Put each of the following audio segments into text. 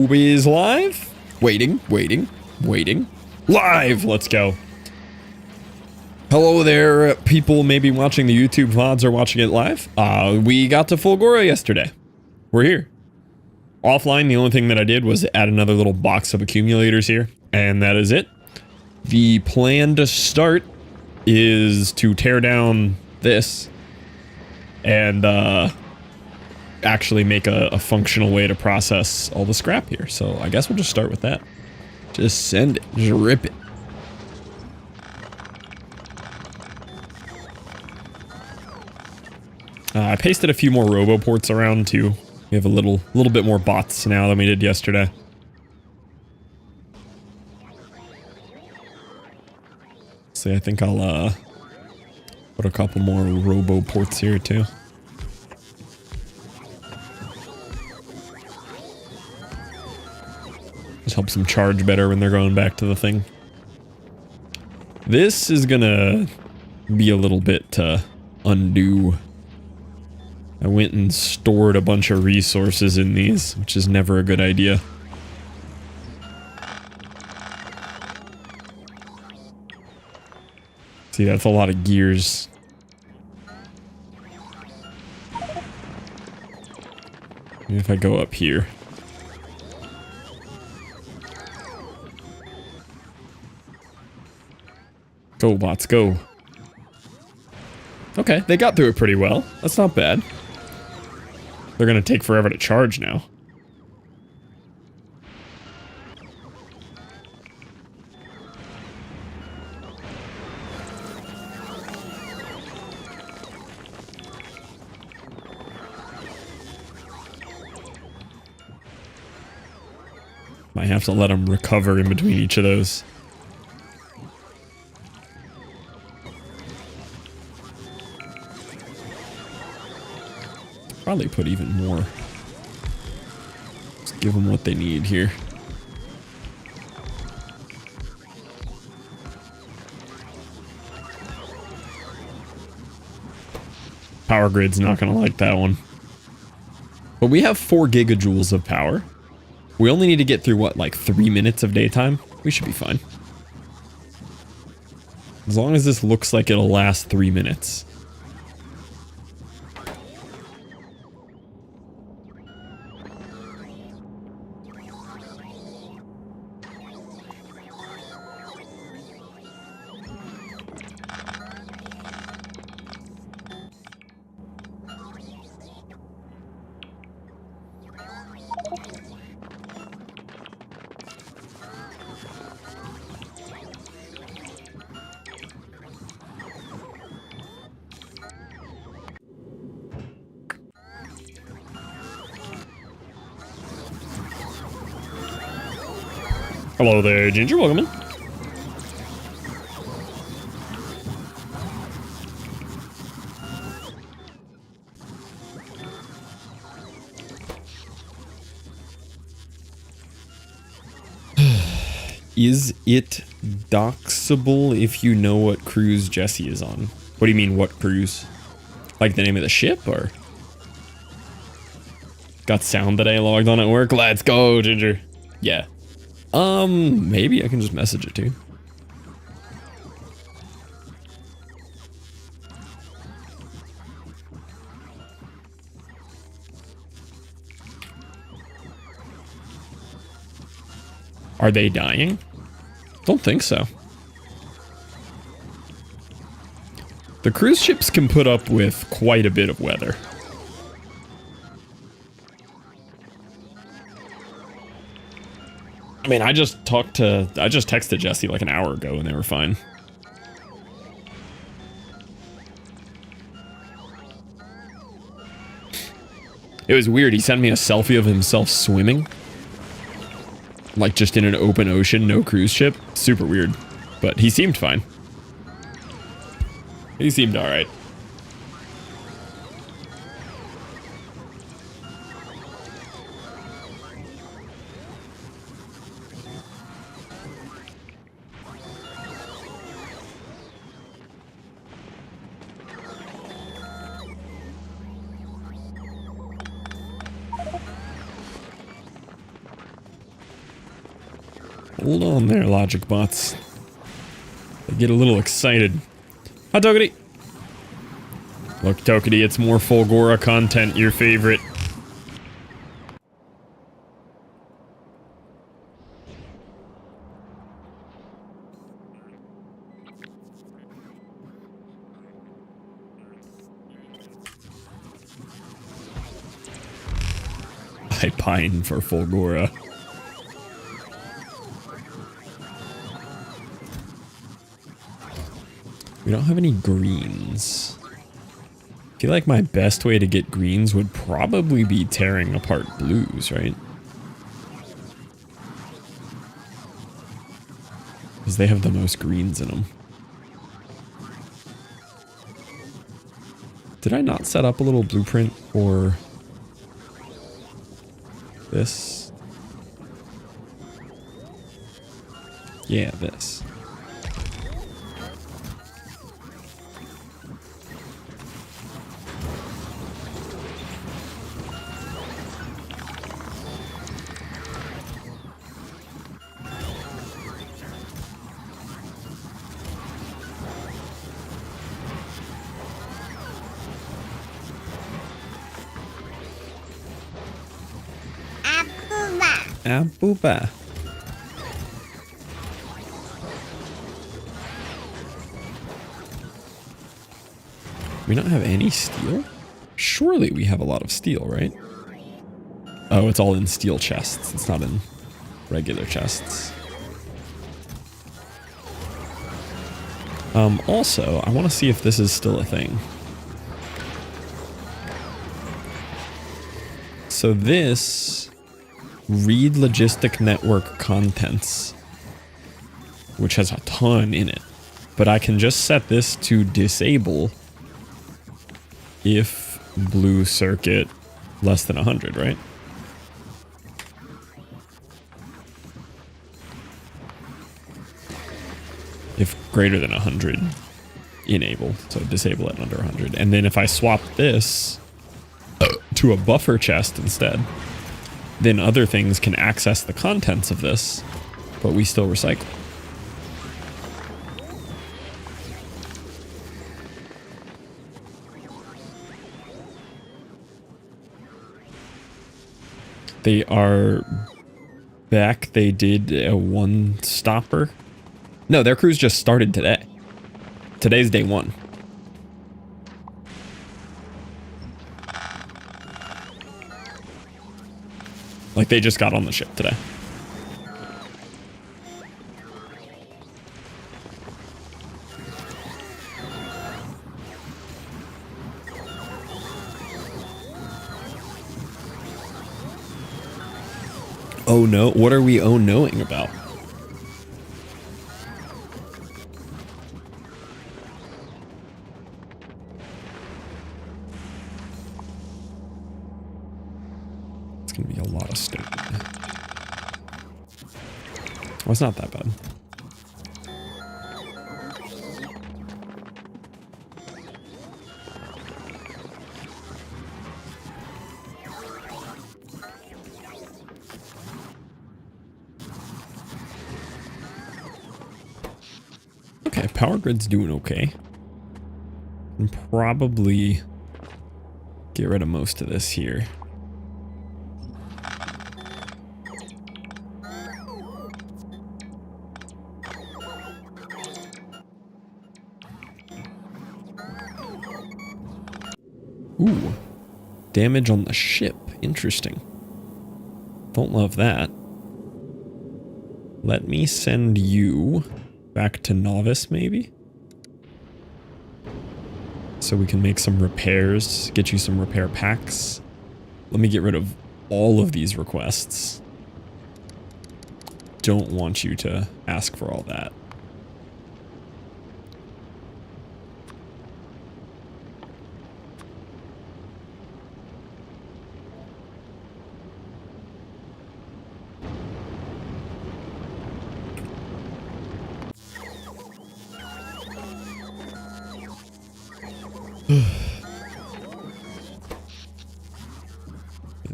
Is live? Waiting. Live! Let's go. Hello there, people maybe watching the YouTube VODs or watching it live. We got to Fulgora yesterday. We're here. Offline, the only thing that I did was add another little box of accumulators here, and that is it. The plan to start is to tear down this and actually make a functional way to process all the scrap here. So I guess we'll just start with that. Just send it. Just rip it. I pasted a few more roboports around too. We have a little bit more bots now than we did yesterday. See, I think I'll put a couple more roboports here too. Just helps them charge better when they're going back to the thing. This is gonna be a little bit to undo. I went and stored a bunch of resources in these, which is never a good idea. See, that's a lot of gears. Maybe if I go up here. Go, bots, go. Okay, they got through it pretty well. That's not bad. They're gonna take forever to charge now. Might have to let them recover in between each of those. Probably put even more. Just give them what they need here. Power grid's not gonna like that one. But we have 4 gigajoules of power. We only need to get through, what, like 3 minutes of daytime? We should be fine. As long as this looks like it'll last 3 minutes. Hello there, Ginger. Welcome in. Is it doxable if you know what cruise Jesse is on? What do you mean, what cruise? Like the name of the ship, or? Got sound that I logged on at work? Let's go, Ginger. Yeah. Maybe I can just message it to you. Are they dying? Don't think so. The cruise ships can put up with quite a bit of weather. I mean, I just texted Jesse like an hour ago and they were fine. It was weird. He sent me a selfie of himself swimming. Like just in an open ocean, no cruise ship. Super weird. But he seemed fine. He seemed alright. Hold on there, logic bots. They get a little excited. Hi, Tokity. Look, Tokity, it's more Fulgora content, your favorite. I pine for Fulgora. We don't have any greens. I feel like my best way to get greens would probably be tearing apart blues, right? Because they have the most greens in them. Did I not set up a little blueprint for this? Yeah, this. Booba. We don't have any steel? Surely we have a lot of steel, right? Oh, it's all in steel chests. It's not in regular chests. Also, I want to see if this is still a thing. So this... Read logistic network contents, which has a ton in it, but I can just set this to disable if blue circuit less than 100, right? If greater than 100, enable, so disable it under 100. And then if I swap this to a buffer chest instead, then other things can access the contents of this, but we still recycle. They are back. They did a one-stopper. No, their cruise just started today. Today's day one. Like, they just got on the ship today. Oh no, what are we oh knowing about? It's gonna be a lot of stone. Well, it's not that bad. Okay, power grid's doing okay. And probably get rid of most of this here. Ooh, damage on the ship. Interesting. Don't love that. Let me send you back to Novice, maybe? So we can make some repairs, get you some repair packs. Let me get rid of all of these requests. Don't want you to ask for all that.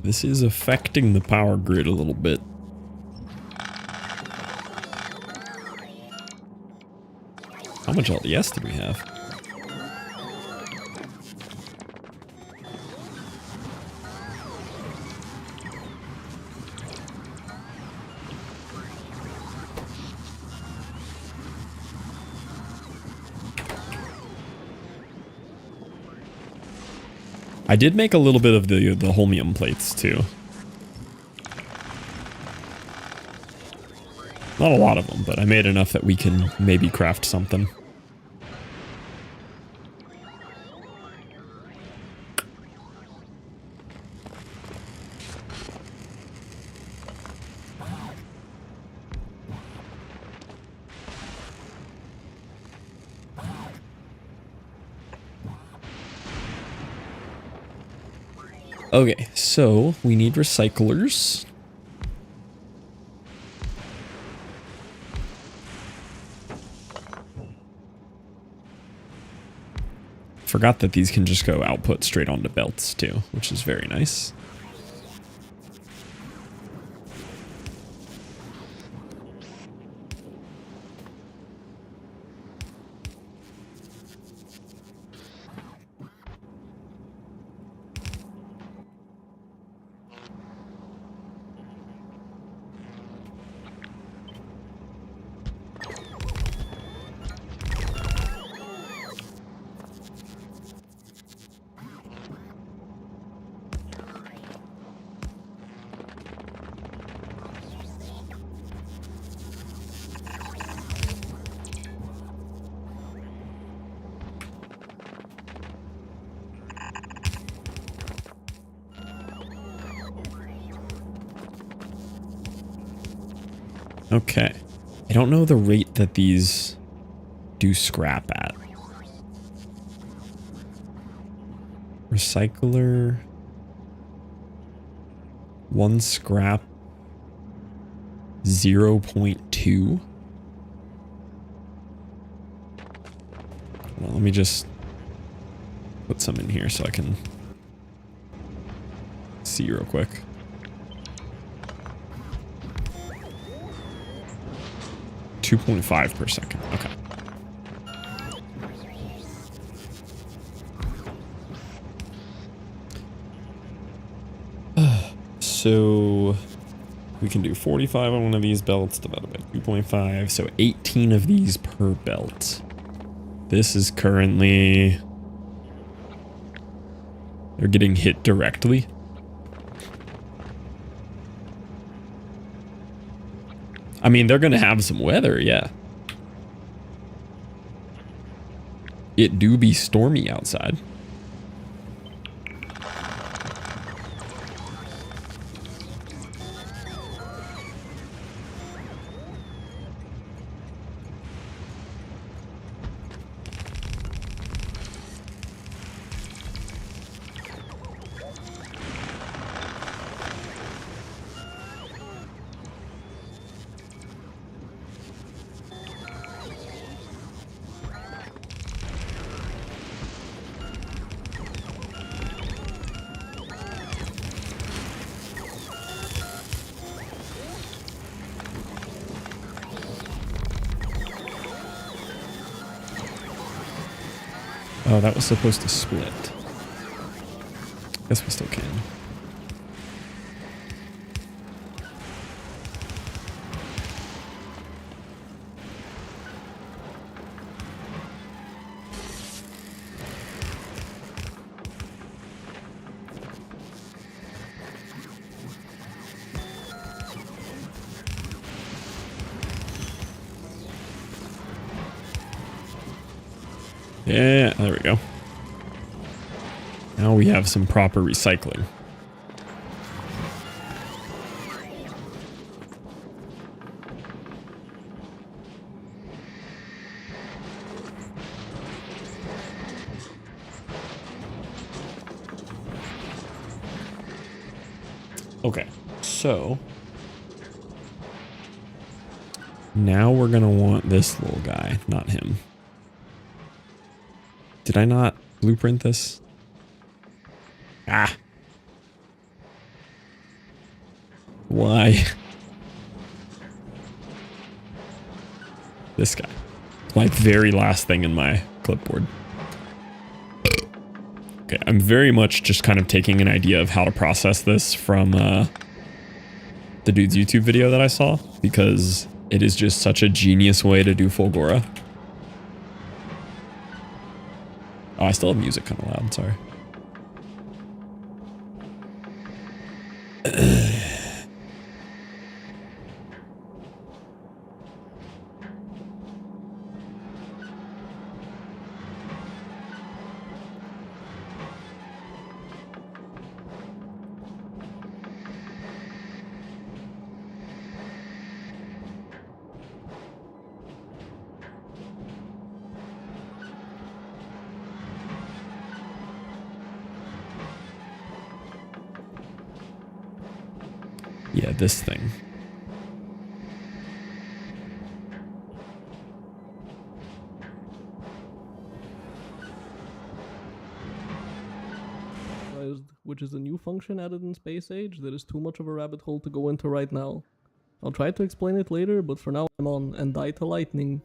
This is affecting the power grid a little bit. How much LDS did we have? I did make a little bit of the holmium plates too. Not a lot of them, but I made enough that we can maybe craft something. Okay, so we need recyclers. Forgot that these can just go output straight onto belts too, which is very nice. Okay. I don't know the rate that these do scrap at. Recycler. 1 scrap. 0.2. Well, let me just put some in here so I can see real quick. .5 per second. Okay. So we can do 45 on one of these belts divided by 2.5. So 18 of these per belt. This is currently... They're getting hit directly. I mean, they're going to have some weather, yeah. It do be stormy outside. Oh, that was supposed to split. Guess we still can. Yeah, there we go. Now we have some proper recycling. Okay, so now we're gonna want this little guy, not him. Did I not blueprint this? Ah. Why? This guy. like very last thing in my clipboard. Okay, I'm very much just kind of taking an idea of how to process this from the dude's YouTube video that I saw, because it is just such a genius way to do Fulgora. Oh, I still have music kind of loud, sorry. Yeah, this thing. Which is a new function added in Space Age that is too much of a rabbit hole to go into right now. I'll try to explain it later, but for now I'm on and die to lightning.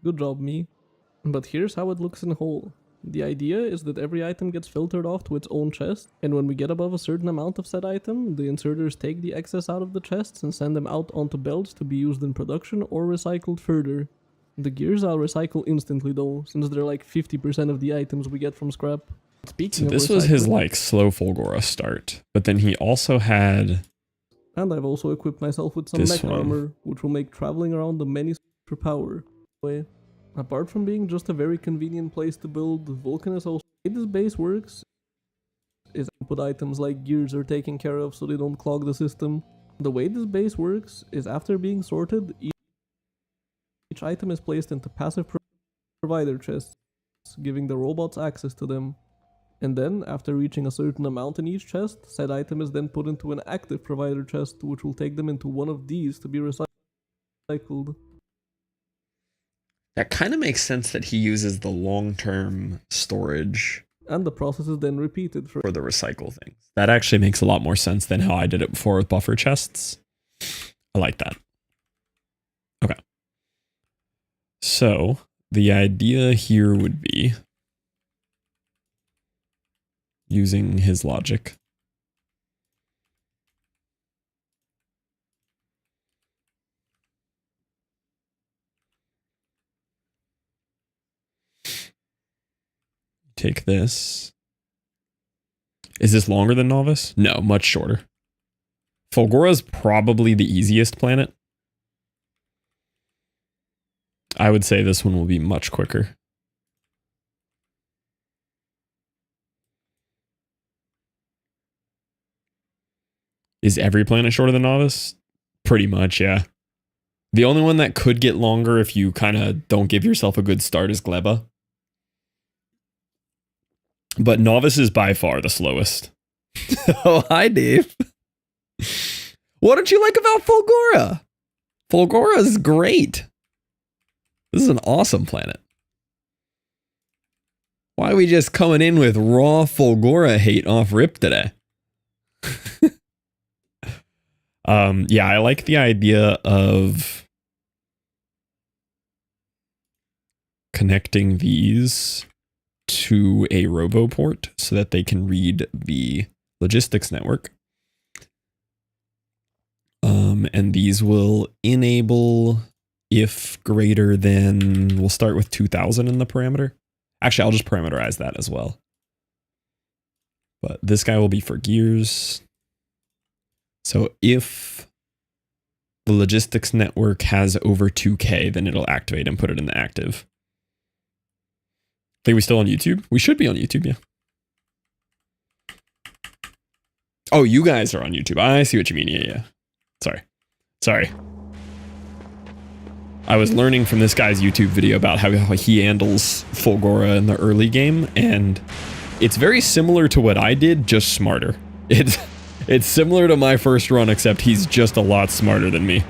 Good job, me. But here's how it looks in whole. The idea is that every item gets filtered off to its own chest, and when we get above a certain amount of said item, the inserters take the excess out of the chests and send them out onto belts to be used in production or recycled further. The gears I'll recycle instantly though, since they're like 50% of the items we get from scrap. Speaking so this was his like slow Fulgora start, but then he also had... And I've also equipped myself with some mech armor, which will make traveling around the many for power. Apart from being just a very convenient place to build, Vulcan is also... The way this base works is input items like gears are taken care of so they don't clog the system. The way this base works is after being sorted, each item is placed into passive provider chests, giving the robots access to them. And then, after reaching a certain amount in each chest, said item is then put into an active provider chest, which will take them into one of these to be recycled. That kind of makes sense that he uses the long-term storage. And the process is then repeated for the recycle things. That actually makes a lot more sense than how I did it before with buffer chests. I like that. Okay. So, the idea here would be using his logic. Take this. Is this longer than Novice? No, much shorter. Fulgora's probably the easiest planet. I would say this one will be much quicker. Is every planet shorter than Novice? Pretty much, yeah. The only one that could get longer if you kind of don't give yourself a good start is Gleba. But Novice is by far the slowest. Oh, hi, Dave. What don't you like about Fulgora? Fulgora is great. This is an awesome planet. Why are we just coming in with raw Fulgora hate off rip today? Yeah, I like the idea of connecting these to a roboport so that they can read the logistics network. And these will enable if greater than, we'll start with 2000 in the parameter. Actually, I'll just parameterize that as well. But this guy will be for gears. So if the logistics network has over 2K, then it'll activate and put it in the active. Think we still on YouTube? We should be on YouTube, yeah. Oh, you guys are on YouTube. I see what you mean. Yeah. Sorry. I was learning from this guy's YouTube video about how he handles Fulgora in the early game, and it's very similar to what I did, just smarter. It's similar to my first run, except he's just a lot smarter than me.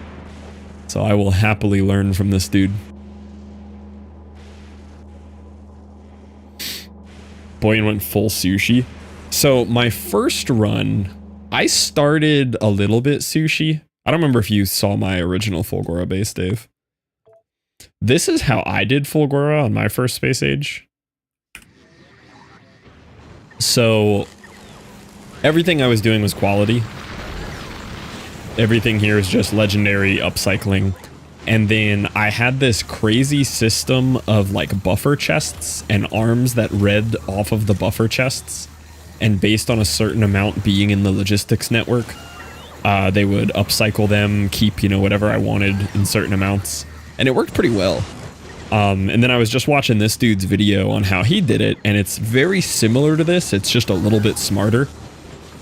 So I will happily learn from this dude. Boy, and went full sushi. So my first run, I started a little bit sushi. I don't remember if you saw my original Fulgora base, Dave. This is how I did Fulgora on my first space age. So everything I was doing was quality. Everything here is just legendary upcycling. And then I had this crazy system of like buffer chests and arms that read off of the buffer chests. And based on a certain amount being in the logistics network, they would upcycle them, keep, you know, whatever I wanted in certain amounts. And it worked pretty well. And then I was just watching this dude's video on how he did it, and it's very similar to this. It's just a little bit smarter.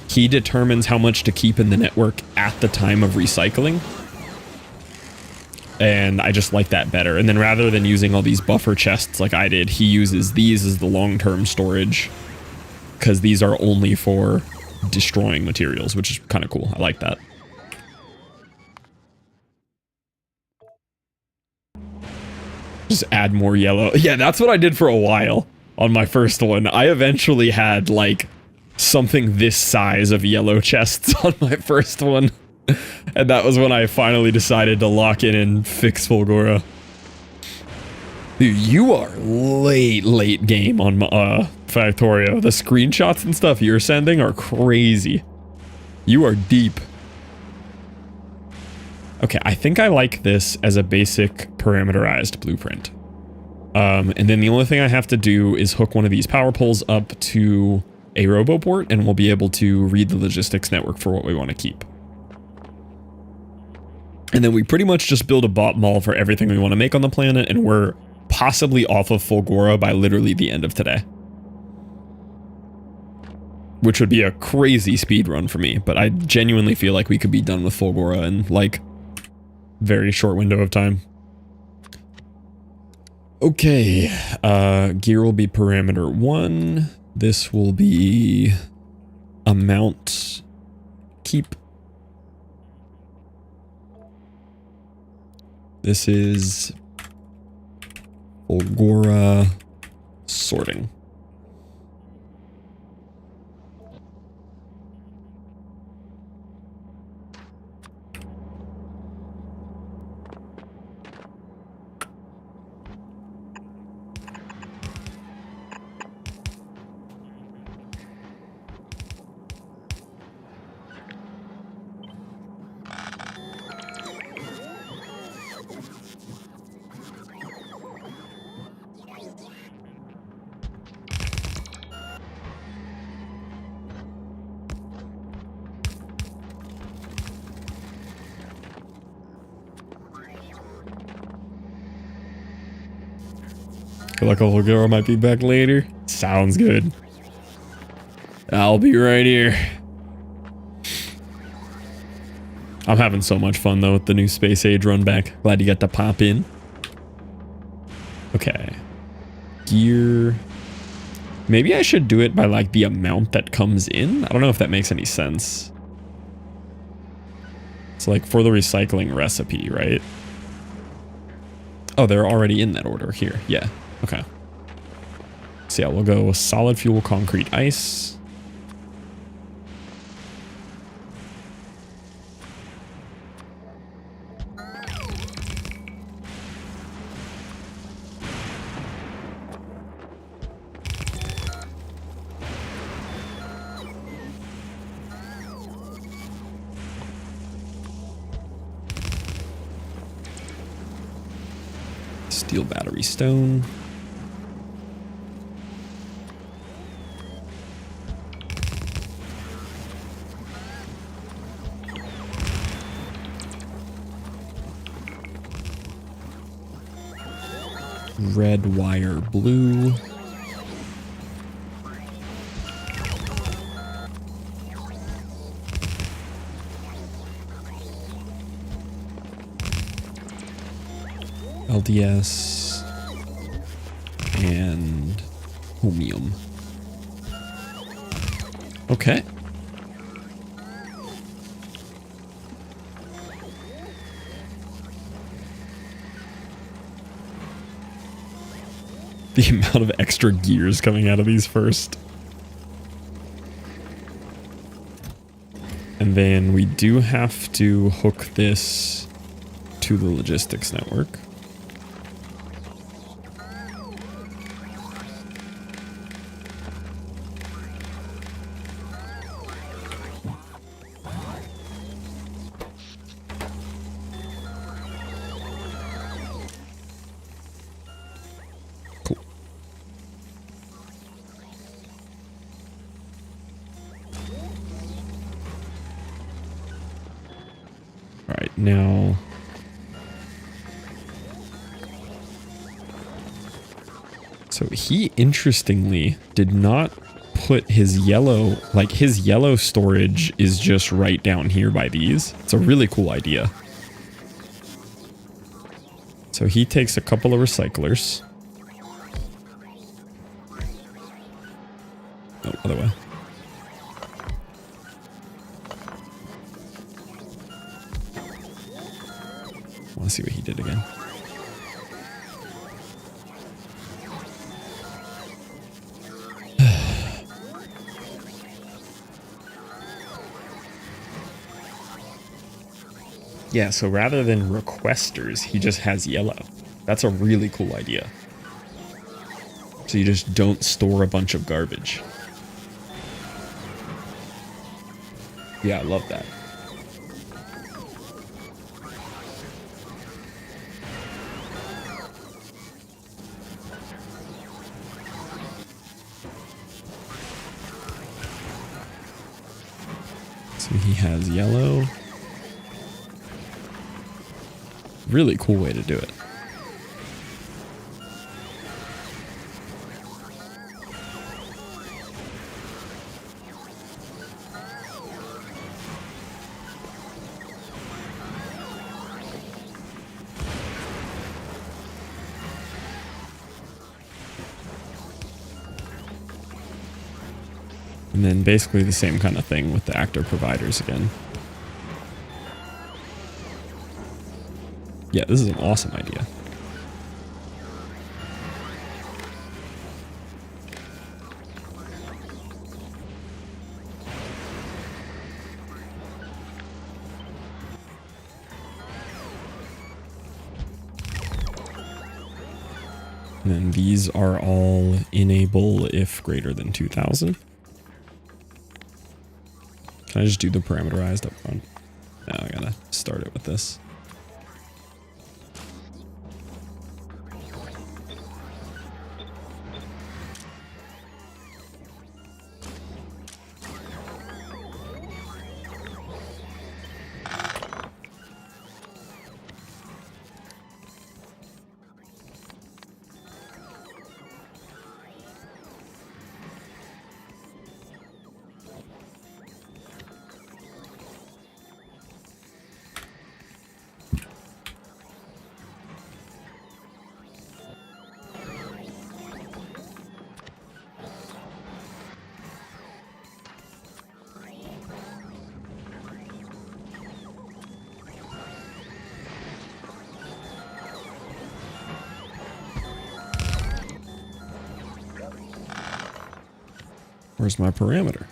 He determines how much to keep in the network at the time of recycling. And I just like that better. And then rather than using all these buffer chests like I did, he uses these as the long-term storage, because these are only for destroying materials, which is kind of cool. I like that. Just add more yellow. Yeah, that's what I did for a while on my first one. I eventually had like something this size of yellow chests on my first one. And that was when I finally decided to lock in and fix Fulgora. Dude, you are late game on Factorio. The screenshots and stuff you're sending are crazy. You are deep. Okay, I think I like this as a basic parameterized blueprint. And then the only thing I have to do is hook one of these power poles up to a roboport, and we'll be able to read the logistics network for what we want to keep. And then we pretty much just build a bot mall for everything we want to make on the planet, and we're possibly off of Fulgora by literally the end of today. Which would be a crazy speed run for me, but I genuinely feel like we could be done with Fulgora in like very short window of time. Okay, gear will be parameter 1. This will be amount keep. This is Fulgora sorting. Feel like a little girl might be back later. Sounds good. I'll be right here. I'm having so much fun though with the new Space Age run back. Glad you got to pop in. Okay. Gear. Maybe I should do it by like the amount that comes in. I don't know if that makes any sense. It's like for the recycling recipe, right? Oh, they're already in that order here. Yeah. Okay. So yeah, we'll go solid fuel, concrete, ice. Steel battery stone. Red wire blue. LDS and chromium. Okay. The amount of extra gears coming out of these first. And then we do have to hook this to the logistics network. Now, so he interestingly did not put his yellow, like his yellow storage is just right down here by these. It's a really cool idea. So he takes a couple of recyclers. Oh, other way. I want to see what he did again. Yeah, so rather than requesters, he just has yellow. That's a really cool idea. So you just don't store a bunch of garbage. Yeah, I love that. So he has yellow. Really cool way to do it. And then basically the same kind of thing with the actor providers again. Yeah, this is an awesome idea. And then these are all enable if greater than 2000. Can I just do the parameterized up front? No, I gotta start it with this. Where's my parameter?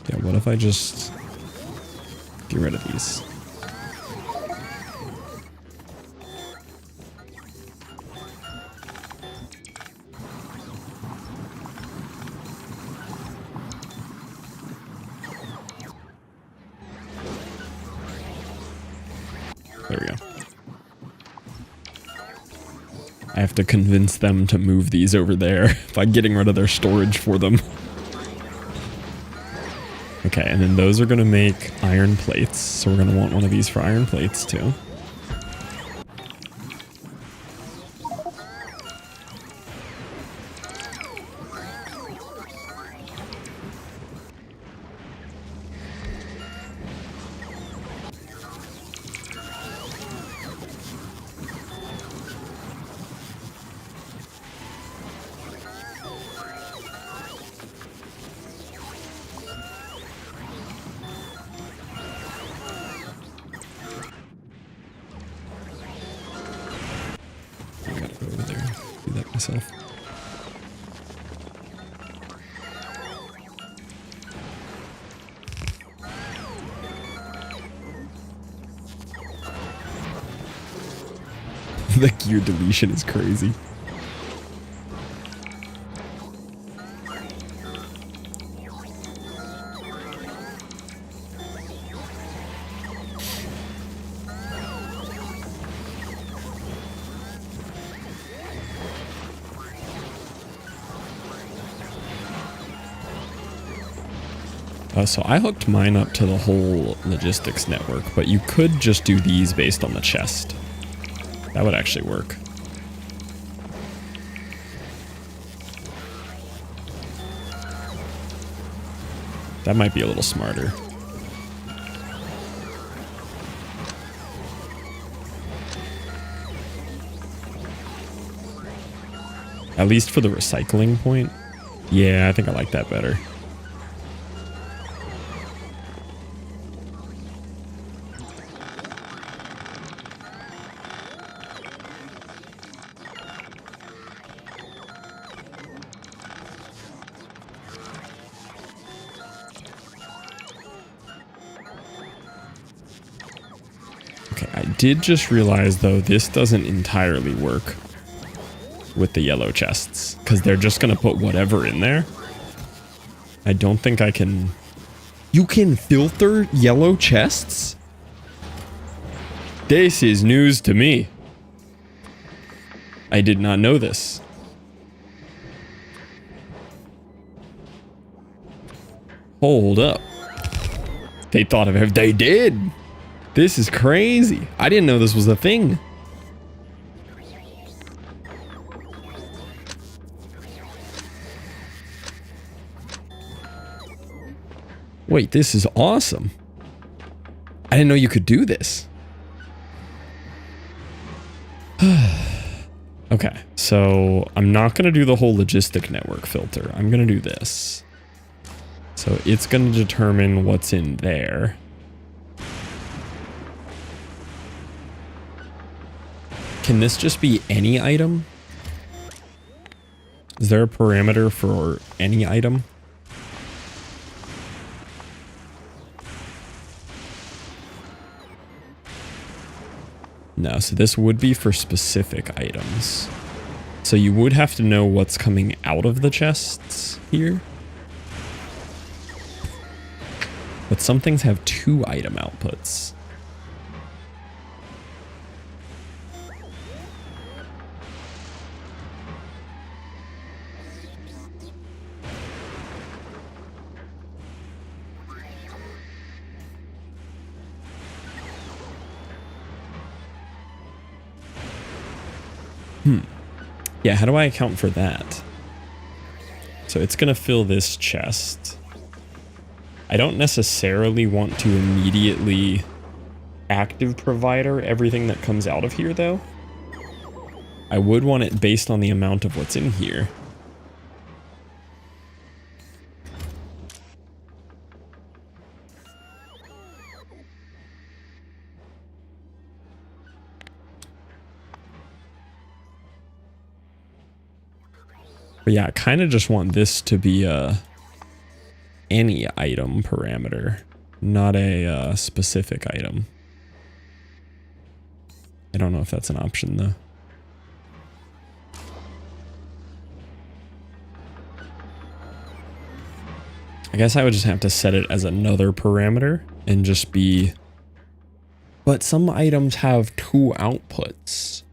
Yeah, what if I just get rid of these? There we go. I have to convince them to move these over there by getting rid of their storage for them. Okay, and then those are going to make iron plates. So we're going to want one of these for iron plates too. Myself. The gear deletion is crazy. So I hooked mine up to the whole logistics network, but you could just do these based on the chest. That would actually work. That might be a little smarter. At least for the recycling point. Yeah, I think I like that better. Okay, I did just realize though, this doesn't entirely work with the yellow chests, because they're just gonna put whatever in there. I don't think I can... You can filter yellow chests? This is news to me. I did not know this. Hold up. They thought of it. They did. This is crazy. I didn't know this was a thing. Wait, this is awesome. I didn't know you could do this. Okay, so I'm not going to do the whole logistic network filter. I'm going to do this. So it's going to determine what's in there. Can this just be any item? Is there a parameter for any item? No, so this would be for specific items. So you would have to know what's coming out of the chests here. But some things have 2 item outputs. Yeah, how do I account for that? So it's going to fill this chest. I don't necessarily want to immediately active provider everything that comes out of here, though. I would want it based on the amount of what's in here. But yeah, I kind of just want this to be a any item parameter, not a specific item. I don't know if that's an option though. I guess I would just have to set it as another parameter and just be... But some items have 2 outputs.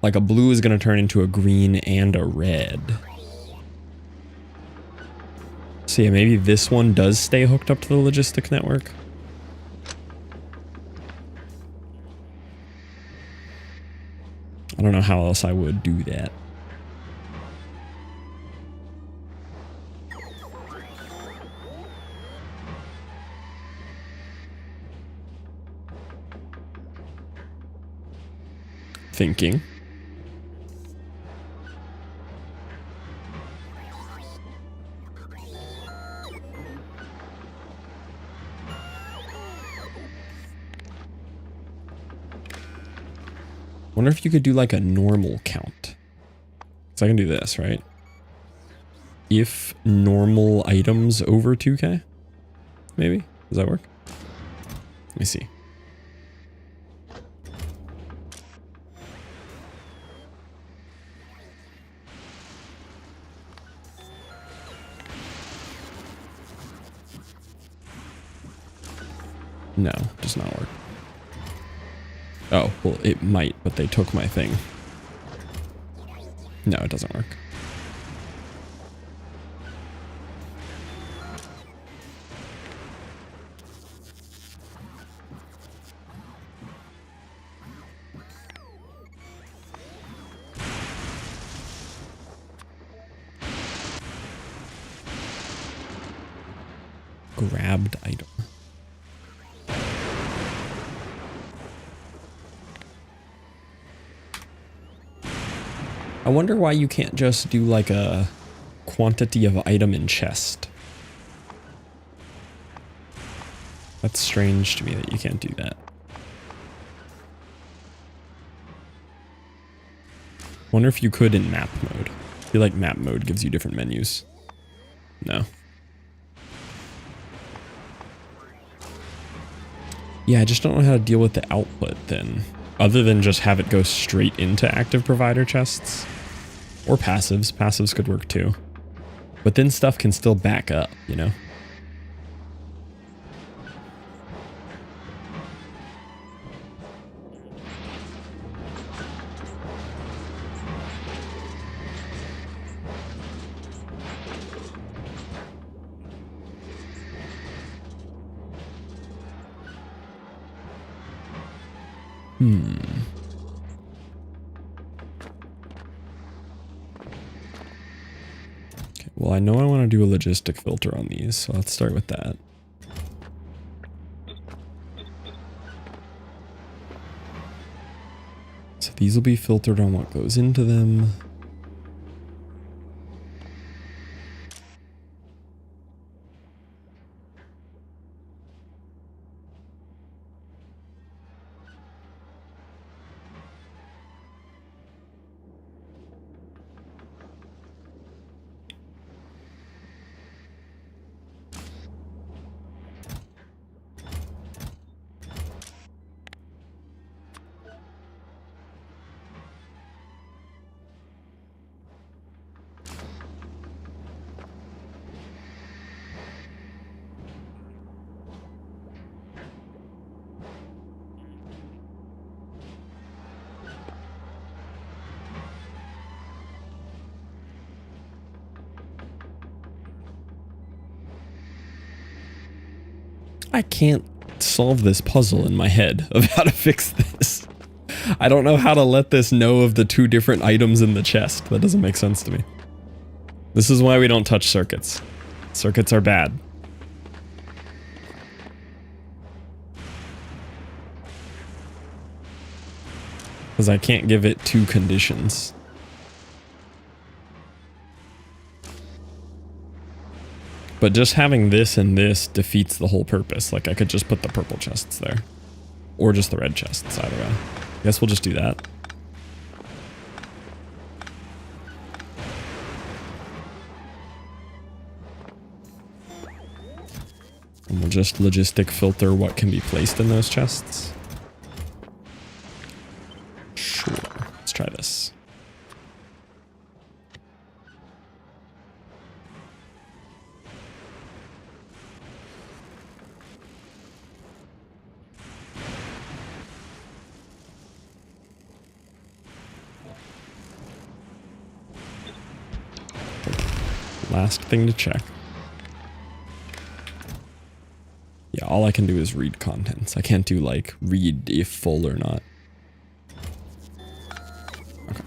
Like a blue is going to turn into a green and a red. So yeah, maybe this one does stay hooked up to the logistic network. I don't know how else I would do that. Thinking. Wonder if you could do like a normal count. So I can do this, right? If normal items over 2K? Maybe? Does that work? Let me see. No, does not work. Oh, well, it might, but they took my thing. No, it doesn't work. Grabbed item. I wonder why you can't just do like a quantity of item in chest. That's strange to me that you can't do that. Wonder if you could in map mode. I feel like map mode gives you different menus. No. Yeah, I just don't know how to deal with the output then. Other than just have it go straight into active provider chests. Or passives. Passives could work too. But then stuff can still back up, you know? Okay, well, I know I want to do a logistic filter on these, so let's start with that. So these will be filtered on what goes into them. I can't solve this puzzle in my head of how to fix this. I don't know how to let this know of the two different items in the chest. That doesn't make sense to me. This is why we don't touch circuits. Circuits are bad. Because I can't give it two conditions. But just having this and this defeats the whole purpose. Like, I could just put the purple chests there. Or just the red chests, either way. I guess we'll just do that. And we'll just logistic filter what can be placed in those chests. Sure. Let's try this. Last thing to check. Yeah, all I can do is read contents. I can't do like read if full or not. Okay.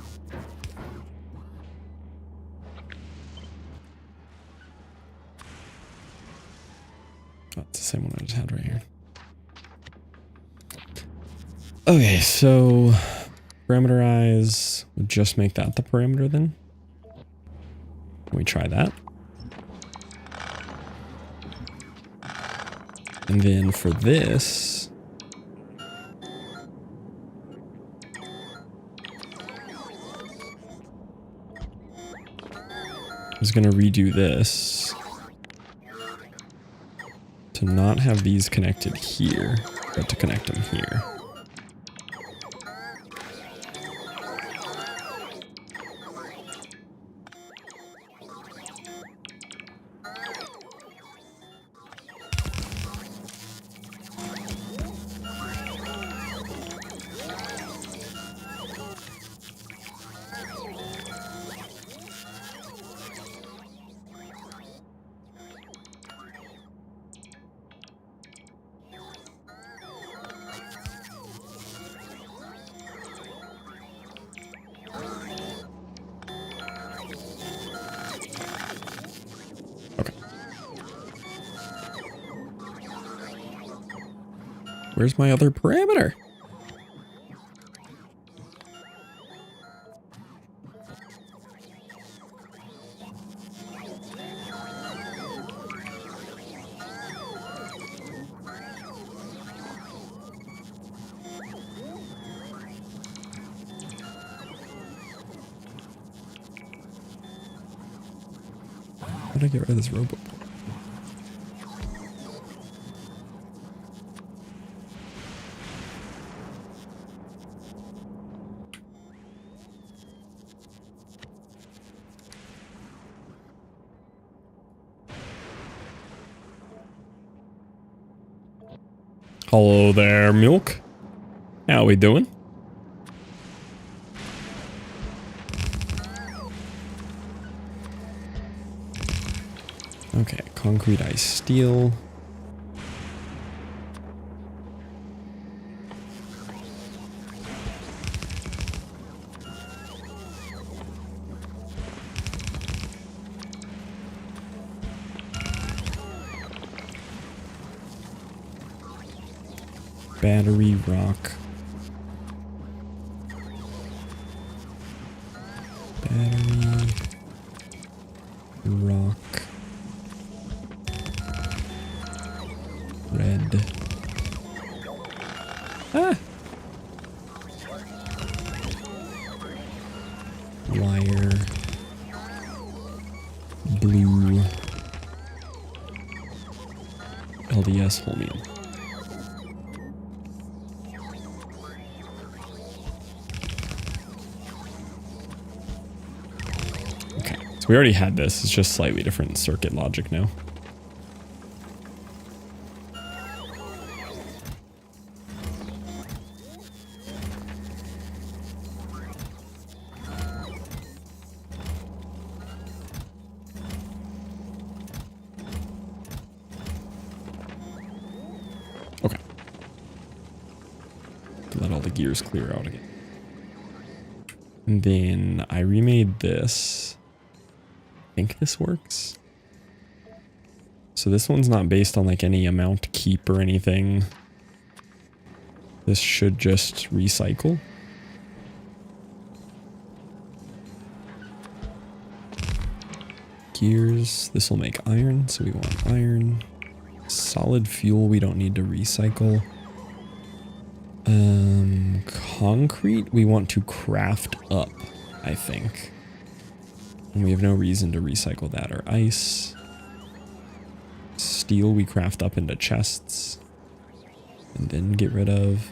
Oh, it's the same one I just had right here. Okay, so parameterize, we'll just make that the parameter then. Can we try that? And then for this, I was going to redo this to not have these connected here, but to connect them here. Where's my other parameter? How did I get rid of this robot? Hello there, Milk. How we doing? Okay, concrete, ice, steel. Battery, rock. Battery, rock. Red. Ah! Wire. Blue. LDS holmium. Okay, so we already had this. It's just slightly different circuit logic now. Okay. Let all the gears clear out again. And then I remade this. I think this works. So this one's not based on like any amount keep or anything. This should just recycle. Gears. This will make iron, so we want iron. Solid fuel we don't need to recycle. Concrete we want to craft up, I think. And we have no reason to recycle that, or ice. Steel we craft up into chests. And then get rid of.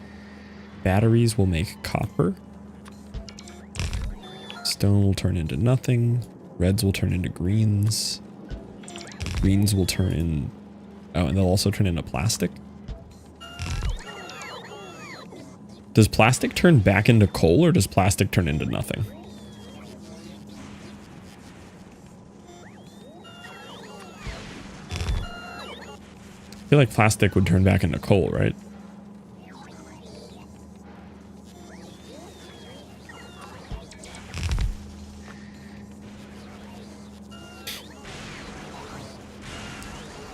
Batteries will make copper. Stone will turn into nothing. Reds will turn into greens. Greens will turn in... Oh, and they'll also turn into plastic. Does plastic turn back into coal, or does plastic turn into nothing? I feel like plastic would turn back into coal, right?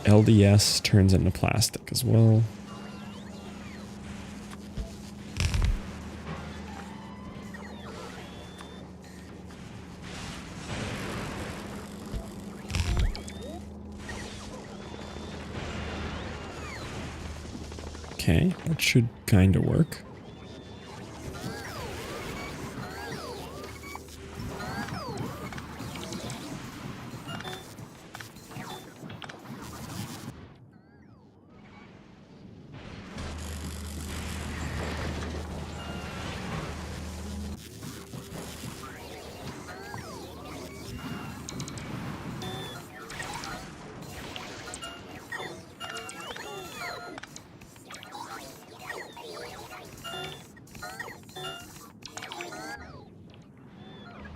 LDS turns into plastic as well. Okay, that should kind of work.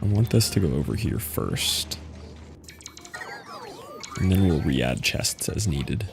I want this to go over here first. And then we'll re-add chests as needed.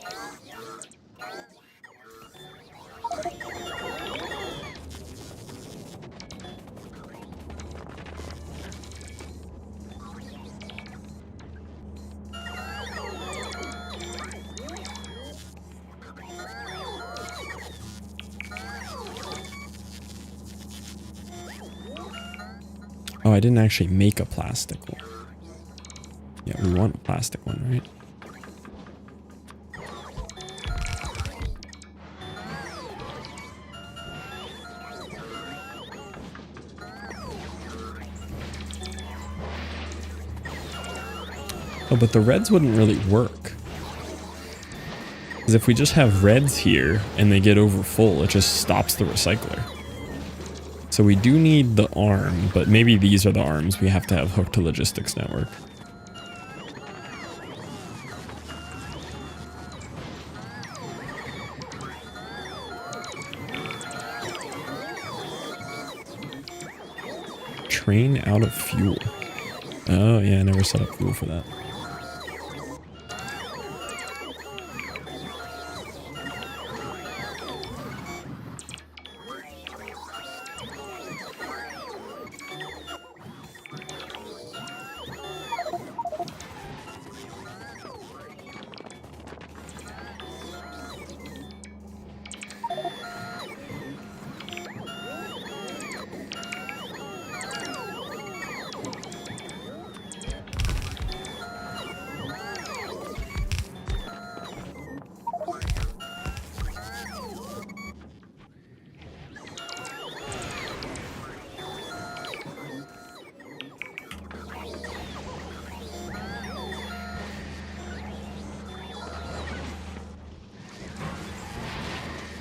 Oh, I didn't actually make a plastic one. Yeah, we want a plastic one, right? Oh, but the reds wouldn't really work. Because if we just have reds here and they get over full, it just stops the recycler. So we do need the arm, but maybe these are the arms we have to have hooked to logistics network. Train out of fuel. Oh yeah, I never set up fuel for that.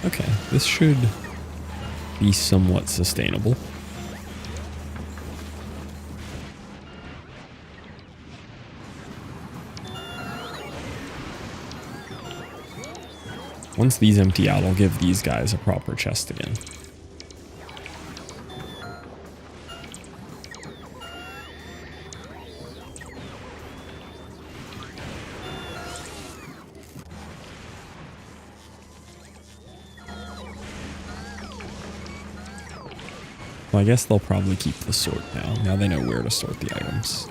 Okay, this should be somewhat sustainable. Once these empty out, I'll give these guys a proper chest again. Well, I guess they'll probably keep the sort now. Now they know where to sort the items.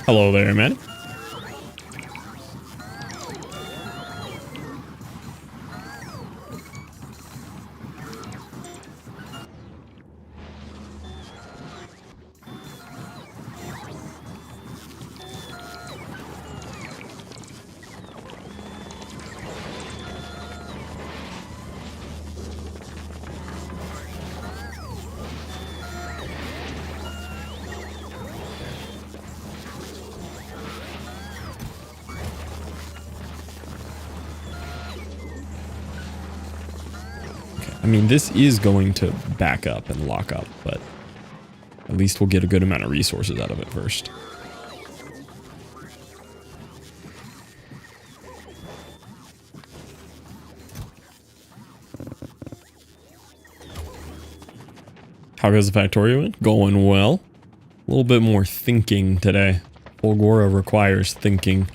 Hello there, man. I mean, this is going to back up and lock up, but at least we'll get a good amount of resources out of it first. How goes the Factorio in? Going well. A little bit more thinking today. Fulgora requires thinking.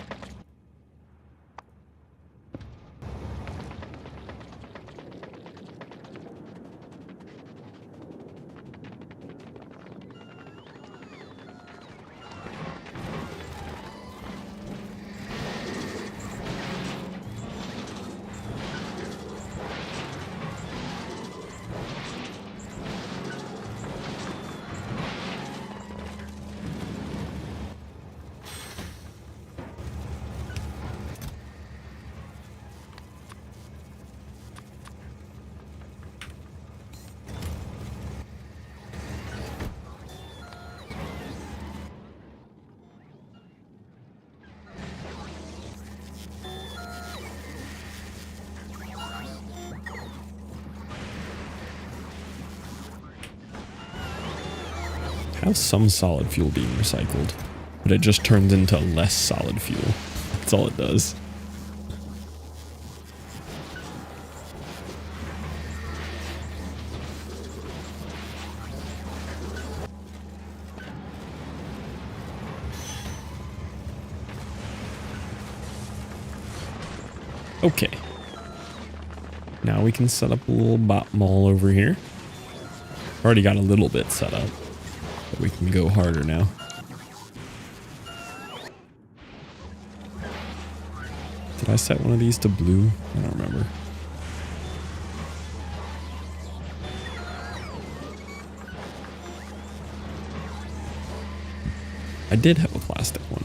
How's some solid fuel being recycled? But it just turns into less solid fuel. That's all it does. Okay. Now we can set up a little bot mall over here. Already got a little bit set up, but we can go harder now. Did I set one of these to blue? I don't remember. I did have a plastic one.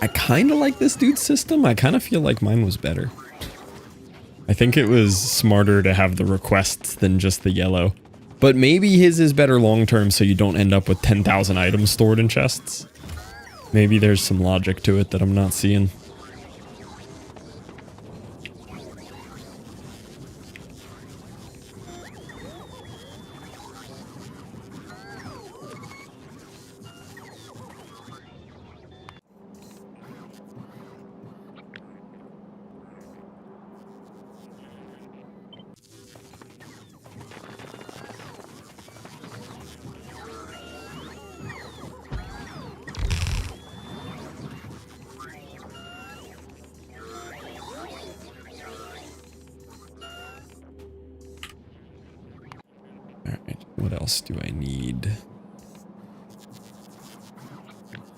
I kind of like this dude's system. I kind of feel like mine was better. I think it was smarter to have the requests than just the yellow. But maybe his is better long term so you don't end up with 10,000 items stored in chests. Maybe there's some logic to it that I'm not seeing. Alright, what else do I need?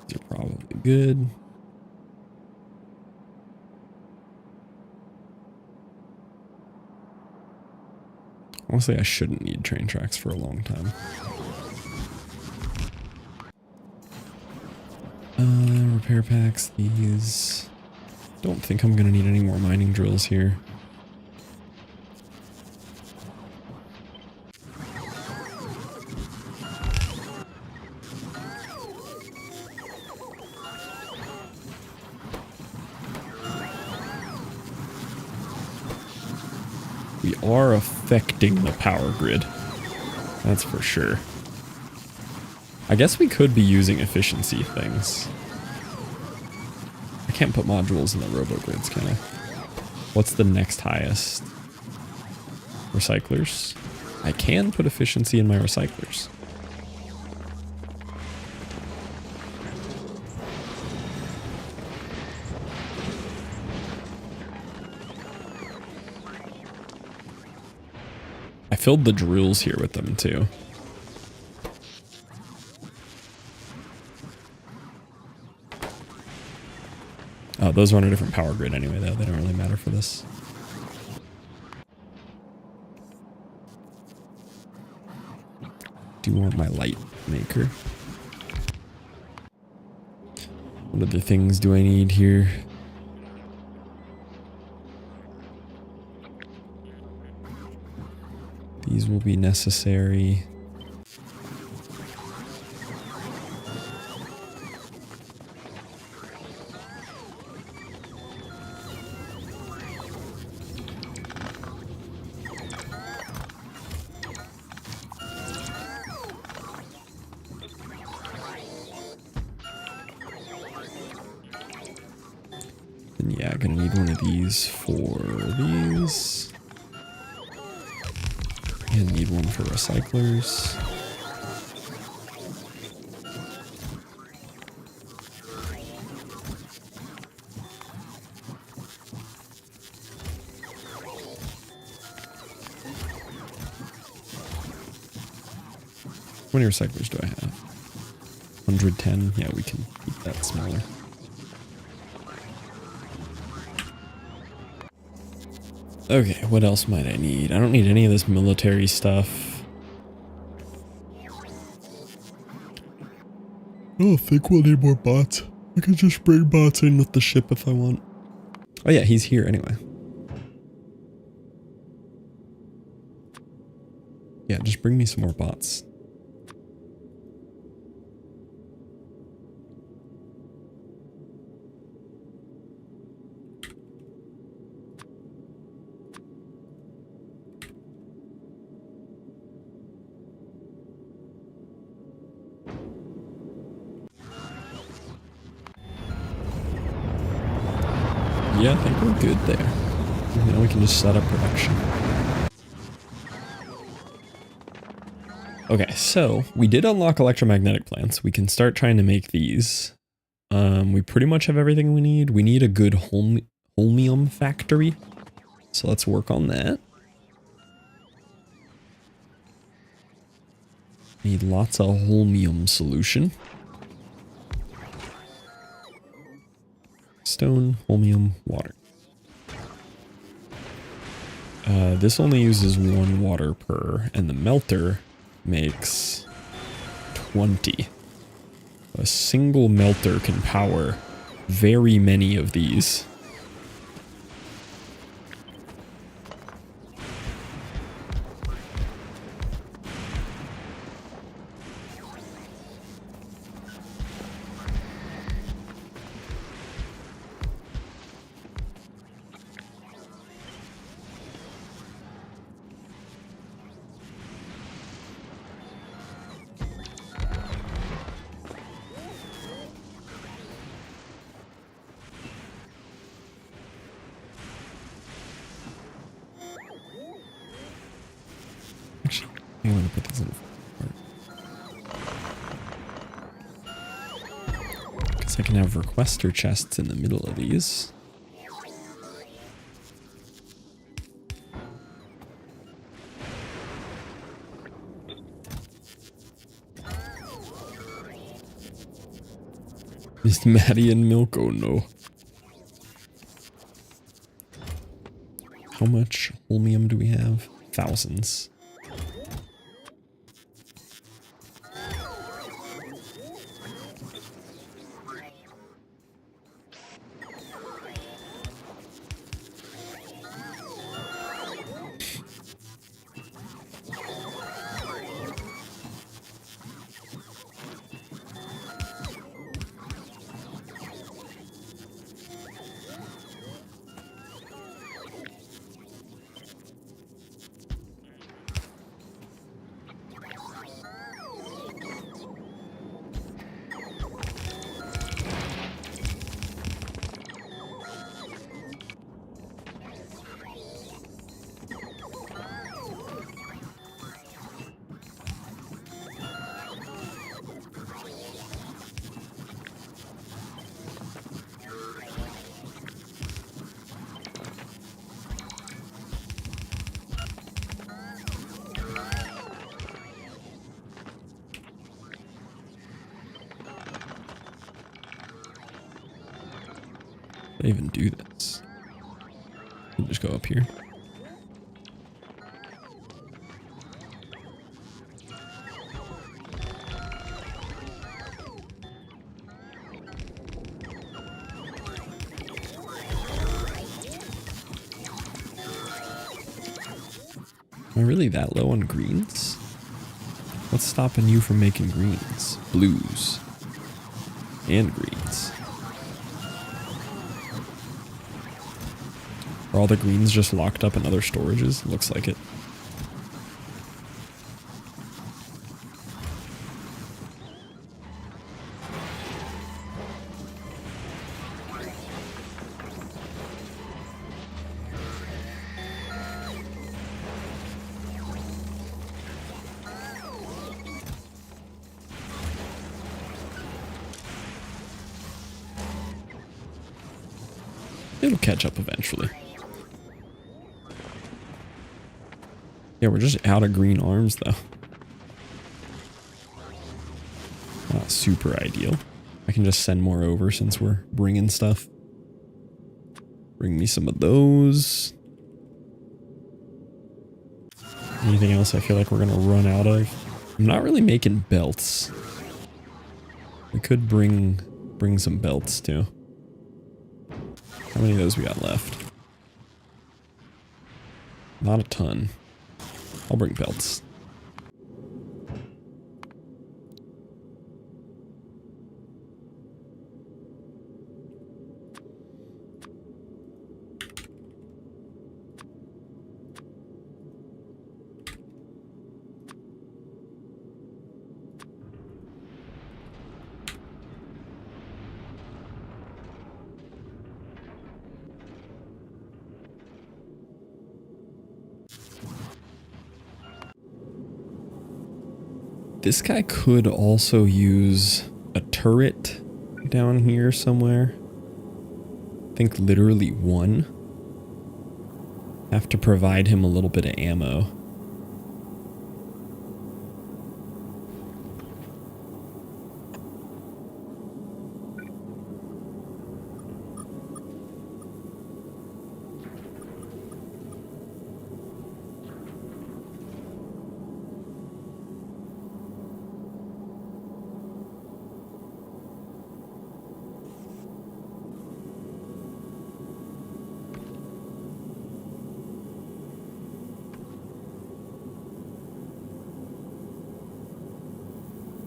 These are probably good. Honestly, I shouldn't need train tracks for a long time. Repair packs, these. Don't think I'm gonna need any more mining drills here. We are affecting the power grid. That's for sure. I guess we could be using efficiency things. I can't put modules in the robo-grids, can I? What's the next highest? Recyclers. I can put efficiency in my recyclers. I filled the drills here with them too. Oh, those are on a different power grid anyway, though. They don't really matter for this. Do you want my light maker? What other things do I need here? These will be necessary. And yeah, gonna need one of these for these. And need one for recyclers. How many recyclers do I have? 110? Yeah, we can keep that smaller. Okay, what else might I need? I don't need any of this military stuff. I don't think we'll need more bots. I can just bring bots in with the ship if I want. Oh yeah, he's here anyway. Yeah, just bring me some more bots. Yeah, I think we're good there. Now we can just set up production. Okay, so we did unlock electromagnetic plants. We can start trying to make these. We pretty much have everything we need. We need a good holmium factory. So let's work on that. Need lots of holmium solution. Stone, holmium, water. This only uses 1 water per, and the melter makes 20. A single melter can power very many of these. Actually, I want to put these in because I can have requester chests in the middle of these. Miss Maddie and milk, oh no. How much holmium do we have? Thousands. I even do this? I'll just go up here. Am I really that low on greens? What's stopping you from making greens? Blues. And greens. Are all the greens just locked up in other storages? Looks like it. It'll catch up eventually. Yeah, we're just out of green arms, though. Not super ideal. I can just send more over since we're bringing stuff. Bring me some of those. Anything else I feel like we're going to run out of? I'm not really making belts. We could bring some belts, too. How many of those we got left? Not a ton. I'll bring belts. This guy could also use a turret down here somewhere. I think literally one. Have to provide him a little bit of ammo.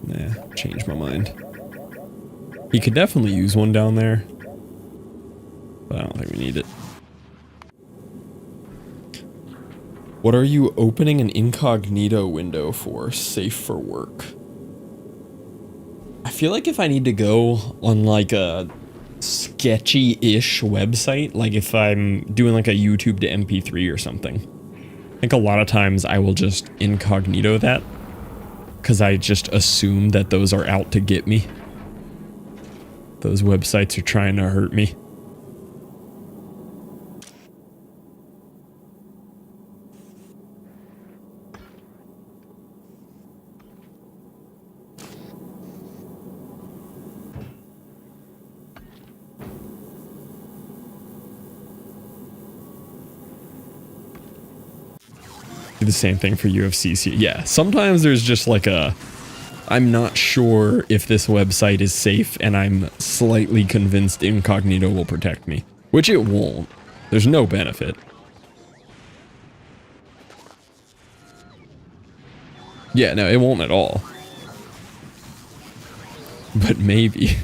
Nah, changed my mind. He could definitely use one down there, but I don't think we need it. What are you opening an incognito window for? Safe for work. I feel like if I need to go on like a sketchy-ish website, like if I'm doing like a YouTube to MP3 or something, I think a lot of times I will just incognito that. Because I just assume that those are out to get me. Those websites are trying to hurt me. Do the same thing for UFC. Yeah, sometimes there's just like a... I'm not sure if this website is safe, and I'm slightly convinced incognito will protect me. Which it won't. There's no benefit. Yeah, no, it won't at all. But maybe.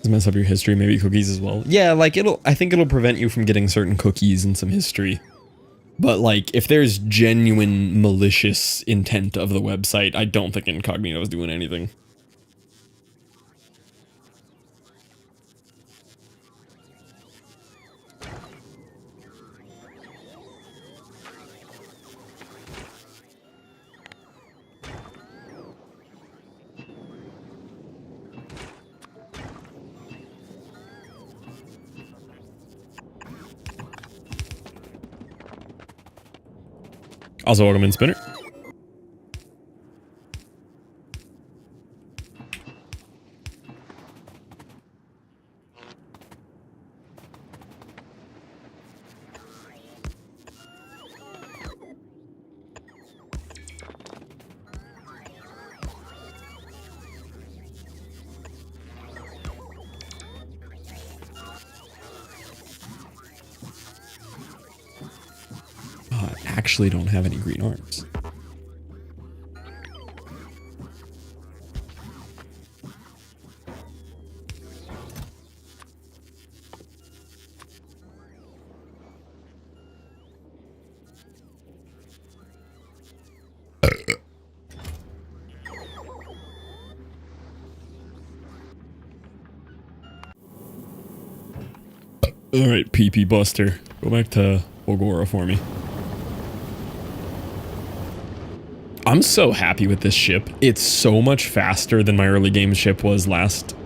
Mess up your history, maybe cookies as well. Yeah, like I think it'll prevent you from getting certain cookies and some history. But like, if there's genuine malicious intent of the website, I don't think incognito is doing anything. Also, welcome in, Spinner. Actually don't have any green arms. All right, PP Buster, go back to Fulgora for me. I'm so happy with this ship. It's so much faster than my early game ship was last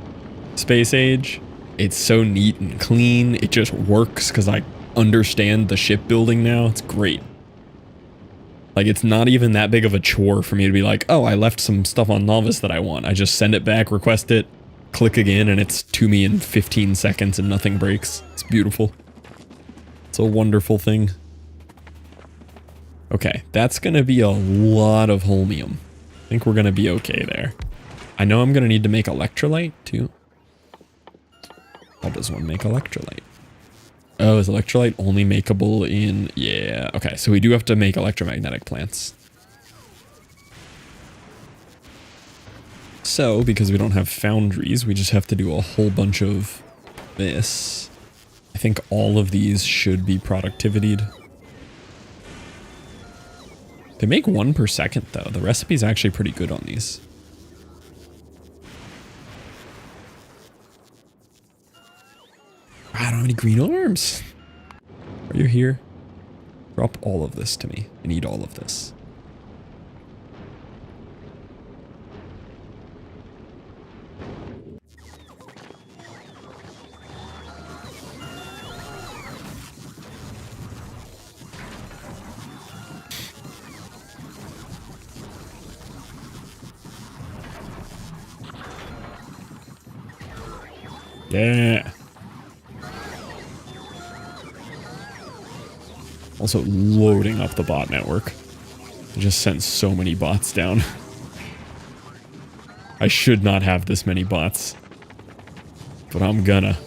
Space Age. It's so neat and clean. It just works because I understand the shipbuilding now. It's great. Like, it's not even that big of a chore for me to be like, oh, I left some stuff on Novice that I want. I just send it back, request it, click again, and it's to me in 15 seconds and nothing breaks. It's beautiful. It's a wonderful thing. Okay, that's going to be a lot of holmium. I think we're going to be okay there. I know I'm going to need to make electrolyte, too. How does one make electrolyte? Oh, is electrolyte only makeable in... Yeah, okay, so we do have to make electromagnetic plants. So, because we don't have foundries, we just have to do a whole bunch of this. I think all of these should be productivity'd. They make 1 per second, though. The recipe's actually pretty good on these. I don't have any green arms. Are you here? Drop all of this to me. I need all of this. Yeah. Also loading up the bot network. I just sent so many bots down. I should not have this many bots, but I'm gonna.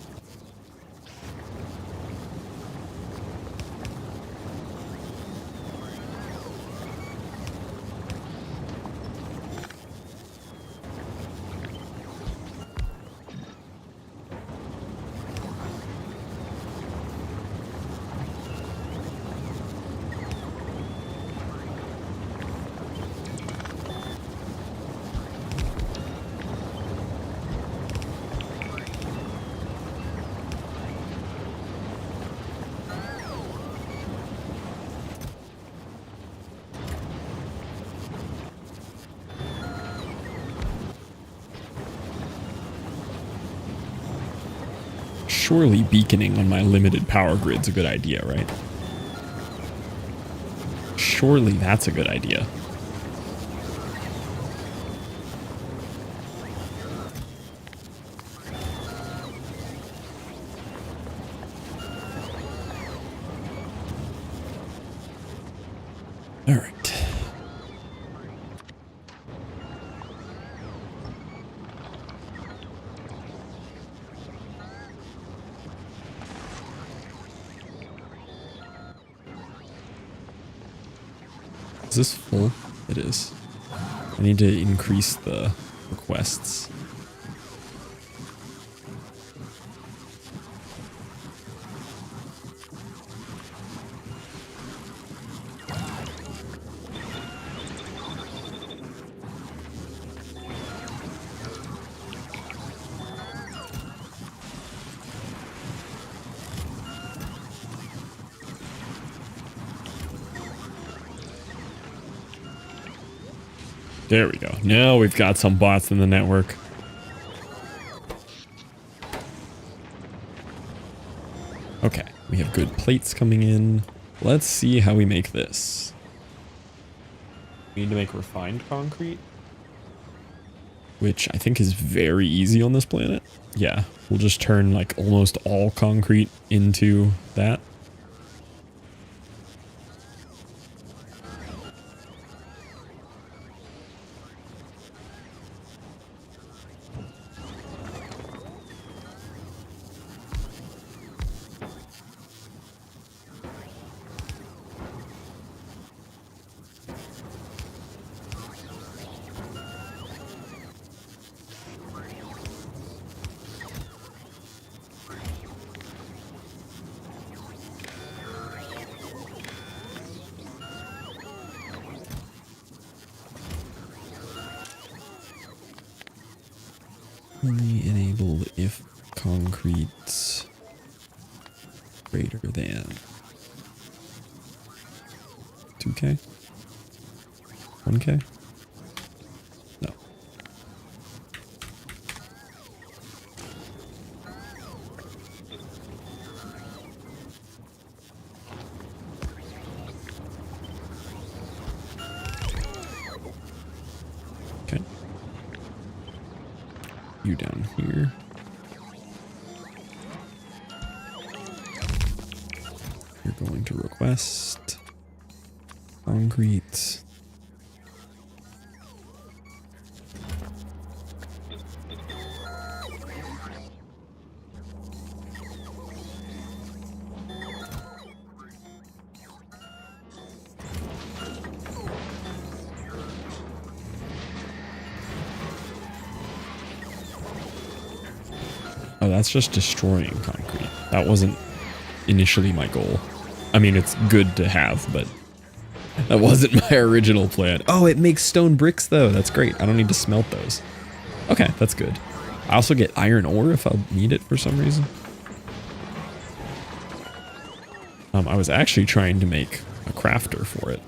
Surely beaconing on my limited power grid's a good idea, right? Surely that's a good idea. All right. Is this full? It is. I need to increase the requests. There we go. Now we've got some bots in the network. Okay, we have good plates coming in. Let's see how we make this. We need to make refined concrete, which I think is very easy on this planet. Yeah, we'll just turn like almost all concrete into that. Only enabled if concrete greater than 2K? 1K? No. Okay. You down here. You're going to request concrete. Oh, that's just destroying concrete. That wasn't initially my goal. I mean, it's good to have, but that wasn't my original plan. Oh, it makes stone bricks though. That's great. I don't need to smelt those. Okay, that's good. I also get iron ore if I'll need it for some reason. I was actually trying to make a crafter for it.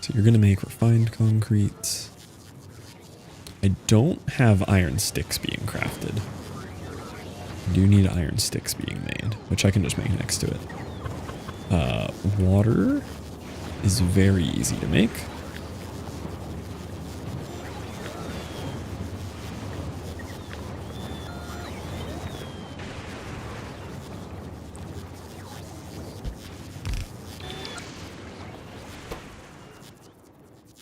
So you're going to make refined concrete. I don't have iron sticks being crafted. I do need iron sticks being made, which I can just make next to it. Water is very easy to make.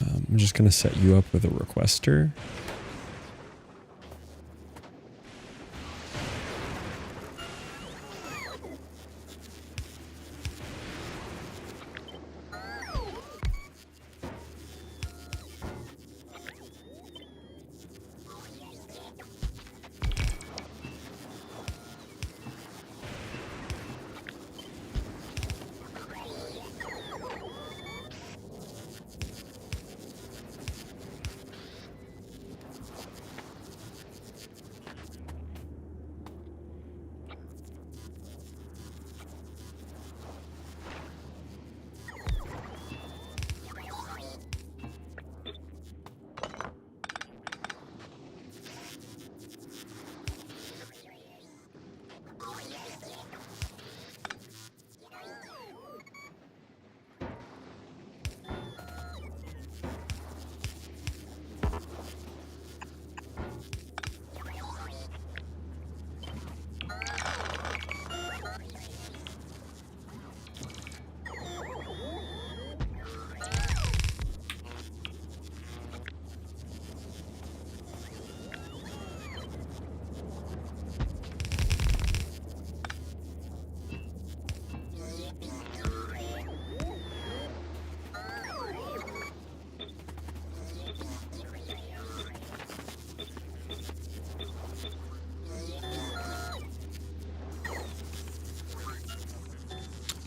I'm just going to set you up with a requester.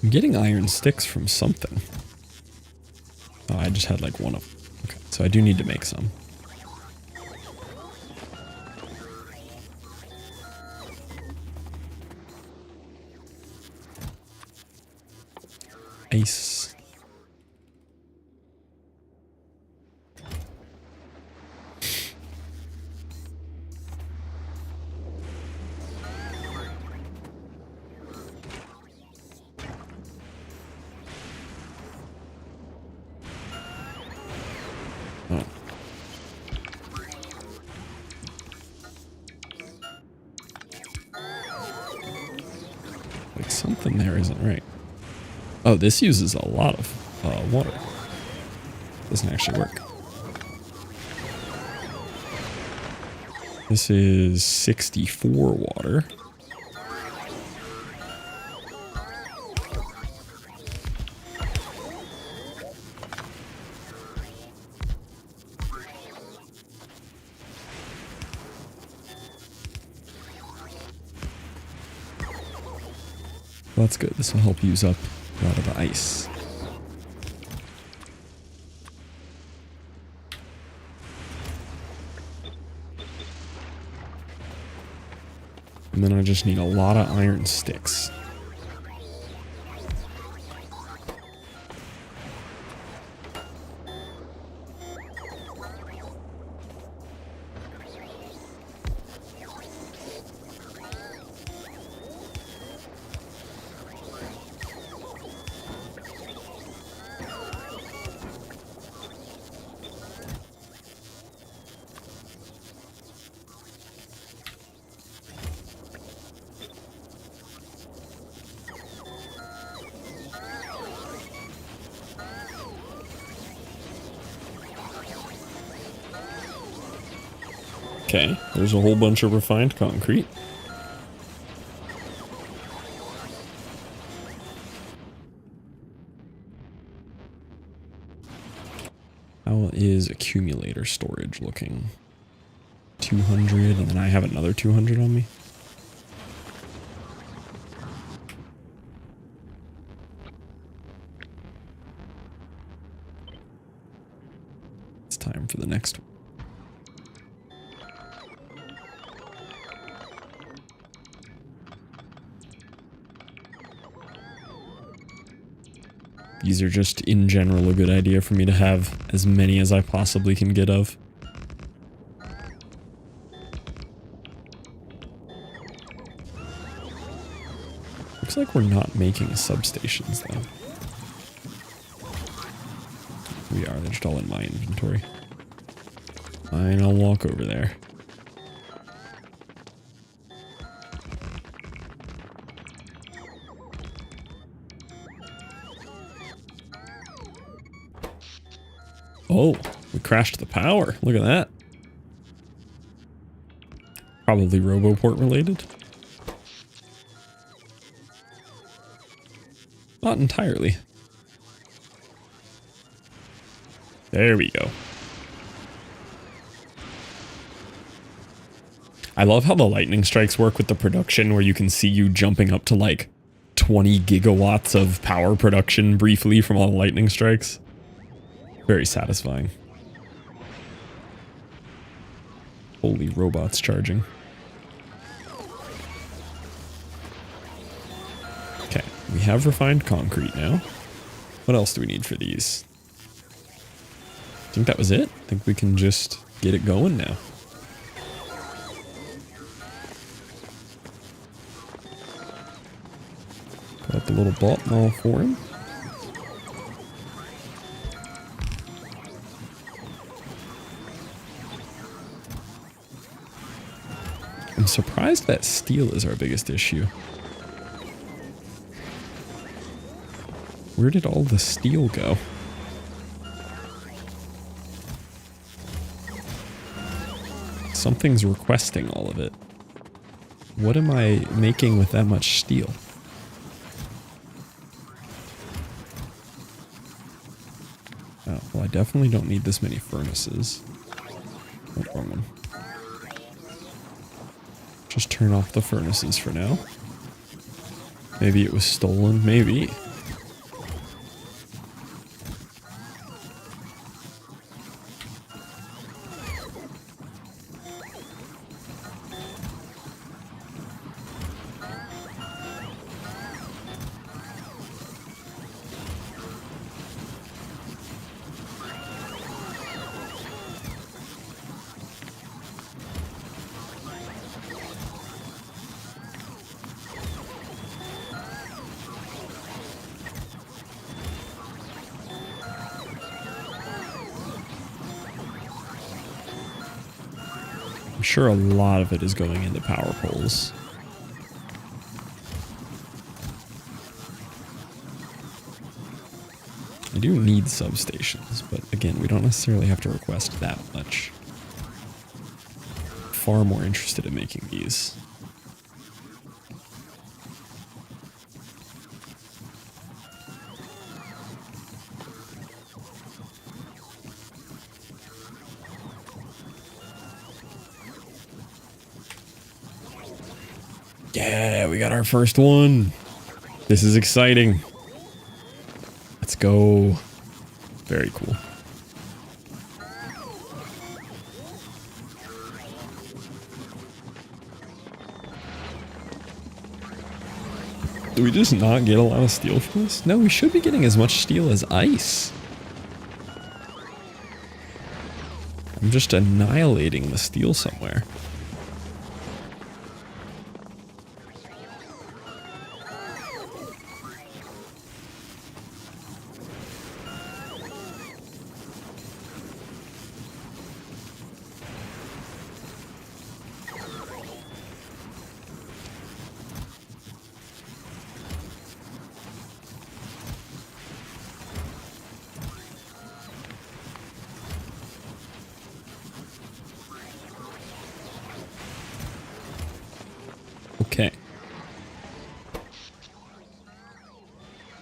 I'm getting iron sticks from something. Oh, I just had like one of them. Okay, so I do need to make some. Ice. Oh. Like something there isn't right. Oh, this uses a lot of water. Doesn't actually work. This is 64 water. Well, that's good. This will help use up a lot of the ice. And then I just need a lot of iron sticks. Okay, there's a whole bunch of refined concrete. How is accumulator storage looking? 200, and then I have another 200 on me. It's time for the next one. These are just, in general, a good idea for me to have as many as I possibly can get of. Looks like we're not making substations, though. We are. They're just all in my inventory. Fine, I'll walk over there. Oh, we crashed the power. Look at that. Probably Roboport related. Not entirely. There we go. I love how the lightning strikes work with the production, where you can see you jumping up to like 20 gigawatts of power production briefly from all the lightning strikes. Very satisfying. Holy robots charging. Okay, we have refined concrete now. What else do we need for these? I think that was it. I think we can just get it going now. Got the little bot mall for him. I'm surprised that steel is our biggest issue. Where did all the steel go? Something's requesting all of it. What am I making with that much steel? Oh, well, I definitely don't need this many furnaces. Oh, wrong one. Just turn off the furnaces for now. Maybe it was stolen, maybe. I'm sure a lot of it is going into power poles. I do need substations, but again, we don't necessarily have to request that much. Far more interested in making these. Yeah, we got our first one. This is exciting. Let's go. Very cool. Do we just not get a lot of steel from this? No, we should be getting as much steel as ice. I'm just annihilating the steel somewhere.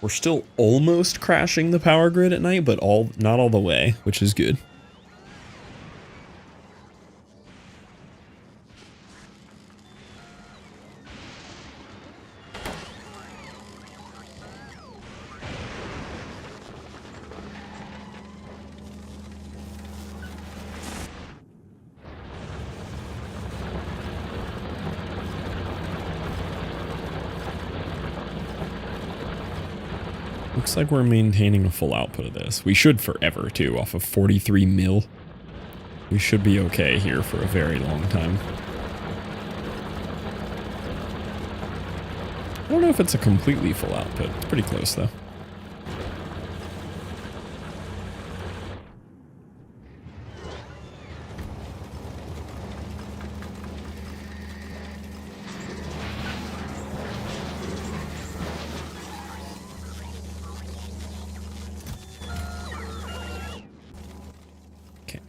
We're still almost crashing the power grid at night, but not all the way, which is good. Looks like we're maintaining a full output of this. We should forever, too, off of 43 mil. We should be okay here for a very long time. I don't know if it's a completely full output. It's pretty close, though.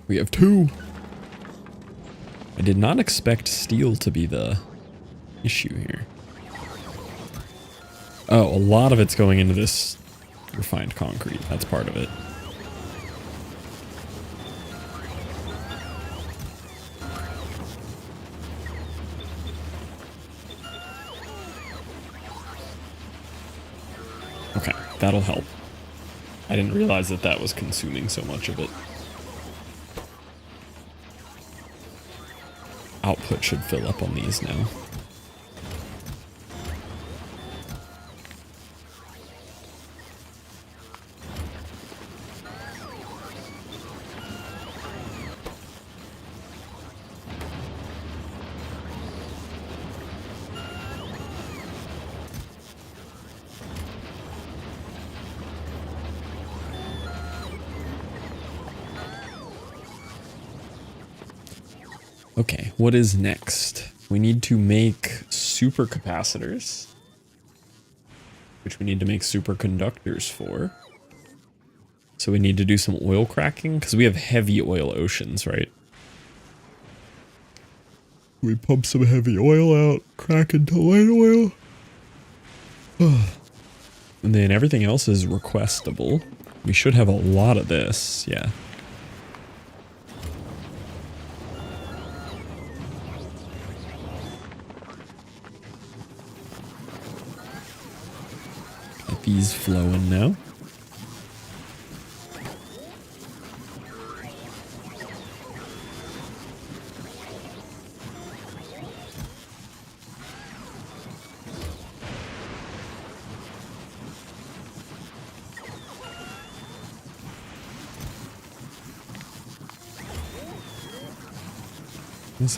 We have 2. I did not expect steel to be the issue here. Oh, a lot of it's going into this refined concrete. That's part of it. Okay, that'll help. I didn't realize that that was consuming so much of it. Output should fill up on these now. Okay, what is next? We need to make supercapacitors, which we need to make superconductors for. So we need to do some oil cracking, because we have heavy oil oceans, right? We pump some heavy oil out, crack into light oil. And then everything else is requestable. We should have a lot of this, yeah. These flowing now.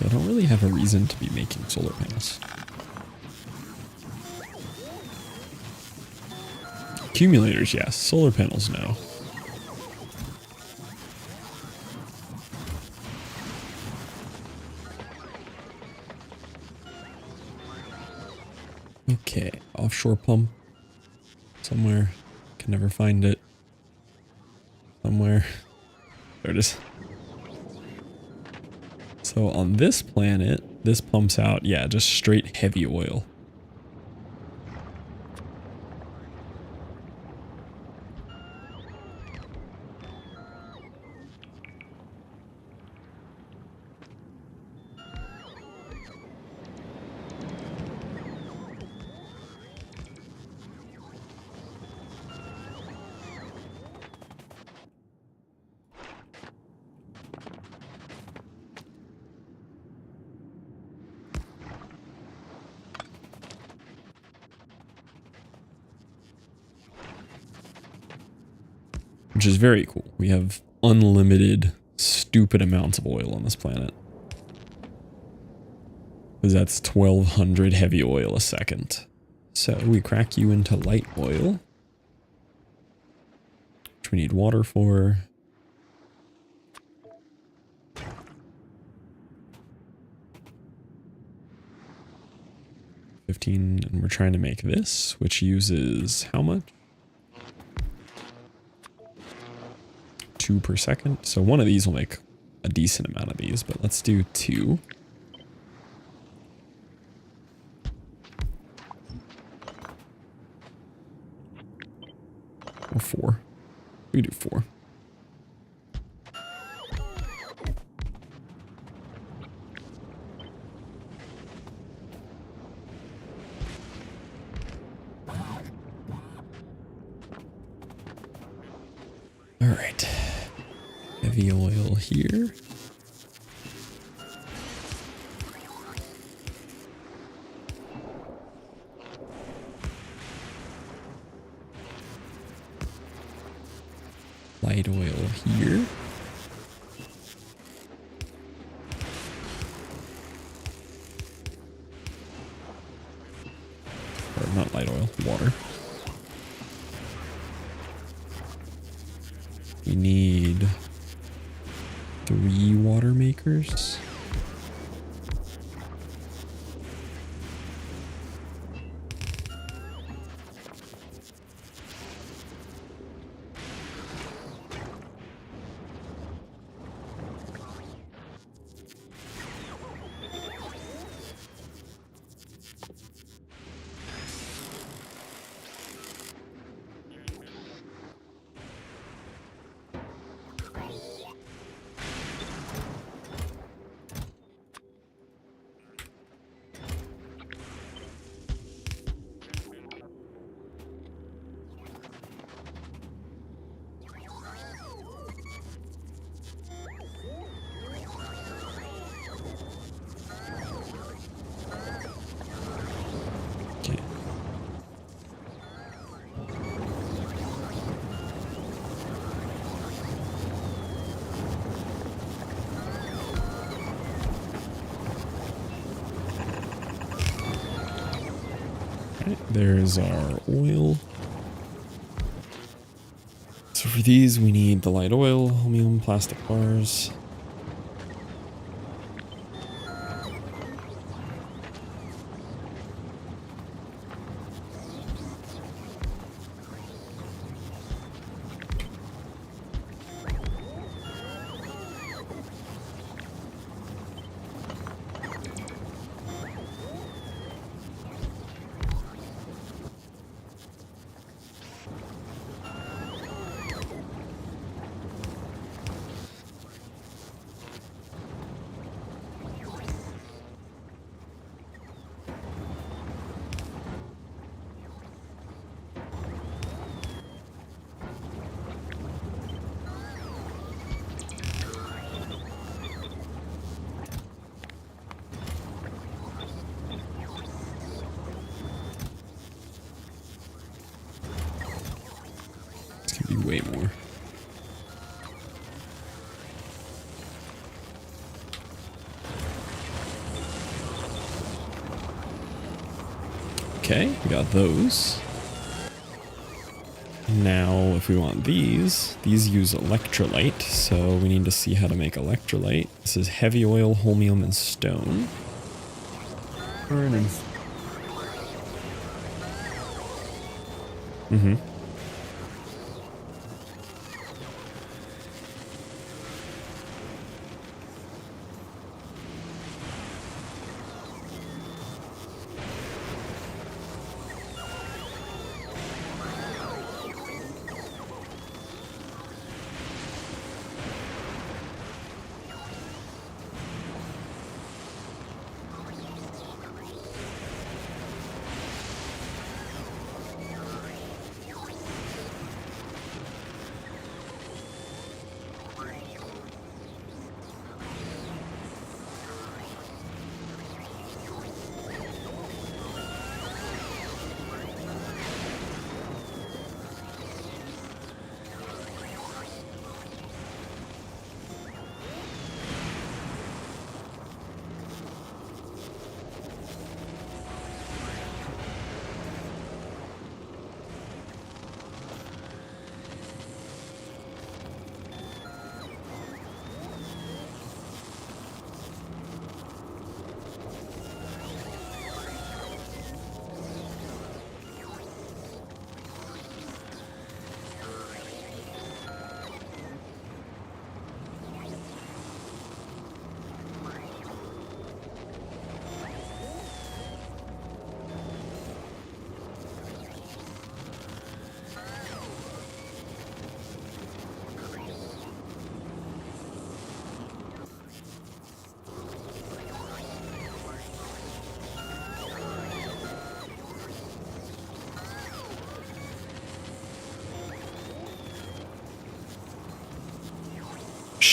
I don't really have a reason to be making solar panels. Accumulators, yes. Solar panels, no. Okay, offshore pump. Somewhere. Can never find it. Somewhere. There it is. So on this planet, this pumps out, yeah, just straight heavy oil. Which is very cool. We have unlimited, stupid amounts of oil on this planet. Because that's 1,200 heavy oil a second. So we crack you into light oil. Which we need water for. $15, and we're trying to make this, which uses how much? 2 per second. So one of these will make a decent amount of these, but let's do 2. Or 4. We do 4. All right. Heavy oil here. Light oil here. Or not light oil, water. We need 3 water makers. There's our oil. So for these, we need the light oil, chromium, plastic bars. Way more. Okay, we got those. Now, if we want these use electrolyte, so we need to see how to make electrolyte. This is heavy oil, chromium, and stone. Mm-hmm.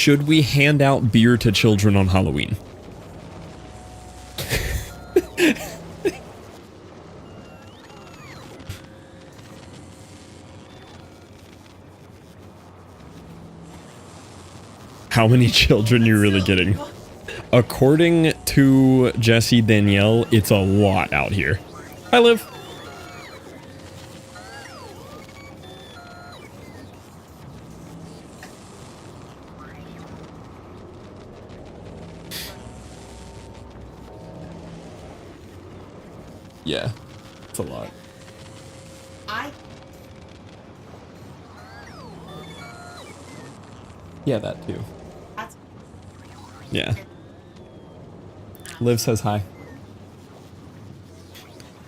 Should we hand out beer to children on Halloween? How many children you really getting? According to Jesse Danielle, it's a lot out here. Hi, Liv. Yeah, it's a lot. Yeah, that too. Yeah. Liv says hi.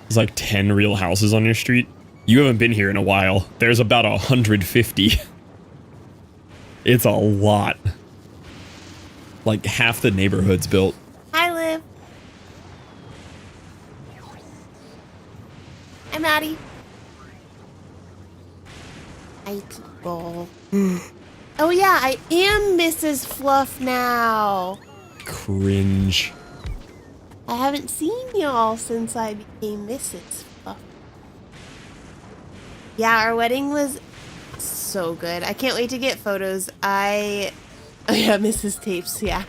There's like 10 real houses on your street. You haven't been here in a while. There's about 150. It's a lot. Like half the neighborhood's built. Hi, Liv. Hi, Maddie. Hi, people. Oh yeah, I am Mrs. Fluff now. Cringe. I haven't seen y'all since I became Mrs. Fluff. Yeah, our wedding was so good. I can't wait to get photos. Oh yeah, Mrs. Tapes, yeah.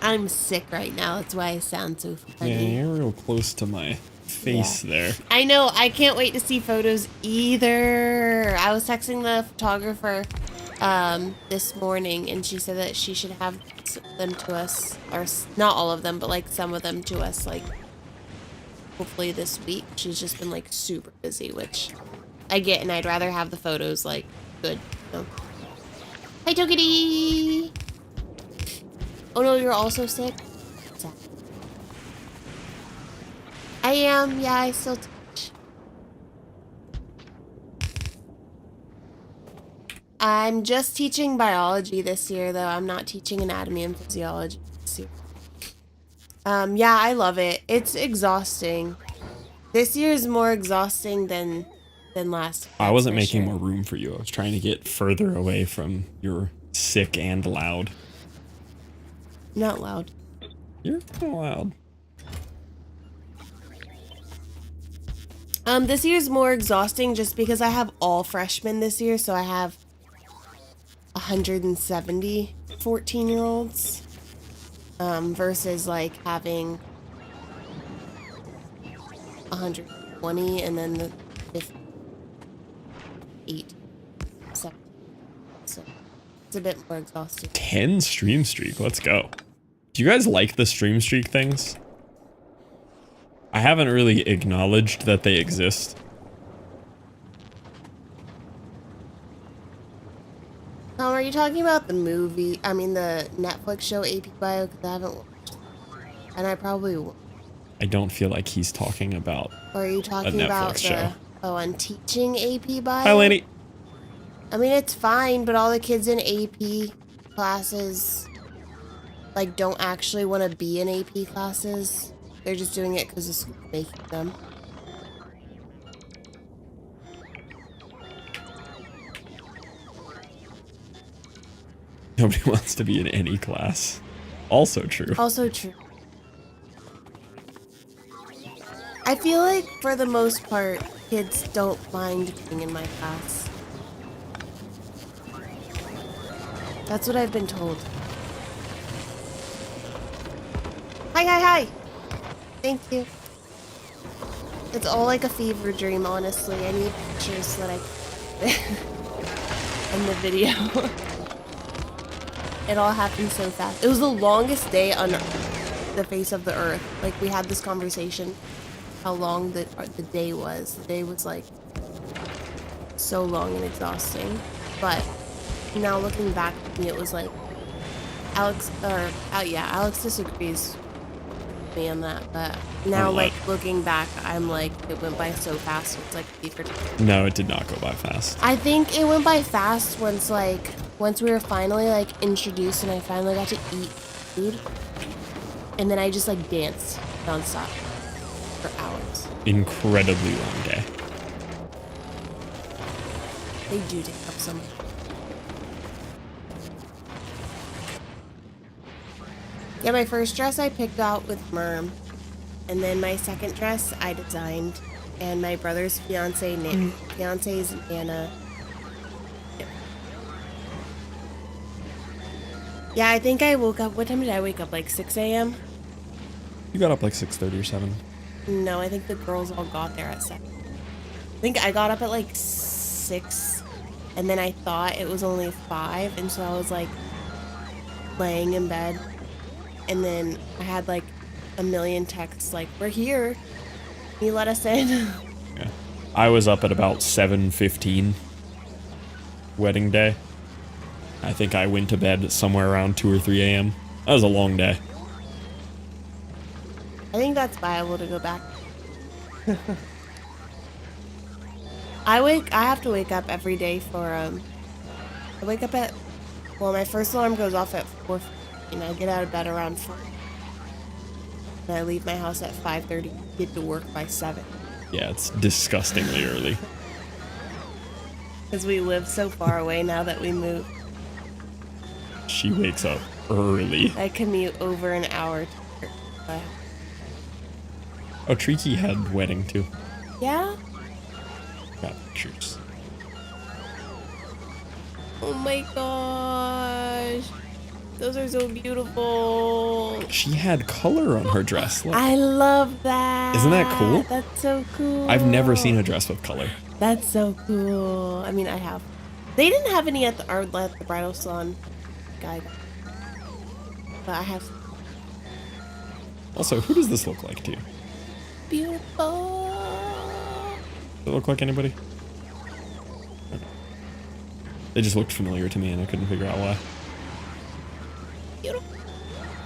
I'm sick right now. That's why I sound so funny. Yeah, you're real close to my face there. I know. I can't wait to see photos either. I was texting the photographer this morning, and she said that she should have them to us, or not all of them, but like some of them to us, like hopefully this week. She's just been like super busy, which I get, and I'd rather have the photos like good. So. Hi, Tokity. Oh no, you're also sick. I am. Yeah, I still teach. I'm just teaching biology this year, though. I'm not teaching anatomy and physiology this year. Yeah, I love it. It's exhausting. This year is more exhausting than last. I wasn't making more room for you. I was trying to get further away from your sick and loud. Not loud. You're kind of loud. This year's more exhausting just because I have all freshmen this year, so I have 170 14-year-olds versus like having 120 and then the 8, 7. So it's a bit more exhausting. 10 stream streak. Let's go. Do you guys like the stream streak things? I haven't really acknowledged that they exist. Are you talking about the movie? I mean the Netflix show AP Bio? Because I haven't watched it. And I probably won't. I don't feel like he's talking about Or are you talking about show. Oh, I'm teaching AP Bio? Hi, Laney. I mean, it's fine, but all the kids in AP classes, like, don't actually want to be in AP classes. They're just doing it because the school's making them. Nobody wants to be in any class. Also true. Also true. I feel like, for the most part, kids don't mind being in my class. That's what I've been told. Hi, hi, hi! Thank you. It's all like a fever dream, honestly. I need pictures so that I in the video. It all happened so fast. It was the longest day on the face of the earth. Like, we had this conversation, how long the day was. The day was, like, so long and exhausting. But now looking back at me, it was like, Alex disagrees with me on that, but now, like, looking back, I'm like, it went by so fast. It's like a fever. No, it did not go by fast. I think it went by fast once we were finally, like, introduced and I finally got to eat food. And then I just, like, danced nonstop for hours. Incredibly long day. They do take up some. Yeah, my first dress I picked out with Merm. And then my second dress I designed. And my brother's fiance's Nana. Yeah, I think I woke up. What time did I wake up? Like 6 a.m.? You got up like 6:30 or 7. No, I think the girls all got there at 7. I think I got up at like 6. And then I thought it was only 5. And so I was like laying in bed. And then I had like a million texts like, we're here. Can you let us in? Yeah. I was up at about 7:15 wedding day. I think I went to bed somewhere around 2 or 3 a.m. That was a long day. I think that's viable to go back. I have to wake up every day for I wake up at, well, my first alarm goes off at 4:15. I get out of bed around 4. And I leave my house at 5:30. Get to work by 7. Yeah, it's disgustingly early. Because we live so far away now that we moved. She wakes up early. I commute over an hour to work. Oh, Triki had wedding too. Yeah? Got pictures. Oh my gosh. Those are so beautiful. She had color on her dress. Look. I love that. Isn't that cool? That's so cool. I've never seen a dress with color. That's so cool. I mean, I have. They didn't have any at the bridal salon guide. But I have. Also, who does this look like to you? Beautiful. Does it look like anybody? Okay. They just looked familiar to me and I couldn't figure out why. Beautiful.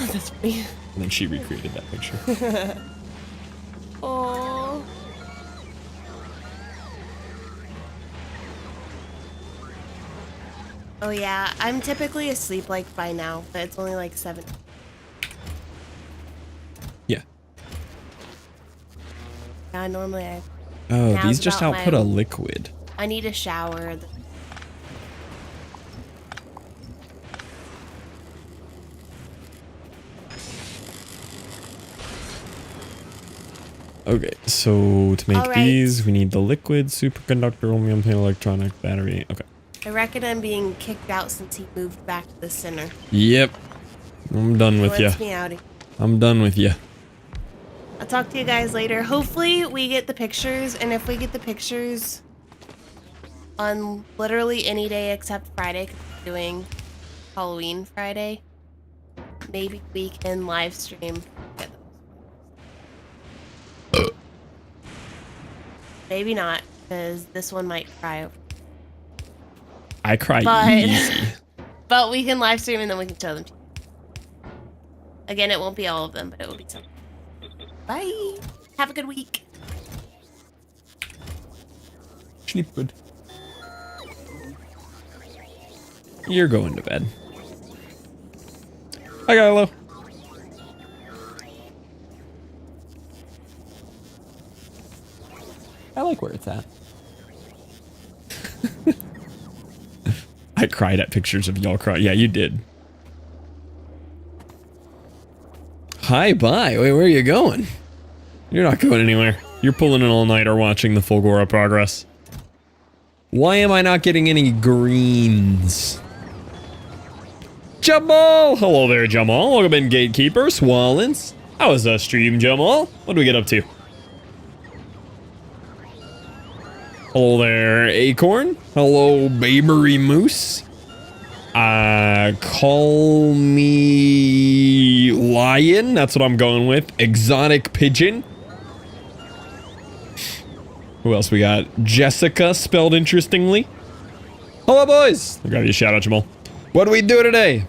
That's funny. And then she recreated that picture. Oh. Oh yeah, I'm typically asleep like by now, but it's only like 7. Yeah. Yeah, normally I. Oh, Now's these just about output my- a liquid. I need a shower. Okay, so to make All right. these, we need the liquid, superconductor, aluminum, electronic, battery. Okay. I reckon I'm being kicked out since he moved back to the center. Yep. I'm done with He you. wants me out. I'm done with you. I'll talk to you guys later. Hopefully we get the pictures, and if we get the pictures on literally any day except Friday, 'cause we're doing Halloween Friday, maybe we can live stream. Maybe not, because this one might cry over. I cry But- easy. But we can live stream and then we can show them to you. Again, it won't be all of them, but it will be some. Bye. Have a good week. Sleep good. You're going to bed. Hi, Kylo. I like where it's at. I cried at pictures of y'all cry. Yeah, you did. Hi, bye. Wait, where are you going? You're not going anywhere. You're pulling an all-nighter watching the Fulgora progress. Why am I not getting any greens? Jamal! Hello there, Jamal. Welcome in, Gatekeeper. Swallens. How was the stream, Jamal? What do we get up to? Hello there, Acorn. Hello, Babery Moose. Call me Lion. That's what I'm going with. Exotic Pigeon. Who else we got? Jessica, spelled interestingly. Hello, boys. I'll give you a shout out, Jamal. What do we do today?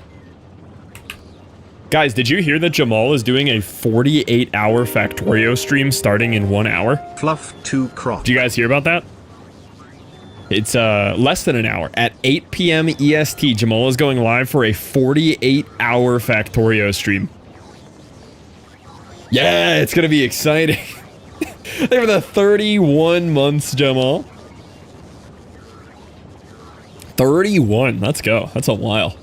Guys, did you hear that Jamal is doing a 48-hour Factorio stream starting in 1 hour? Fluff to crop. Did you guys hear about that? It's less than an hour. At 8 p.m. EST, Jamal is going live for a 48-hour Factorio stream. Yeah, it's going to be exciting. They were the 31 months, Jamal. 31. Let's go. That's a while.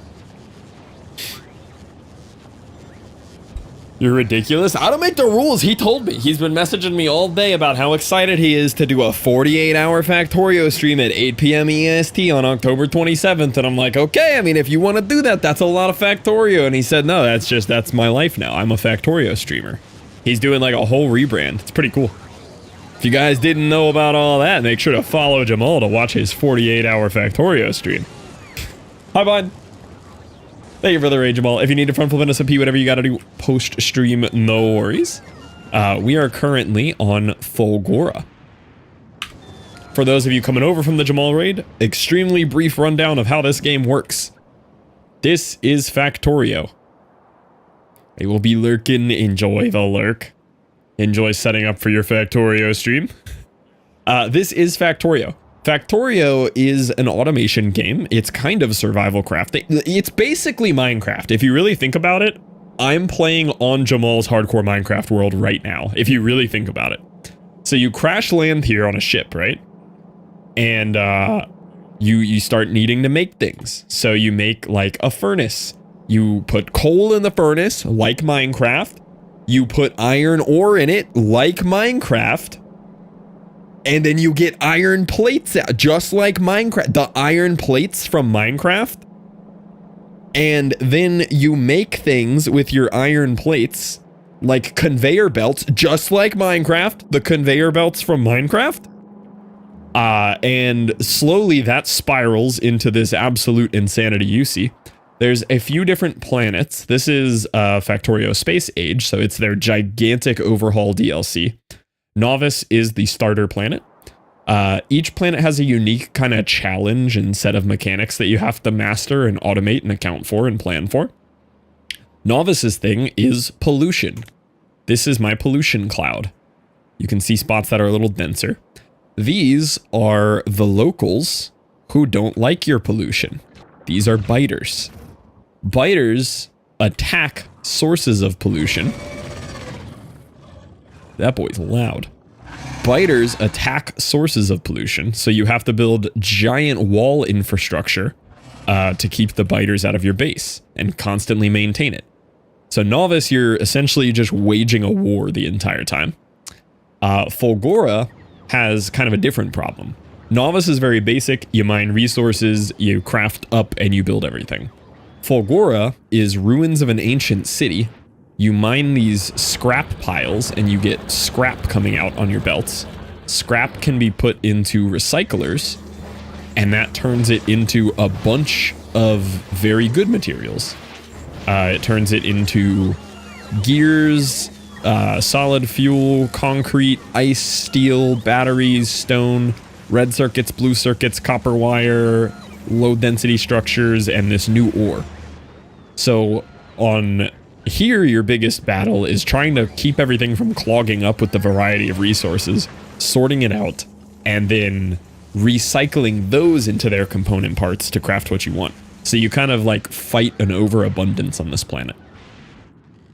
You're ridiculous. I don't make the rules. He told me. He's been messaging me all day about how excited he is to do a 48-hour Factorio stream at 8 p.m. EST on October 27th. And I'm like, okay, I mean, if you want to do that, that's a lot of Factorio. And he said, no, that's my life now. I'm a Factorio streamer. He's doing like a whole rebrand. It's pretty cool. If you guys didn't know about all that, make sure to follow Jamal to watch his 48-hour Factorio stream. Hi, bud. Thank you for the raid, Jamal. If you need to front flip an SMP, whatever you gotta do post-stream, no worries. We are currently on Fulgora. For those of you coming over from the Jamal raid, extremely brief rundown of how this game works. This is Factorio. They will be lurking. Enjoy the lurk. Enjoy setting up for your Factorio stream. This is Factorio. Factorio is an automation game. It's kind of survival crafting. It's basically Minecraft. If you really think about it, I'm playing on Jamal's hardcore Minecraft world right now, if you really think about it. So you crash land here on a ship, right? And you start needing to make things. So you make like a furnace. You put coal in the furnace, like Minecraft. You put iron ore in it, like Minecraft. And then you get iron plates out, just like Minecraft. The iron plates from Minecraft. And then you make things with your iron plates, like conveyor belts, just like Minecraft. The conveyor belts from Minecraft. And slowly that spirals into this absolute insanity you see. There's a few different planets. This is Factorio Space Age, so it's their gigantic overhaul DLC. Novice is the starter planet. Each planet has a unique kind of challenge and set of mechanics that you have to master and automate and account for and plan for. Novice's thing is pollution. This is my pollution cloud. You can see spots that are a little denser. These are the locals who don't like your pollution. These are biters. Biters attack sources of pollution. That boy's loud. Biters attack sources of pollution, so you have to build giant wall infrastructure to keep the biters out of your base and constantly maintain it. So Novice, you're essentially just waging a war the entire time. Fulgora has kind of a different problem. Novice is very basic. You mine resources, you craft up, and you build everything. Fulgora is ruins of an ancient city. You mine these scrap piles and you get scrap coming out on your belts. Scrap can be put into recyclers and that turns it into a bunch of very good materials. It turns it into gears, solid fuel, concrete, ice, steel, batteries, stone, red circuits, blue circuits, copper wire, low density structures, and this new ore. So on here, your biggest battle is trying to keep everything from clogging up with the variety of resources, sorting it out, and then recycling those into their component parts to craft what you want. So you kind of like fight an overabundance on this planet.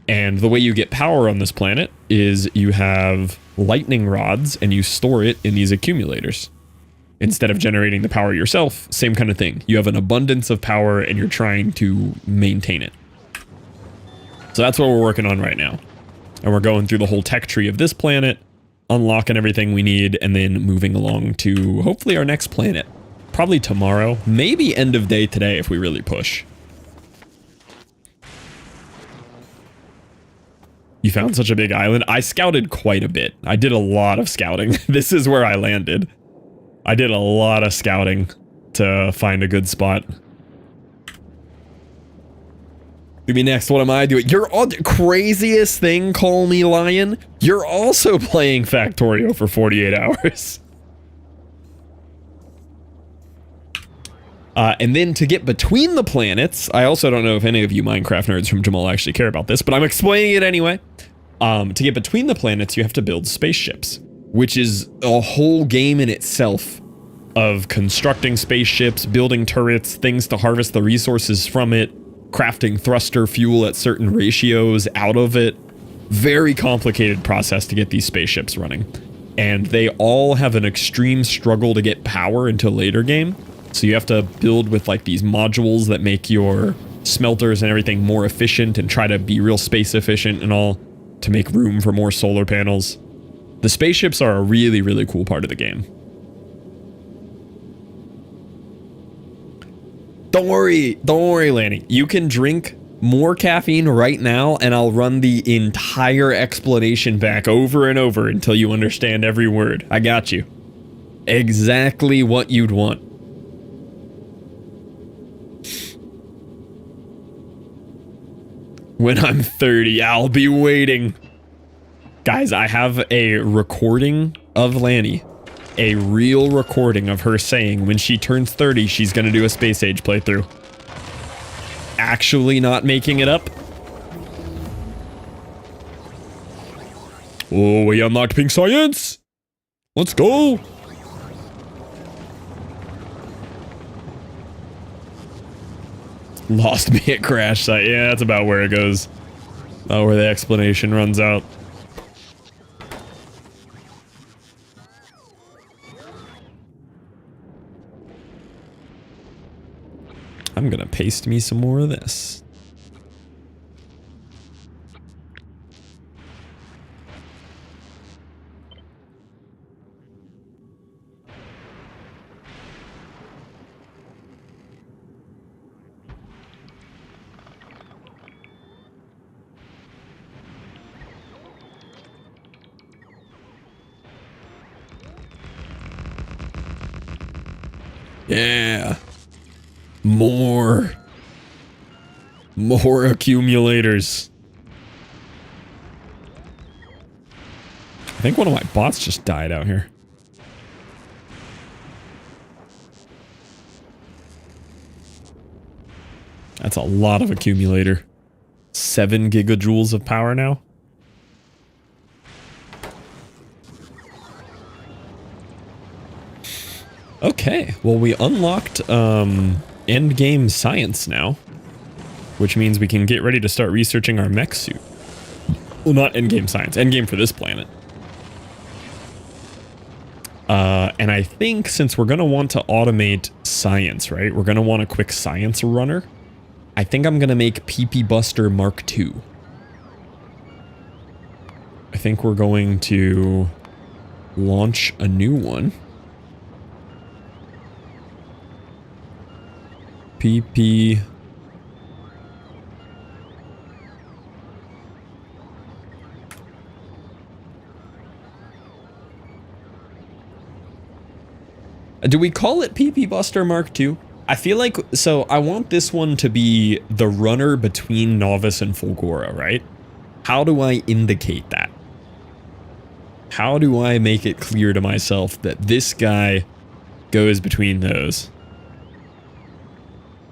And the way you get power on this planet is you have lightning rods and you store it in these accumulators. Instead of generating the power yourself, same kind of thing. You have an abundance of power and you're trying to maintain it. So that's what we're working on right now. And we're going through the whole tech tree of this planet, unlocking everything we need, and then moving along to hopefully our next planet. Probably tomorrow, maybe end of day today if we really push. You found such a big island. I scouted quite a bit. I did a lot of scouting. This is where I landed. I did a lot of scouting to find a good spot. Do me next, what am I doing? You're all craziest thing, call me lion. You're also playing Factorio for 48 hours. And then to get between the planets, I also don't know if any of you Minecraft nerds from Jamal actually care about this, but I'm explaining it anyway. To get between the planets, you have to build spaceships, which is a whole game in itself of constructing spaceships, building turrets, things to harvest the resources from it, crafting thruster fuel at certain ratios out of it. Very complicated process to get these spaceships running. And they all have an extreme struggle to get power into later game. So you have to build with like these modules that make your smelters and everything more efficient and try to be real space efficient and all to make room for more solar panels. The spaceships are a really, really cool part of the game. Don't worry, Lanny. You can drink more caffeine right now and I'll run the entire explanation back over and over until you understand every word. I got you. Exactly what you'd want. When I'm 30, I'll be waiting. Guys, I have a recording of Lanny. A real recording of her saying when she turns 30, she's gonna do a Space Age playthrough. Actually not making it up. Oh, we unlocked pink science. Let's go. Lost me at crash site. Yeah, that's about where it goes. About where the explanation runs out. I'm gonna paste me some more of this. Yeah. More accumulators. I think one of my bots just died out here. That's a lot of accumulator. 7 gigajoules of power now. Okay, well we unlocked end game science now, which means we can get ready to start researching our mech suit. Well, not end game science, end game for this planet. And I think since we're gonna want to automate science, right? We're gonna want a quick science runner. I think I'm gonna make PP Buster Mark II. I think we're going to launch a new one. PP. Do we call it PP Buster Mark II? I feel like, so I want this one to be the runner between Novice and Fulgora, right? How do I indicate that? How do I make it clear to myself that this guy goes between those?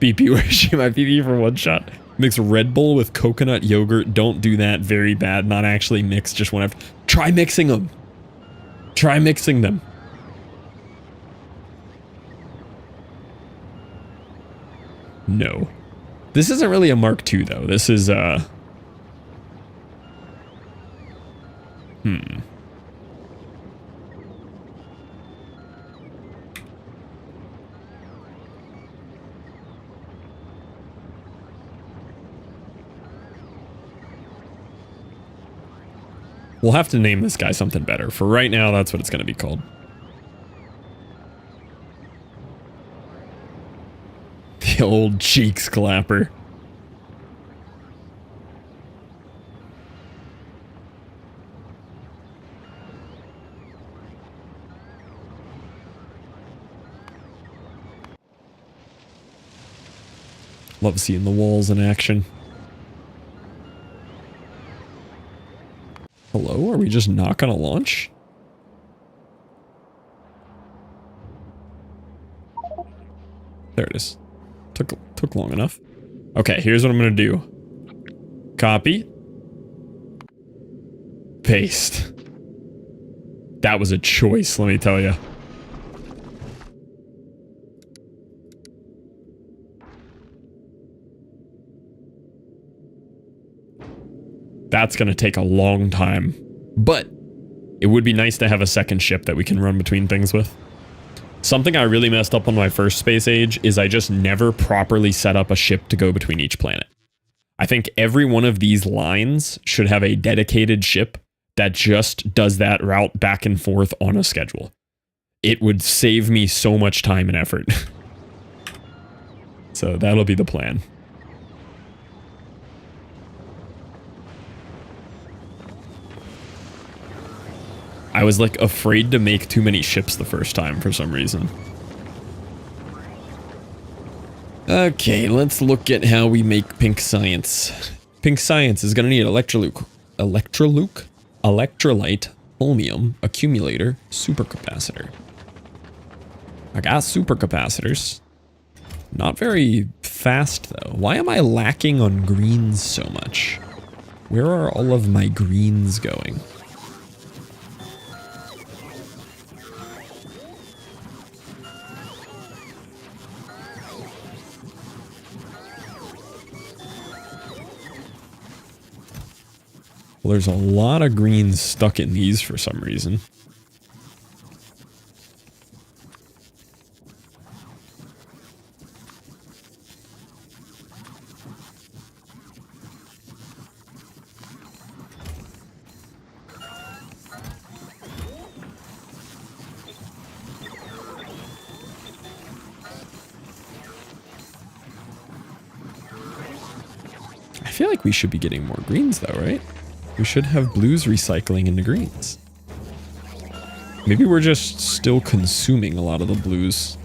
BP, where she might PP for one shot. Mix Red Bull with coconut yogurt. Don't do that. Very bad. Not actually mix, just whenever. Try mixing them. Try mixing them. No. This isn't really a Mark II, though. This is, We'll have to name this guy something better. For right now, that's what it's going to be called. The old cheeks clapper. Love seeing the walls in action. Hello? Are we just not gonna launch? There it is. Took long enough. Okay, here's what I'm gonna do. Copy. Paste. That was a choice, let me tell you. That's gonna take a long time, but it would be nice to have a second ship that we can run between things with. Something I really messed up on my first space age is I just never properly set up a ship to go between each planet. I think every one of these lines should have a dedicated ship that just does that route back and forth on a schedule. It would save me so much time and effort. So that'll be the plan. I was like afraid to make too many ships the first time for some reason. Okay, let's look at how we make pink science. Pink science is going to need electrolyte, holmium, accumulator, supercapacitor. I got supercapacitors. Not very fast though. Why am I lacking on greens so much? Where are all of my greens going? Well, there's a lot of greens stuck in these for some reason. I feel like we should be getting more greens though, right? We should have blues recycling into greens. Maybe we're just still consuming a lot of the blues.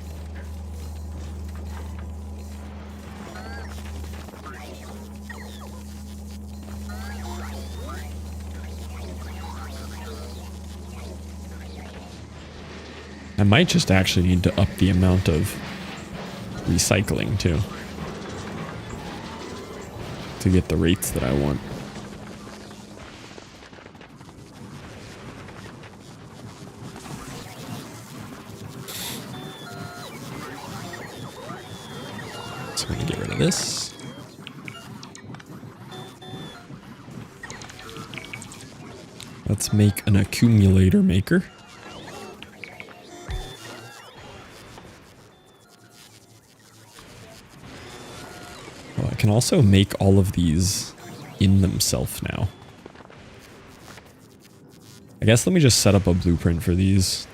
I might just actually need to up the amount of recycling too, to get the rates that I want. So I'm going to get rid of this. Let's make an accumulator maker. Oh, I can also make all of these in themselves now. I guess let me just set up a blueprint for these.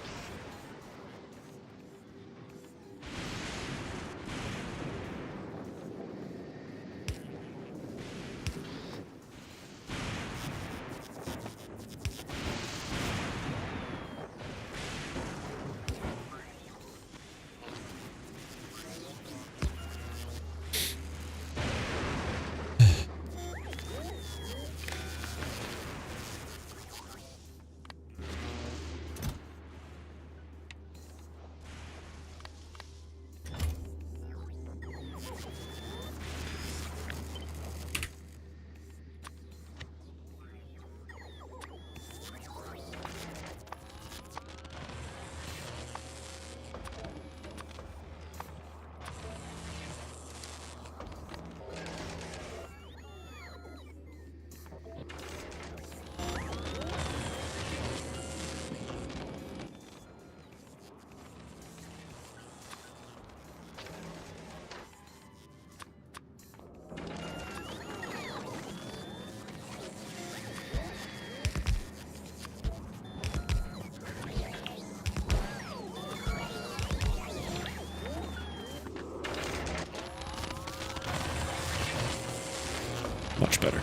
Much better.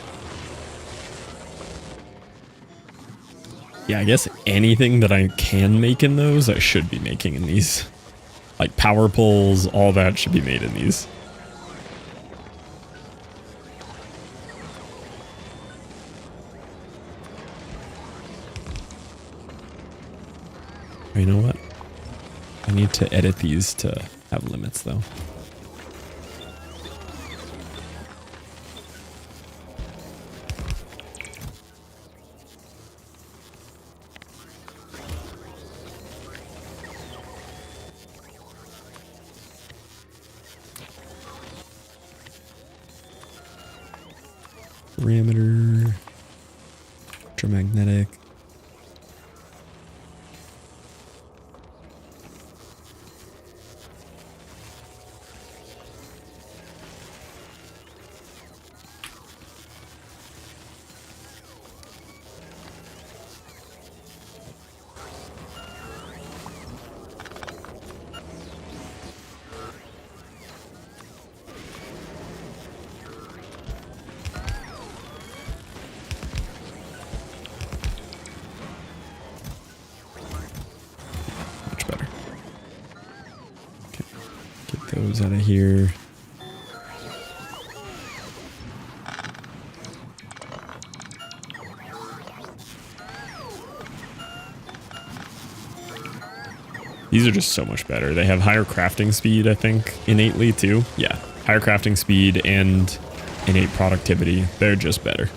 Yeah, I guess anything that I can make in those, I should be making in these. Like power poles, all that should be made in these. You know what? I need to edit these to have limits though. Parameter, electromagnetic. goes out of here. These are just so much better. They have higher crafting speed, I think, innately too. Yeah, higher crafting speed and innate productivity. They're just better.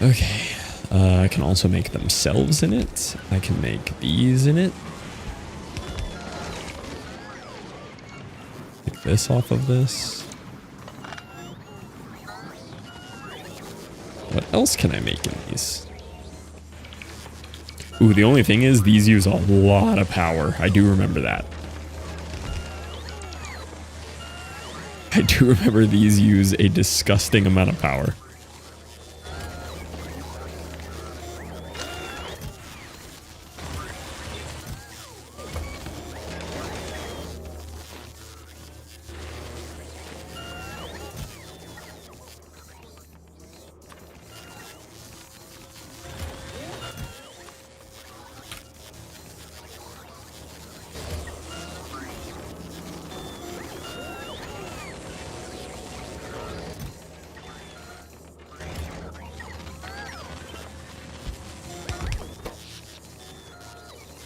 Okay, I can also make themselves in it. I can make these in it. Take this off of this. What else can I make in these? Ooh, the only thing is these use a lot of power. I do remember that. I do remember these use a disgusting amount of power.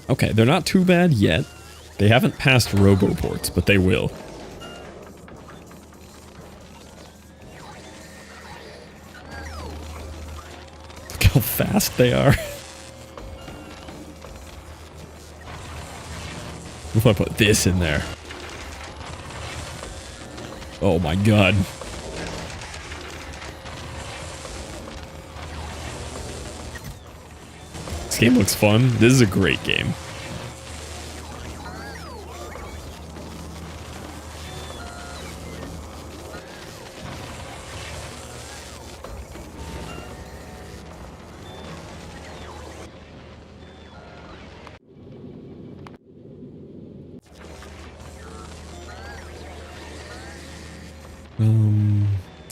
Okay, they're not too bad yet. They haven't passed roboports, but they will. Look how fast they are. What if I put this in there? Oh my god. This game looks fun. This is a great game.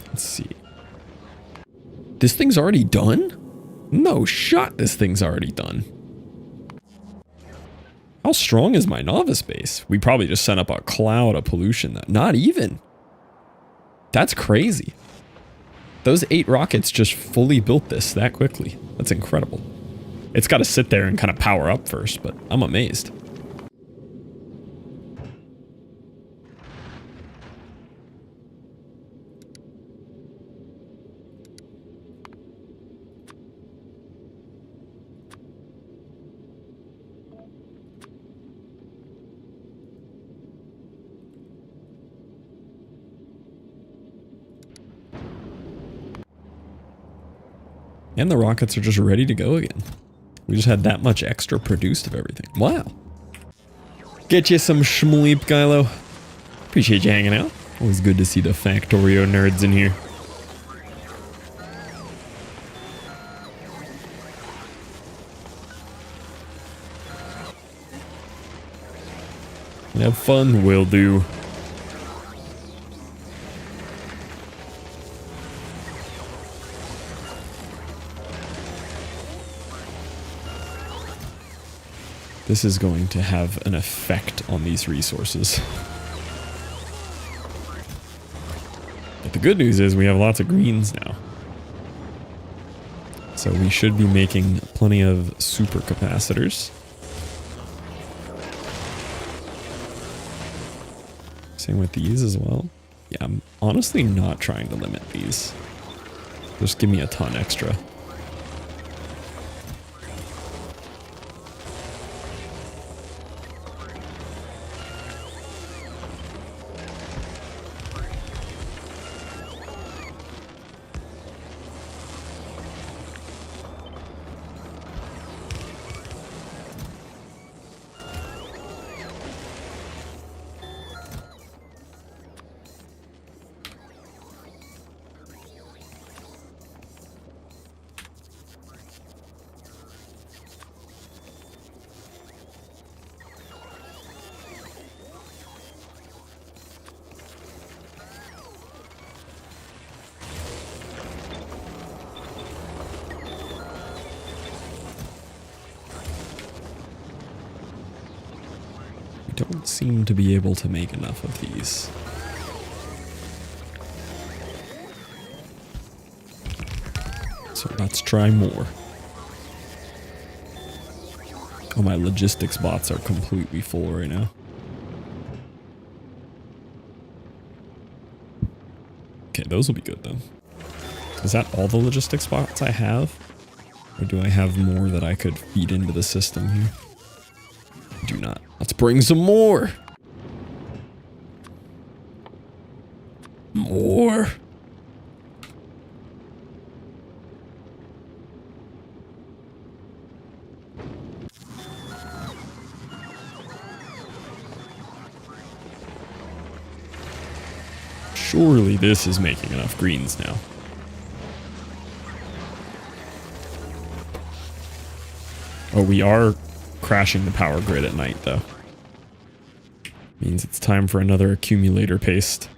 Let's see. This thing's already done? No shot, this thing's already done. How strong is my novice base? We probably just sent up a cloud of pollution. Not even. That's crazy. Those 8 rockets just fully built this that quickly. That's incredible. It's got to sit there and kind of power up first, but I'm amazed. And the rockets are just ready to go again. We just had that much extra produced of everything. Wow. Get you some schmleep, Gylo. Appreciate you hanging out. Always good to see the Factorio nerds in here. Have fun, will do. This is going to have an effect on these resources. But the good news is we have lots of greens now. So we should be making plenty of supercapacitors. Same with these as well. Yeah, I'm honestly not trying to limit these. Just give me a ton extra. don't seem to be able to make enough of these. So let's try more. Oh, my logistics bots are completely full right now. Okay, those will be good though. Is that all the logistics bots I have? Or do I have more that I could feed into the system here? I do not. Let's bring some more! More! Surely this is making enough greens now. Oh, we are crashing the power grid at night, though. Means it's time for another accumulator paste.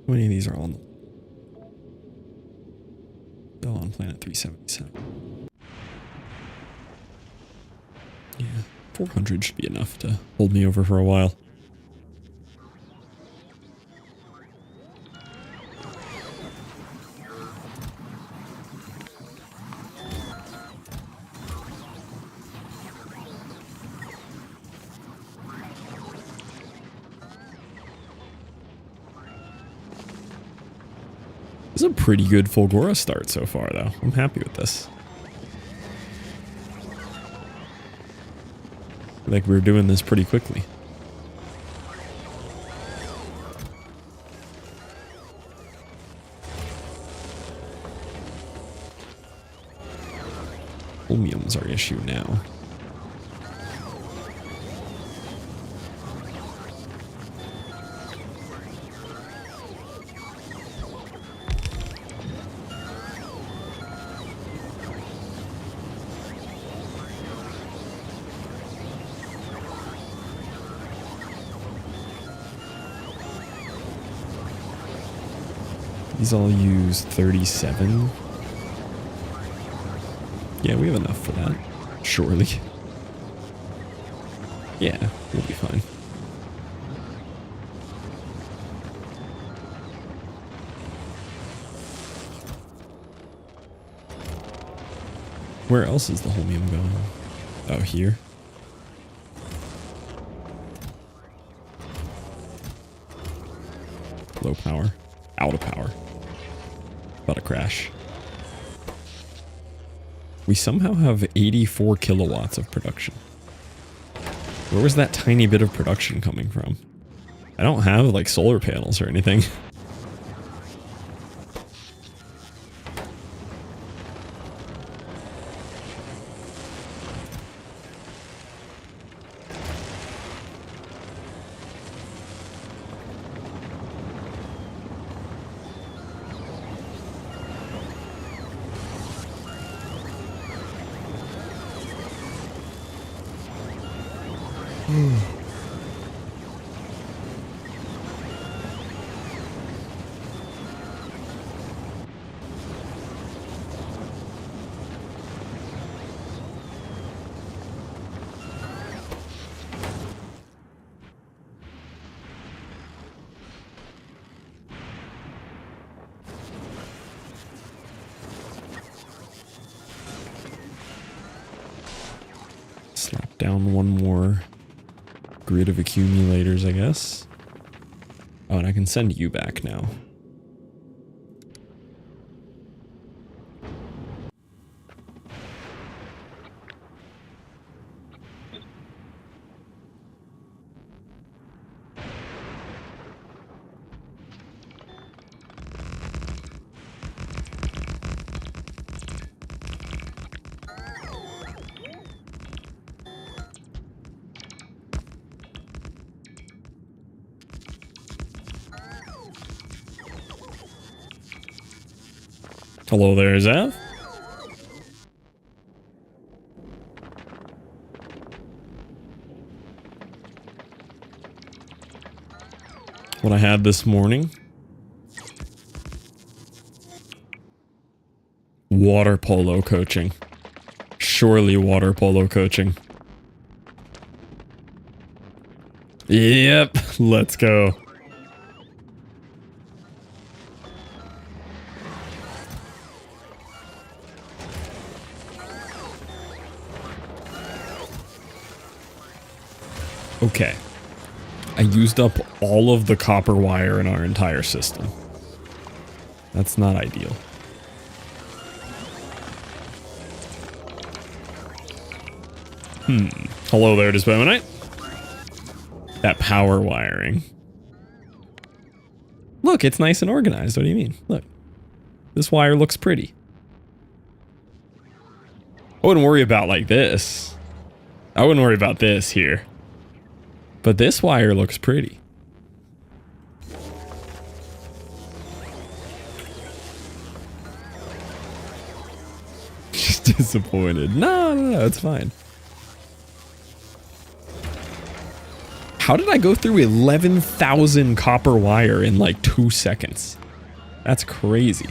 How many of these are on? Still on planet 377. Yeah, 400 should be enough to hold me over for a while. This is a pretty good Fulgora start so far, though. I'm happy with this. Like we're doing this pretty quickly. Chromium's our issue now. These all use 37. Yeah, we have enough for that. Surely. Yeah, we'll be fine. Where else is the chromium going? Oh, here. Low power. Out of power. About to crash. We somehow have 84 kilowatts of production. Where was that tiny bit of production coming from? I don't have like solar panels or anything. Slap down one more grid of accumulators, I guess. Oh, and I can send you back now. Hello there, Zev. What I had this morning. Water polo coaching. Surely water polo coaching. Yep, let's go. Okay. I used up all of the copper wire in our entire system. That's not ideal. Hello there, Dispomonite. That power wiring. Look, it's nice and organized. What do you mean? Look. This wire looks pretty. I wouldn't worry about like this. I wouldn't worry about this here. But this wire looks pretty. Just disappointed. No, it's fine. How did I go through 11,000 copper wire in like 2 seconds? That's crazy.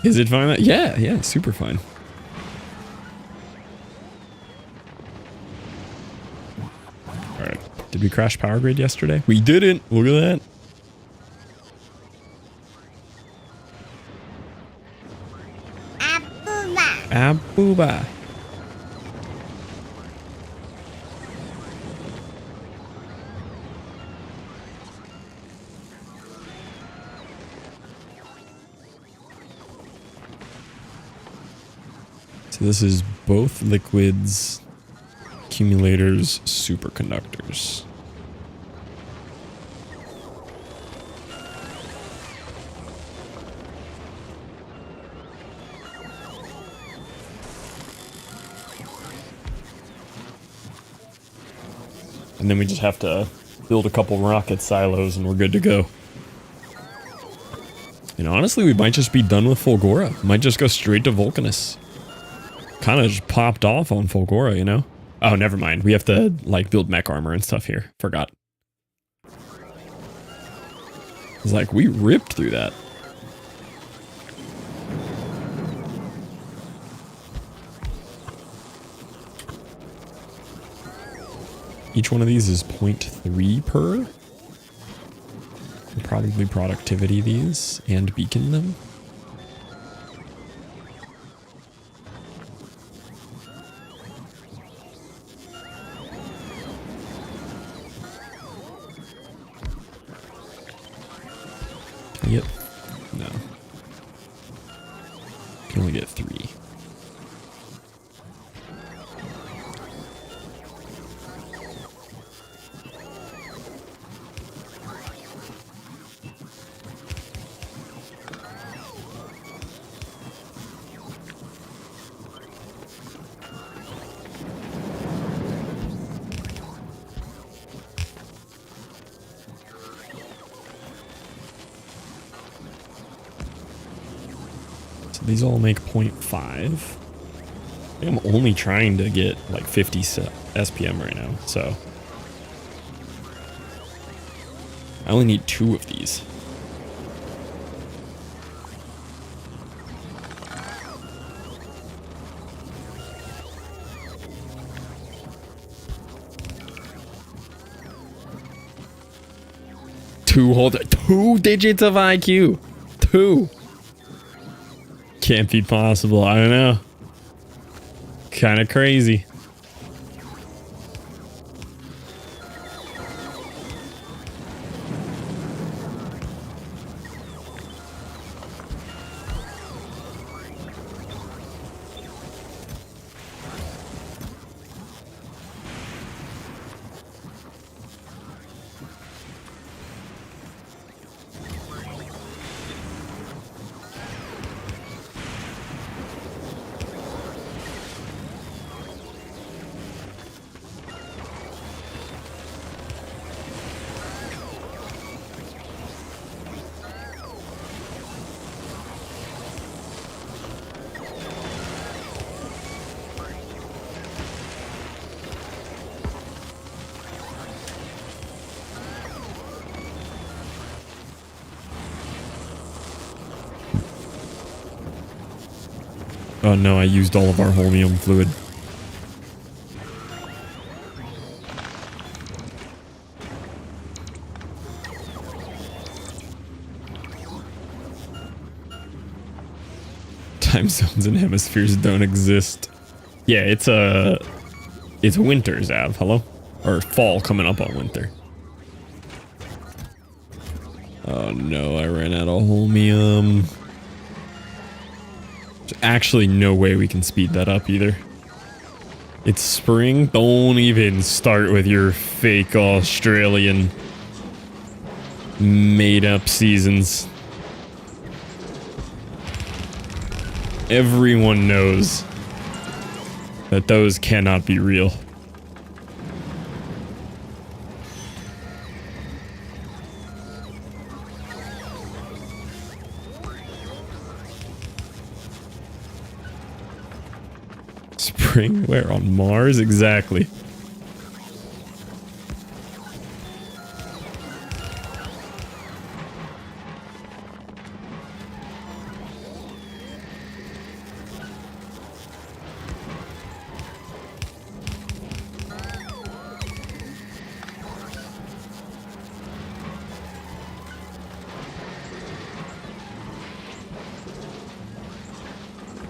Is it fine? Yeah, super fine. Alright. Did we crash power grid yesterday? We didn't. Look at that. Abuba. So this is both liquids, accumulators, superconductors. And then we just have to build a couple rocket silos and we're good to go. And honestly, we might just be done with Fulgora. Might just go straight to Vulcanus. Kind of just popped off on Fulgora, you know? Oh, never mind. We have to, like, build mech armor and stuff here. Forgot. It's like, we ripped through that. Each one of these is 0.3 per. We'll probably productivity these and beacon them. Yep. No. Can only get 3. These all make 0.5. I think I'm only trying to get like 50 SPM right now, so I only need 2 of these. Two digits of IQ. 2. Can't be possible. I don't know. Kind of crazy. Oh no, I used all of our holmium fluid. Time zones and hemispheres don't exist. Yeah, it's winter, Zav. Hello? Or fall coming up on winter. Oh no, I ran out of holmium. There's actually no way we can speed that up either. It's spring. Don't even start with your fake Australian made up seasons. Everyone knows that those cannot be real. Spring? Where? On Mars? Exactly.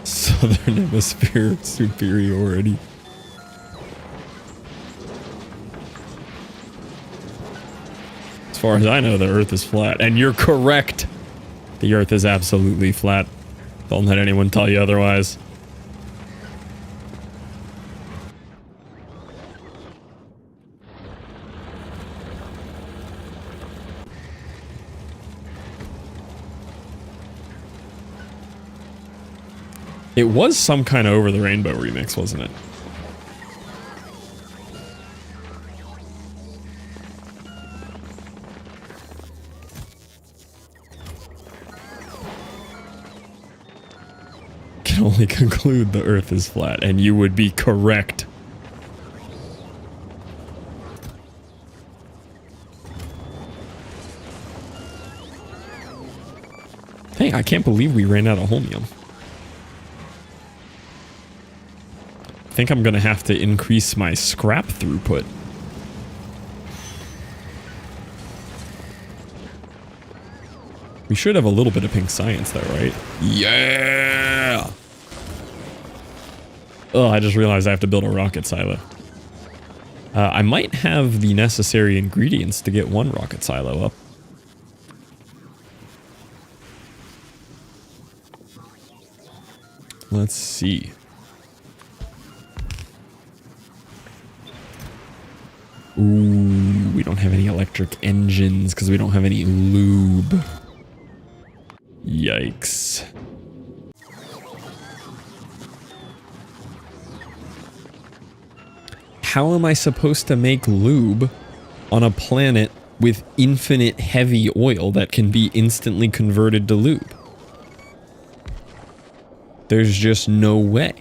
Southern Hemisphere superiority. As far as I know, the Earth is flat. And you're correct. The Earth is absolutely flat. Don't let anyone tell you otherwise. It was some kind of Over the Rainbow remix, wasn't it? Can only conclude the Earth is flat, and you would be correct. Hey, I can't believe we ran out of holmium. I think I'm gonna have to increase my scrap throughput. We should have a little bit of pink science though, right? Yeah! Oh, I just realized I have to build a rocket silo. I might have the necessary ingredients to get one rocket silo up. Let's see. Ooh, we don't have any electric engines because we don't have any lube. Yikes. How am I supposed to make lube on a planet with infinite heavy oil that can be instantly converted to lube? There's just no way.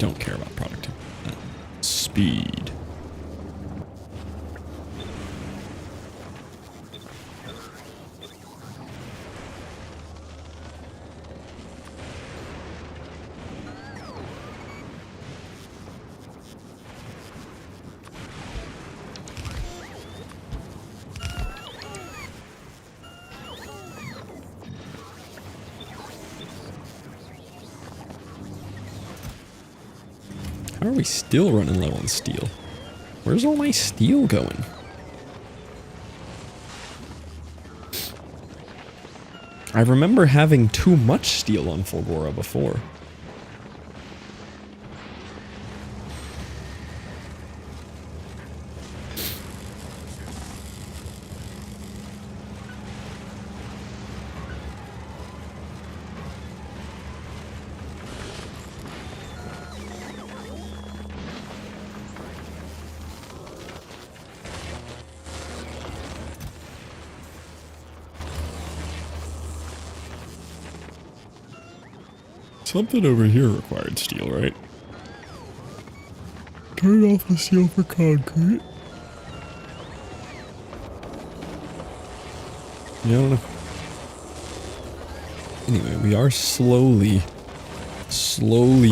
don't care about productivity. Speed. How are we still running low on steel? Where's all my steel going? I remember having too much steel on Fulgora before. Something over here required steel, right? Turn off the steel for concrete. Yeah, I don't know. Anyway, we are slowly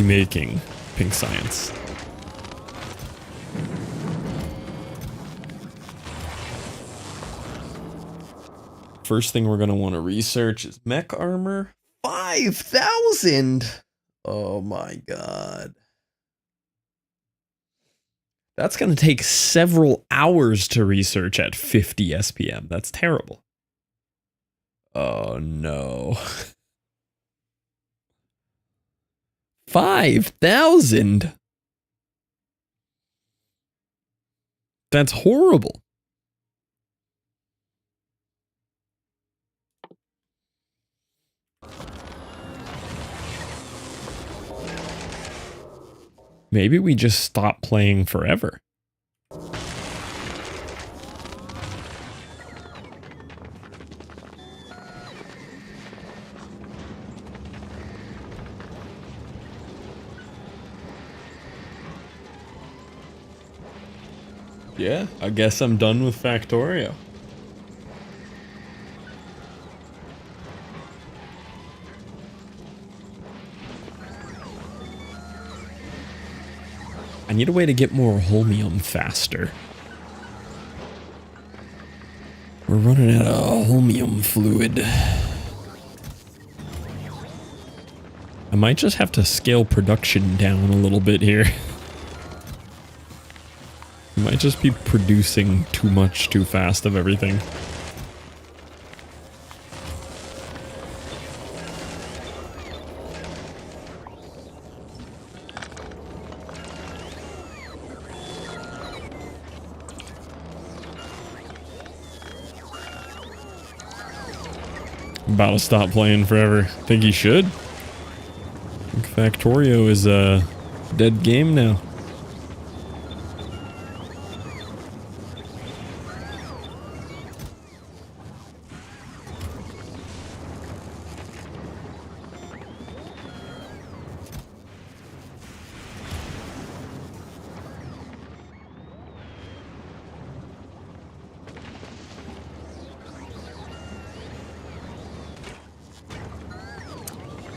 making pink science. First thing we're going to want to research is mech armor. 5,000! Oh my god. That's going to take several hours to research at 50 SPM. That's terrible. Oh no. 5,000? That's horrible. Maybe we just stop playing forever. Yeah, I guess I'm done with Factorio. I need a way to get more holmium faster. We're running out of holmium fluid. I might just have to scale production down a little bit here. I might just be producing too much too fast of everything. About to stop playing forever. Think he should? I think Factorio is a dead game now.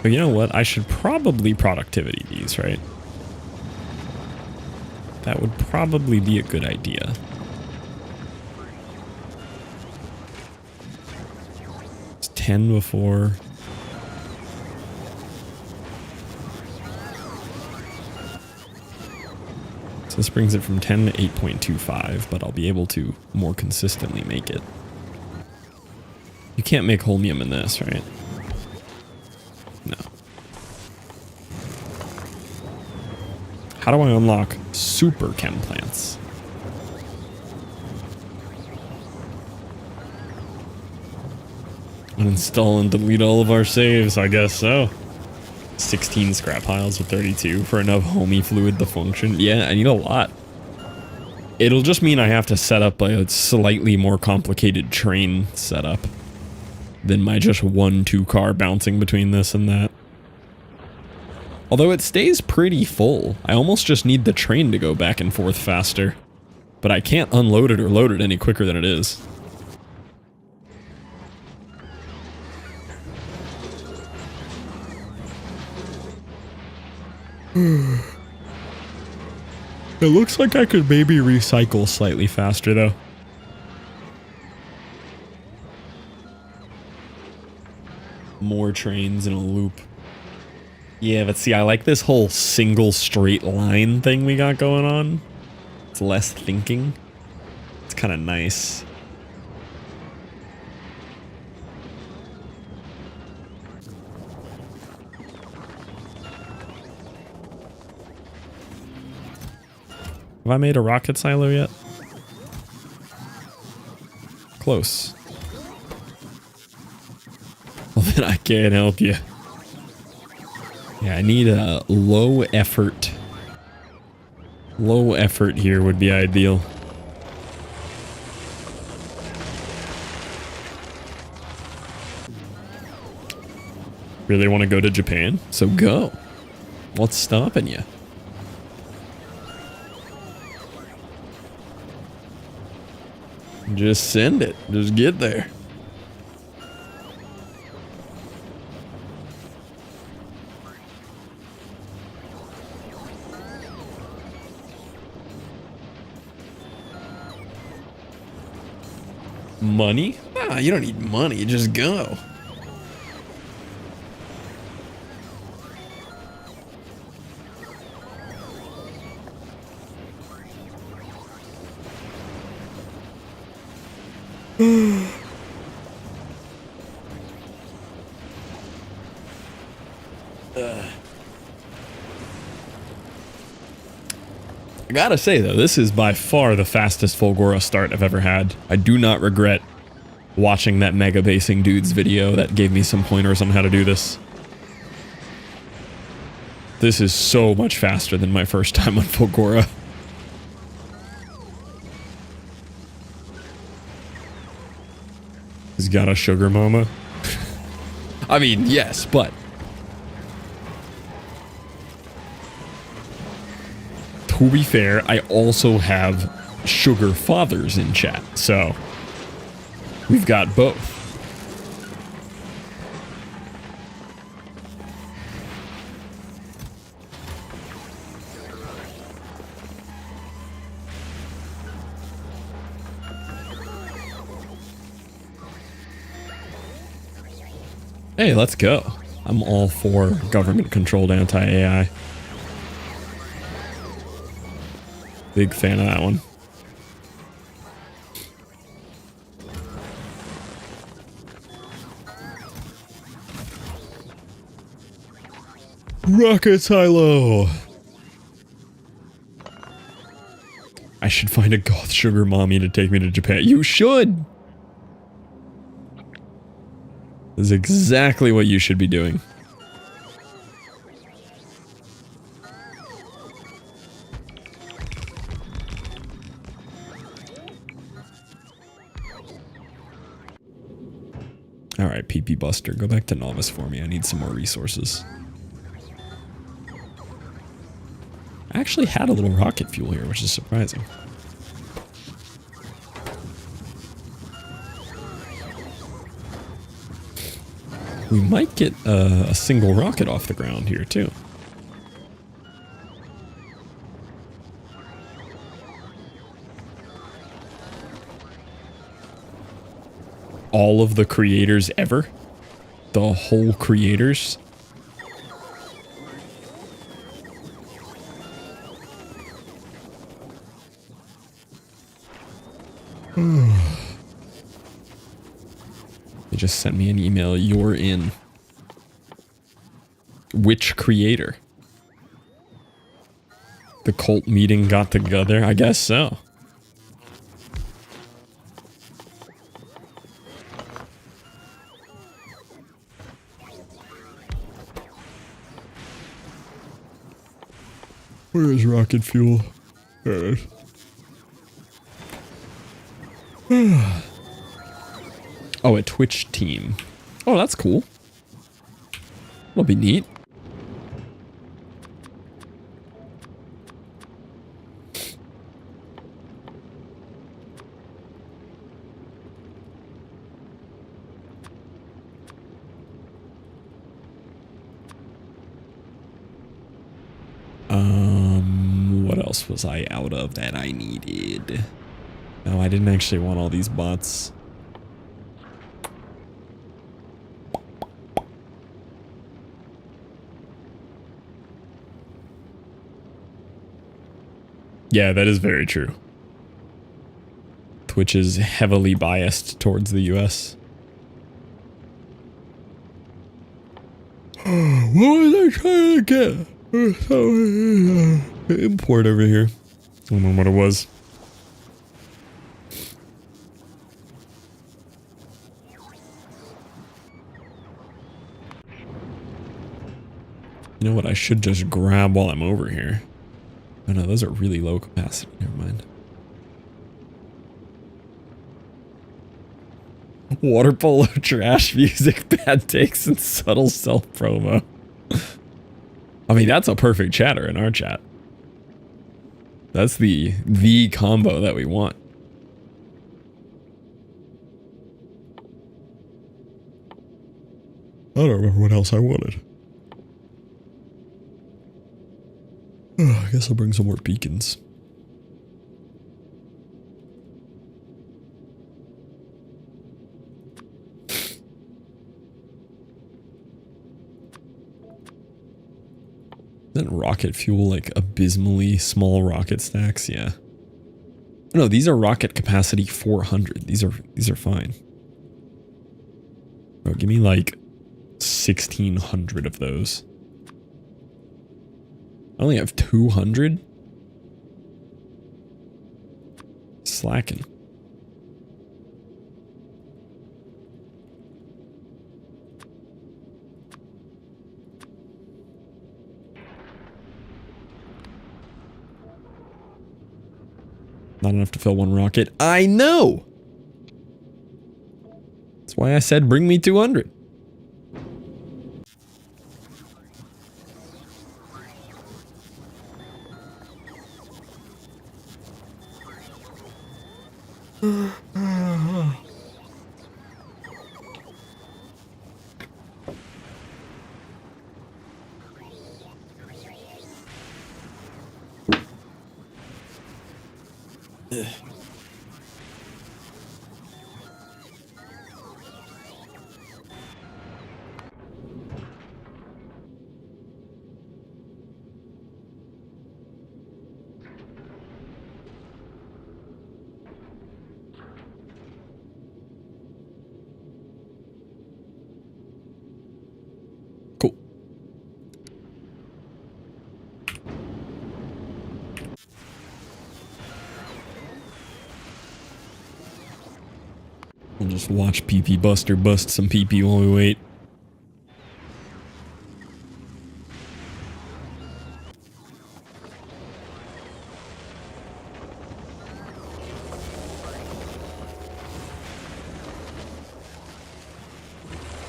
But you know what? I should probably productivity these, right? That would probably be a good idea. It's 10 before. So this brings it from 10 to 8.25, but I'll be able to more consistently make it. You can't make holmium in this, right? No. How do I unlock super chem plants? Uninstall and delete all of our saves, I guess so. 16 scrap piles with 32 for enough homie fluid to function. Yeah, I need a lot. It'll just mean I have to set up a slightly more complicated train setup than my just 1-2 car bouncing between this and that. Although it stays pretty full. I almost just need the train to go back and forth faster. But I can't unload it or load it any quicker than it is. It looks like I could maybe recycle slightly faster though. More trains in a loop. Yeah, but see, I like this whole single straight line thing we got going on. It's less thinking. It's kind of nice. Have I made a rocket silo yet? Close. Well, then I can't help you. Yeah, I need a low effort. Low effort here would be ideal. Really want to go to Japan? So go. What's stopping you? Just send it. Just get there. Money? Nah, you don't need money. Just go. I gotta say though, this is by far the fastest Fulgora start I've ever had. I do not regret watching that mega basing dude's video that gave me some pointers on how to do this. This is so much faster than my first time on Fulgora. He's got a sugar mama. I mean, yes, but to be fair, I also have sugar fathers in chat, so we've got both. Hey, let's go. I'm all for government-controlled anti-AI. Big fan of that one. Rocket silo! I should find a goth sugar mommy to take me to Japan. You should! This is exactly what you should be doing. Alright, PP Buster, go back to Novice for me. I need some more resources. I actually had a little rocket fuel here, which is surprising. We might get a single rocket off the ground here, too. All of the creators ever? The whole creators? They just sent me an email. You're in. Which creator? The cult meeting got together? I guess so. Where is rocket fuel? There it is. Oh, a Twitch team. Oh, that's cool. That'll be neat. else was I out of that I needed? No, I didn't actually want all these bots. Yeah, that is very true. Twitch is heavily biased towards the US. What was I trying to get? Import over here. I don't know what it was. You know what I should just grab while I'm over here? Oh no, those are really low capacity. Never mind. Water polo, trash music, bad takes, and subtle self-promo. I mean, that's a perfect chatter in our chat. That's the combo that we want. I don't remember what else I wanted. I guess I'll bring some more beacons. Isn't rocket fuel like abysmally small rocket stacks? Yeah. No, these are rocket capacity 400. These are fine. Bro, give me like 1,600 of those. I only have 200? Slacking. Not enough to fill one rocket. I know! That's why I said bring me 200. Cool. We'll just watch PP Buster bust some PP while we wait.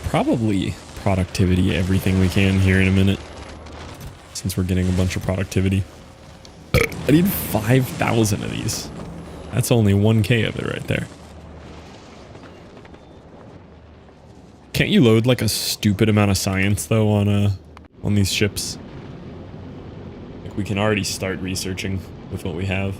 Probably productivity everything we can here in a minute, since we're getting a bunch of productivity. I need 5,000 of these. That's only 1K of it right there. Can't you load like a stupid amount of science though on these ships? Like we can already start researching with what we have.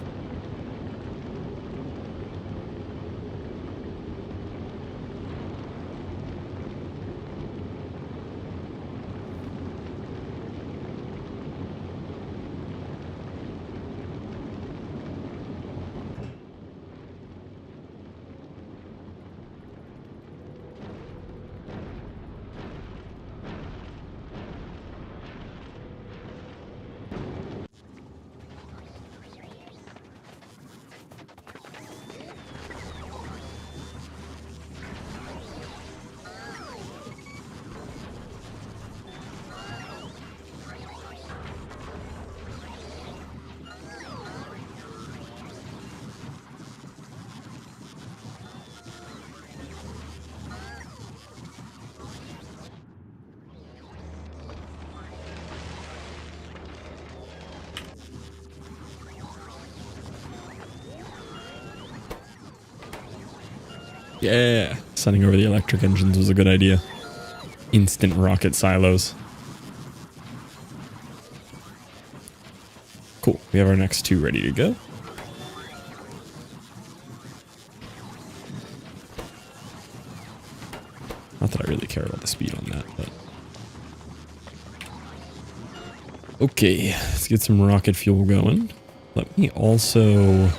Yeah, sending over the electric engines was a good idea. Instant rocket silos. Cool. We have our next 2 ready to go. Not that I really care about the speed on that, but... Okay, let's get some rocket fuel going. Let me also...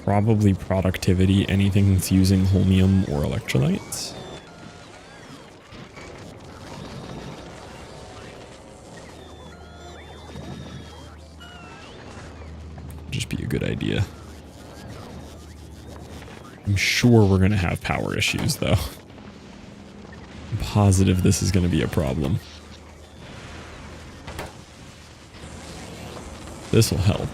Probably productivity, anything that's using holmium or electrolytes. Just be a good idea. I'm sure we're going to have power issues, though. I'm positive this is going to be a problem. This will help.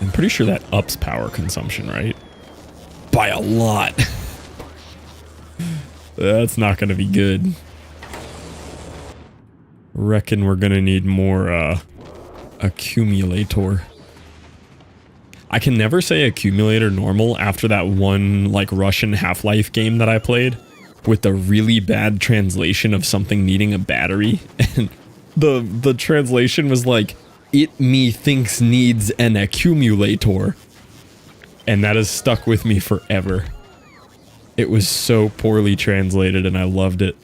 I'm pretty sure that ups power consumption, right? By a lot. That's not going to be good. Reckon we're going to need more accumulator. I can never say accumulator normal after that one like Russian Half-Life game that I played with the really bad translation of something needing a battery. And the translation was like, it me thinks needs an accumulator. And that has stuck with me forever. It was so poorly translated and I loved it.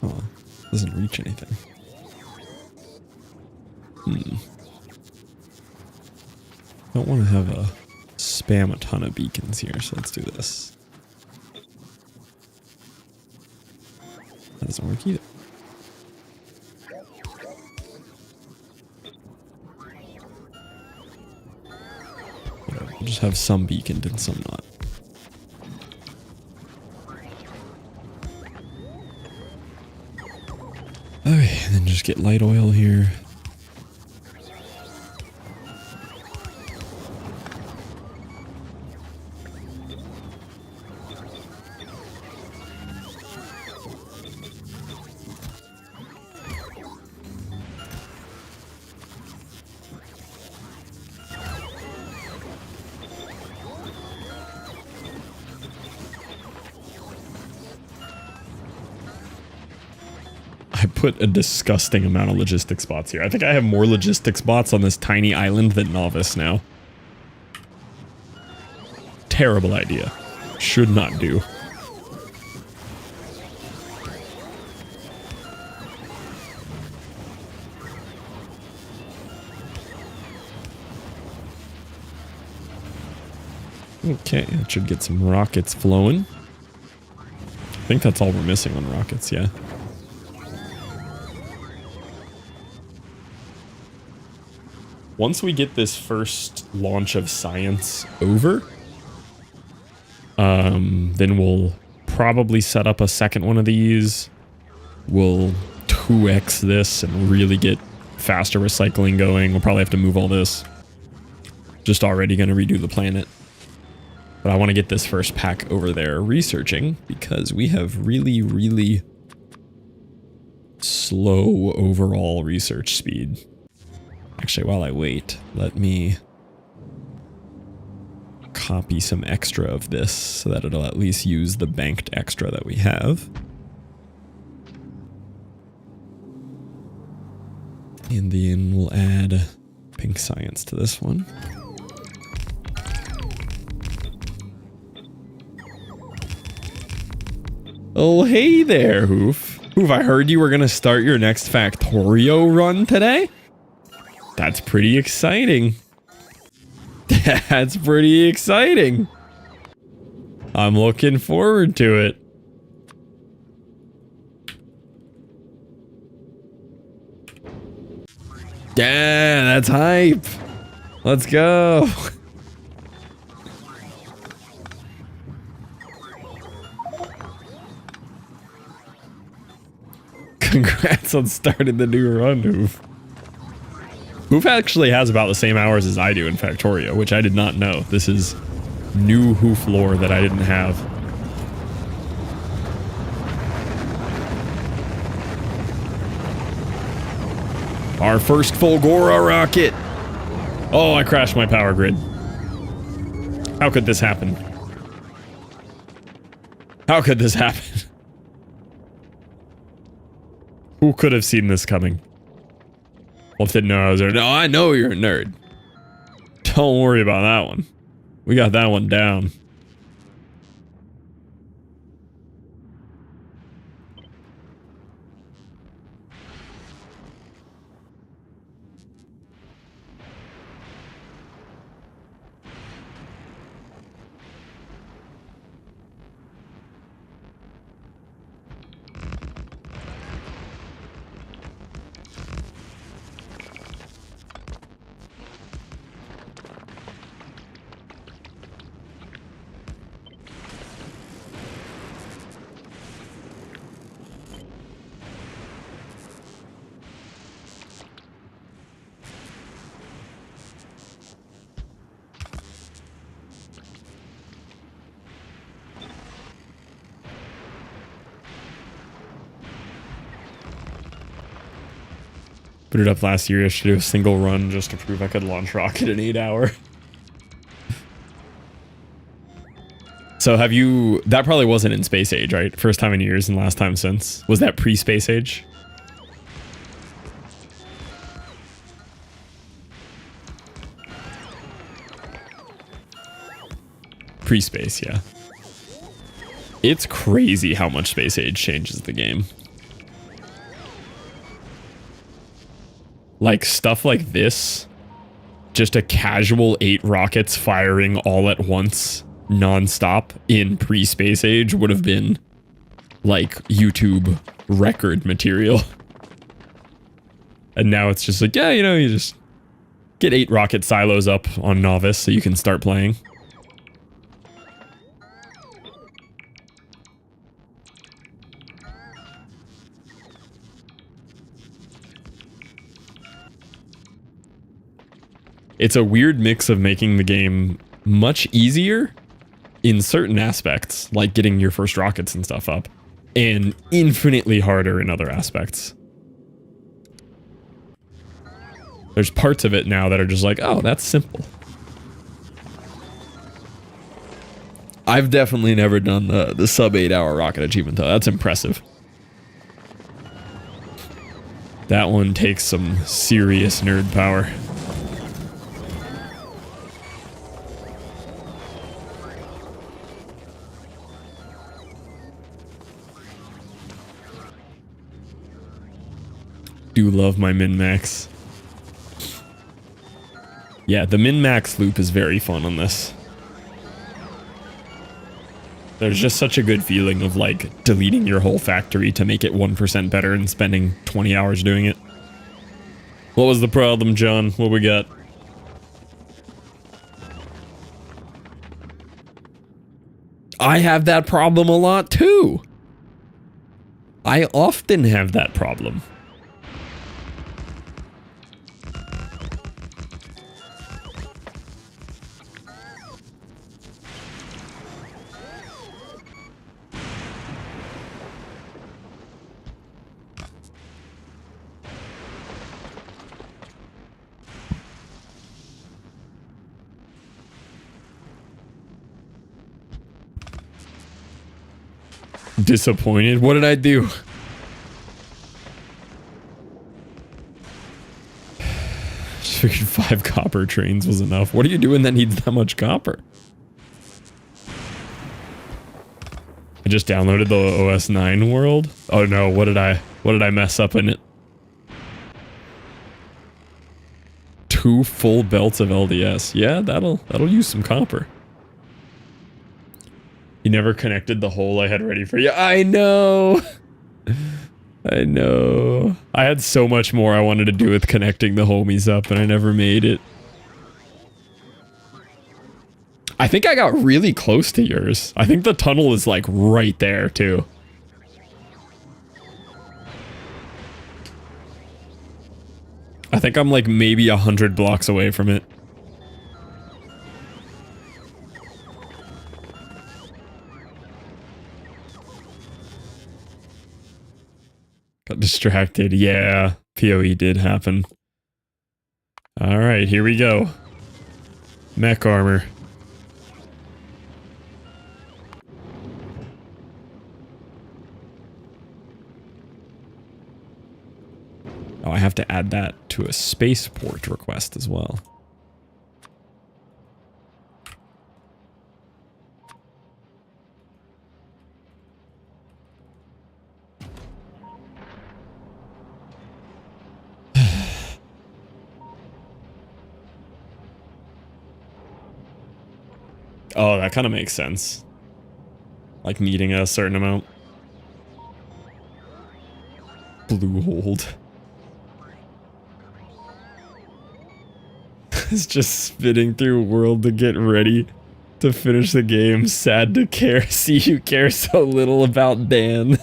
Oh, doesn't reach anything. Don't want to have a spam a ton of beacons here, so let's do this. That doesn't work either. Whatever, we'll just have some beaconed and some not. Okay, and then just get light oil here. I put a disgusting amount of logistic spots here. I think I have more logistic spots on this tiny island than Novice now. Terrible idea. Should not do. Okay, that should get some rockets flowing. I think that's all we're missing on rockets, yeah. Once we get this first launch of science over, then we'll probably set up a second one of these. We'll 2x this and really get faster recycling going. We'll probably have to move all this. Just already going to redo the planet. But I want to get this first pack over there researching because we have really, really slow overall research speed. Actually, while I wait, let me copy some extra of this so that it'll at least use the banked extra that we have. And then we'll add pink science to this one. Oh, hey there, Hoof. Hoof, I heard you were going to start your next Factorio run today. That's pretty exciting. That's pretty exciting. I'm looking forward to it. Yeah, that's hype. Let's go. Congrats on starting the new run, Hoof. Hoof actually has about the same hours as I do in Factorio, which I did not know. This is new Hoof lore that I didn't have. Our first Fulgora rocket. Oh, I crashed my power grid. How could this happen? How could this happen? Who could have seen this coming? Wolf didn't know I was there. No, I know you're a nerd. Don't worry about that one. We got that one down. Put it up last year. I should do a single run just to prove I could launch rocket in 8 hours. So have you... That probably wasn't in Space Age, right? First time in years and last time since. Was that pre-Space Age? Pre-Space, yeah. It's crazy how much Space Age changes the game. Like, stuff like this, just a casual 8 rockets firing all at once, non-stop, in pre-Space Age would have been, like, YouTube record material. And now it's just like, yeah, you know, you just get 8 rocket silos up on Novice so you can start playing. It's a weird mix of making the game much easier in certain aspects, like getting your first rockets and stuff up, and infinitely harder in other aspects. There's parts of it now that are just like, oh, that's simple. I've definitely never done the sub 8 hour rocket achievement though. That's impressive. That one takes some serious nerd power. Do love my min-max. Yeah, the min-max loop is very fun on this. There's just such a good feeling of like deleting your whole factory to make it 1% better and spending 20 hours doing it. What was the problem, John? What we got? I have that problem a lot too. I often have that problem. Disappointed? What did I do? Just figured 5 copper trains was enough. What are you doing that needs that much copper? I just downloaded the OS 9 world. Oh no, what did I mess up in it? 2 full belts of LDS. Yeah, that'll use some copper. You never connected the hole I had ready for you. I know. I know. I had so much more I wanted to do with connecting the homies up and I never made it. I think I got really close to yours. I think the tunnel is like right there too. I think I'm like maybe 100 blocks away from it. Got distracted. Yeah, PoE did happen. Alright, here we go. Mech armor. Oh, I have to add that to a spaceport request as well. Oh, that kind of makes sense. Like needing a certain amount. Blue hold. It's just spinning through a world to get ready to finish the game. Sad to see you care so little about Dan.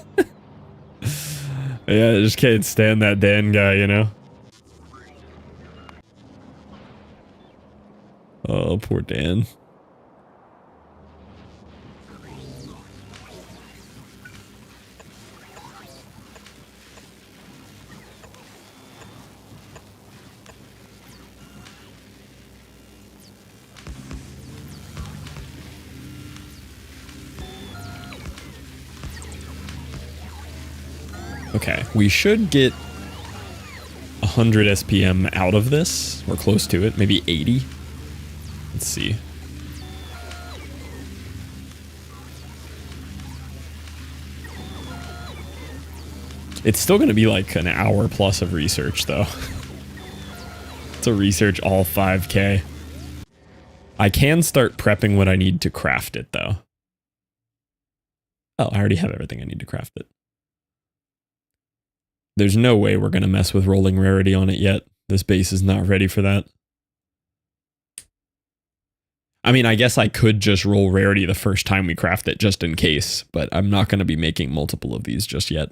Yeah, I just can't stand that Dan guy, you know? Oh, poor Dan. Okay, we should get 100 SPM out of this. We're close to it, maybe 80. Let's see. It's still going to be like an hour plus of research, though. To research all 5K. I can start prepping what I need to craft it, though. Oh, I already have everything I need to craft it. There's no way we're going to mess with rolling rarity on it yet. This base is not ready for that. I mean, I guess I could just roll rarity the first time we craft it just in case, but I'm not going to be making multiple of these just yet.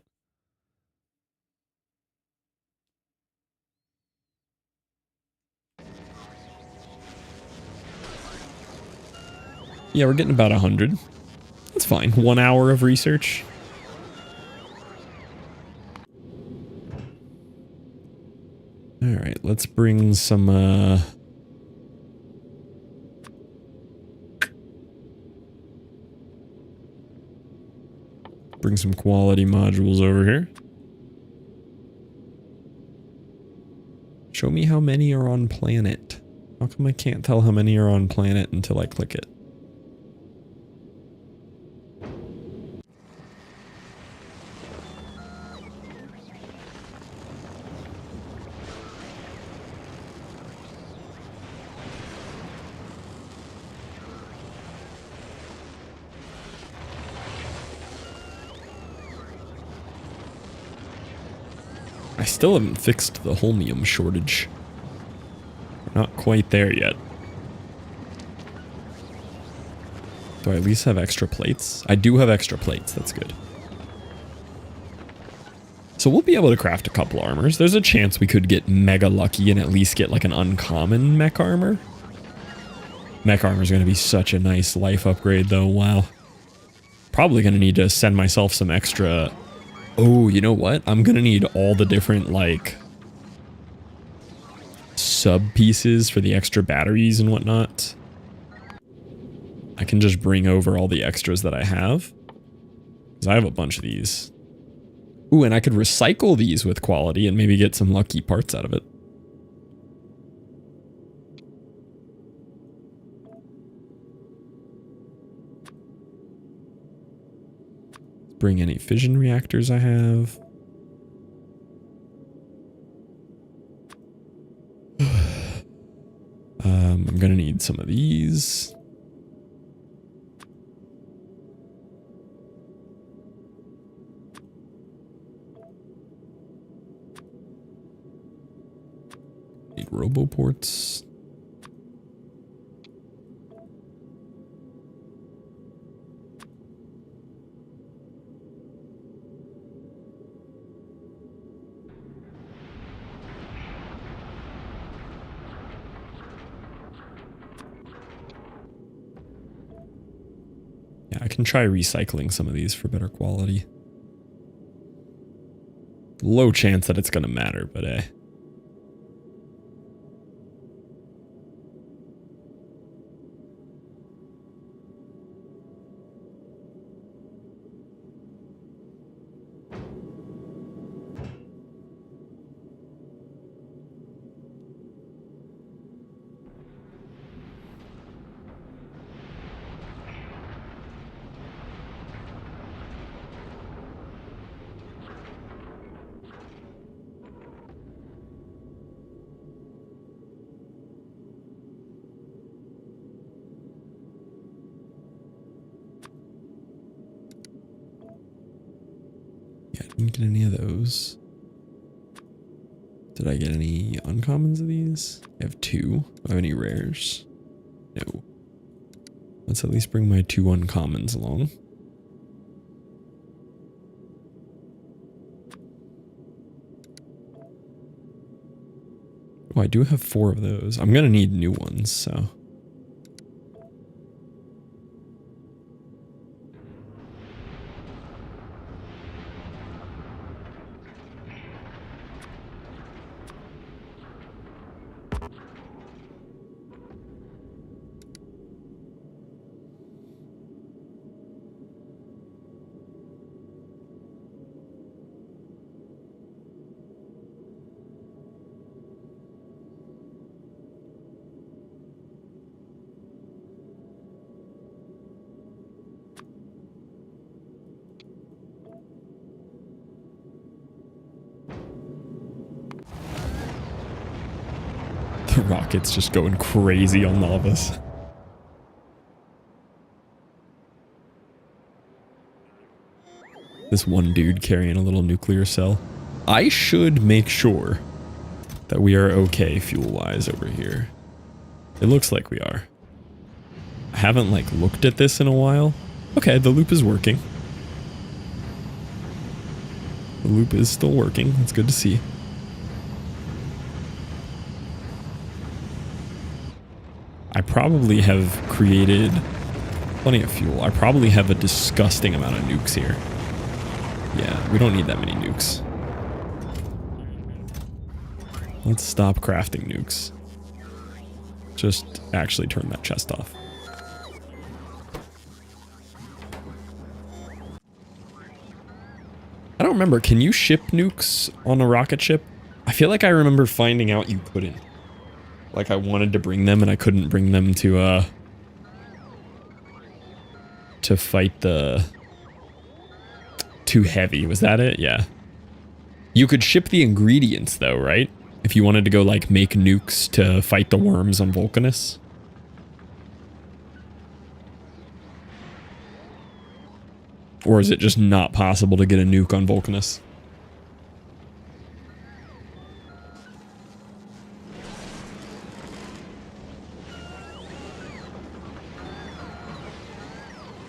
Yeah, we're getting about 100. That's fine. 1 hour of research. All right, let's bring some quality modules over here. Show me how many are on planet. How come I can't tell how many are on planet until I click it? I still haven't fixed the holmium shortage. We're not quite there yet. Do I at least have extra plates? I do have extra plates, that's good. So we'll be able to craft a couple armors. There's a chance we could get mega lucky and at least get like an uncommon mech armor. Mech armor is going to be such a nice life upgrade though, wow. Probably going to need to send myself some extra... Oh, you know what? I'm going to need all the different like sub pieces for the extra batteries and whatnot. I can just bring over all the extras that I have. Because I have a bunch of these. Ooh, and I could recycle these with quality and maybe get some lucky parts out of it. bring any fission reactors I have. I'm gonna need some of these. Need roboports. Yeah, I can try recycling some of these for better quality. Low chance that it's gonna matter, but yeah, I didn't get any of those. Did I get any uncommons of these? I have 2. Do I have any rares? No. Let's at least bring my 2 uncommons along. Oh, I do have 4 of those. I'm gonna need new ones, so. The rocket's just going crazy on lavas. This one dude carrying a little nuclear cell. I should make sure that we are okay fuel-wise over here. It looks like we are. I haven't like looked at this in a while. Okay, the loop is working. The loop is still working. That's good to see. I probably have created plenty of fuel. I probably have a disgusting amount of nukes here. Yeah, we don't need that many nukes. Let's stop crafting nukes. Just actually turn that chest off. I don't remember. Can you ship nukes on a rocket ship? I feel like I remember finding out you couldn't. Like I wanted to bring them and I couldn't bring them to fight the too heavy. Was that it? Yeah. You could ship the ingredients though, right? If you wanted to go like make nukes to fight the worms on Vulcanus. Or is it just not possible to get a nuke on Vulcanus?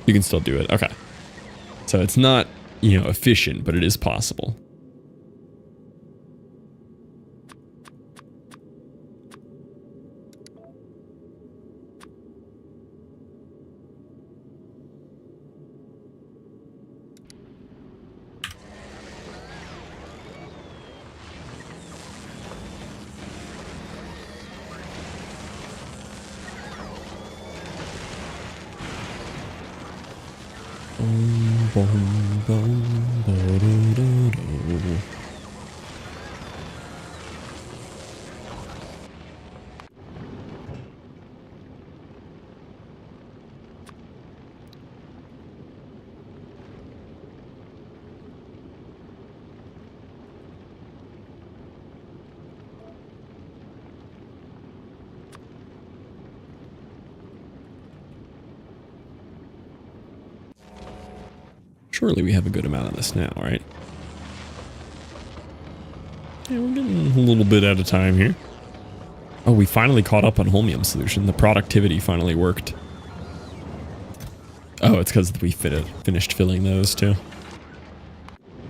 You can still do it. Okay. So it's not, you know, efficient, but it is possible. Surely we have a good amount of this now, right? Yeah, we're getting a little bit at a time here. Oh, we finally caught up on Holmium solution. The productivity finally worked. Oh, it's because we finished filling those too.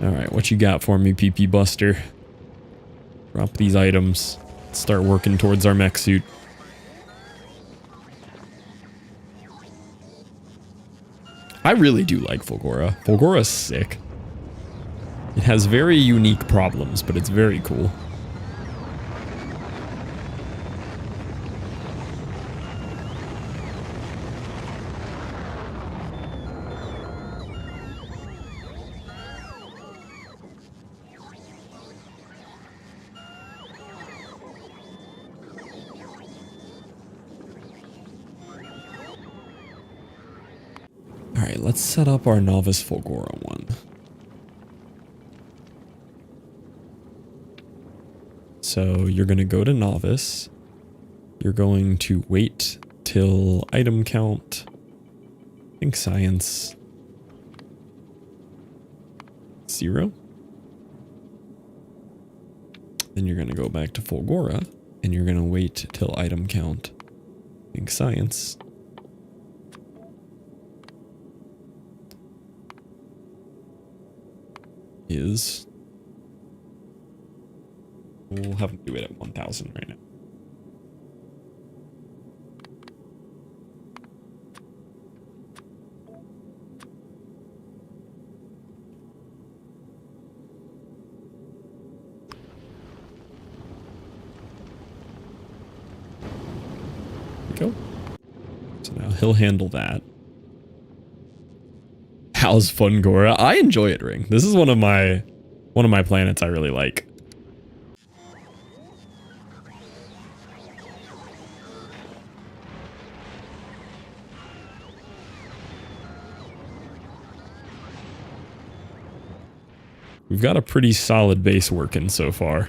Alright, what you got for me, PP Buster? Drop these items. Start working towards our mech suit. I really do like Fulgora. Fulgora's sick. It has very unique problems, but it's very cool. Alright, let's set up our Novice Fulgora one. So you're going to go to Novice. You're going to wait till item count. I think science 0. Then you're going to go back to Fulgora and you're going to wait till item count. I think science is, we'll have to do it at 1000 right now. There we go. So now he'll handle that. How's Fulgora? I enjoy it, Ring. This is one of my planets I really like. We've got a pretty solid base working so far.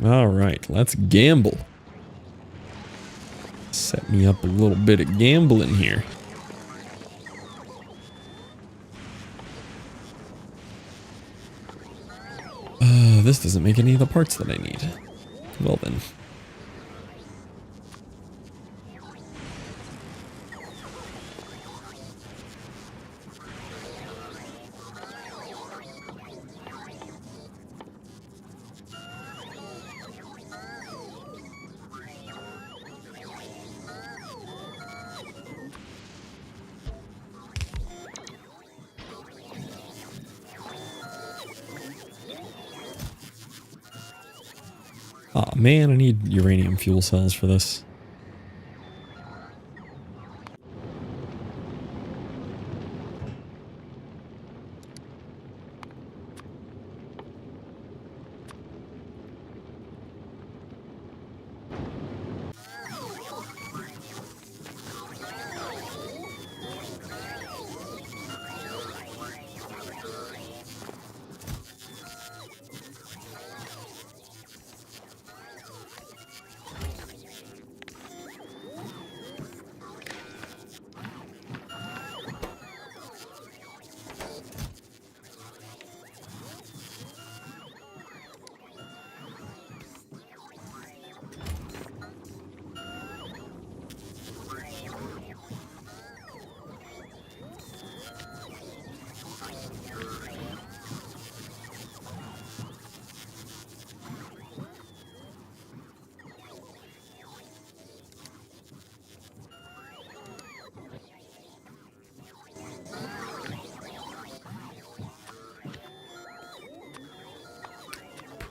All right, let's gamble. Set me up a little bit of gambling here. This doesn't make any of the parts that I need. Well then. Aw, man, I need uranium fuel cells for this.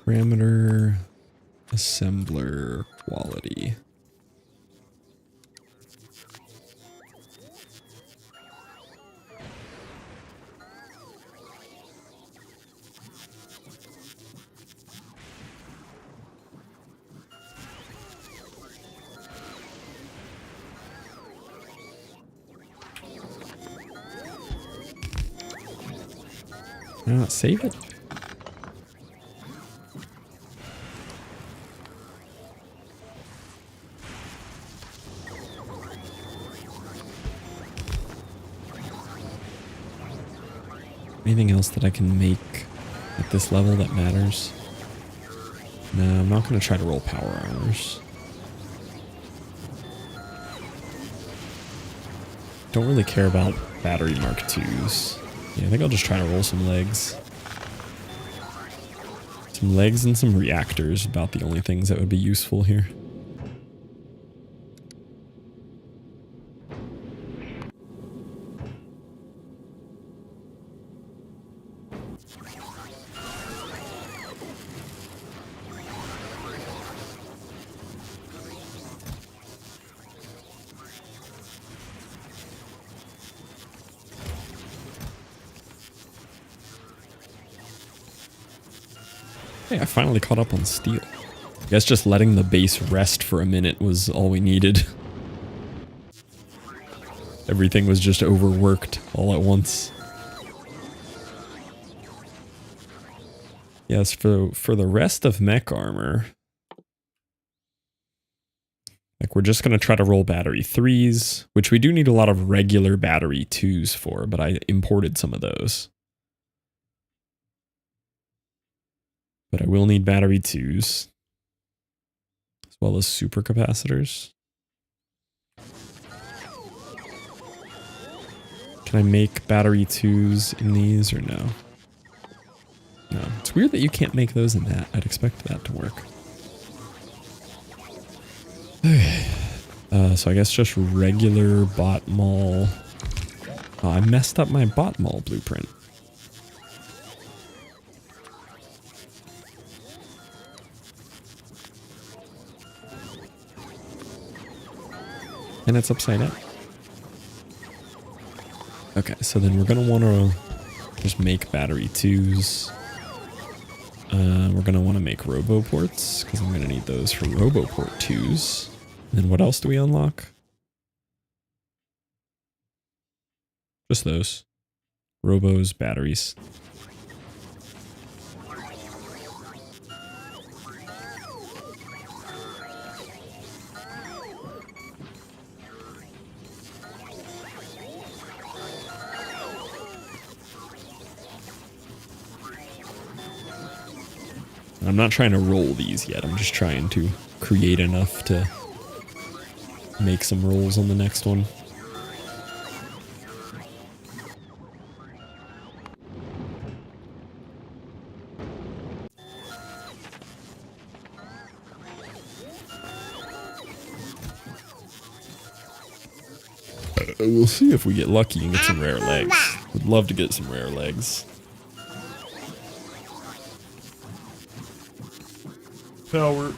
Parameter assembler quality. Save it. Anything else that I can make at this level that matters? No, I'm not going to try to roll power armors. Don't really care about battery Mark IIs. Yeah, I think I'll just try to roll some legs. Some legs and some reactors, about the only things that would be useful here. Hey, I finally caught up on steel. I guess just letting the base rest for a minute was all we needed. Everything was just overworked all at once. Yes, for the rest of mech armor, like we're just going to try to roll battery 3s, which we do need a lot of regular battery 2s for, but I imported some of those. But I will need battery 2s, as well as supercapacitors. Can I make battery 2s in these or no? No. It's weird that you can't make those in that. I'd expect that to work. Okay. So I guess just regular bot mall. Oh, I messed up my bot mall blueprint. And it's upside down. Okay, so then we're going to want to just make battery 2s. We're going to want to make roboports, because I'm going to need those for roboport 2s. And then what else do we unlock? Just those. Robos, batteries. I'm not trying to roll these yet. I'm just trying to create enough to make some rolls on the next one. We'll see if we get lucky and get some rare legs. Would love to get some rare legs. Power.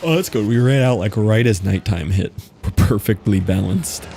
Oh, that's good. We ran out like right as nighttime hit. We're perfectly balanced.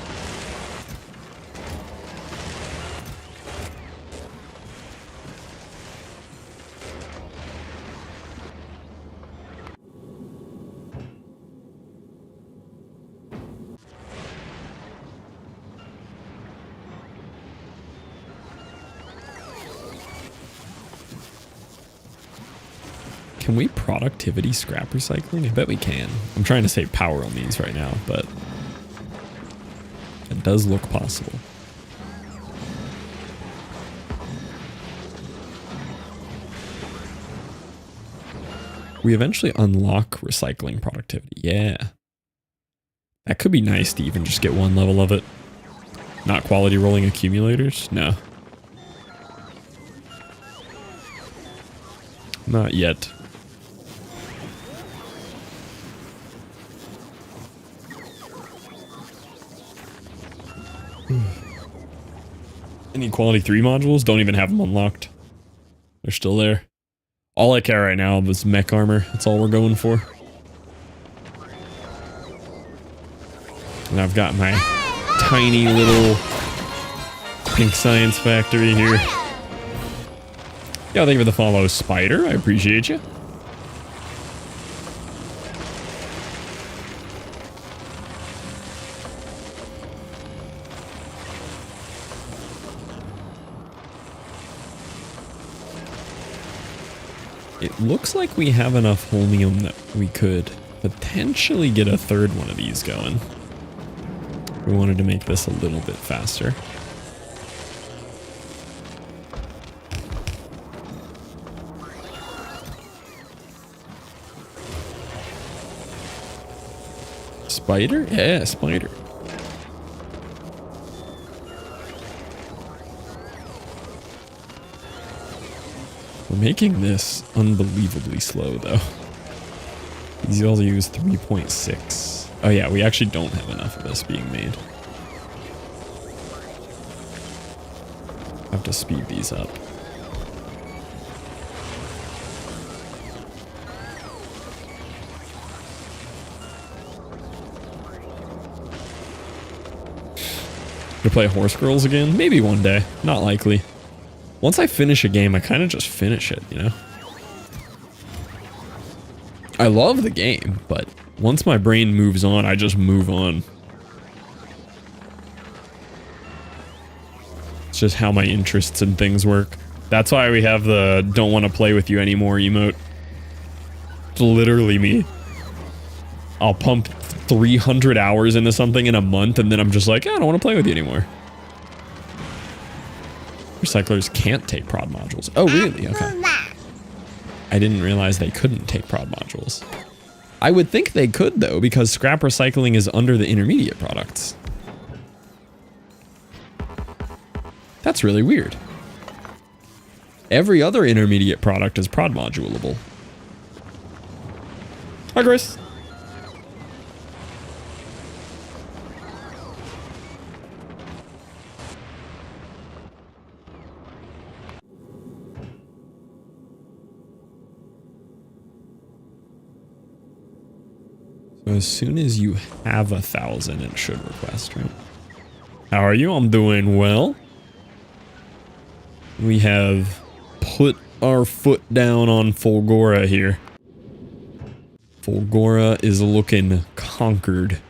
Can we productivity scrap recycling? I bet we can. I'm trying to save power on these right now, but it does look possible. We eventually unlock recycling productivity. Yeah. That could be nice to even just get one level of it. Not quality rolling accumulators? No. Not yet. Any quality 3 modules? Don't even have them unlocked. They're still there. All I care right now is mech armor. That's all we're going for. And I've got my tiny little pink science factory here. Yeah, thank you for the follow, Spider. I appreciate you. It looks like we have enough holmium that we could potentially get a third one of these going. We wanted to make this a little bit faster. spider? Yeah, spider. We're making this unbelievably slow, though. These all use 3.6. Oh yeah, we actually don't have enough of this being made. I have to speed these up. To play Horse Girls again? Maybe one day. Not likely. Once I finish a game, I kind of just finish it, you know? I love the game, but once my brain moves on, I just move on. It's just how my interests and things work. That's why we have the don't want to play with you anymore emote. It's literally me. I'll pump 300 hours into something in a month and then I'm just like, I don't want to play with you anymore. Recyclers can't take prod modules. Oh, really? Okay. I didn't realize they couldn't take prod modules. I would think they could, though, because scrap recycling is under the intermediate products. That's really weird. Every other intermediate product is prod modulable. Hi, Chris. As soon as you have 1,000, it should request, right? How are you? I'm doing well. We have put our foot down on Fulgora here. Fulgora is looking conquered.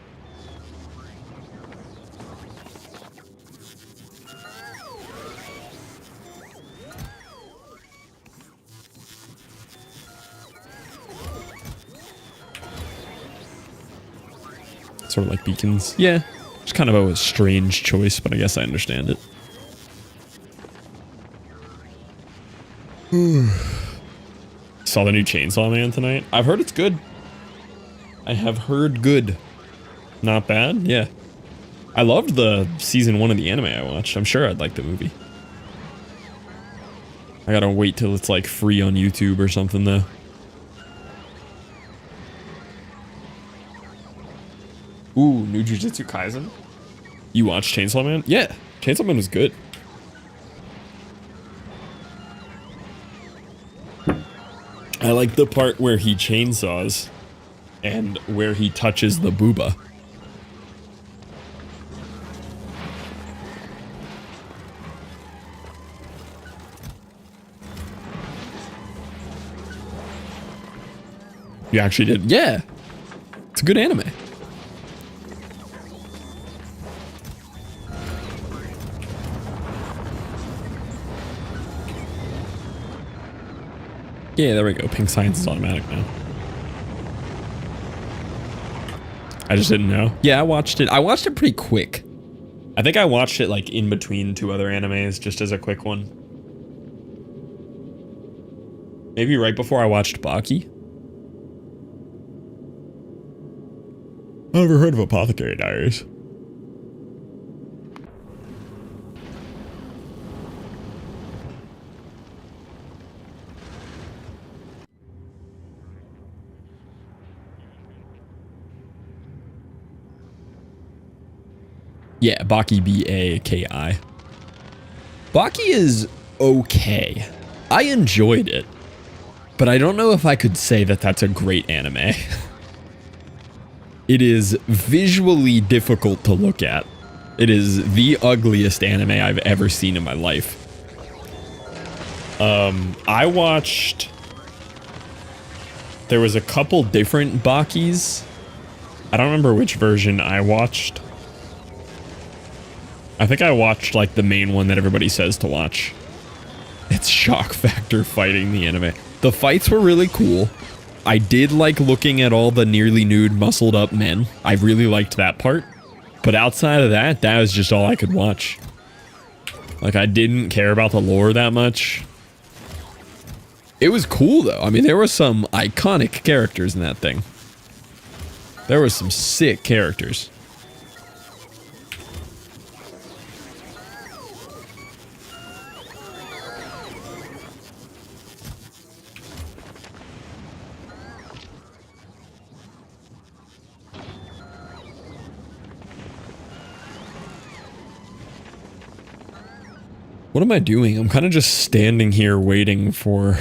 Sort of like beacons. Yeah, it's kind of a strange choice, but I guess I understand it. Saw the new Chainsaw Man tonight. I've heard it's good. I have heard good. Not bad, yeah. I loved the season 1 of the anime I watched. I'm sure I'd like the movie. I gotta wait till it's like free on YouTube or something though. Ooh, new Jujutsu Kaisen? You watched Chainsaw Man? Yeah, Chainsaw Man was good. I like the part where he chainsaws and where he touches the booba. You actually did? Yeah. It's a good anime. Yeah, there we go. Pink Science is automatic now. I just didn't know. Yeah, I watched it. I watched it pretty quick. I think I watched it like in between 2 other animes, just as a quick one. Maybe right before I watched Baki. I never heard of Apothecary Diaries. Yeah, Baki, B-A-K-I. Baki is okay. I enjoyed it, but I don't know if I could say that that's a great anime. It is visually difficult to look at. It is the ugliest anime I've ever seen in my life. I watched... There was a couple different Bakis. I don't remember which version I watched. I think I watched like the main one that everybody says to watch. It's Shock Factor fighting the anime. The fights were really cool. I did like looking at all the nearly nude muscled up men. I really liked that part. But outside of that, that was just all I could watch. Like I didn't care about the lore that much. It was cool though. I mean, there were some iconic characters in that thing. There was some sick characters. What am I doing? I'm kind of just standing here waiting for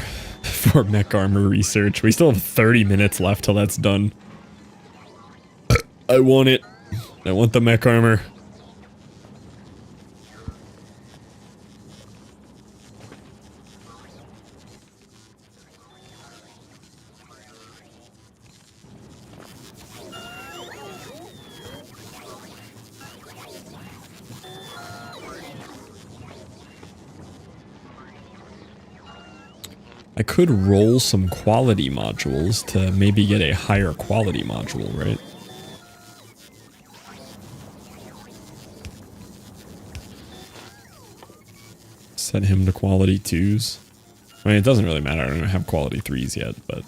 mech armor research. We still have 30 minutes left till that's done. I want it. I want the mech armor. I could roll some quality modules to maybe get a higher quality module, right? Set him to quality 2s. I mean, it doesn't really matter. I don't have quality 3s yet, but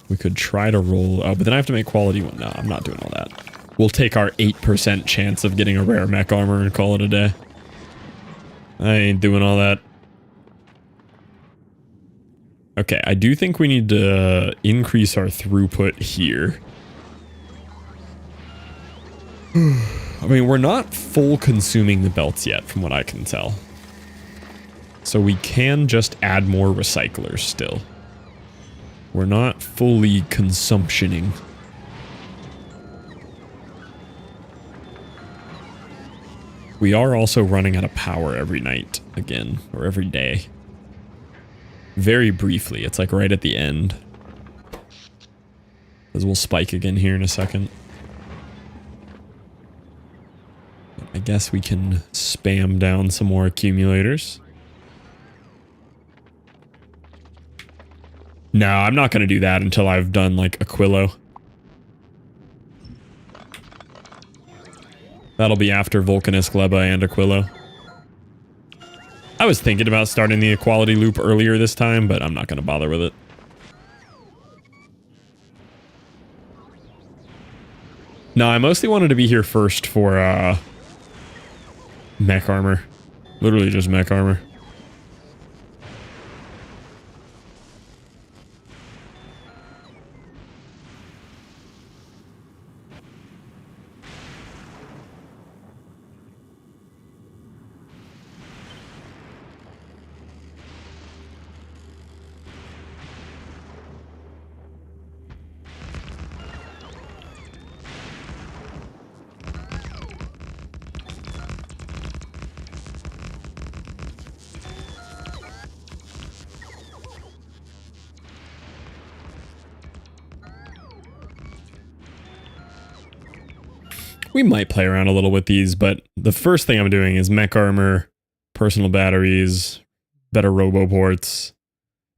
we could try to roll. Oh, but then I have to make quality 1. No, I'm not doing all that. We'll take our 8% chance of getting a rare mech armor and call it a day. I ain't doing all that. Okay, I do think we need to increase our throughput here. I mean, we're not full consuming the belts yet, from what I can tell. So we can just add more recyclers still. We're not fully consumptioning. We are also running out of power every night again, or every day. Very briefly, it's like right at the end. Because we'll spike again here in a second. I guess we can spam down some more accumulators. No, I'm not going to do that until I've done like Aquilo. That'll be after Vulcanus, Gleba, and Aquilo. I was thinking about starting the equality loop earlier this time, but I'm not going to bother with it. No, I mostly wanted to be here first for mech armor. Literally just mech armor. We might play around a little with these, but the first thing I'm doing is mech armor, personal batteries, better roboports,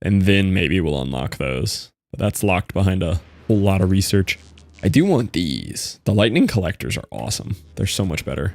and then maybe we'll unlock those. But that's locked behind a whole lot of research. I do want these. The lightning collectors are awesome. They're so much better.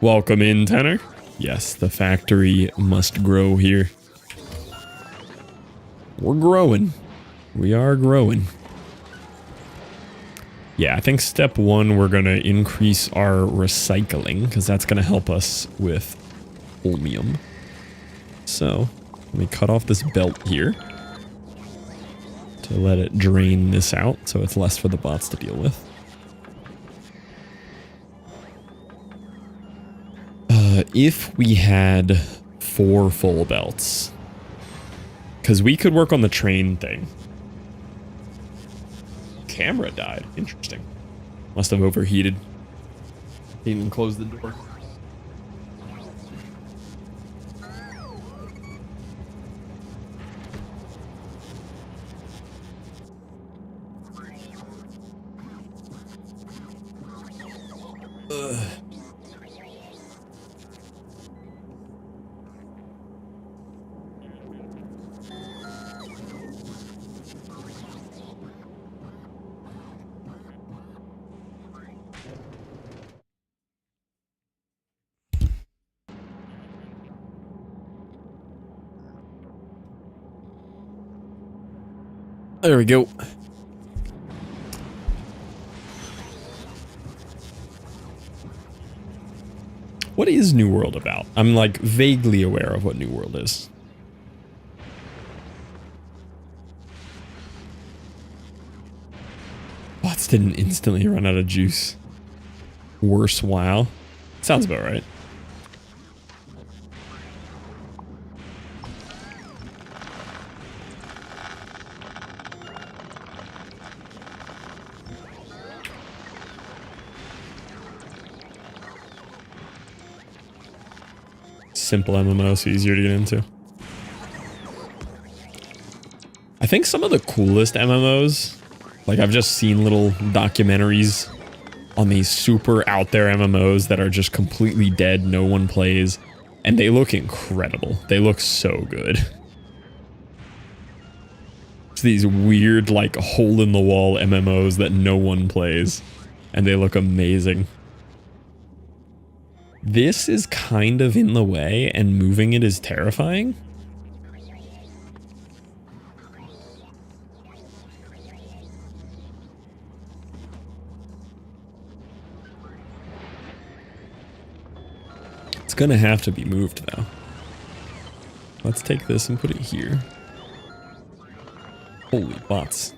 Welcome in, Tanner. Yes, the factory must grow here. We're growing. We are growing. Yeah, I think step one, we're going to increase our recycling because that's going to help us with holmium. So, let me cut off this belt here to let it drain this out so it's less for the bots to deal with. If we had 4 full belts, because we could work on the train thing. Camera died. Interesting. Must have overheated. Didn't even close the door. There we go. What is New World about? I'm like vaguely aware of what New World is. Bots didn't instantly run out of juice. Worse while. Sounds about right. Simple MMO, so easier to get into. I think some of the coolest MMOs, like I've just seen little documentaries on these super out there MMOs that are just completely dead, no one plays, and they look incredible. They look so good. It's these weird like hole in the wall MMOs that no one plays, and they look amazing. This is kind of in the way, and moving it is terrifying. It's gonna have to be moved though. Let's take this and put it here. Holy bots.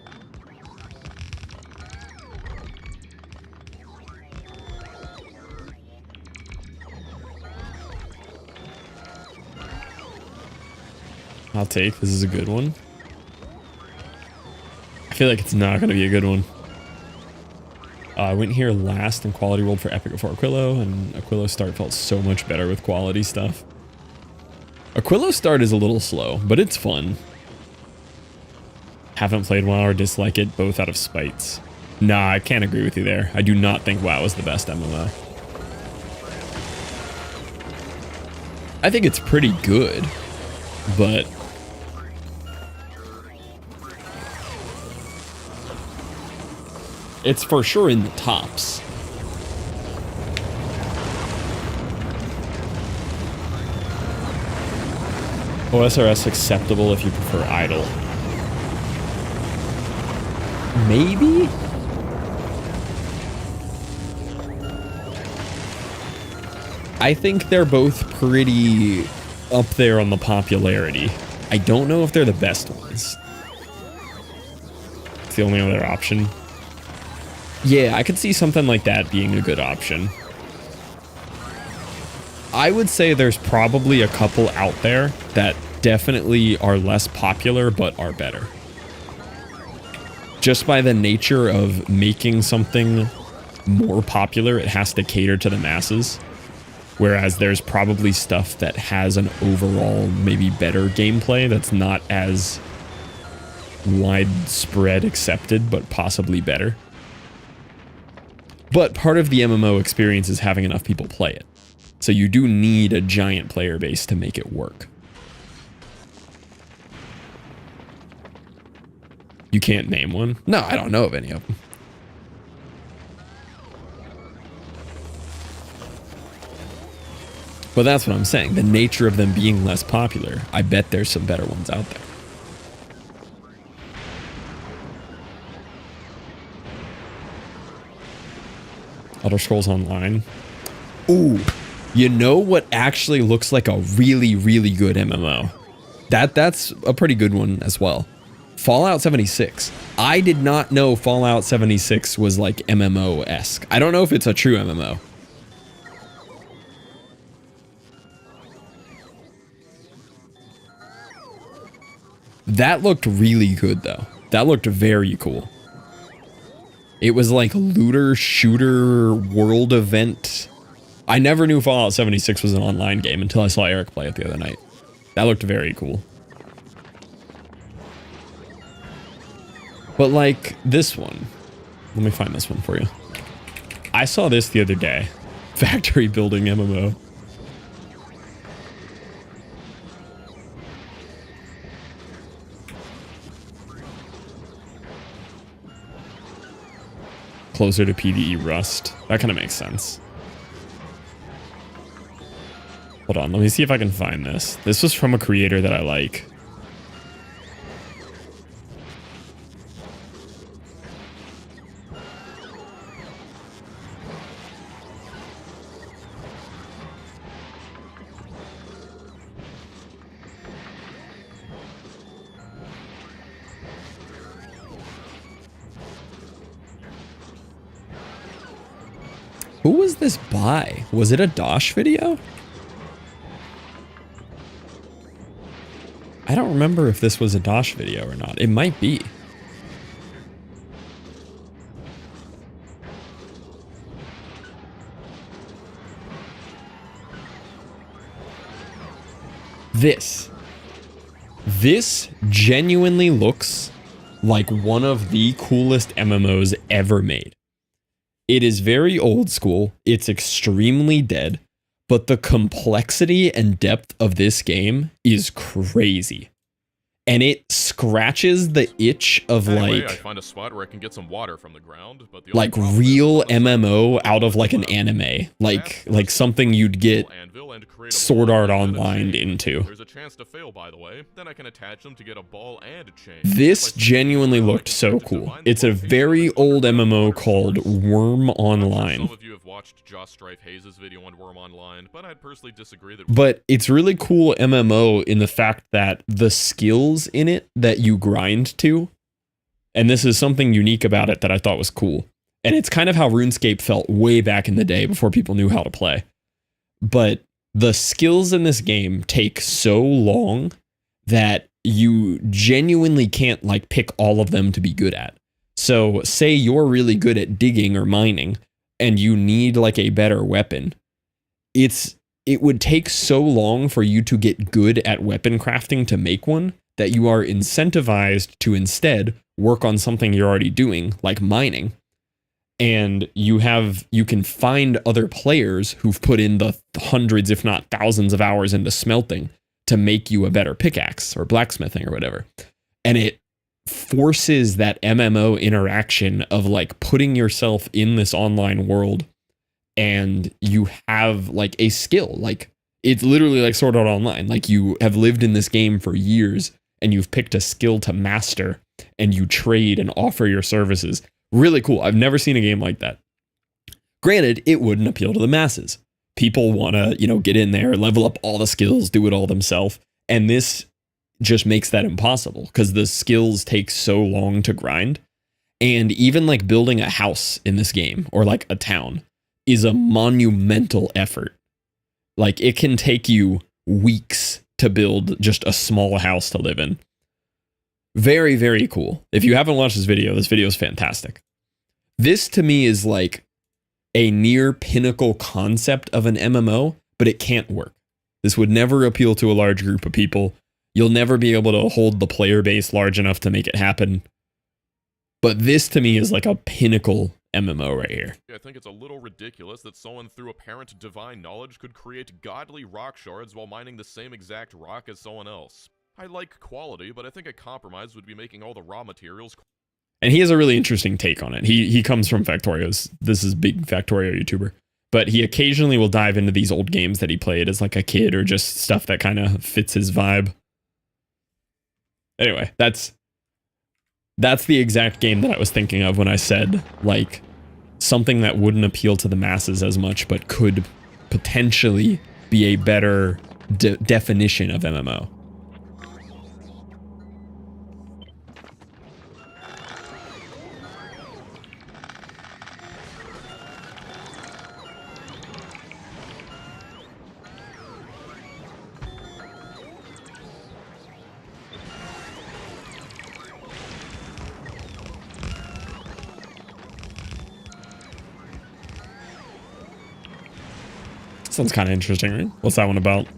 I'll take. This is a good one. I feel like it's not going to be a good one. I went here last in Quality World for Epic before Aquilo, and Aquilo Start felt so much better with quality stuff. Aquilo Start is a little slow, but it's fun. Haven't played WoW or dislike it, both out of spites. Nah, I can't agree with you there. I do not think WoW is the best MMO. I think it's pretty good, but it's for sure in the tops. OSRS acceptable if you prefer idle. Maybe? I think they're both pretty up there on the popularity. I don't know if they're the best ones. It's the only other option. Yeah, I could see something like that being a good option. I would say there's probably a couple out there that definitely are less popular but are better. Just by the nature of making something more popular, it has to cater to the masses. Whereas there's probably stuff that has an overall maybe better gameplay that's not as widespread accepted, but possibly better. But part of the MMO experience is having enough people play it. So you do need a giant player base to make it work. You can't name one? No, I don't know of any of them. But that's what I'm saying. The nature of them being less popular, I bet there's some better ones out there. Elder Scrolls Online. Ooh, you know what actually looks like a really, really good MMO? That's a pretty good one as well. Fallout 76. I did not know Fallout 76 was like MMO-esque. I don't know if it's a true MMO. That looked really good though. That looked very cool. It was like looter shooter world event. I never knew Fallout 76 was an online game until I saw Eric play it the other night. That looked very cool. But like this one, let me find this one for you. I saw this the other day. Factory building MMO. Closer to PvE Rust. That kind of makes sense. Hold on, let me see if I can find this. This was from a creator that I like. Who was this by? Was it a Dosh video? I don't remember if this was a Dosh video or not. It might be. This genuinely looks like one of the coolest MMOs ever made. It is very old school, it's extremely dead, but the complexity and depth of this game is crazy. And it scratches the itch of Anyway, like I find a spot where I can get some water from the ground, but the like real MMO out of like an anime, like something you'd get Sword Art Online into. There's a chance to fail, by the way. Then I can attach them to get a ball and a chain. This genuinely looked so cool. It's a very old MMO called Worm Online. Some of you have watched Joss Strife Hayes' video on Worm Online, but I'd personally disagree that. But it's really cool MMO in the fact that the skills in it that you grind to, and this is something unique about it that I thought was cool. And it's kind of how RuneScape felt way back in the day before people knew how to play. But the skills in this game take so long that you genuinely can't like pick all of them to be good at. So say you're really good at digging or mining and you need like a better weapon. It would take so long for you to get good at weapon crafting to make one that you are incentivized to instead work on something you're already doing, like mining. And you can find other players who've put in the hundreds, if not thousands of hours into smelting to make you a better pickaxe or blacksmithing or whatever. And it forces that MMO interaction of like putting yourself in this online world and you have like a skill. Like it's literally like Sword Art Online. Like you have lived in this game for years and you've picked a skill to master and you trade and offer your services. Really cool. I've never seen a game like that. Granted, it wouldn't appeal to the masses. People want to, get in there, level up all the skills, do it all themselves. And this just makes that impossible because the skills take so long to grind. And even like building a house in this game or like a town is a monumental effort. Like it can take you weeks to build just a small house to live in. Very, very cool. If you haven't watched this video is fantastic. This to me is like a near pinnacle concept of an MMO, but it can't work. This would never appeal to a large group of people. You'll never be able to hold the player base large enough to make it happen. But this to me is like a pinnacle MMO right here. I think it's a little ridiculous that someone through apparent divine knowledge could create godly rock shards while mining the same exact rock as someone else. I like quality, but I think a compromise would be making all the raw materials. And he has a really interesting take on it. He comes from Factorio's. This is big Factorio YouTuber. But he occasionally will dive into these old games that he played as like a kid or just stuff that kind of fits his vibe. Anyway, that's the exact game that I was thinking of when I said like something that wouldn't appeal to the masses as much, but could potentially be a better definition of MMO. Sounds kind of interesting, right? What's that one about?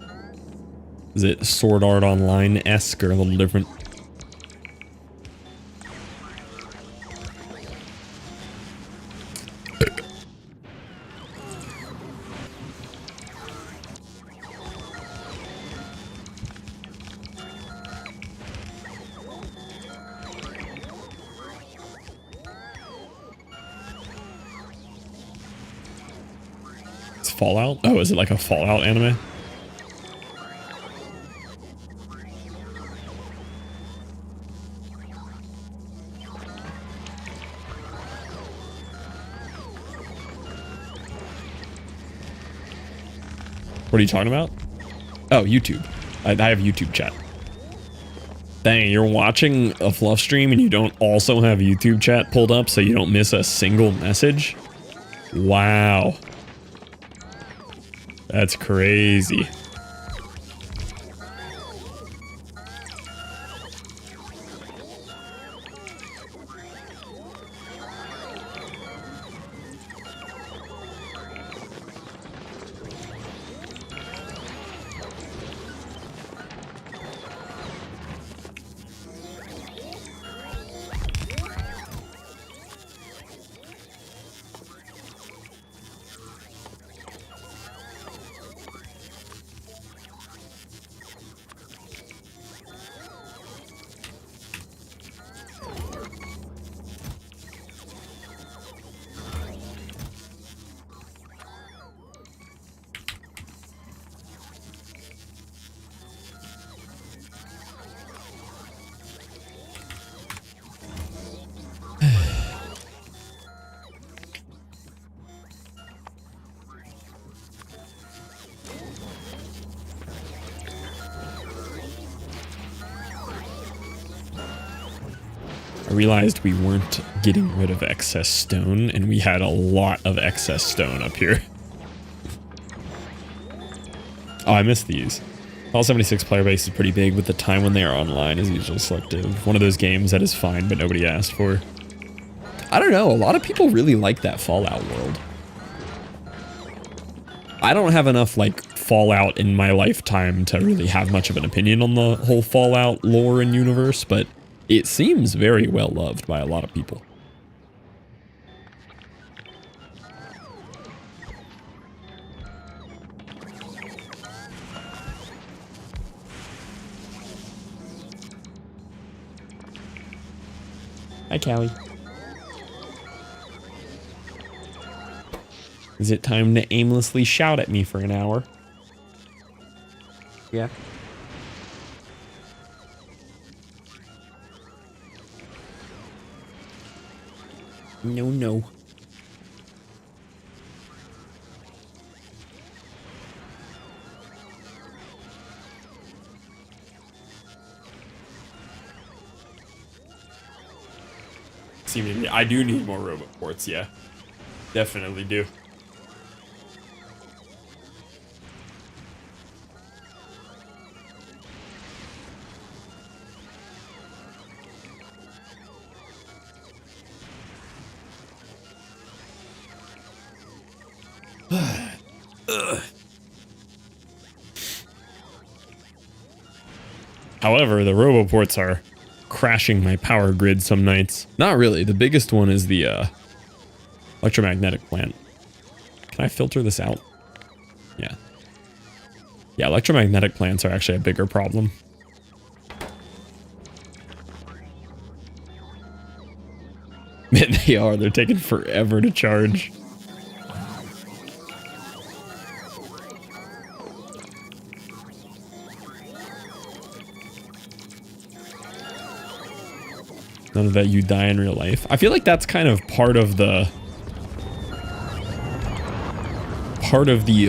Is it Sword Art Online-esque or a little different? Fallout? Oh, is it like a Fallout anime? What are you talking about? Oh, YouTube. I have YouTube chat. Dang, you're watching a fluff stream and you don't also have YouTube chat pulled up so you don't miss a single message? Wow. That's crazy. I realized we weren't getting rid of excess stone, and we had a lot of excess stone up here. Oh, I missed these. All 76 player base is pretty big, but the time when they are online is usually selective. One of those games that is fine, but nobody asked for. I don't know, a lot of people really like that Fallout world. I don't have enough, like, Fallout in my lifetime to really have much of an opinion on the whole Fallout lore and universe, but it seems very well loved by a lot of people. Hi, Callie. Is it time to aimlessly shout at me for an hour? Yeah. No, no. See, I do need more robot ports, yeah. Definitely do. However, the roboports are crashing my power grid some nights. Not really. The biggest one is the electromagnetic plant. Can I filter this out? Yeah. Yeah, electromagnetic plants are actually a bigger problem. Man, they are. They're taking forever to charge. None of that you die in real life. I feel like that's kind of part of the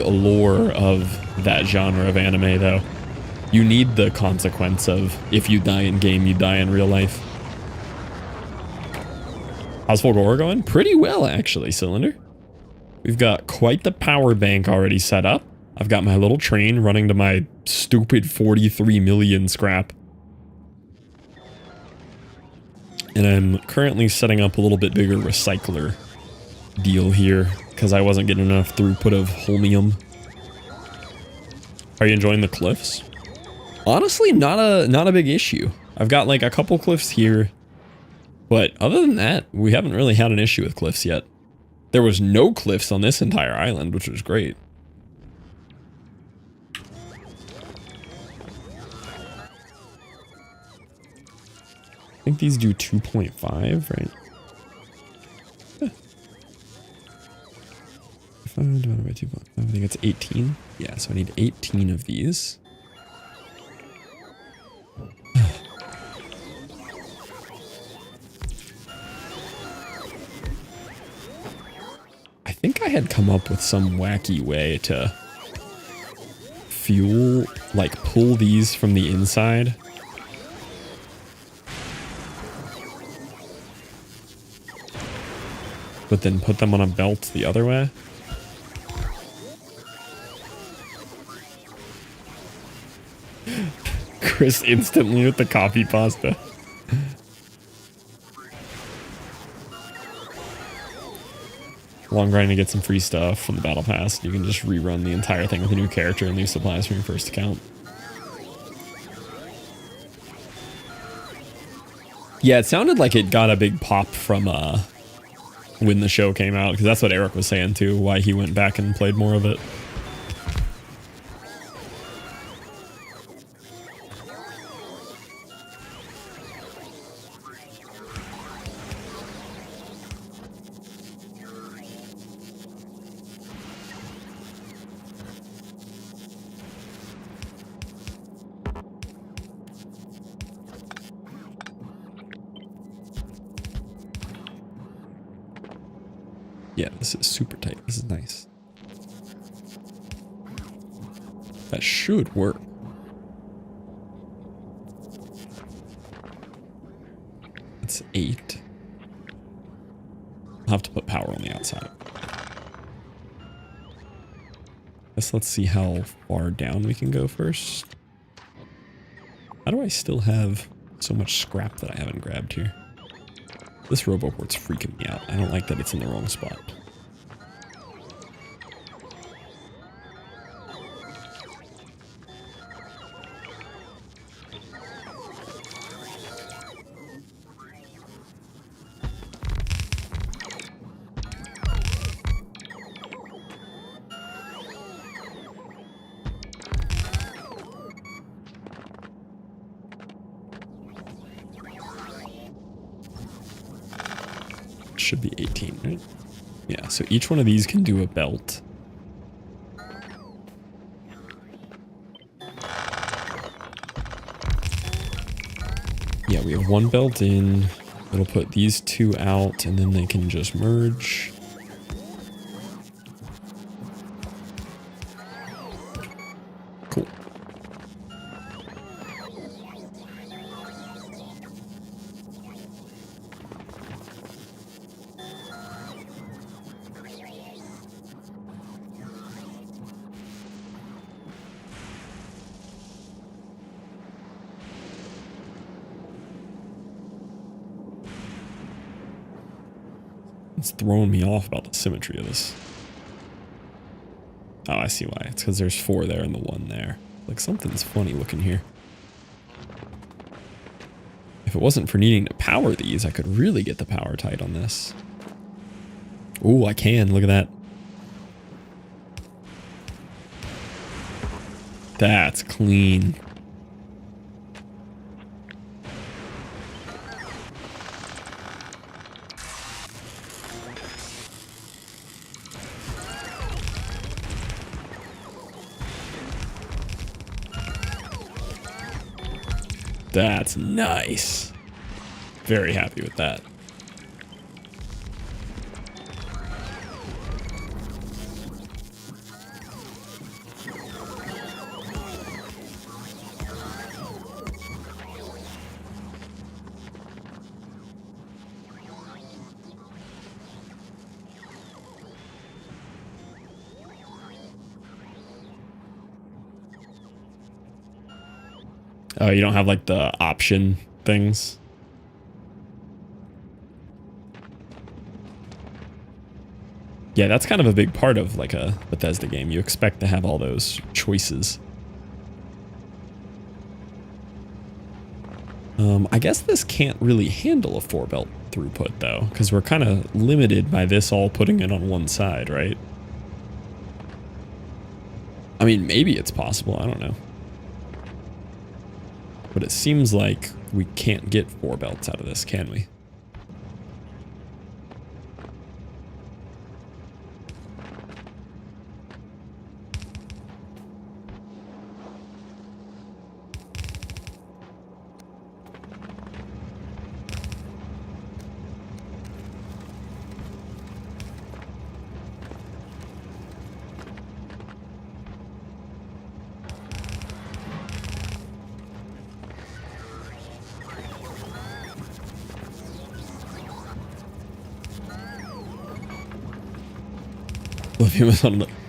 allure of that genre of anime, though. You need the consequence of if you die in game, you die in real life. How's Fulgora going? Pretty well, actually, Cylinder. We've got quite the power bank already set up. I've got my little train running to my stupid 43 million scrap. And I'm currently setting up a little bit bigger recycler deal here because I wasn't getting enough throughput of holmium. Are you enjoying the cliffs? Honestly, not a big issue. I've got like a couple cliffs here, but other than that, we haven't really had an issue with cliffs yet. There was no cliffs on this entire island, which was great. I think these do 2.5, right? Yeah. 5 divided by 2.5, I think it's 18. Yeah, so I need 18 of these. I think I had come up with some wacky way to fuel, like pull these from the inside. But then put them on a belt the other way. Chris instantly with the coffee pasta. Long grind to get some free stuff from the battle pass. You can just rerun the entire thing with a new character and leave supplies from your first account. Yeah, it sounded like it got a big pop from when the show came out, because that's what Eric was saying too, why he went back and played more of it. Yeah, this is super tight. This is nice. That should work. It's 8. I'll have to put power on the outside. Guess let's see how far down we can go first. How do I still have so much scrap that I haven't grabbed here? This RoboPort's freaking me out. I don't like that it's in the wrong spot. Should be 18, right? Yeah, so each one of these can do a belt. Yeah, we have one belt in. It'll put these two out, and then they can just merge. Cool. It's throwing me off about the symmetry of this. Oh, I see why. It's because there's 4 there and the 1 there. Like, something's funny looking here. If it wasn't for needing to power these, I could really get the power tight on this. Ooh, I can. Look at that. That's clean. That's nice. Very happy with that. Oh, you don't have like the option things? Yeah, that's kind of a big part of like a Bethesda game. You expect to have all those choices. I guess this can't really handle a 4-belt throughput though, because we're kind of limited by this all putting it on one side, right? I mean, maybe it's possible. I don't know. But it seems like we can't get 4 belts out of this, can we?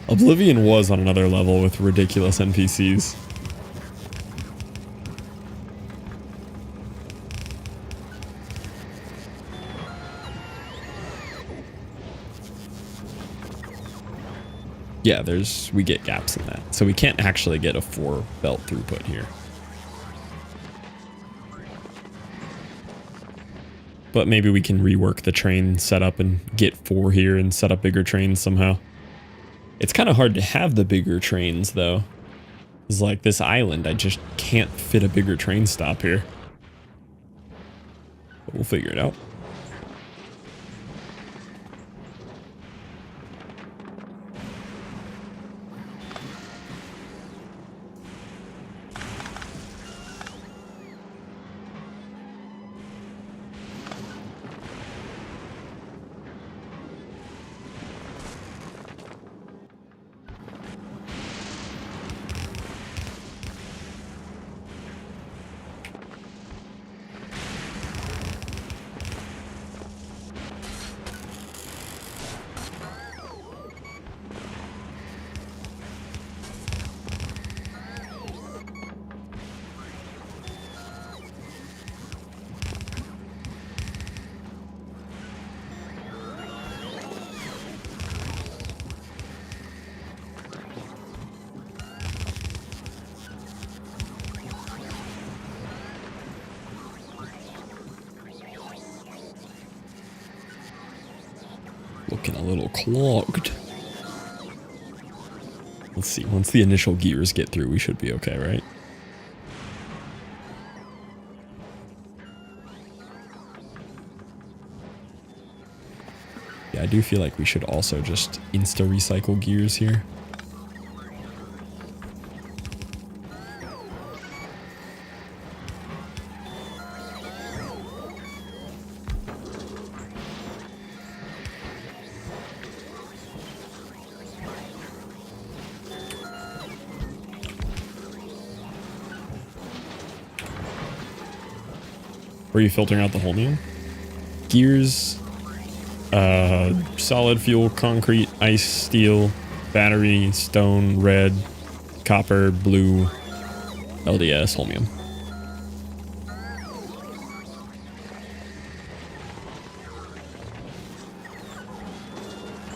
Oblivion was on another level with ridiculous NPCs. Yeah, we get gaps in that. So we can't actually get a 4 belt throughput here. But maybe we can rework the train setup and get 4 here and set up bigger trains somehow. It's kind of hard to have the bigger trains though. It's like this island, I just can't fit a bigger train stop here. But we'll figure it out. Looking a little clogged. Let's see, once the initial gears get through, we should be okay, right? Yeah, I do feel like we should also just insta-recycle gears here. Were you filtering out the holmium? Gears, solid fuel, concrete, ice, steel, battery, stone, red, copper, blue, LDS, holmium.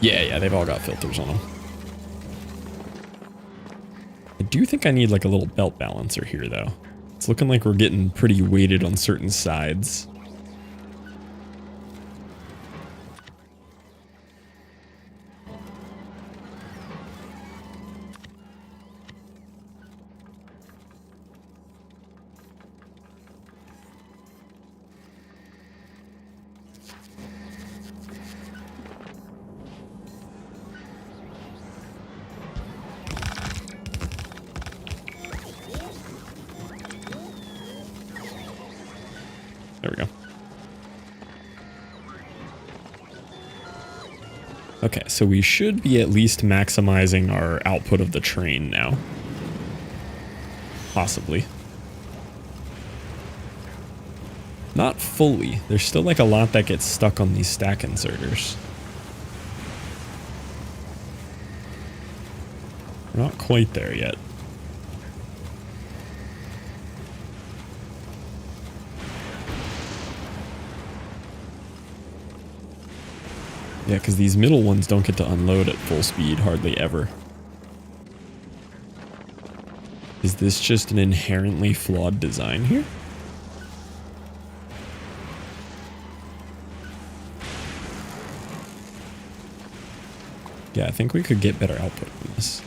Yeah, they've all got filters on them. I do think I need like a little belt balancer here though. It's looking like we're getting pretty weighted on certain sides. There we go. Okay, so we should be at least maximizing our output of the train now. Possibly. Not fully. There's still like a lot that gets stuck on these stack inserters. We're not quite there yet. Yeah, because these middle ones don't get to unload at full speed hardly ever. Is this just an inherently flawed design here? Yeah, I think we could get better output from this.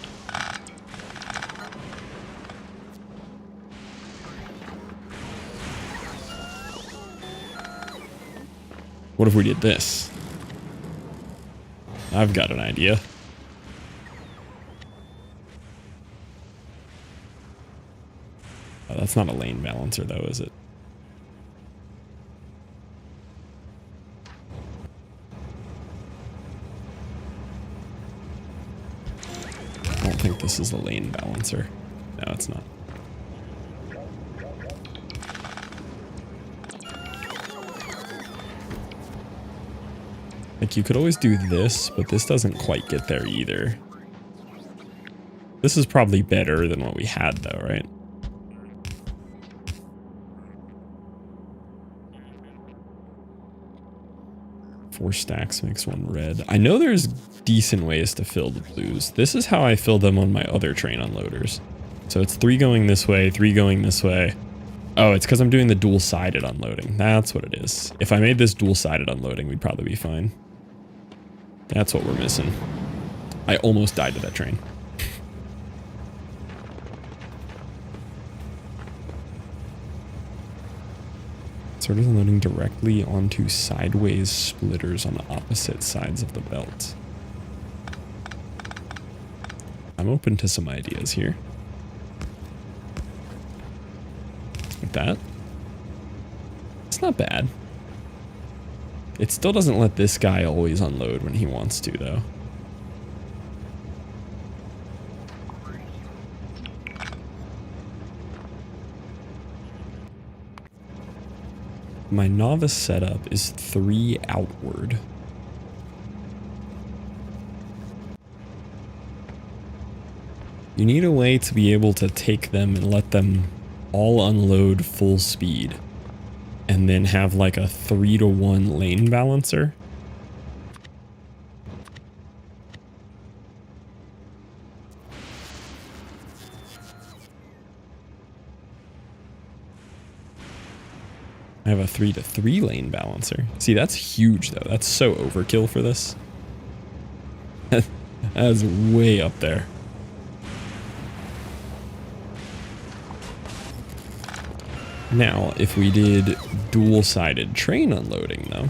What if we did this? I've got an idea. Oh, that's not a lane balancer though, is it? I don't think this is a lane balancer. No, it's not. Like, you could always do this, but this doesn't quite get there either. This is probably better than what we had, though, right? 4 stacks makes 1 red. I know there's decent ways to fill the blues. This is how I fill them on my other train unloaders. So it's 3 going this way, 3 going this way. Oh, it's because I'm doing the dual-sided unloading. That's what it is. If I made this dual-sided unloading, we'd probably be fine. That's what we're missing. I almost died to that train. Started unloading directly onto sideways splitters on the opposite sides of the belt. I'm open to some ideas here. Like that. It's not bad. It still doesn't let this guy always unload when he wants to, though. My novice setup is 3 outward. You need a way to be able to take them and let them all unload full speed. And then have like a 3-to-1 lane balancer. I have a 3-to-3 lane balancer. See, that's huge though. That's so overkill for this. That's way up there. Now, if we did dual-sided train unloading though.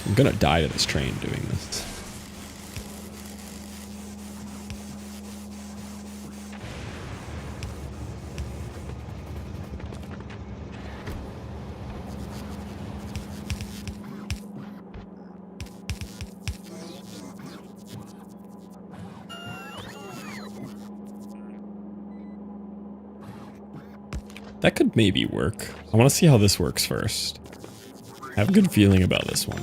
I'm gonna die to this train doing this. That could maybe work. I want to see how this works first. I have a good feeling about this one.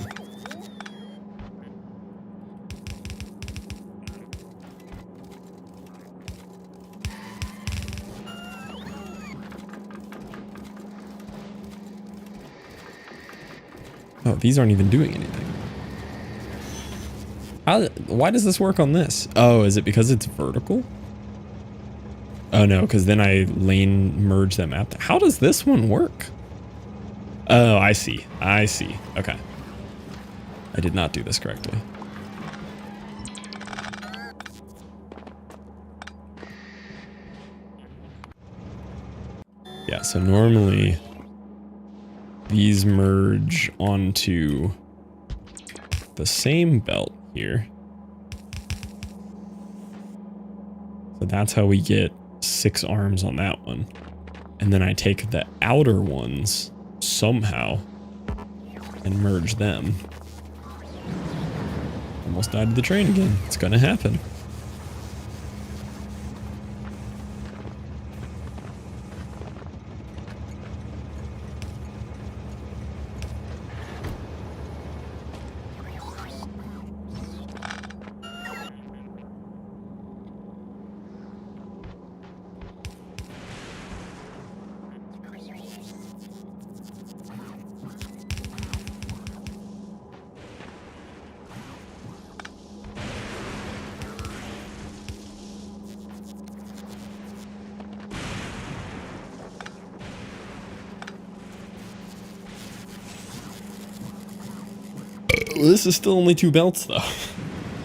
Oh, these aren't even doing anything. Why does this work on this? Oh, is it because it's vertical? Oh no, because then I lane merge them out. How does this one work? Oh, I see. I see. Okay. I did not do this correctly. Yeah, so normally these merge onto the same belt here. So that's how we get 6 arms on that one. And then I take the outer ones somehow and merge them. Almost died to the train again. It's gonna happen. This is still only 2 belts though.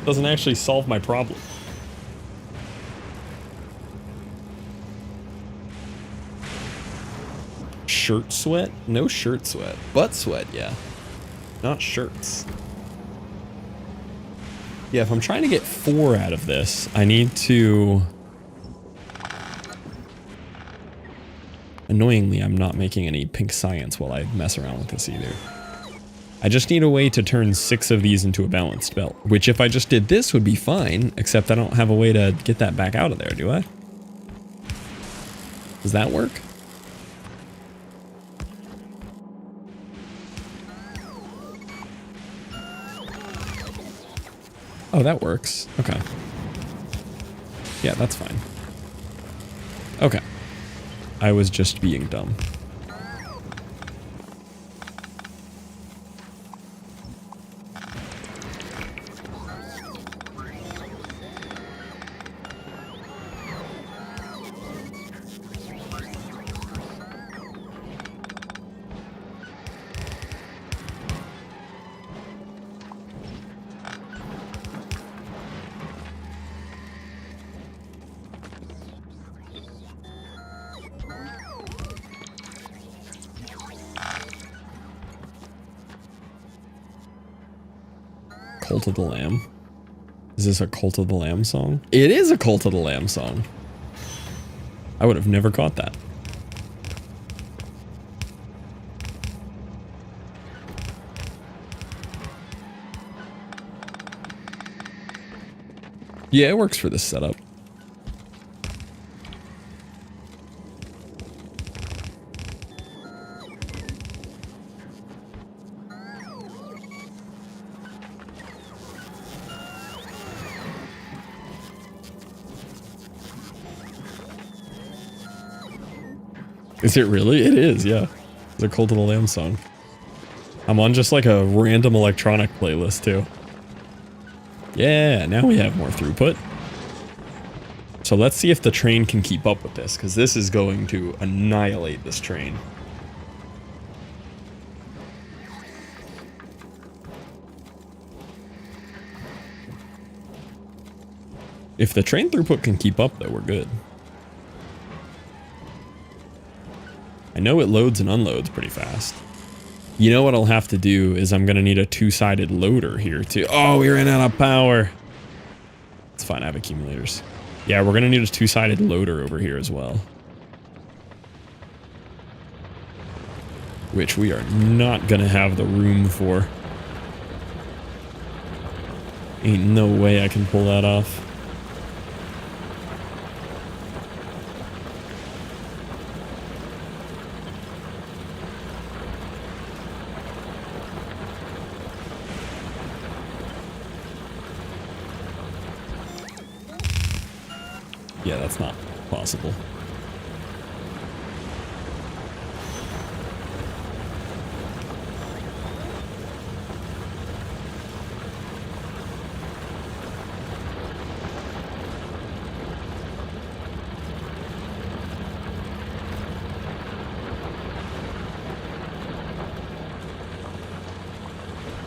Doesn't actually solve my problem. Shirt sweat? No shirt sweat. Butt sweat, yeah. Not shirts. Yeah, if I'm trying to get 4 out of this, I need to... Annoyingly, I'm not making any pink science while I mess around with this either. I just need a way to turn 6 of these into a balanced belt, which if I just did this would be fine, except I don't have a way to get that back out of there, do I? Does that work? Oh, that works. Okay. Yeah, that's fine. Okay. I was just being dumb. Cult of the Lamb. Is this a Cult of the Lamb song? It is a Cult of the Lamb song. I would have never caught that. Yeah, it works for this setup. Is it really? It is, yeah. It's a Cult of the Lamb song. I'm on just like a random electronic playlist too. Yeah, now we have more throughput. So let's see if the train can keep up with this, because this is going to annihilate this train. If the train throughput can keep up though, we're good. I know it loads and unloads pretty fast. You know what I'll have to do is I'm going to need a 2-sided loader here too. Oh, we ran out of power. It's fine, I have accumulators. Yeah, we're going to need a 2-sided loader over here as well. Which we are not going to have the room for. Ain't no way I can pull that off. Yeah, that's not possible.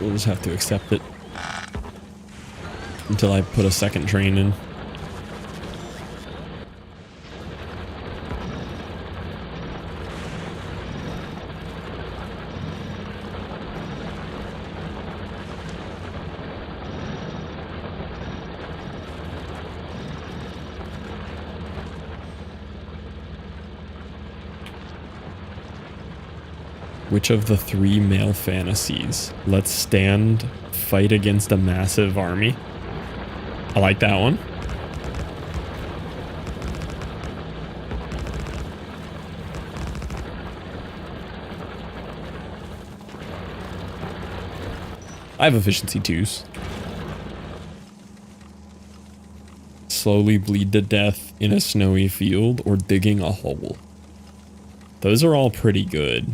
We'll just have to accept it until I put a second train in. Which of the 3 male fantasies? Let's stand, fight against a massive army. I like that one. I have efficiency 2s. Slowly bleed to death in a snowy field or digging a hole. Those are all pretty good.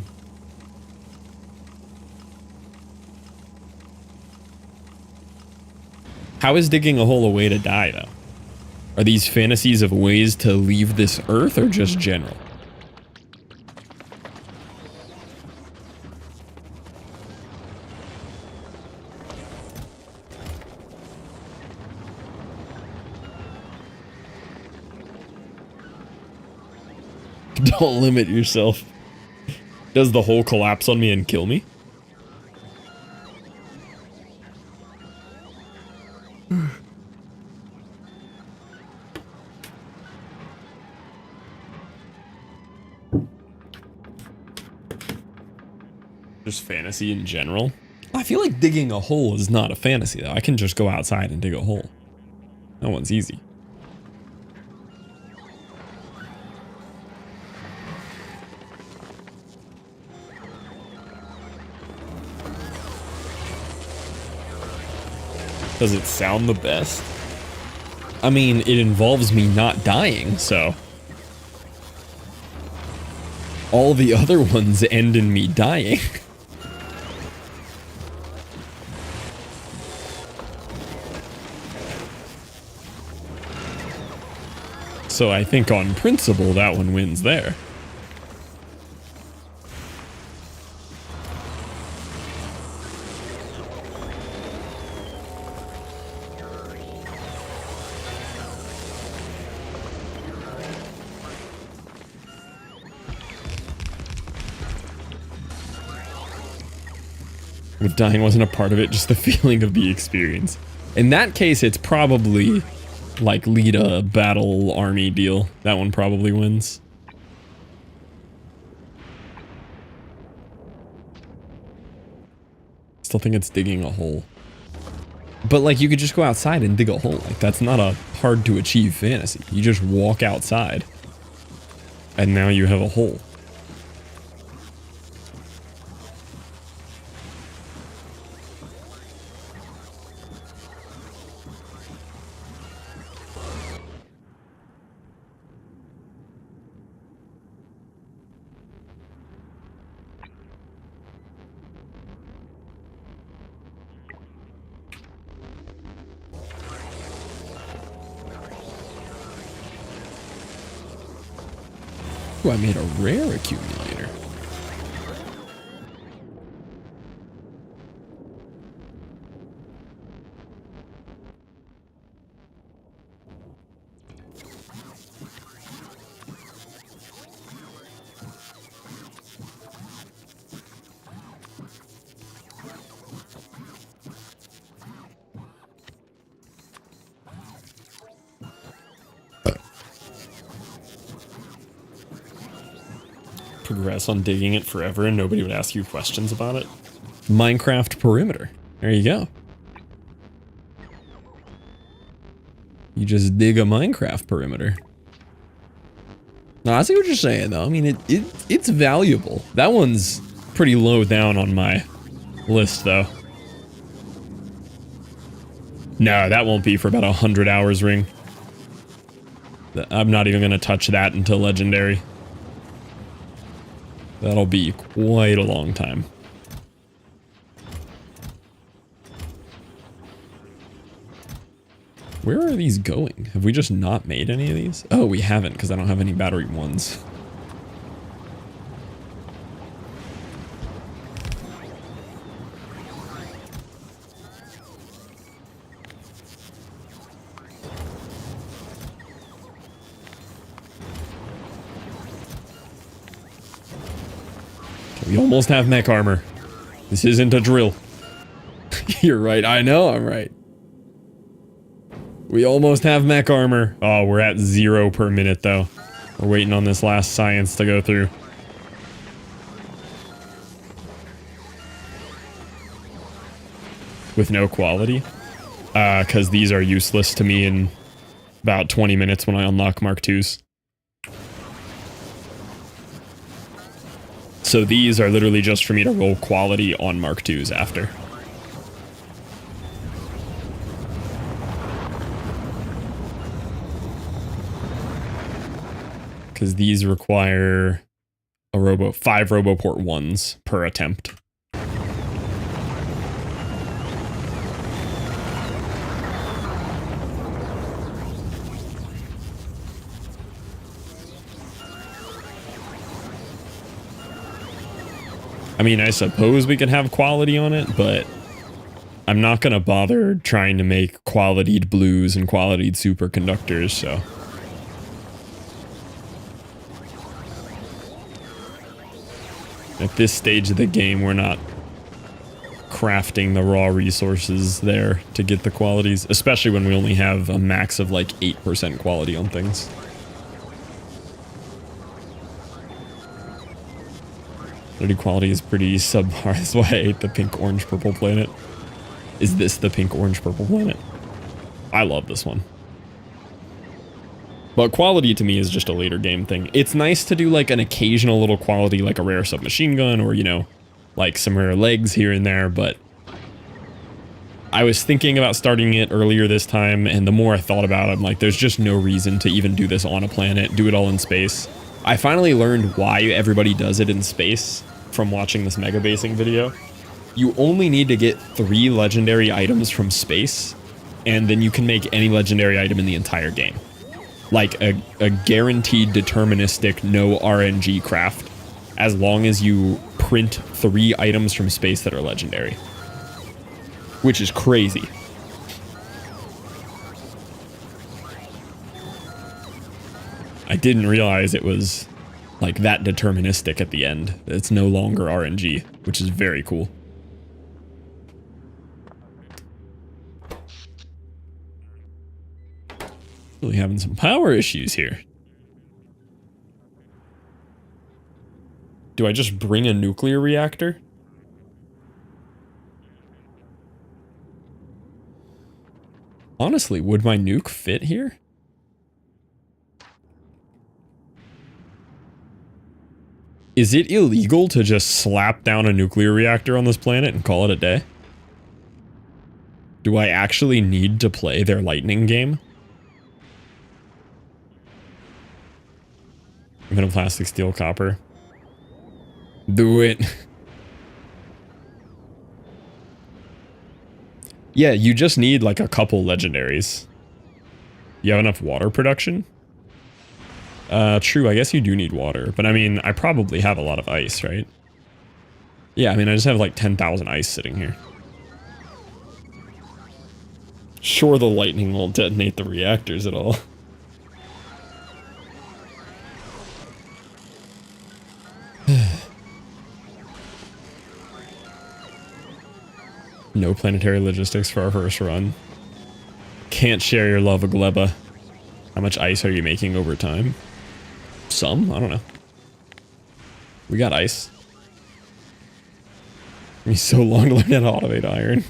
How is digging a hole a way to die, though? Are these fantasies of ways to leave this earth, or just general? Don't limit yourself. Does the hole collapse on me and kill me? Just fantasy in general. I feel like digging a hole is not a fantasy though. I can just go outside and dig a hole. That one's easy. Does it sound the best? I mean, it involves me not dying, so. All the other ones end in me dying. So I think on principle that one wins there. If dying wasn't a part of it, just the feeling of the experience. In that case, it's probably like lead a battle army deal. That one probably wins. Still think it's digging a hole. But like you could just go outside and dig a hole. Like that's not a hard to achieve fantasy. You just walk outside and now you have a hole. Ooh, I made a rare accumulator. Progress on digging it forever and nobody would ask you questions about it. Minecraft perimeter. There you go. You just dig a Minecraft perimeter. No, I see what you're saying though. I mean, it's valuable. That one's pretty low down on my list though. No, that won't be for about 100 hours ring. I'm not even gonna touch that until legendary. That'll be quite a long time. Where are these going? Have we just not made any of these? Oh, we haven't because I don't have any battery ones. We almost have mech armor. This isn't a drill. You're right. I know I'm right. We almost have mech armor. Oh, we're at 0 per minute though. We're waiting on this last science to go through. With no quality. Because these are useless to me in about 20 minutes when I unlock Mark IIs. So these are literally just for me to roll quality on Mark IIs after. Because these require a 5 Roboport 1s per attempt. I mean, I suppose we could have quality on it, but I'm not going to bother trying to make qualitied blues and qualitied superconductors, so. At this stage of the game, we're not crafting the raw resources there to get the qualities, especially when we only have a max of like 8% quality on things. The quality is pretty subpar. That's why I hate the pink, orange, purple planet. Is this the pink, orange, purple planet? I love this one. But quality to me is just a later game thing. It's nice to do like an occasional little quality, like a rare submachine gun or, you know, like some rare legs here and there, but I was thinking about starting it earlier this time, and the more I thought about it, I'm like, there's just no reason to even do this on a planet, do it all in space. I finally learned why everybody does it in space from watching this mega basing video. You only need to get 3 legendary items from space, and then you can make any legendary item in the entire game. Like a guaranteed deterministic no RNG craft, as long as you print 3 items from space that are legendary. Which is crazy. I didn't realize it was like that deterministic at the end. It's no longer RNG, which is very cool. Really having some power issues here. Do I just bring a nuclear reactor? Honestly, would my nuke fit here? Is it illegal to just slap down a nuclear reactor on this planet and call it a day? Do I actually need to play their lightning game? Metal, plastic, steel, copper. Do it. Yeah, you just need like a couple legendaries. You have enough water production? True, I guess you do need water, but I mean, I probably have a lot of ice, right? Yeah, I mean, I just have like 10,000 ice sitting here. Sure, the lightning won't detonate the reactors at all. No planetary logistics for our first run. Can't share your love of Gleba. How much ice are you making over time? Some? I don't know. We got ice. It'd be so long to learn how to automate iron.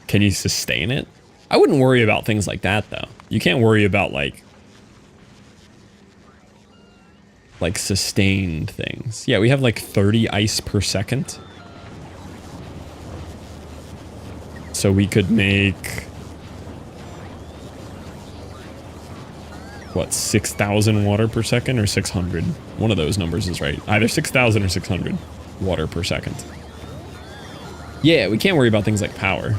Can you sustain it? I wouldn't worry about things like that, though. You can't worry about, like sustained things. Yeah, we have like 30 ice per second. So we could make... what, 6,000 water per second or 600? One of those numbers is right. Either 6,000 or 600 water per second. Yeah, we can't worry about things like power.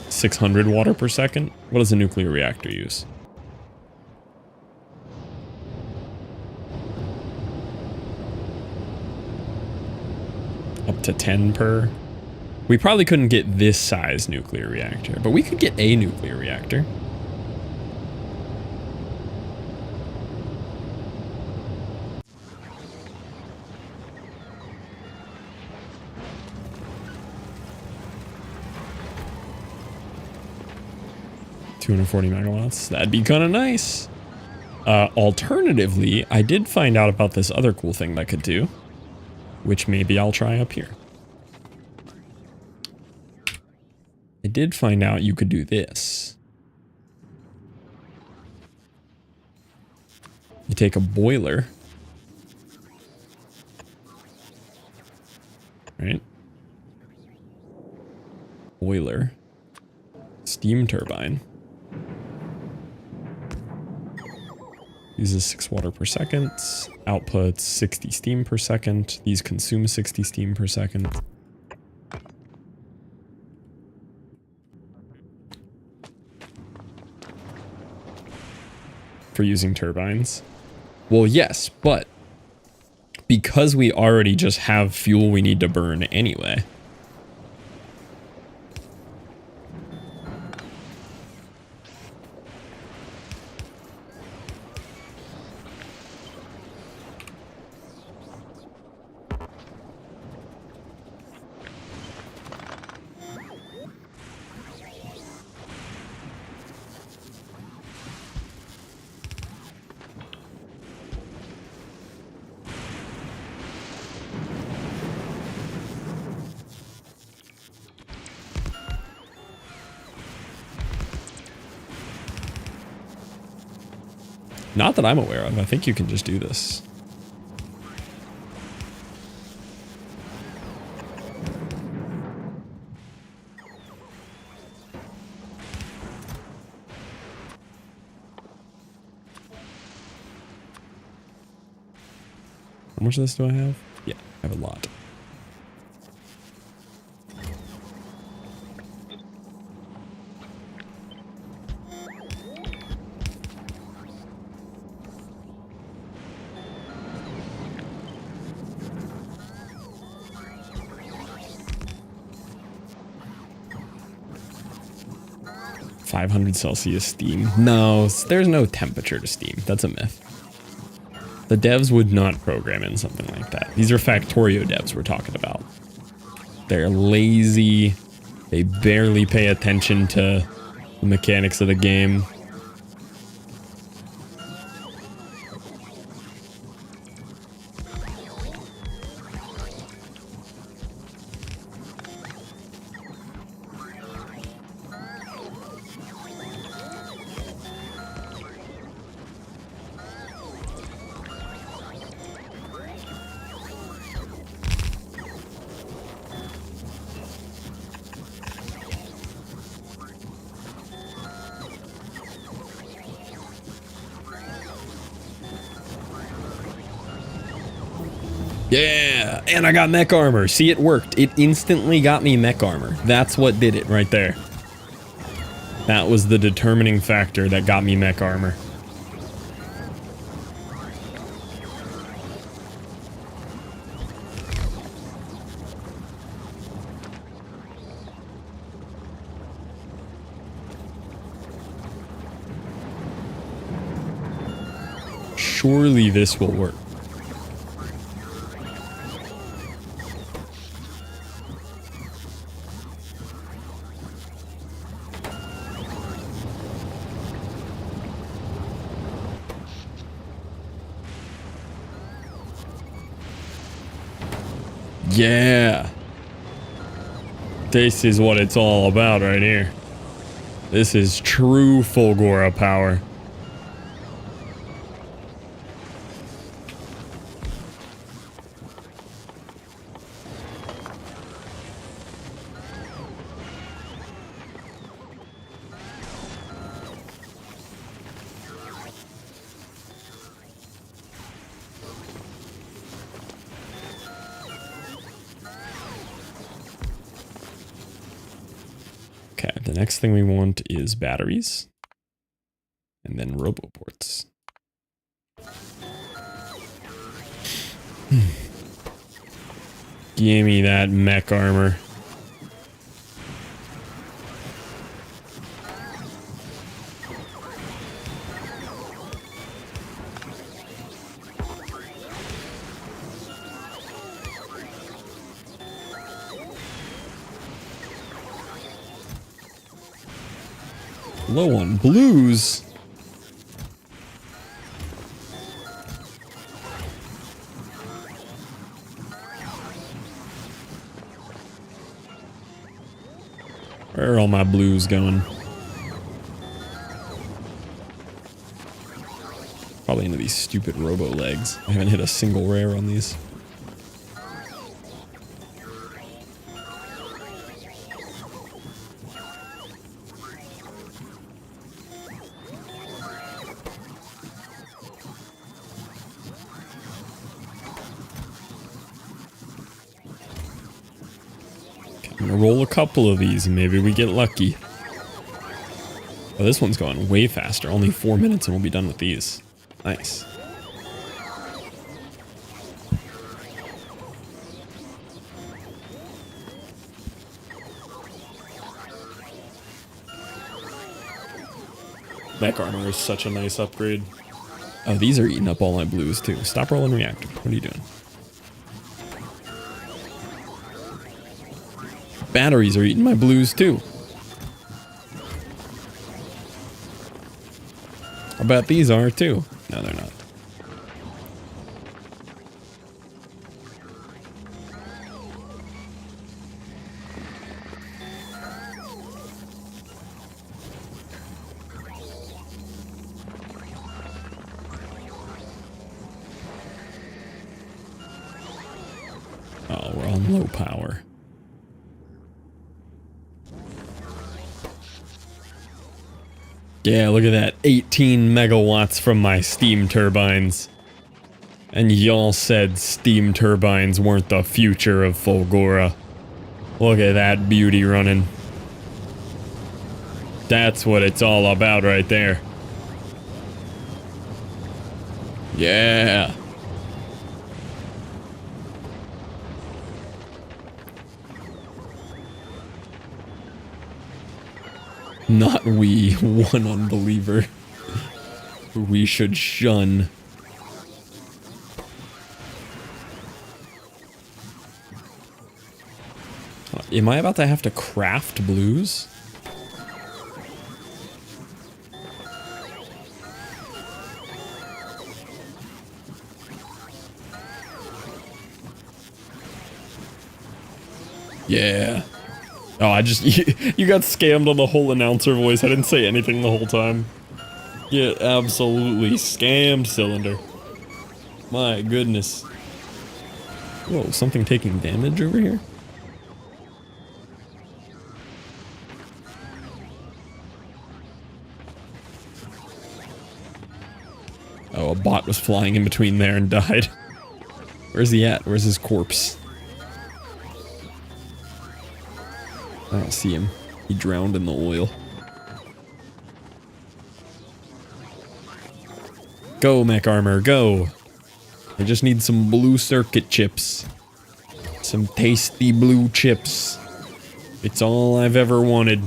$600 water per second? What does a nuclear reactor use? Up to 10 per... We probably couldn't get this size nuclear reactor, but we could get a nuclear reactor. $240 megawatts. That'd be kind of nice. Alternatively, I did find out about this other cool thing that I could do, which maybe I'll try up here. I did find out you could do this. You take a boiler, right? Boiler, steam turbine. Uses 6 water per second, outputs 60 steam per second. These consume 60 steam per second. For using turbines. Well, yes, but because we already just have fuel we need to burn anyway. Not that I'm aware of. I think you can just do this. How much of this do I have? Yeah, I have a lot. $500 steam. No, there's no temperature to steam. That's a myth. The devs would not program in something like that. These are Factorio devs we're talking about. They're lazy. They barely pay attention to the mechanics of the game. Yeah, and I got mech armor. See, it worked. It instantly got me mech armor. That's what did it right there. That was the determining factor that got me mech armor. Surely this will work. Yeah. This is what it's all about right here. This is true Fulgora power. Okay, the next thing we want is batteries. And then roboports. Give me that mech armor. Low on blues. Where are all my blues going? Probably into these stupid robo legs. I haven't hit a single rare on these. I'm gonna roll a couple of these and maybe we get lucky. Oh, this one's going way faster. Only 4 minutes and we'll be done with these. Nice. Mech armor is such a nice upgrade. Oh, these are eating up all my blues too. Stop rolling reactor. What are you doing? Batteries are eating my blues too. I bet these are too. No, they're not. Oh, we're on low power. Yeah, look at that. 18 megawatts from my steam turbines. And y'all said steam turbines weren't the future of Fulgora. Look at that beauty running. That's what it's all about right there. Yeah. Not we, one unbeliever who we should shun. Am I about to have to craft blues? Yeah. Oh, you got scammed on the whole announcer voice. I didn't say anything the whole time. Yeah, absolutely scammed, Cylinder. My goodness. Whoa, something taking damage over here? Oh, a bot was flying in between there and died. Where's he at? Where's his corpse? I don't see him. He drowned in the oil. Go, mech armor, go! I just need some blue circuit chips. Some tasty blue chips. It's all I've ever wanted.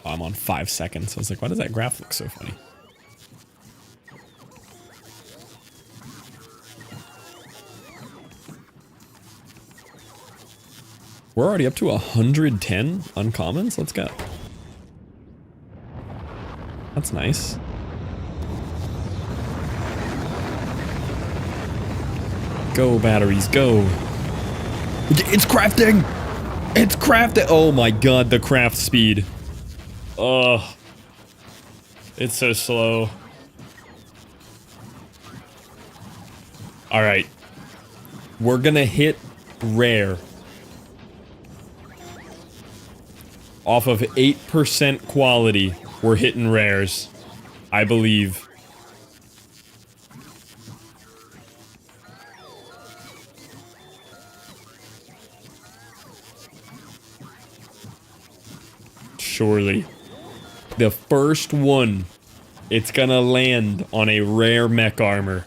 Oh, I'm on 5 seconds. I was like, why does that graph look so funny? We're already up to 110 uncommons? Let's go. That's nice. Go, batteries, go. It's crafting! It's crafting! Oh my god, the craft speed. Oh. It's so slow. Alright. We're gonna hit rare. Off of 8% quality, we're hitting rares. I believe. Surely. The first one, it's gonna land on a rare mech armor.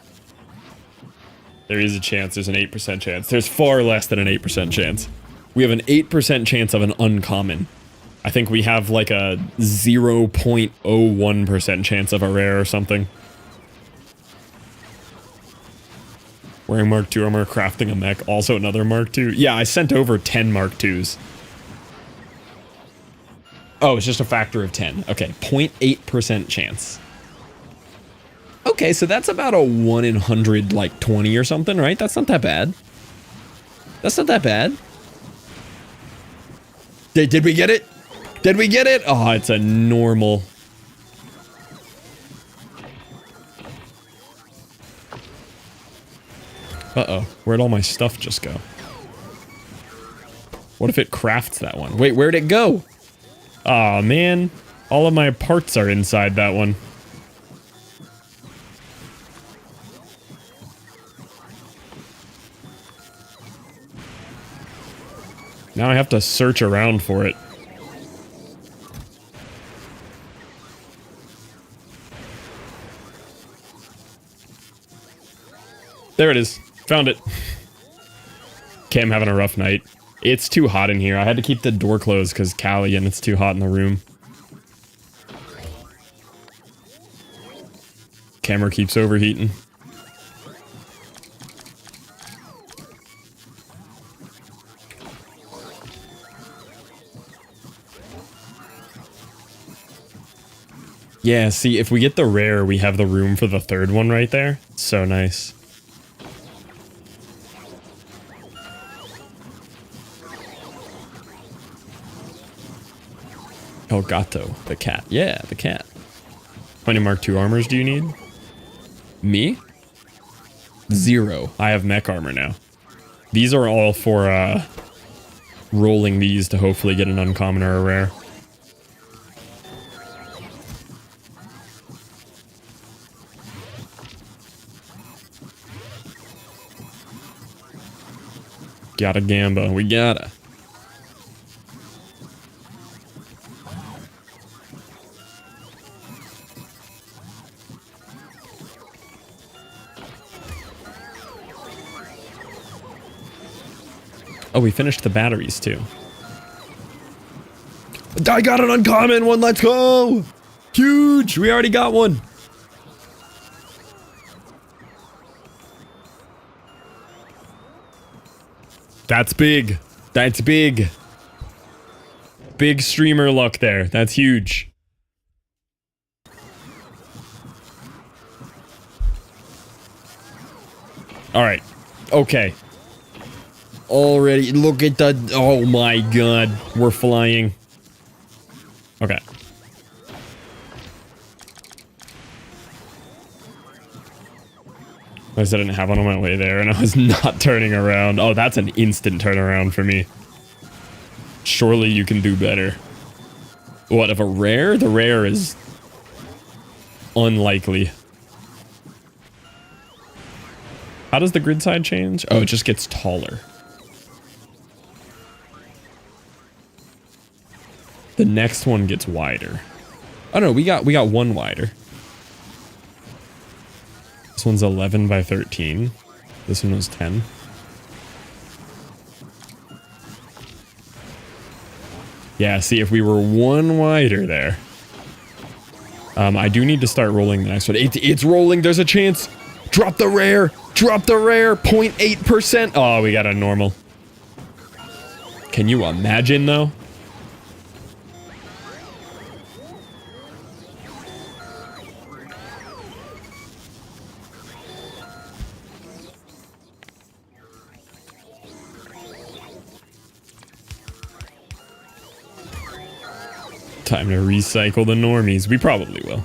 There is a chance, there's an 8% chance. There's far less than an 8% chance. We have an 8% chance of an uncommon. I think we have like a 0.01% chance of a rare or something. Wearing Mark II armor, crafting a mech, also another Mark II. Yeah, I sent over 10 Mark IIs. Oh, it's just a factor of 10. Okay, 0.8% chance. Okay, so that's about a 1 in 100, like 20 or something, right? That's not that bad. That's not that bad. Did we get it? Did we get it? Oh, it's a normal. Uh-oh. Where'd all my stuff just go? What if it crafts that one? Wait, where'd it go? Aw, man. All of my parts are inside that one. Now I have to search around for it. There it is. Found it. Okay, I'm having a rough night. It's too hot in here. I had to keep the door closed because Callie and it's too hot in the room. Camera keeps overheating. Yeah, see, if we get the rare, we have the room for the third one right there. So nice. El Gato, the cat. Yeah, the cat. How many Mark II armors do you need? Me? 0. I have mech armor now. These are all for rolling these to hopefully get an uncommon or a rare. Gotta gamba. We gotta. Oh, we finished the batteries too. I got an uncommon one. Let's go. Huge. We already got one. That's big. That's big. Big streamer luck there. That's huge. All right. Okay. Already, look at the... Oh my god. We're flying. Okay. I didn't have one on my way there, and I was not turning around. Oh, that's an instant turnaround for me. Surely you can do better. What, of a rare? The rare is... unlikely. How does the grid side change? Oh, it just gets taller. The next one gets wider. Oh no, we got one wider. This one's 11 by 13. This one was 10. Yeah, see, if we were one wider there. I do need to start rolling the next one. It's rolling. There's a chance. Drop the rare. Drop the rare. 0.8%. Oh, we got a normal. Can you imagine, though? Time to recycle the normies. We probably will.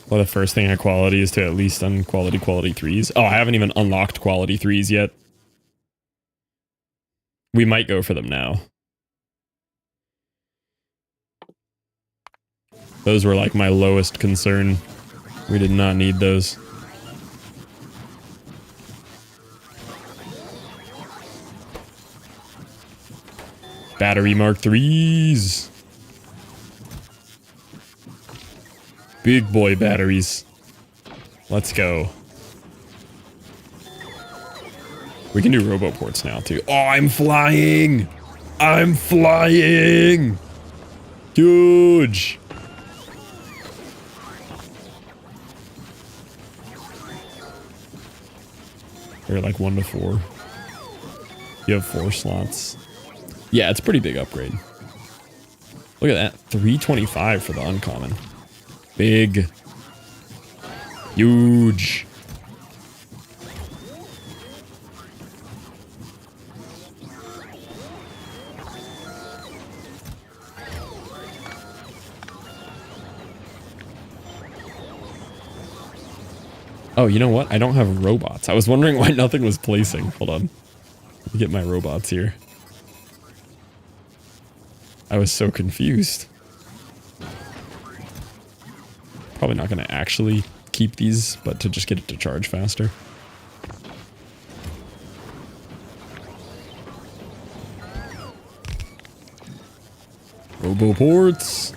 Well, the first thing at quality is to at least quality 3s. Oh, I haven't even unlocked quality 3s yet. We might go for them now. Those were like my lowest concern. We did not need those. Battery Mark 3s. Big boy batteries. Let's go. We can do roboports now too. Oh, I'm flying! I'm flying! Huge! They're like 1 to 4. You have 4 slots. Yeah, it's a pretty big upgrade. Look at that. 325 for the uncommon. Big. Huge. Oh, you know what? I don't have robots. I was wondering why nothing was placing. Hold on. Let me get my robots here. I was so confused. Probably not going to actually keep these, but to just get it to charge faster. Roboports.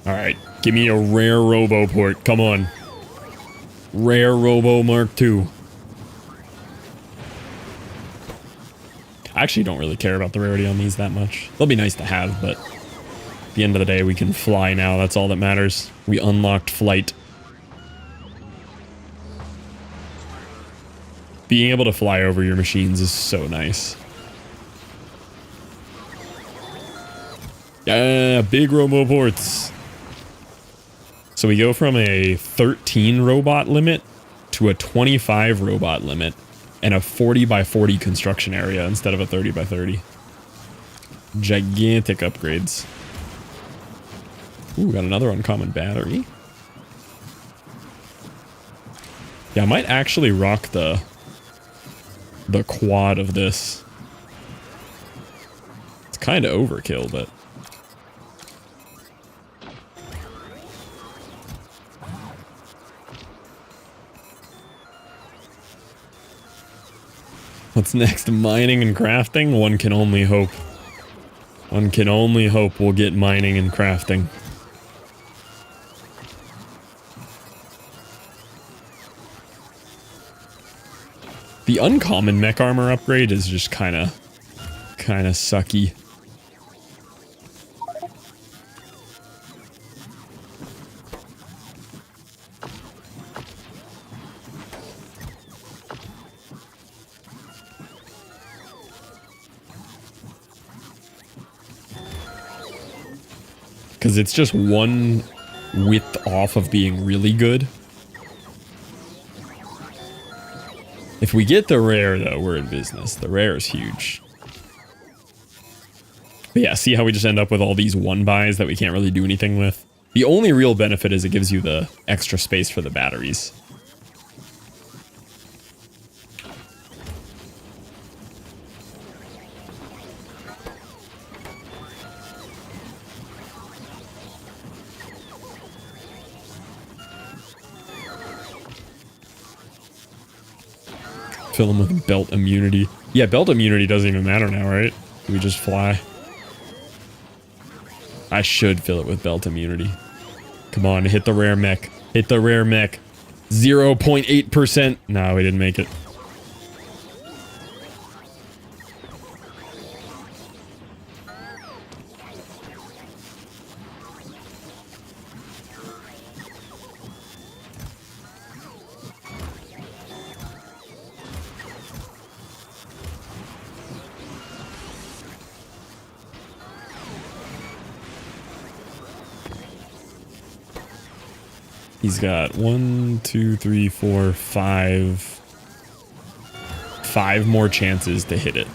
Alright, give me a rare Roboport. Come on. Rare Robo Mark II. I actually don't really care about the rarity on these that much. They'll be nice to have, but at the end of the day, we can fly now. That's all that matters. We unlocked flight. Being able to fly over your machines is so nice. Big roboports. So we go from a 13 robot limit to a 25 robot limit and a 40 by 40 construction area instead of a 30 by 30. Gigantic upgrades. Ooh, got another uncommon battery. Yeah, I might actually rock the quad of this. It's kind of overkill, but... What's next? Mining and crafting? One can only hope. One can only hope we'll get mining and crafting. The uncommon mech armor upgrade is just kind of sucky. Because it's just one width off of being really good. If we get the rare, though, we're in business. The rare is huge. But yeah, see how we just end up with all these one buys that we can't really do anything with? The only real benefit is it gives you the extra space for the batteries. Fill them with belt immunity. Yeah, belt immunity doesn't even matter now, right? We just fly. I should fill it with belt immunity. Come on, hit the rare mech. Hit the rare mech. 0.8%. No, we didn't make it. He's got 1, 2, 3, 4, 5. 5 more chances to hit it.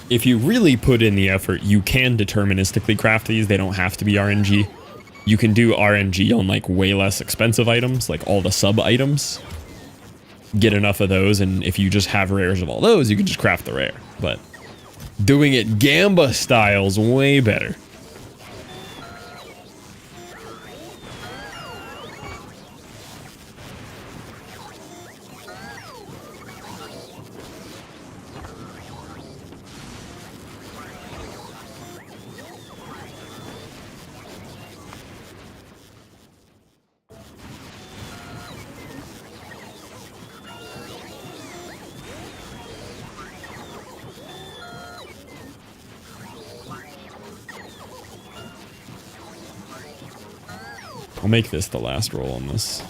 If you really put in the effort, you can deterministically craft these. They don't have to be RNG. You can do RNG on like way less expensive items, like all the sub items. Get enough of those, and if you just have rares of all those, you can just craft the rare. But doing it Gamba style is way better. I'll make this the last roll on this.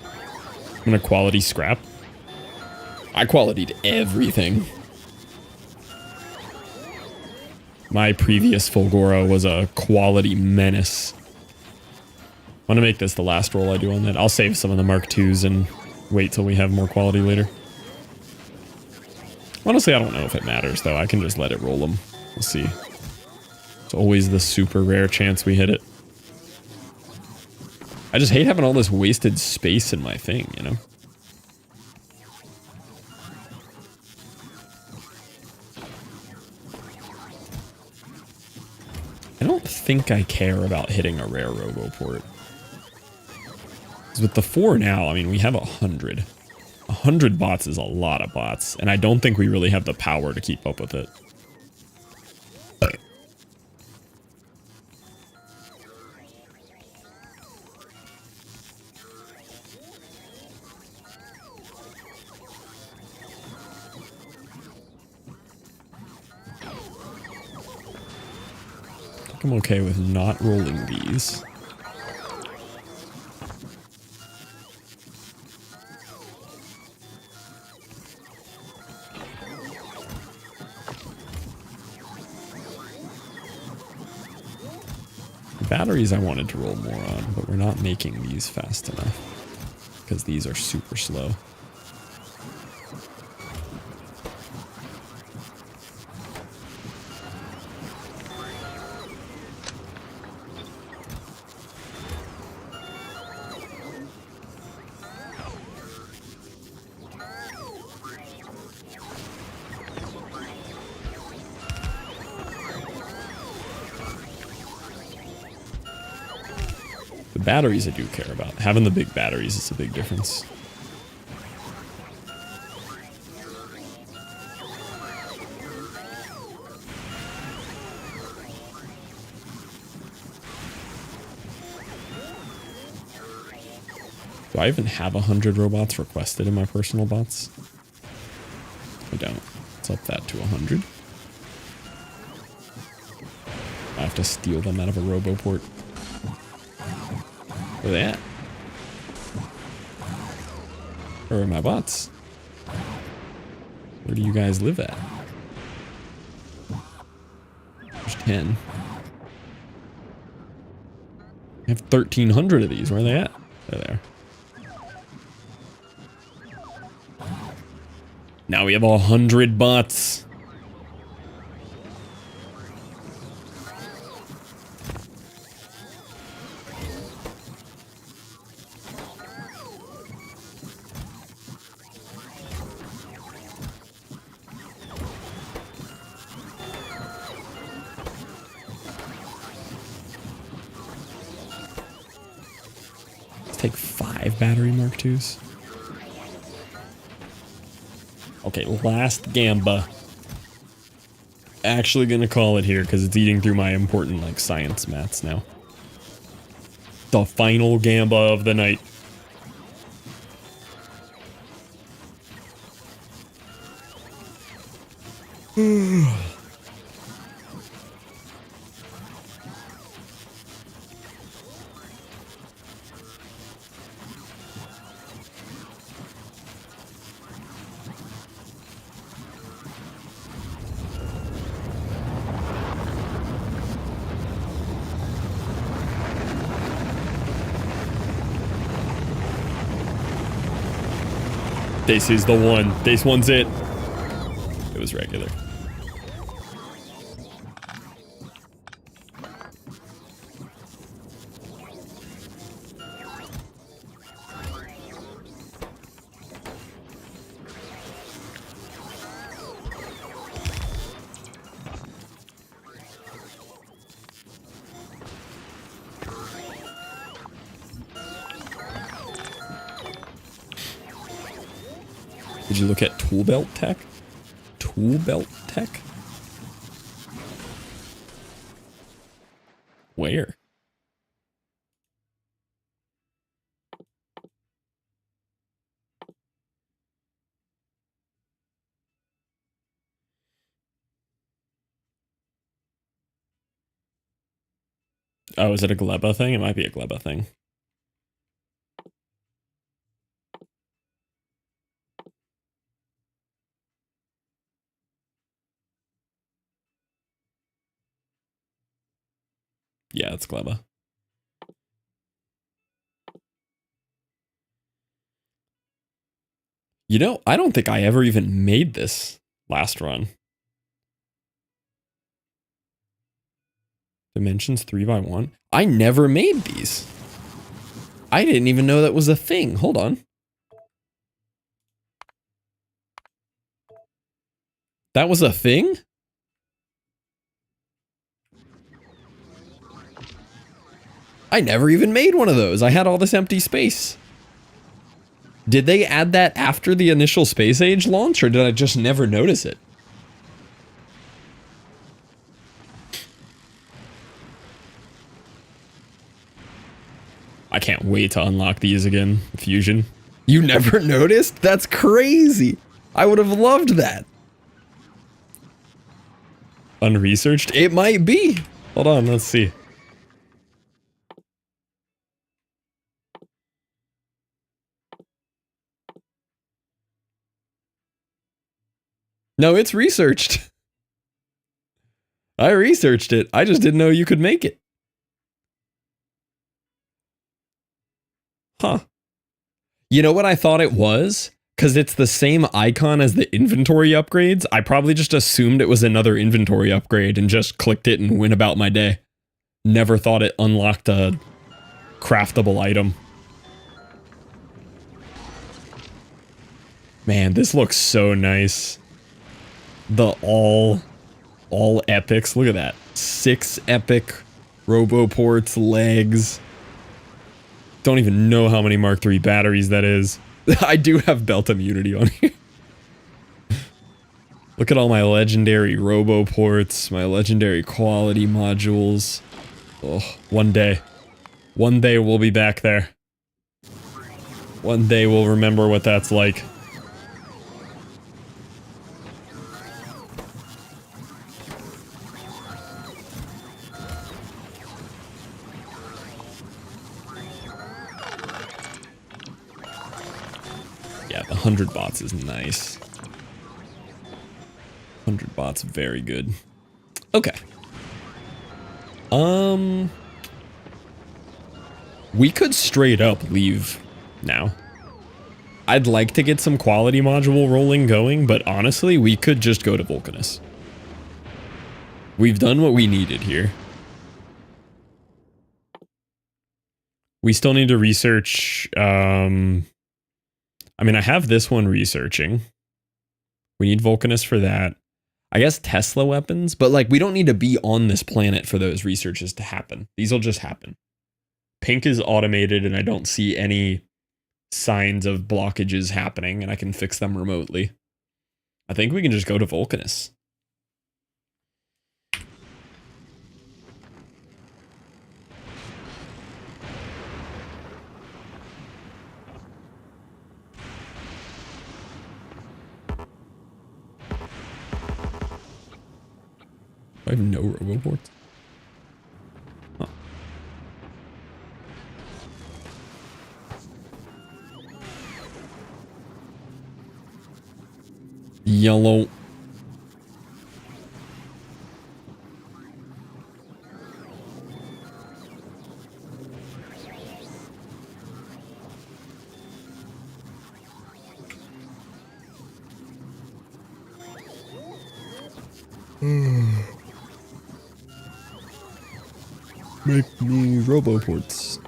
I'm gonna quality scrap. I qualitied everything. My previous Fulgora was a quality menace. I'm gonna make this the last roll I do on that. I'll save some of the Mark IIs and wait till we have more quality later. Honestly, I don't know if it matters though. I can just let it roll them. We'll see. It's always the super rare chance we hit it. I just hate having all this wasted space in my thing, you know? I don't think I care about hitting a rare Roboport. Because with the 4 now, I mean, we have 100. 100 bots is a lot of bots, and I don't think we really have the power to keep up with it. I'm okay with not rolling these. Batteries I wanted to roll more on, but we're not making these fast enough because these are super slow. The batteries I do care about. Having the big batteries is a big difference. Do I even have 100 robots requested in my personal bots? I don't. Let's up that to 100. I have to steal them out of a roboport. Where are they at? Where are my bots? Where do you guys live at? There's 10. I have 1,300 of these. Where are they at? There they are. Now we have 100 bots. Let's take 5 battery Mark IIs. Okay, last Gamba. Actually gonna call it here because it's eating through my important like science maths now. The final Gamba of the night. This is the one. This one's it. It was regular. Did you look at tool belt tech? Tool belt tech? Where? Oh, is it a Gleba thing? It might be a Gleba thing. Yeah, it's Gleba. You know, I don't think I ever even made this last run. Dimensions 3x1. I never made these. I didn't even know that was a thing. Hold on. That was a thing? I never even made one of those. I had all this empty space. Did they add that after the initial space age launch, or did I just never notice it? I can't wait to unlock these again. Fusion. You never noticed? That's crazy. I would have loved that. Unresearched? It might be. Hold on, let's see. No, it's researched. I researched it. I just didn't know you could make it. Huh. You know what I thought it was? Because it's the same icon as the inventory upgrades. I probably just assumed it was another inventory upgrade and just clicked it and went about my day. Never thought it unlocked a craftable item. Man, this looks so nice. The all epics. Look at that. 6 epic roboports, legs. Don't even know how many Mark III batteries that is. I do have belt immunity on here. Look at all my legendary roboports, my legendary quality modules. Oh, one day we'll be back there. One day we'll remember what that's like. Yeah, the 100 bots is nice. 100 bots, very good. Okay. We could straight up leave now. I'd like to get some quality module rolling going, but honestly, we could just go to Vulcanus. We've done what we needed here. We still need to research, I mean, I have this one researching. We need Vulcanus for that. I guess Tesla weapons, but like we don't need to be on this planet for those researches to happen. These will just happen. Pink is automated and I don't see any signs of blockages happening and I can fix them remotely. I think we can just go to Vulcanus. I have no roboports. Huh. Yellow. Make me roboports.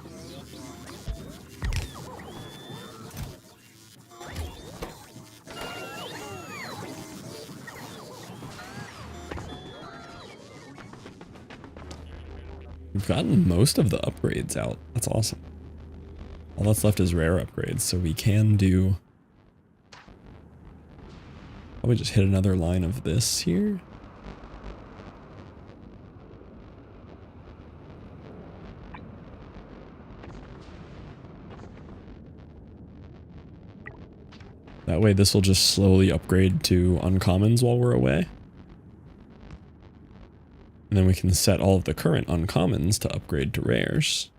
We've gotten most of the upgrades out. That's awesome. All that's left is rare upgrades, so we can do... Probably just hit another line of this here. That way this will just slowly upgrade to uncommons while we're away. And then we can set all of the current uncommons to upgrade to rares.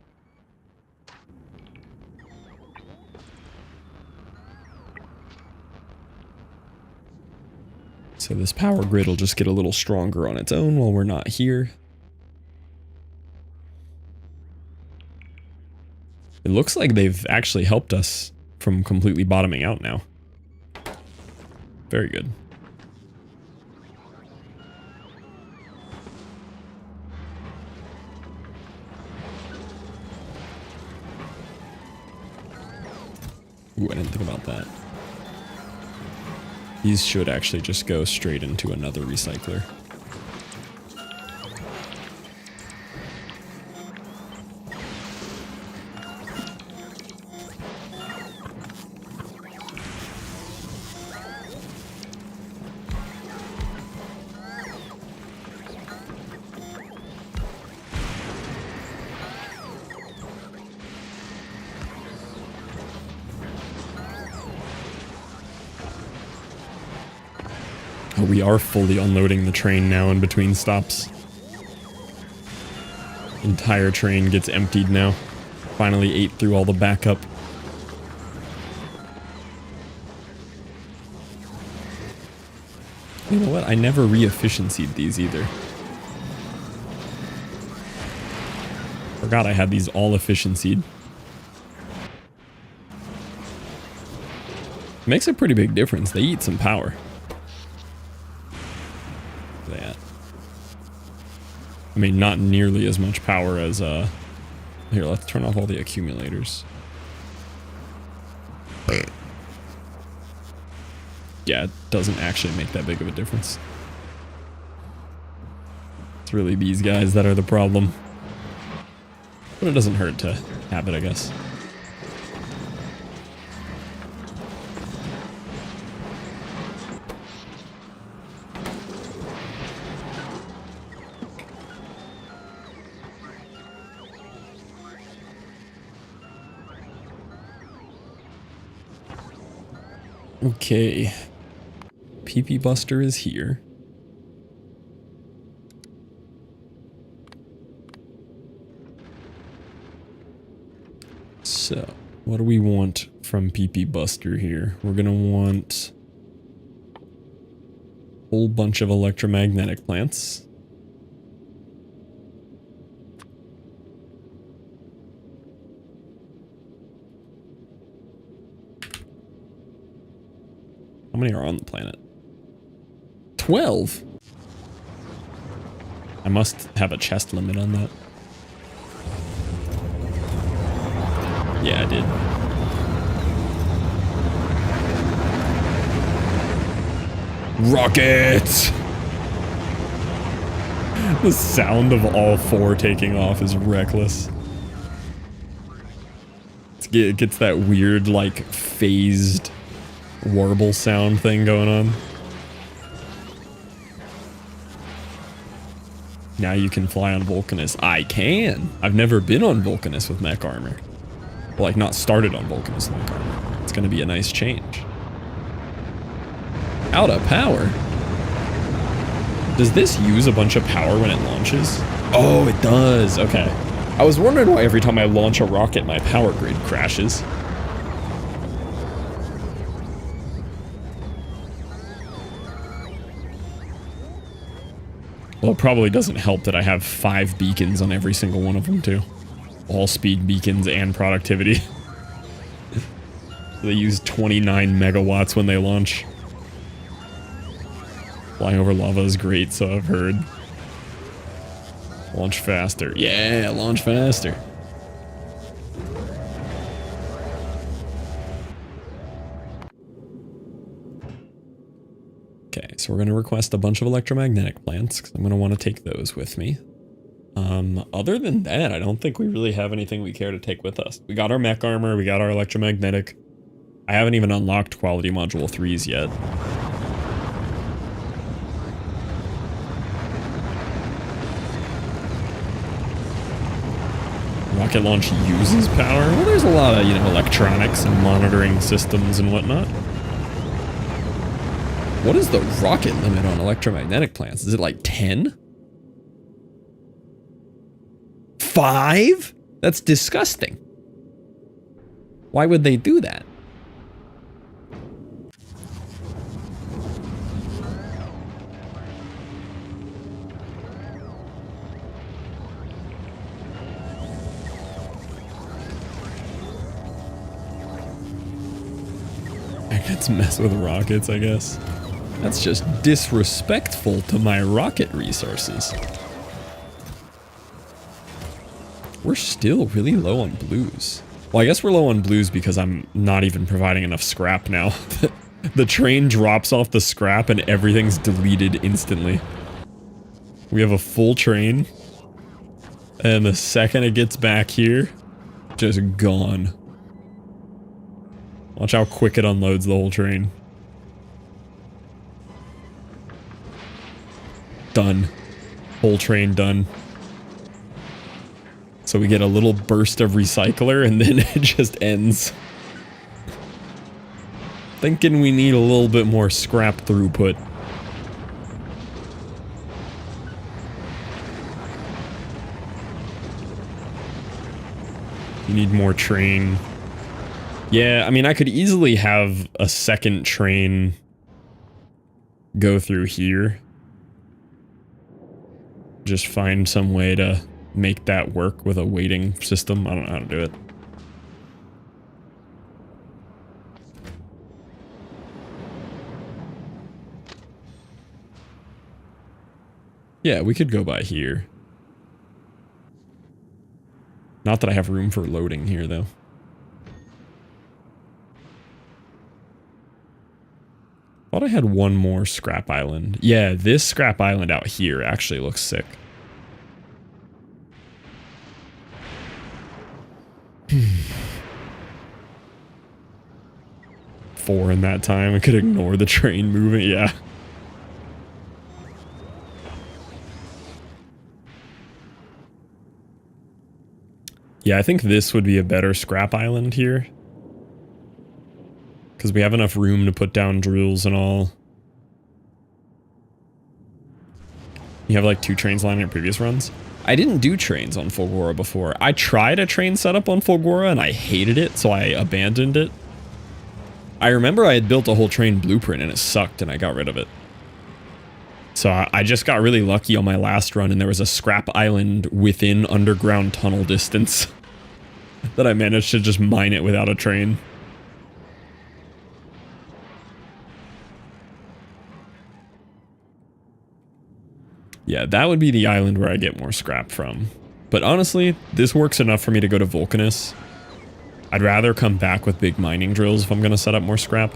So this power grid will just get a little stronger on its own while we're not here. It looks like they've actually helped us from completely bottoming out now. Very good. Ooh, I didn't think about that. These should actually just go straight into another recycler. We are fully unloading the train now in between stops. Entire train gets emptied now. Finally ate through all the backup. You know what? I never re-efficiency'd these either. Forgot I had these all efficiency'd. Makes a pretty big difference. They eat some power. That. I mean, not nearly as much power as, here, let's turn off all the accumulators. Yeah, it doesn't actually make that big of a difference. It's really these guys that are the problem. But it doesn't hurt to have it, I guess. Okay. PP Buster is here. So, what do we want from PP Buster here? We're gonna want a whole bunch of electromagnetic plants. How many are on the planet? 12? I must have a chest limit on that. Yeah, I did. Rockets! The sound of all four taking off is reckless. It gets that weird, like, phased warble sound thing going on. Now you can fly on Vulcanus. I can! I've never been on Vulcanus with mech armor. Well, like, not started on Vulcanus with mech armor. It's gonna be a nice change. Out of power? Does this use a bunch of power when it launches? Oh, it does. Okay. I was wondering why every time I launch a rocket, my power grid crashes. Well, it probably doesn't help that I have 5 beacons on every single one of them, too. All speed beacons and productivity. They use 29 megawatts when they launch. Flying over lava is great, so I've heard. Launch faster. Yeah, launch faster. Okay, so we're going to request a bunch of electromagnetic plants, because I'm going to want to take those with me. Other than that, I don't think we really have anything we care to take with us. We got our mech armor, we got our electromagnetic. I haven't even unlocked quality module 3s yet. Rocket launch uses power? Well, there's a lot of, you know, electronics and monitoring systems and whatnot. What is the rocket limit on electromagnetic plants? Is it like 10? 5? That's disgusting. Why would they do that? Let's mess with rockets, I guess. That's just disrespectful to my rocket resources. We're still really low on blues. Well, I guess we're low on blues because I'm not even providing enough scrap now. The train drops off the scrap and everything's deleted instantly. We have a full train. And the second it gets back here, just gone. Watch how quick it unloads the whole train. Done. Whole train done. So we get a little burst of recycler and then it just ends. Thinking we need a little bit more scrap throughput. You need more train. Yeah, I mean, I could easily have a second train go through here. Just find some way to make that work with a weighting system. I don't know how to do it. Yeah, we could go by here. Not that I have room for loading here, though. Thought I had one more scrap island. Yeah, this scrap island out here actually looks sick. Four in that time. I could ignore the train moving. Yeah. Yeah, I think this would be a better scrap island here. Because we have enough room to put down drills and all. You have like 2 trains lining up previous runs? I didn't do trains on Fulgora before. I tried a train setup on Fulgora and I hated it, so I abandoned it. I remember I had built a whole train blueprint and it sucked and I got rid of it. So I just got really lucky on my last run and there was a scrap island within underground tunnel distance that I managed to just mine it without a train. Yeah, that would be the island where I get more scrap from. But honestly, this works enough for me to go to Vulcanus. I'd rather come back with big mining drills if I'm going to set up more scrap.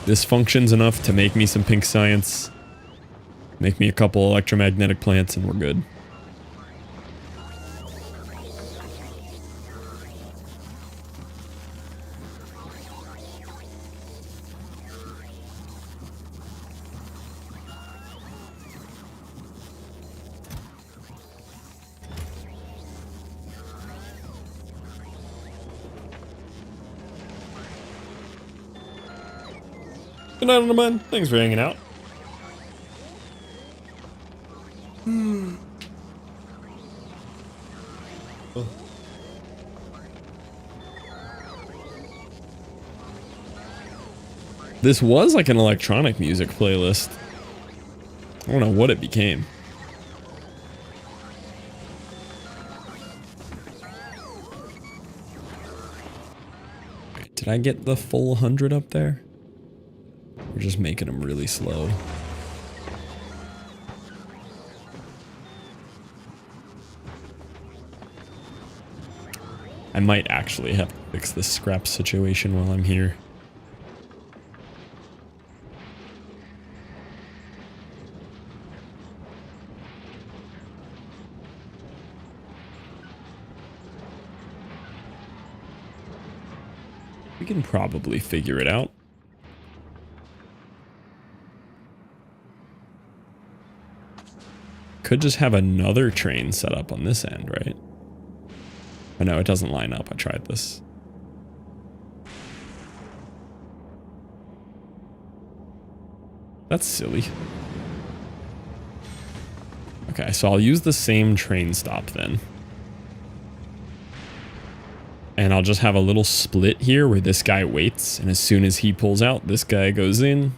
This functions enough to make me some pink science, make me a couple electromagnetic plants, and we're good. Good night, Underman. Thanks for hanging out. This was like an electronic music playlist. I don't know what it became. Did I get the full 100 up there? We're just making them really slow. I might actually have to fix this scrap situation while I'm here. We can probably figure it out. Could just have another train set up on this end, right? Oh no, it doesn't line up. I tried this. That's silly. Okay, so I'll use the same train stop then. And I'll just have a little split here where this guy waits, and as soon as he pulls out, this guy goes in.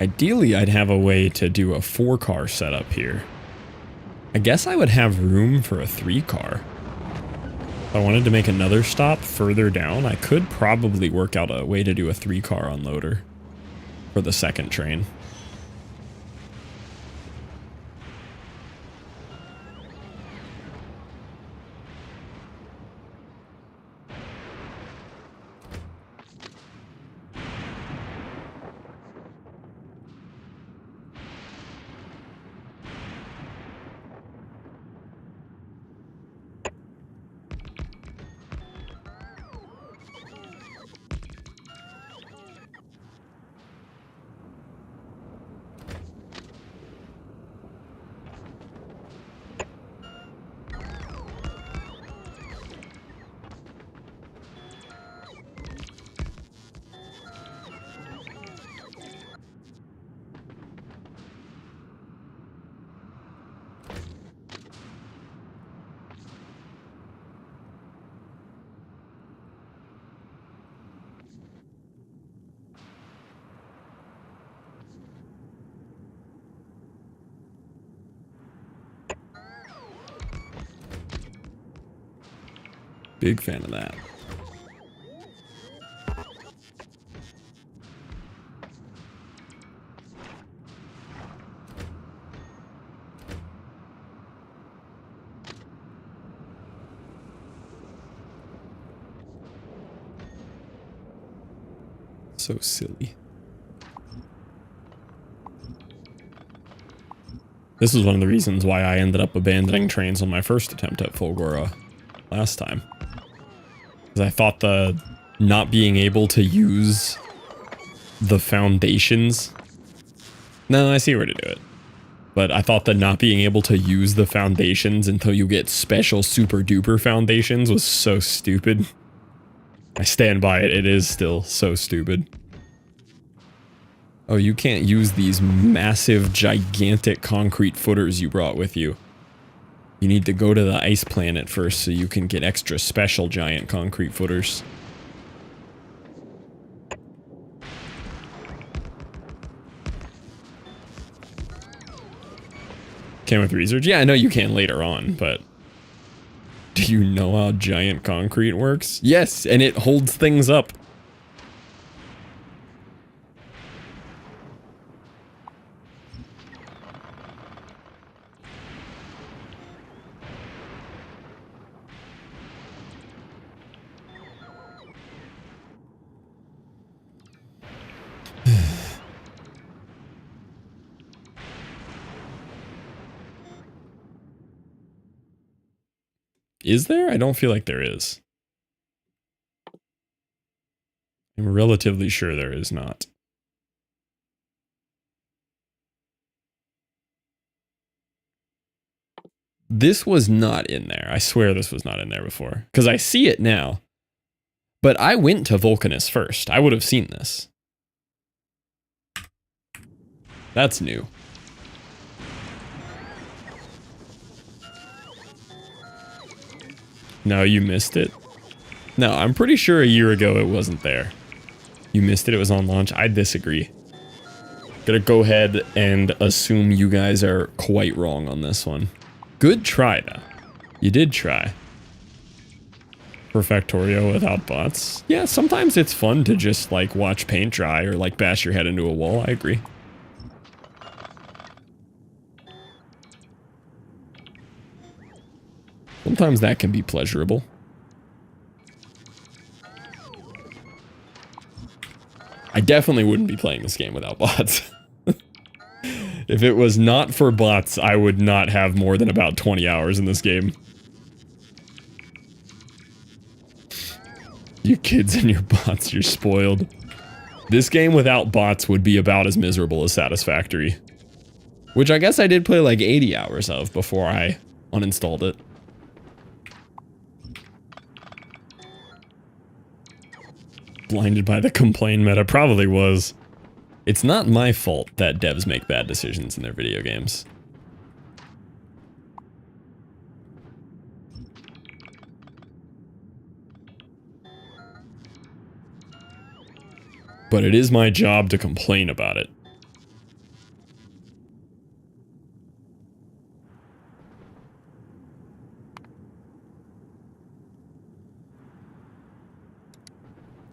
Ideally, I'd have a way to do a 4-car setup here. I guess I would have room for a 3-car. If I wanted to make another stop further down, I could probably work out a way to do a 3-car unloader for the second train. Big fan of that. So silly. This was one of the reasons why I ended up abandoning trains on my first attempt at Fulgora last time. Because I thought the not being able to use the foundations... No, I see where to do it. But I thought that not being able to use the foundations until you get special super duper foundations was so stupid. I stand by it, it is still so stupid. Oh, you can't use these massive, gigantic concrete footers you brought with you. You need to go to the ice planet first so you can get extra special giant concrete footers. Can with research? Yeah, I know you can later on, but... Do you know how giant concrete works? Yes, and it holds things up. Is there? I don't feel like there is. I'm relatively sure there is not. This was not in there. I swear this was not in there before. Because I see it now. But I went to Vulcanus first. I would have seen this. That's new. No, you missed it? No, I'm pretty sure a year ago it wasn't there. You missed it, it was on launch. I disagree. Gonna go ahead and assume you guys are quite wrong on this one. Good try, though. You did try. For Factorio without bots. Yeah, sometimes it's fun to just, like, watch paint dry or, like, bash your head into a wall. I agree. Sometimes that can be pleasurable. I definitely wouldn't be playing this game without bots. If it was not for bots, I would not have more than about 20 hours in this game. You kids and your bots, you're spoiled. This game without bots would be about as miserable as Satisfactory. Which I guess I did play like 80 hours of before I uninstalled it. Blinded by the complain meta probably was. It's not my fault that devs make bad decisions in their video games. But it is my job to complain about it.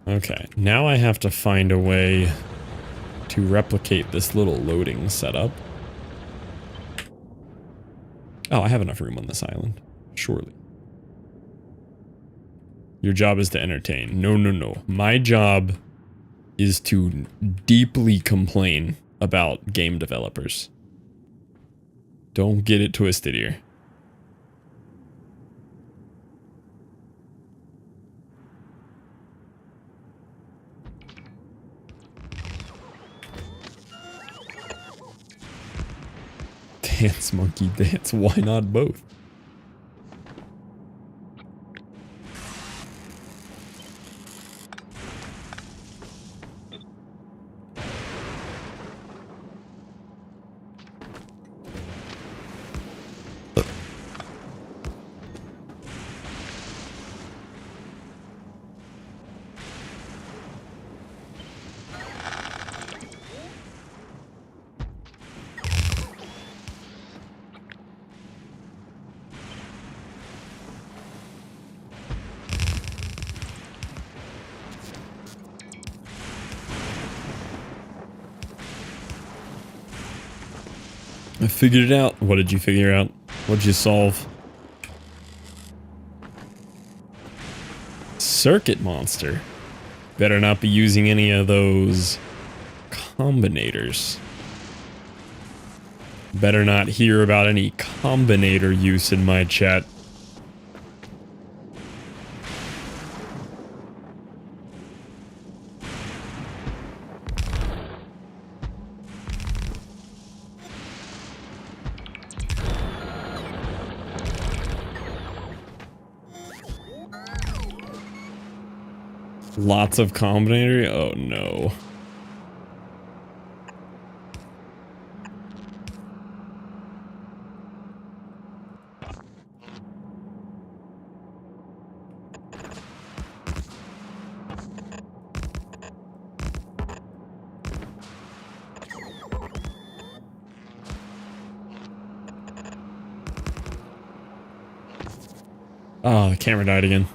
Okay, now I have to find a way to replicate this little loading setup. Oh, I have enough room on this island. Surely. Your job is to entertain. No, no, no. My job is to deeply complain about game developers. Don't get it twisted here. Dance, monkey, dance. Why not both? I figured it out. What did you figure out? What'd you solve? Circuit monster. Better not be using any of those combinators. Better not hear about any combinator use in my chat. Lots of combinator? Oh no. Oh, the camera died again.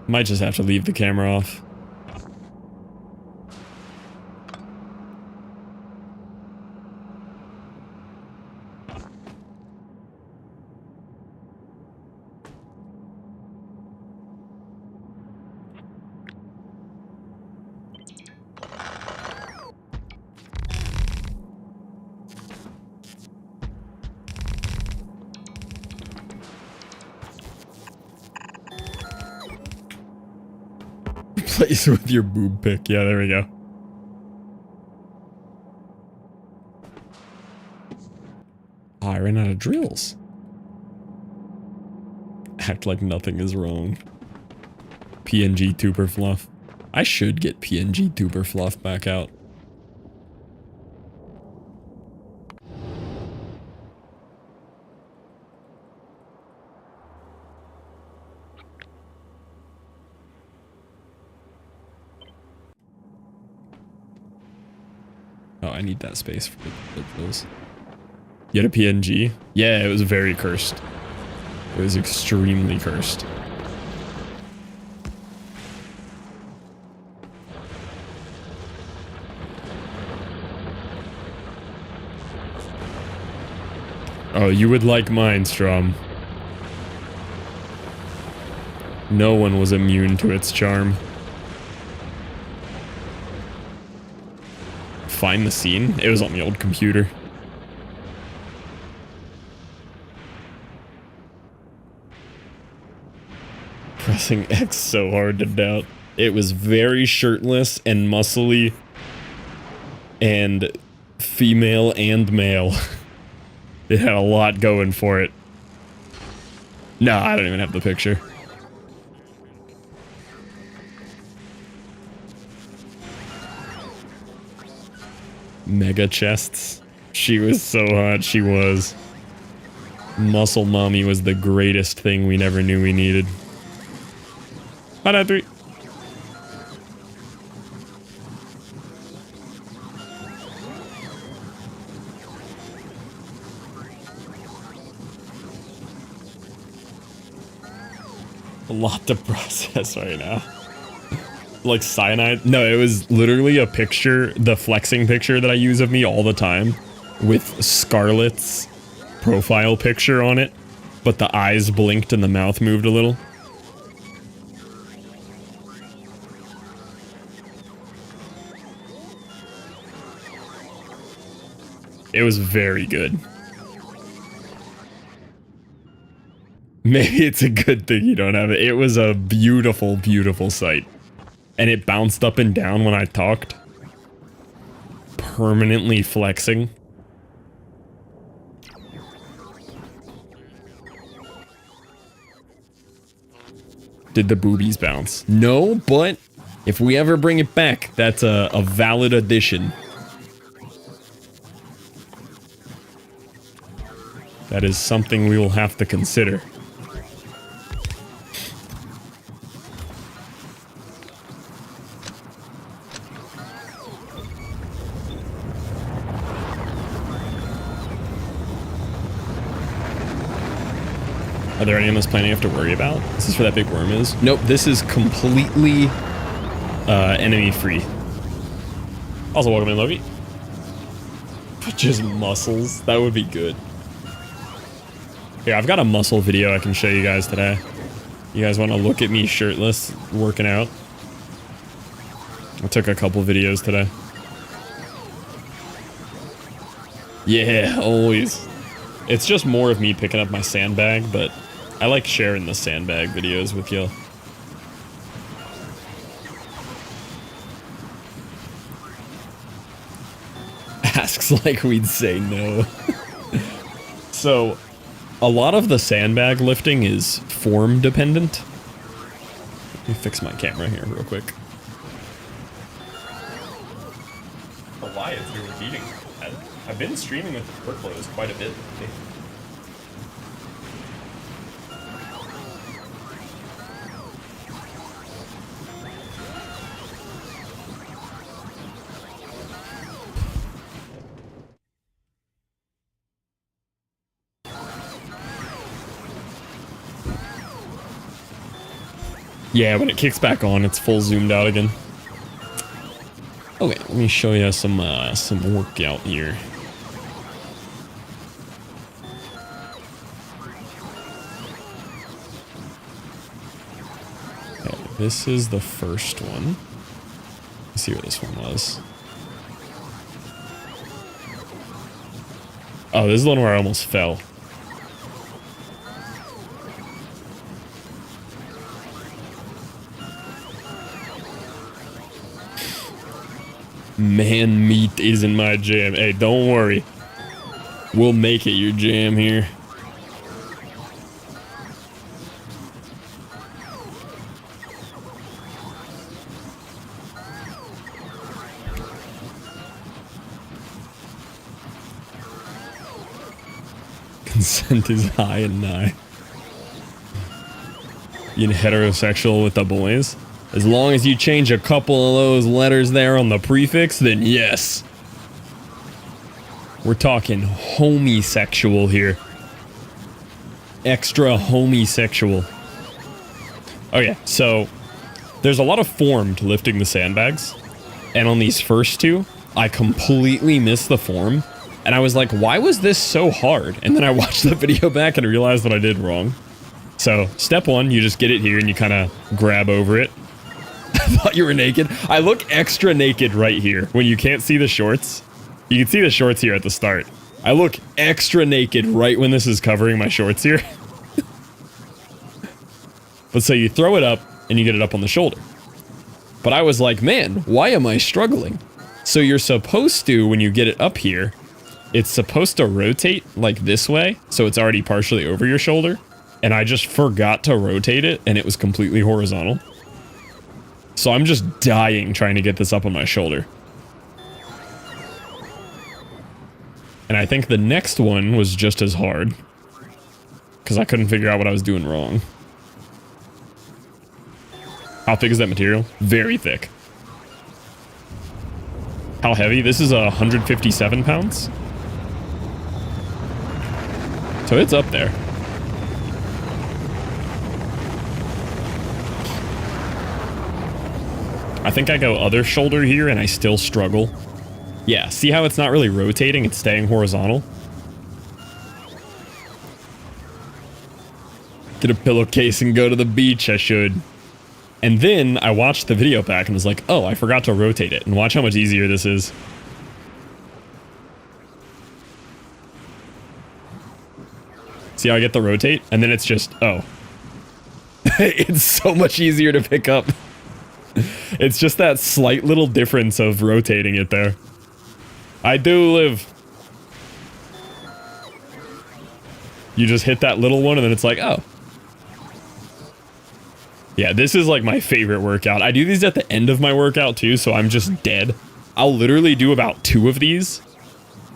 Might just have to leave the camera off. Place with your boob pick. Yeah, there we go. Oh, I ran out of drills. Act like nothing is wrong. PNG tuber fluff. I should get PNG tuber fluff back out. Oh, I need that space for those. You had a PNG? Yeah, it was very cursed. It was extremely cursed. Oh, you would like mine, Strom. No one was immune to its charm. Find the scene? It was on the old computer. Pressing X so hard to doubt. It was very shirtless and muscly and female and male. It had a lot going for it. No, I don't even have the picture. Mega chests. She was so hot, she was. Muscle mommy was the greatest thing we never knew we needed. 5 out of 3. A lot to process right now. Like cyanide? No, it was literally a picture, the flexing picture that I use of me all the time, with Scarlett's profile picture on it, but the eyes blinked and the mouth moved a little. It was very good. Maybe it's a good thing you don't have it. It was a beautiful, beautiful sight. And it bounced up and down when I talked. Permanently flexing. Did the boobies bounce? No, but if we ever bring it back, that's a valid addition. That is something we will have to consider. Are there any on this planet you have to worry about? Is this where that big worm is? Nope, this is completely enemy free. Also, welcome in, Loki. Just muscles. That would be good. Here, I've got a muscle video I can show you guys today. You guys want to look at me shirtless working out? I took a couple videos today. Yeah, always. It's just more of me picking up my sandbag, but I like sharing the sandbag videos with you. Asks like we'd say no. So, a lot of the sandbag lifting is form dependent. Let me fix my camera here real quick. Why it's been repeating. I've been streaming with the workflows quite a bit. Yeah, when it kicks back on, it's full zoomed out again. Okay, let me show you some workout here. Okay, this is the first one. Let's see what this one was. Oh, this is the one where I almost fell. Man, meat isn't my jam. Hey, don't worry. We'll make it your jam here. Consent is high and nigh. Being heterosexual with the boys? As long as you change a couple of those letters there on the prefix, then yes. We're talking homosexual here. Extra homosexual. Okay, so there's a lot of form to lifting the sandbags. And on these first two, I completely missed the form. And I was like, why was this so hard? And then I watched the video back and realized that I did wrong. So, step one, you just get it here and you kind of grab over it. I thought you were naked. I look extra naked right here when you can't see the shorts. You can see the shorts here at the start. I look extra naked right when this is covering my shorts here. But so you throw it up and you get it up on the shoulder. But I was like, man, why am I struggling? So you're supposed to, when you get it up here, it's supposed to rotate like this way. So it's already partially over your shoulder. And I just forgot to rotate it and it was completely horizontal. So I'm just dying trying to get this up on my shoulder. And I think the next one was just as hard. Because I couldn't figure out what I was doing wrong. How thick is that material? Very thick. How heavy? This is 157 pounds. So it's up there. I think I go other shoulder here and I still struggle. Yeah, see how it's not really rotating, it's staying horizontal? Get a pillowcase and go to the beach, I should. And then I watched the video back and was like, oh, I forgot to rotate it. And watch how much easier this is. See how I get the rotate? And then it's just, oh. It's so much easier to pick up. It's just that slight little difference of rotating it there. I do live. You just hit that little one and then it's like, oh. Yeah, this is like my favorite workout. I do these at the end of my workout too, so I'm just dead. I'll literally do about 2 of these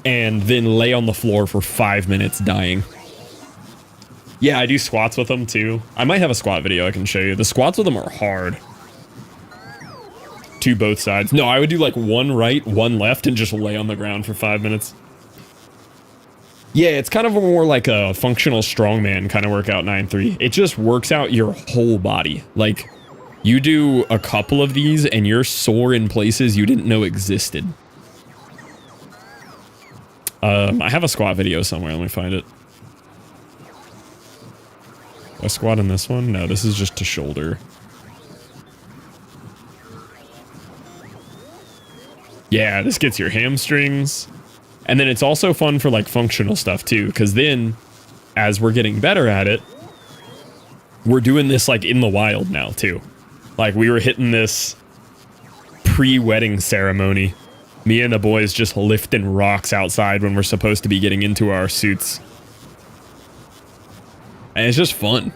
and then lay on the floor for 5 minutes dying. Yeah, I do squats with them too. I might have a squat video I can show you. The squats with them are hard. To both sides. No, I would do like 1 right, 1 left, and just lay on the ground for 5 minutes. Yeah, it's kind of a more like a functional strongman kind of workout, 9-3. It just works out your whole body. Like, you do a couple of these and you're sore in places you didn't know existed. I have a squat video somewhere. Let me find it. Do I squat in this one? No, this is just to shoulder. Yeah, this gets your hamstrings. And then it's also fun for like functional stuff too, because then as we're getting better at it, we're doing this like in the wild now too. Like we were hitting this pre-wedding ceremony. Me and the boys just lifting rocks outside when we're supposed to be getting into our suits. And it's just fun.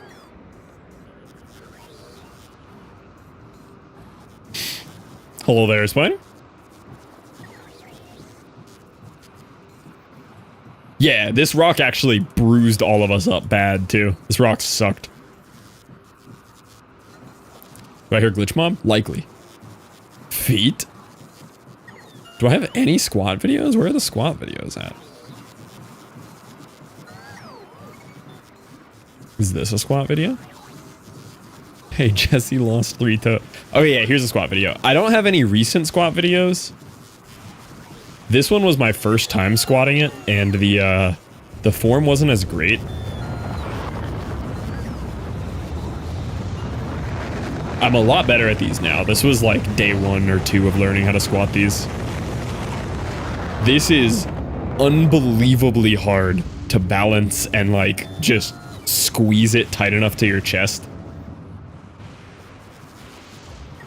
Hello there, Spider. Yeah, this rock actually bruised all of us up bad, too. This rock sucked. Do I hear glitch mob? Likely. Feet? Do I have any squat videos? Where are the squat videos at? Is this a squat video? Hey, Jesse lost 3 toes. Oh yeah, here's a squat video. I don't have any recent squat videos. This one was my first time squatting it, and the form wasn't as great. I'm a lot better at these now. This was like day 1 or 2 of learning how to squat these. This is unbelievably hard to balance and like just squeeze it tight enough to your chest.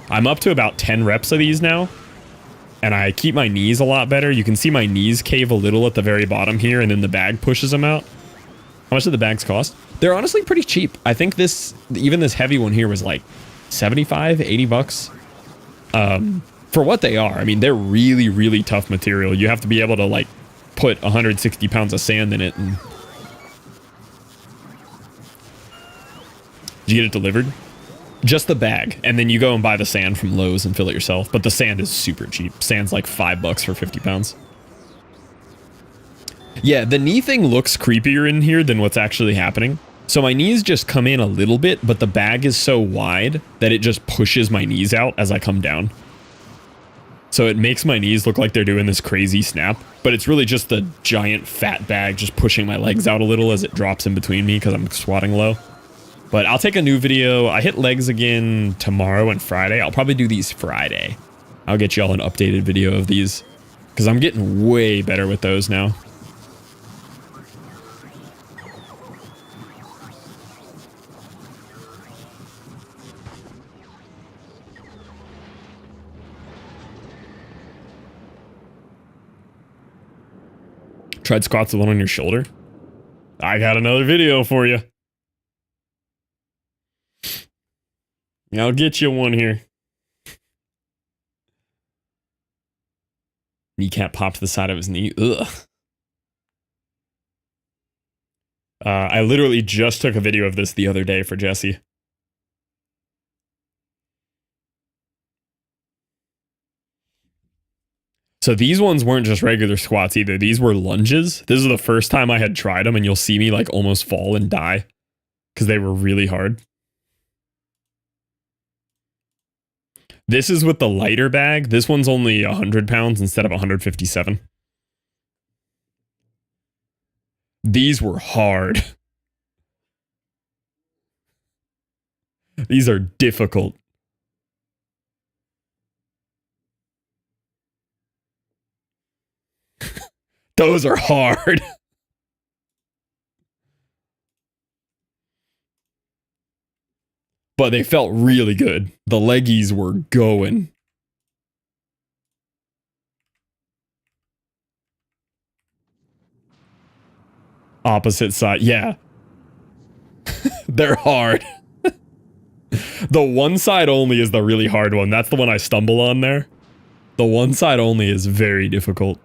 I'm up to about 10 reps of these now. And I keep my knees a lot better. You can see my knees cave a little at the very bottom here, and then the bag pushes them out. How much did the bags cost? They're honestly pretty cheap. I think this, even this heavy one here was like 75, 80 bucks. For what they are. I mean, they're really, really tough material. You have to be able to like put 160 pounds of sand in it. And did you get it delivered? Just the bag, and then you go and buy the sand from Lowe's and fill it yourself. But the sand is super cheap. Sand's like $5 for 50 pounds. Yeah, the knee thing looks creepier in here than what's actually happening. So my knees just come in a little bit, but the bag is so wide that it just pushes my knees out as I come down. So it makes my knees look like they're doing this crazy snap, but it's really just the giant fat bag just pushing my legs out a little as it drops in between me because I'm squatting low. But I'll take a new video. I hit legs again tomorrow and Friday. I'll probably do these Friday. I'll get y'all an updated video of these because I'm getting way better with those now. Tried squats alone on your shoulder? I got another video for you. I'll get you one here. Kneecap popped to the side of his knee. Ugh. I literally just took a video of this the other day for Jesse. So these ones weren't just regular squats either. These were lunges. This is the first time I had tried them, and you'll see me like almost fall and die because they were really hard. This is with the lighter bag. This one's only 100 pounds instead of 157. These were hard. These are difficult. Those are hard. But they felt really good. The leggies were going. Opposite side. Yeah. They're hard. The one side only is the really hard one. That's the one I stumble on there. The one side only is very difficult.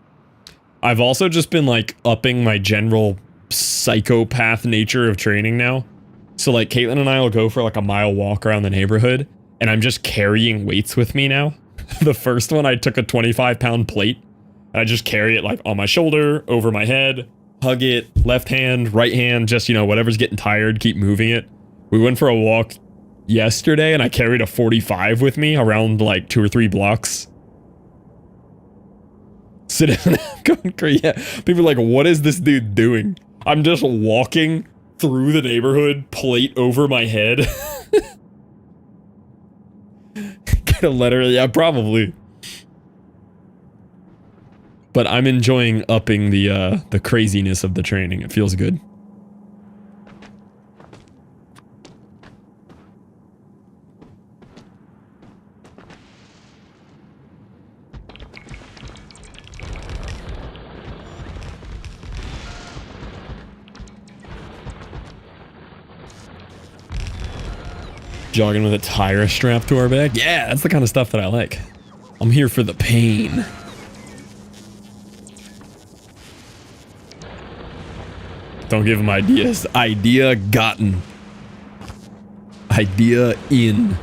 I've also just been like upping my general psychopath nature of training now. So like Caitlin and I will go for like a mile walk around the neighborhood, and I'm just carrying weights with me now. The first one, I took a 25-pound plate and I just carry it like on my shoulder, over my head, hug it, left hand, right hand, just, you know, whatever's getting tired, keep moving it. We went for a walk yesterday and I carried a 45 with me around like 2 or 3 blocks. Sitting going crazy. Yeah. People are like, what is this dude doing? I'm just walking through the neighborhood, plate over my head. Get a letter. Yeah, probably. But I'm enjoying upping the craziness of the training. It feels good. Jogging with a tire strapped to our back. Yeah, that's the kind of stuff that I like. I'm here for the pain. Don't give him ideas. Idea gotten. Idea in.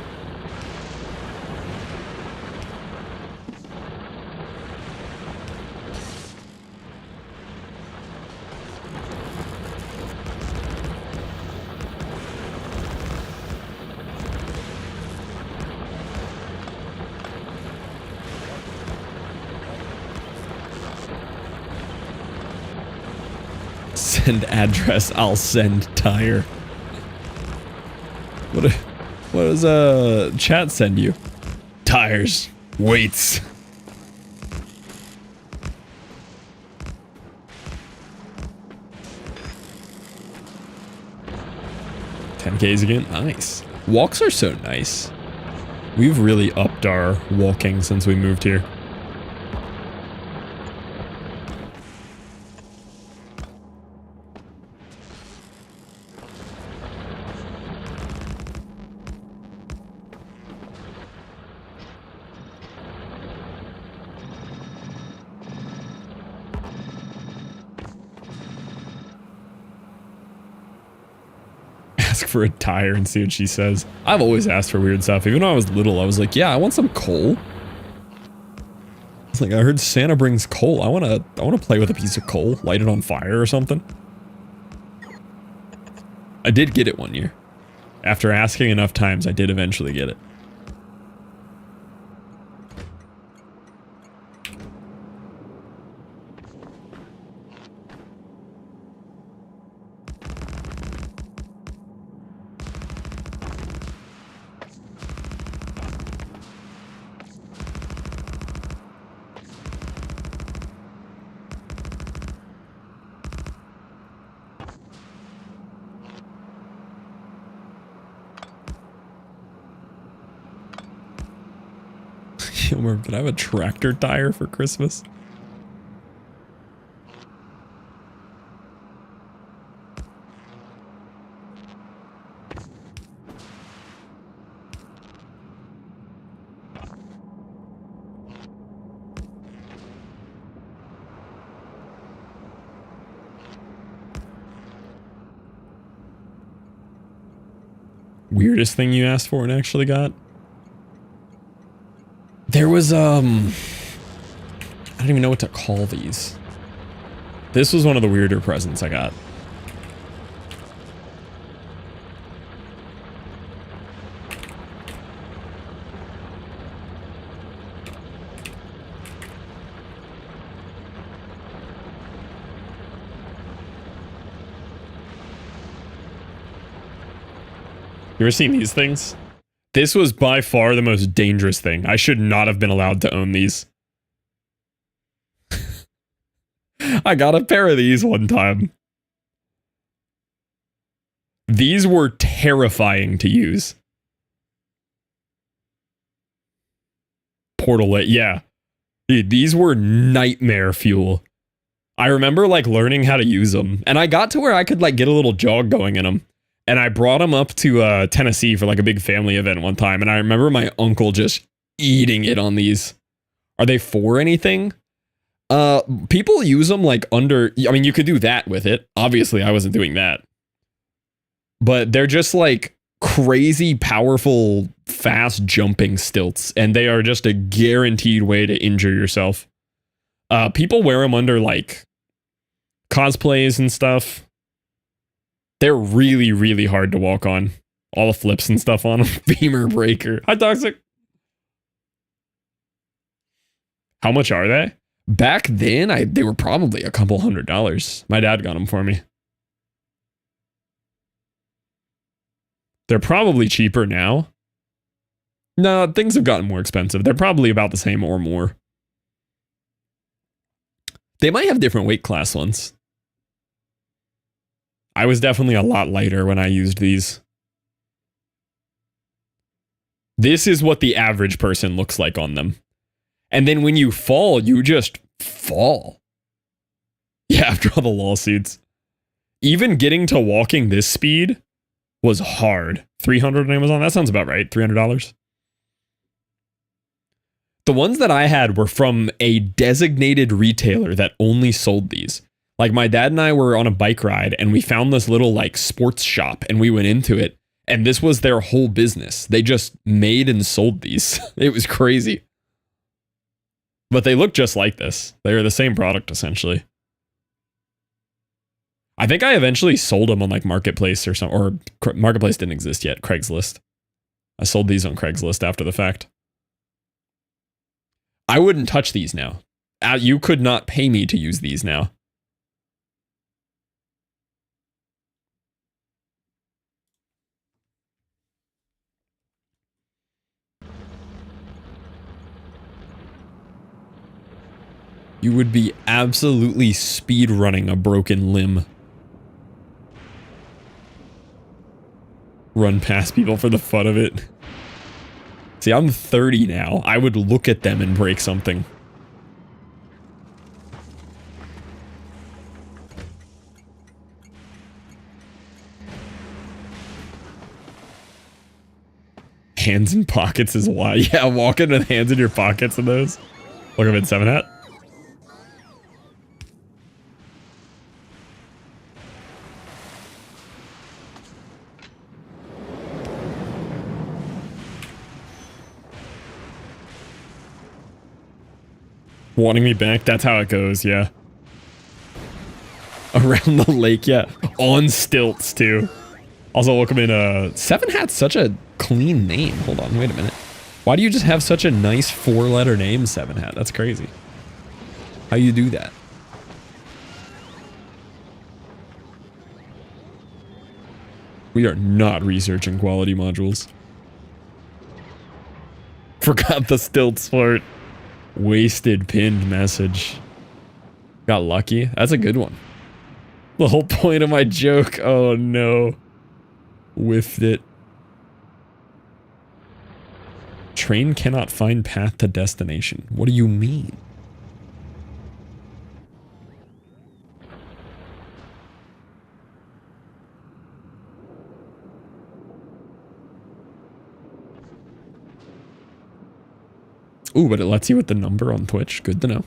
Send address, I'll send tire. What does chat send you? Tires. Weights. $10Ks again? Nice. Walks are so nice. We've really upped our walking since we moved here. Ask for a tire and see what she says. I've always asked for weird stuff. Even when I was little, I was like, yeah, I want some coal. It's like, I heard Santa brings coal. I wanna play with a piece of coal, light it on fire or something. I did get it one year. After asking enough times, I did eventually get it. Can I have a tractor tire for Christmas? Weirdest thing you asked for and actually got? There was, I don't even know what to call these. This was one of the weirder presents I got. You ever seen these things? This was by far the most dangerous thing. I should not have been allowed to own these. I got a pair of these one time. These were terrifying to use. Portal lit, yeah. Dude, these were nightmare fuel. I remember like learning how to use them. And I got to where I could like get a little jog going in them. And I brought them up to Tennessee for like a big family event one time. And I remember my uncle just eating it on these. Are they for anything? People use them like under... I mean, you could do that with it. Obviously, I wasn't doing that. But they're just like crazy, powerful, fast jumping stilts. And they are just a guaranteed way to injure yourself. People wear them under like cosplays and stuff. They're really, really hard to walk on. All the flips and stuff on them. Femur breaker. Hi, Toxic. How much are they? Back then, they were probably a couple $100. My dad got them for me. They're probably cheaper now. No, things have gotten more expensive. They're probably about the same or more. They might have different weight class ones. I was definitely a lot lighter when I used these. This is what the average person looks like on them. And then when you fall, you just fall. Yeah, after all the lawsuits. Even getting to walking this speed was hard. $300 on Amazon? That sounds about right. $300. The ones that I had were from a designated retailer that only sold these. Like my dad and I were on a bike ride and we found this little like sports shop and we went into it and this was their whole business. They just made and sold these. It was crazy. But they look just like this. They were the same product essentially. I think I eventually sold them on like Marketplace or something, or Marketplace didn't exist yet, Craigslist. I sold these on Craigslist after the fact. I wouldn't touch these now. You could not pay me to use these now. You would be absolutely speed running a broken limb. Run past people for the fun of it. See, I'm 30 now. I would look at them and break something. Hands in pockets is why. Yeah, walking with hands in your pockets in those. Look, I'm in 7 hat. Wanting me back? That's how it goes, yeah. Around the lake, yeah. On stilts, too. Also, welcome in, 7 Hat's such a clean name. Hold on, wait a minute. Why do you just have such a nice 4-letter name, 7 Hat? That's crazy. How you do that? We are not researching quality modules. Forgot the stilts for it. Wasted pinned message. Got lucky. That's a good one. The whole point of my joke. Oh no. Whiffed it. Train cannot find path to destination. What do you mean? Ooh, but it lets you with the number on Twitch. Good to know.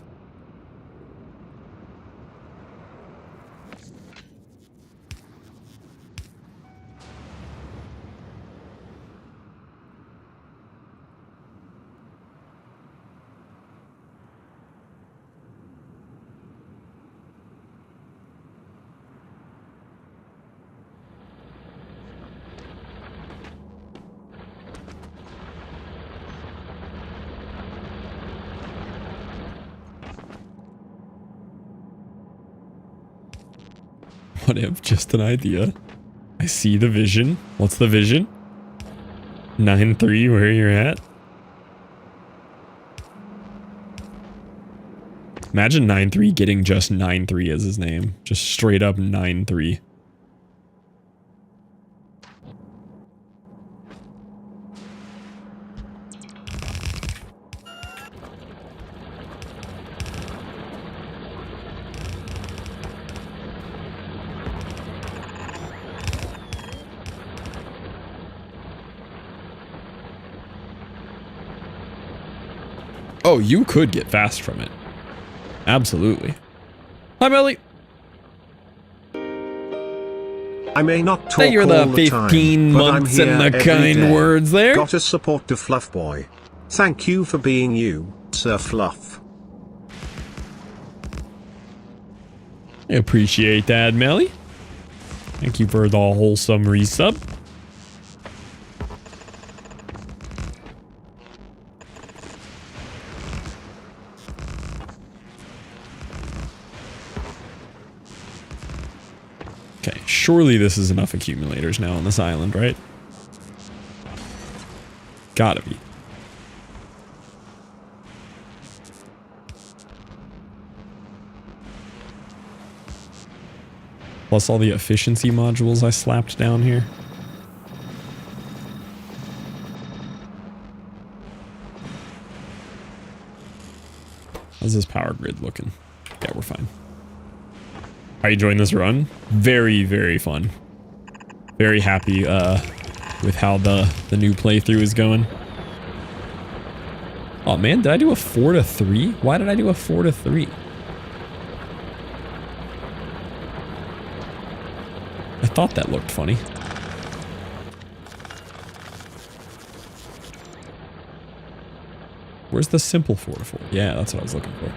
What if? Just an idea. I see the vision. What's the vision? 9-3, where you're at. Imagine 9-3 getting just 9-3 as his name. Just straight up 9-3. Oh, you could get fast from it. Absolutely. Hi, Melly. I may not talk Thank you for all the the 15 time, but I'm months here and the every kind day. words there. Gotta support the Fluff Boy. Thank you for being you, Sir Fluff. I appreciate that, Melly. Thank you for the wholesome resub. Surely this is enough accumulators now on this island, right? Gotta be. Plus all the efficiency modules I slapped down here. How's this power grid looking? Yeah, we're fine. Are you enjoying this run? Very, very fun. Very happy with how the new playthrough is going. Oh man, did I do a 4 to 3? Why did I do a 4 to 3? I thought that looked funny. Where's the simple 4 to 4? Yeah, that's what I was looking for.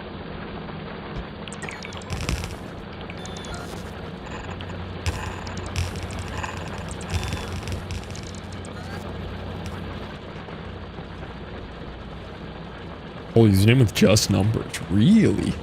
Oh, he's in with just numbers. Really?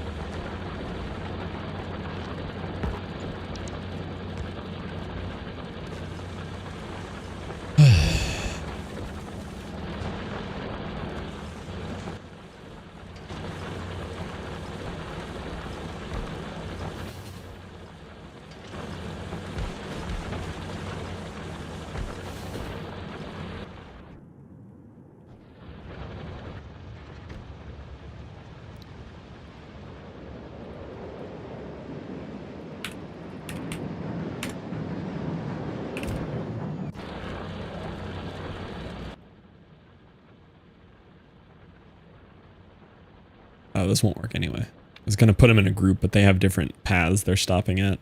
Oh, this won't work anyway. I was going to put them in a group, but they have different paths they're stopping at.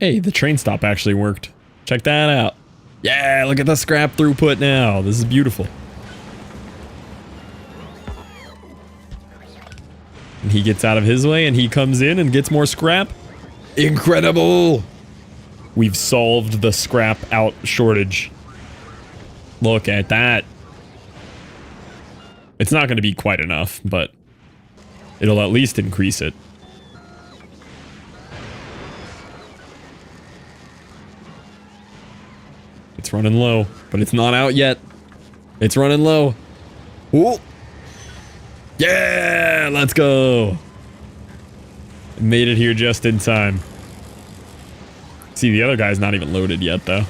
Hey, the train stop actually worked. Check that out. Yeah, look at the scrap throughput now. This is beautiful. And he gets out of his way and he comes in and gets more scrap. Incredible! We've solved the scrap out shortage. Look at that. It's not going to be quite enough, but it'll at least increase it. It's running low, but it's not out yet. It's running low. Ooh. Yeah, let's go. Made it here just in time. See, the other guy's not even loaded yet, though.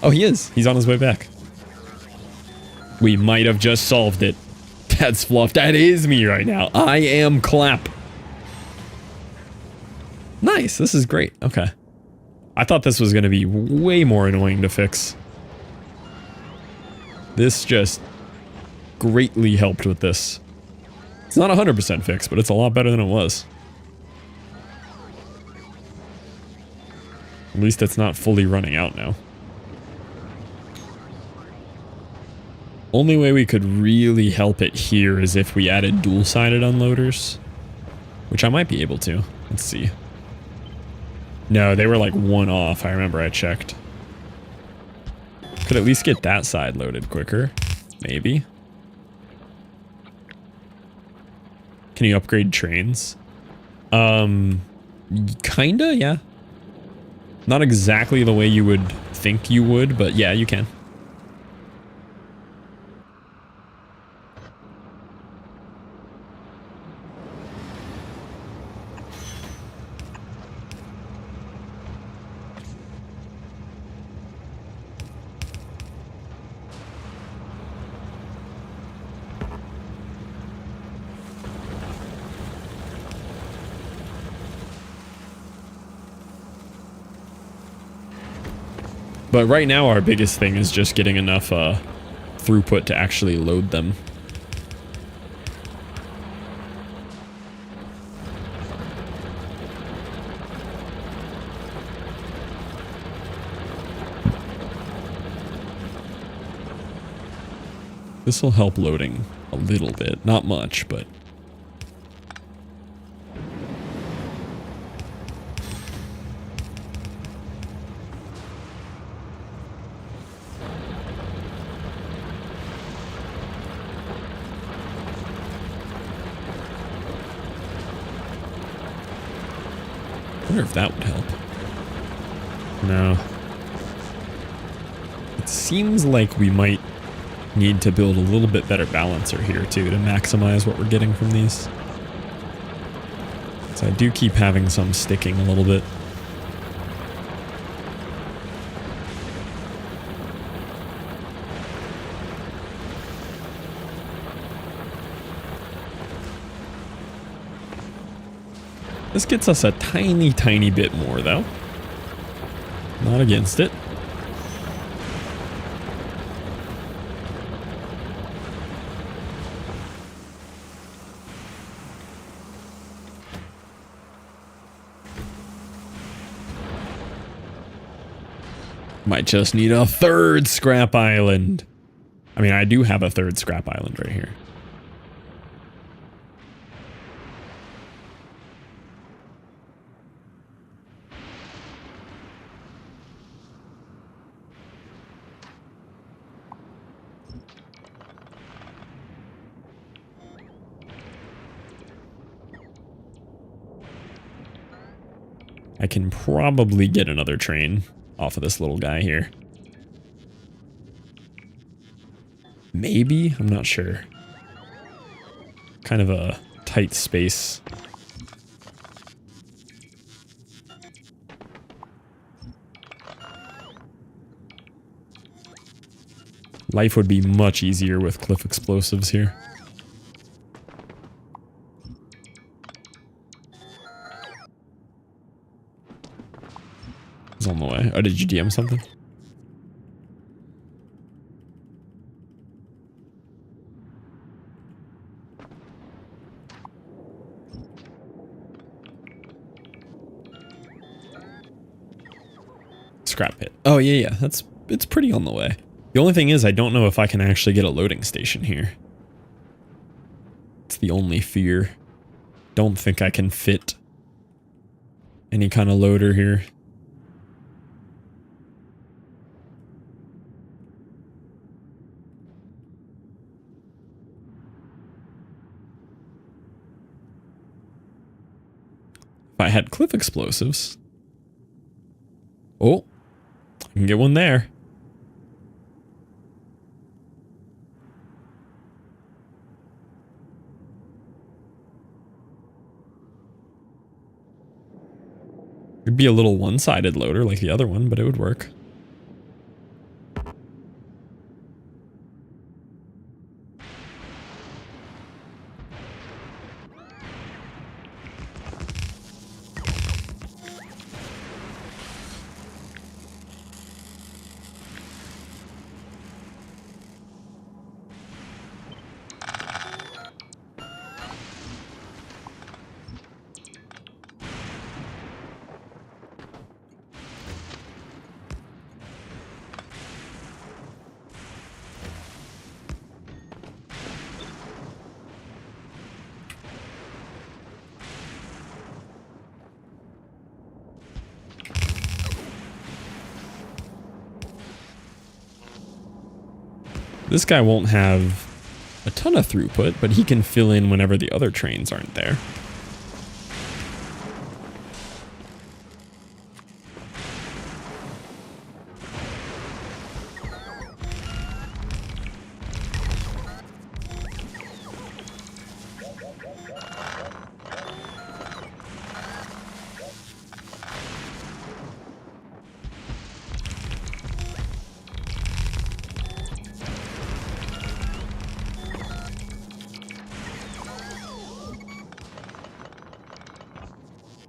Oh, he is. He's on his way back. We might have just solved it. That's Fluff. That is me right now. I am Clap. Nice. This is great. Okay. I thought this was going to be way more annoying to fix. This just greatly helped with this. It's not 100% fixed, but it's a lot better than it was. At least it's not fully running out now. Only way we could really help it here is if we added dual-sided unloaders. Which I might be able to. Let's see. No, they were like one off. I remember I checked. Could at least get that side loaded quicker. Maybe. Can you upgrade trains? Kinda, yeah. Not exactly the way you would think you would, but yeah, you can. But right now our biggest thing is just getting enough throughput to actually load them. This will help loading a little bit. Not much, but... I wonder if that would help. No. It seems like we might need to build a little bit better balancer here too to maximize what we're getting from these. So I do keep having some sticking a little bit. This gets us a tiny, tiny bit more, though. Not against it. Might just need a third scrap island. I mean, I do have a third scrap island right here. I can probably get another train off of this little guy here. Maybe? I'm not sure. Kind of a tight space. Life would be much easier with cliff explosives here. It's on the way. Oh, did you DM something? Scrap pit. Oh, yeah. It's pretty on the way. The only thing is I don't know if I can actually get a loading station here. It's the only fear. Don't think I can fit any kind of loader here. If I had cliff explosives. Oh, I can get one there. It'd be a little one-sided loader like the other one, but it would work. This guy won't have a ton of throughput, but he can fill in whenever the other trains aren't there.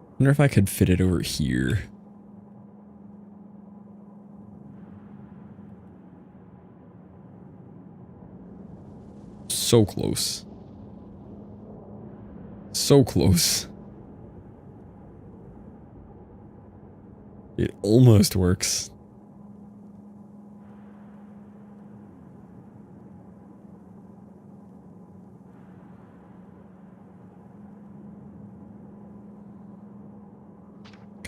I wonder if I could fit it over here. So close. So close. It almost works.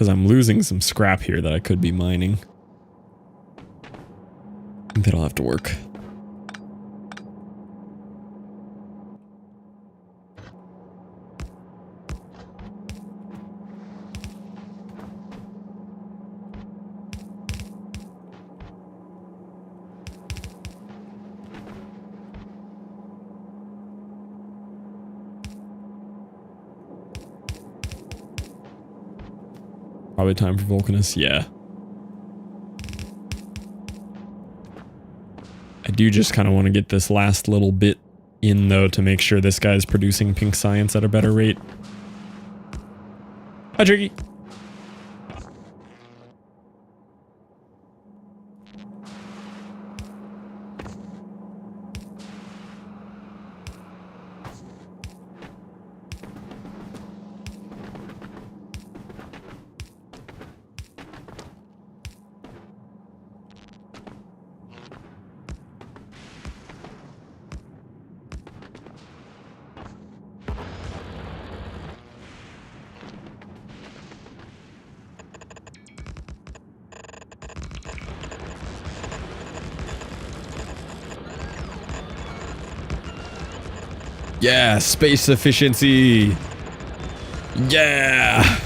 Because I'm losing some scrap here that I could be mining. That'll have to work. Probably time for Vulcanus, yeah. I do just kind of want to get this last little bit in, though, to make sure this guy's producing pink science at a better rate. Hi, Tricky. Yeah, space efficiency. Yeah.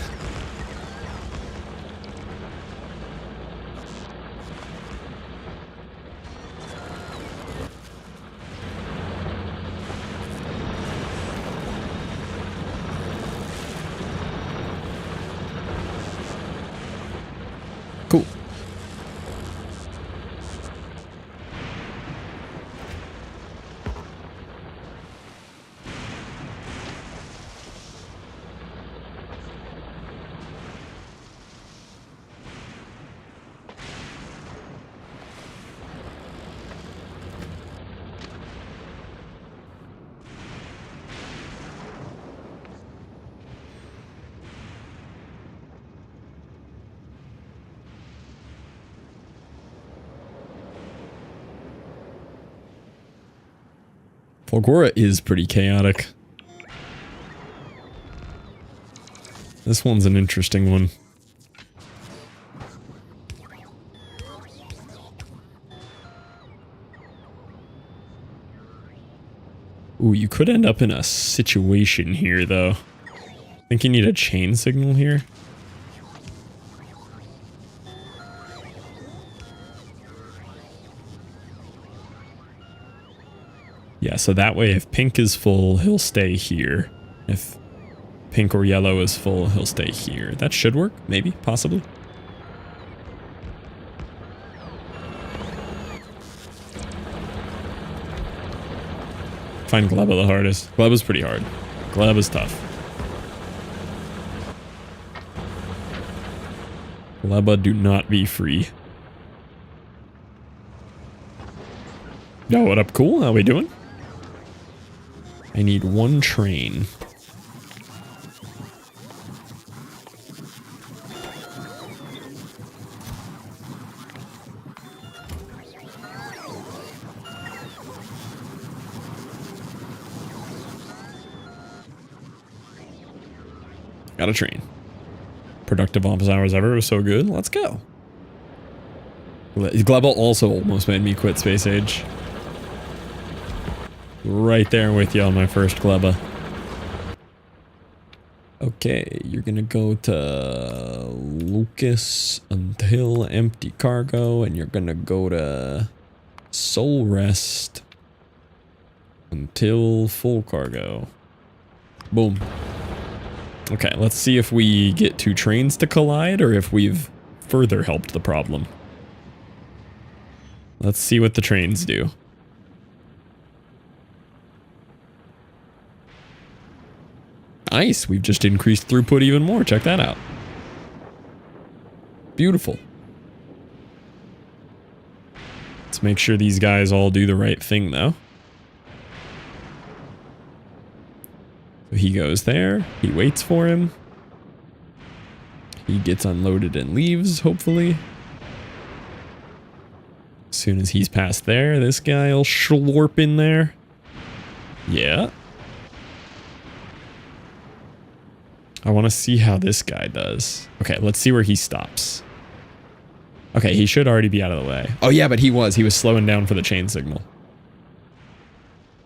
Cool. Fulgora is pretty chaotic. This one's an interesting one. Ooh, you could end up in a situation here, though. I think you need a chain signal here. Yeah, so that way if pink is full, he'll stay here. If pink or yellow is full, he'll stay here. That should work, maybe, possibly. Find Gleba the hardest. Gleba's pretty hard. Gleba's tough. Gleba, do not be free. Yo, what up, cool? How we doing? I need one train. Got a train. Productive office hours ever. It was so good. Let's go. Gleba also almost made me quit Space Age. Right there with you on my first Gleba. Okay, you're gonna go to Lucas until empty cargo, and you're gonna go to Soul Rest until full cargo. Boom. Okay, let's see if we get two trains to collide or if we've further helped the problem. Let's see what the trains do. Nice, we've just increased throughput even more. Check that out. Beautiful. Let's make sure these guys all do the right thing, though. So he goes there. He waits for him. He gets unloaded and leaves, hopefully. As soon as he's past there, this guy will schlorp in there. Yeah. I want to see how this guy does. Okay, let's see where he stops. Okay, he should already be out of the way. Oh yeah, but he was. He was slowing down for the chain signal.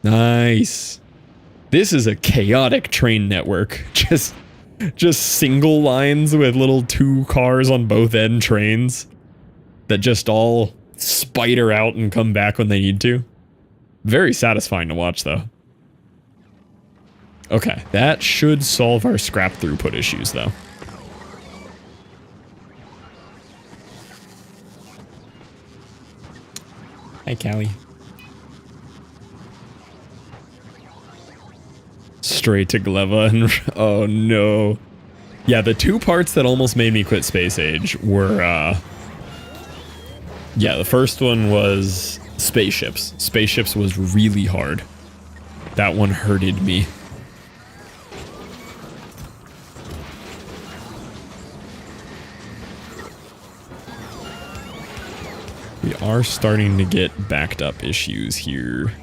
Nice. This is a chaotic train network. Just single lines with little 2 cars on both end trains that just all spider out and come back when they need to. Very satisfying to watch, though. Okay, that should solve our scrap throughput issues, though. Hi, Callie. Straight to Gleva and... Oh, no. Yeah, the 2 parts that almost made me quit Space Age were, yeah, the first one was spaceships. Spaceships was really hard. That one hurted me. We are starting to get backed up issues here.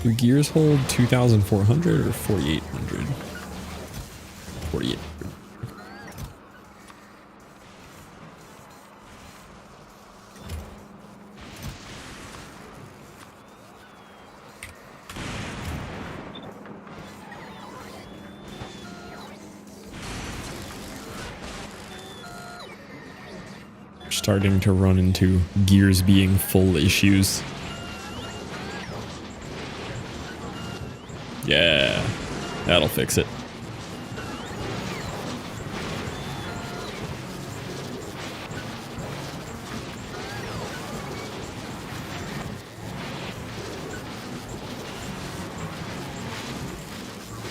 Do gears hold 2,400 or 4,800? 4,800. We're starting to run into gears being full issues. Yeah, that'll fix it.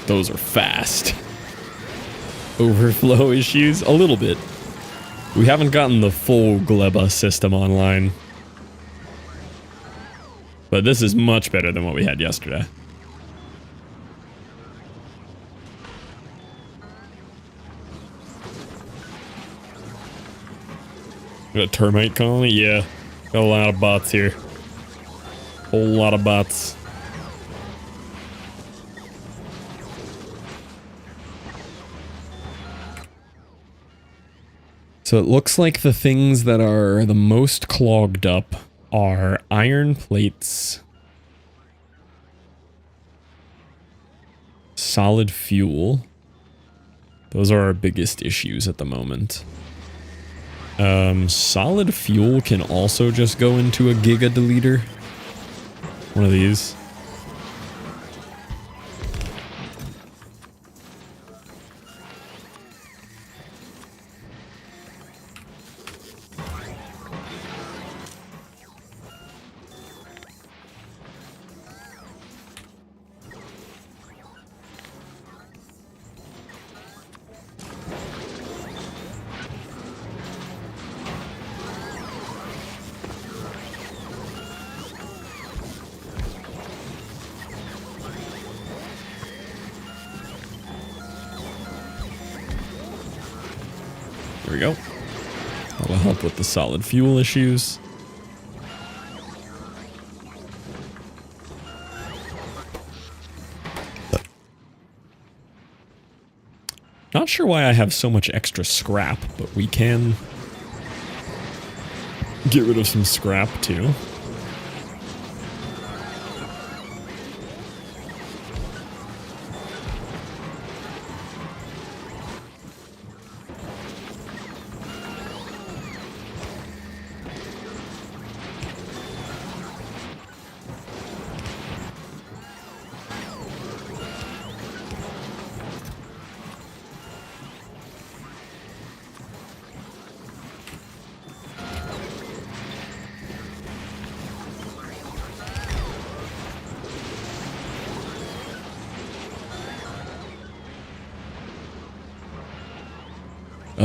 Those are fast. Overflow issues? A little bit. We haven't gotten the full Gleba system online. But this is much better than what we had yesterday. Got a termite colony? Yeah. Got a lot of bots here. Whole lot of bots. So it looks like the things that are the most clogged up are iron plates, solid fuel. Those are our biggest issues at the moment. Solid fuel can also just go into a giga deleter. One of these. There we go. That'll help with the solid fuel issues. Not sure why I have so much extra scrap, but we can get rid of some scrap too.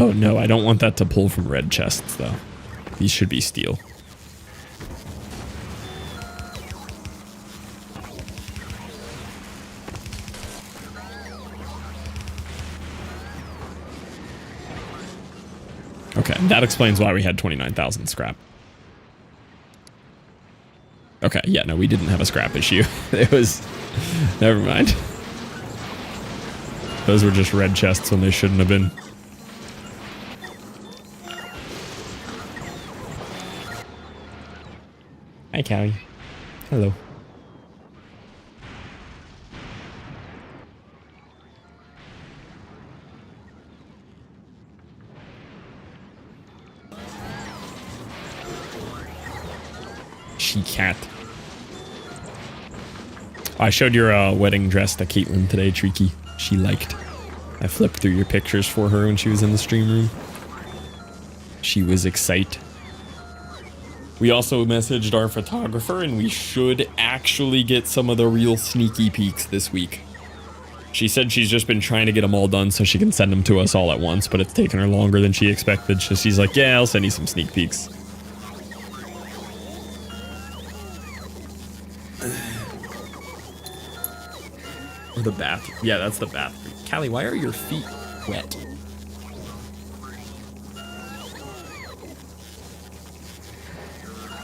Oh no, I don't want that to pull from red chests though. These should be steel. Okay, that explains why we had 29,000 scrap. Okay, yeah, no, we didn't have a scrap issue. It was... Never mind. Those were just red chests when they shouldn't have been. Hi, Callie. Hello. She cat. I showed your wedding dress to Caitlin today, Tricky. She liked. I flipped through your pictures for her when she was in the stream room. She was excited. We also messaged our photographer and we should actually get some of the real sneaky peeks this week. She said she's just been trying to get them all done so she can send them to us all at once, but it's taken her longer than she expected. So she's like, yeah, I'll send you some sneak peeks. Or the bath. Yeah, that's the bathroom. Callie, why are your feet wet?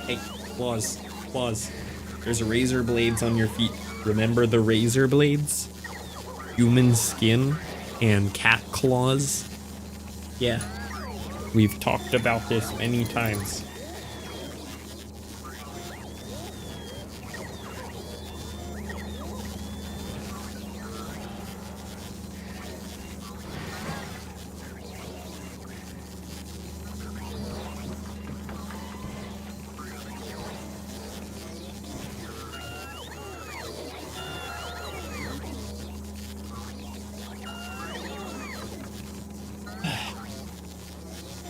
Hey, claws. Claws. There's razor blades on your feet. Remember the razor blades? Human skin and cat claws? Yeah. We've talked about this many times.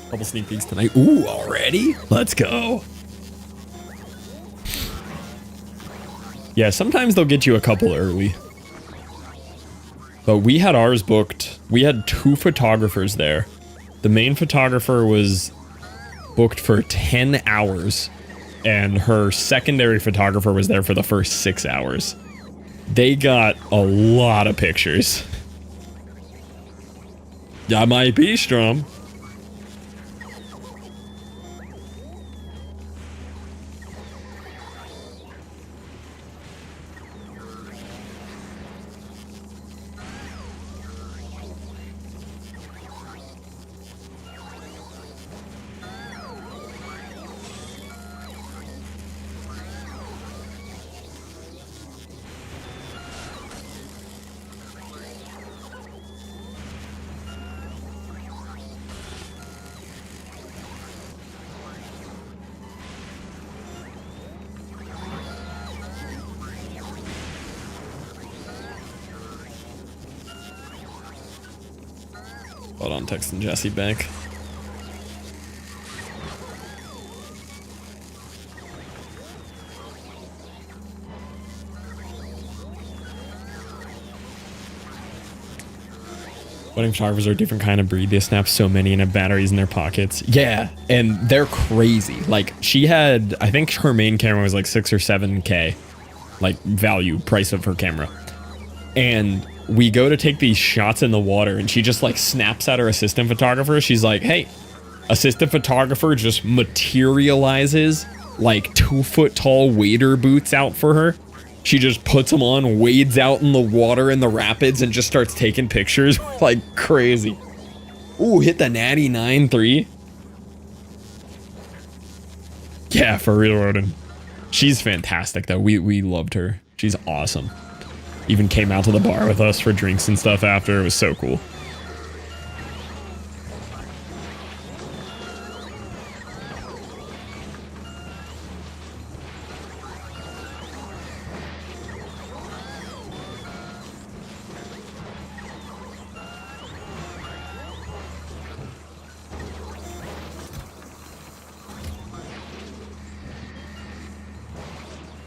Couple sneak peeks tonight. Ooh, already? Let's go. Yeah, sometimes they'll get you a couple early. But we had ours booked. We had 2 photographers there. The main photographer was booked for 10 hours. And her secondary photographer was there for the first 6 hours. They got a lot of pictures. Yeah, might be Strom. Hold on, texting Jesse back. Wedding photographers are a different kind of breed. They snap so many and have batteries in their pockets. Yeah, and they're crazy. Like, she had, I think her main camera was like 6 or 7K, like value price of her camera. And we go to take these shots in the water and she just like snaps at her assistant photographer. She's like, hey, assistant photographer just materializes like 2-foot tall wader boots out for her. She just puts them on, wades out in the water in the rapids and just starts taking pictures like crazy. Ooh, hit the natty 9-3. Yeah, for real, Rodin. She's fantastic though. We loved her. She's awesome. Even came out to the bar with us for drinks and stuff after. It was so cool.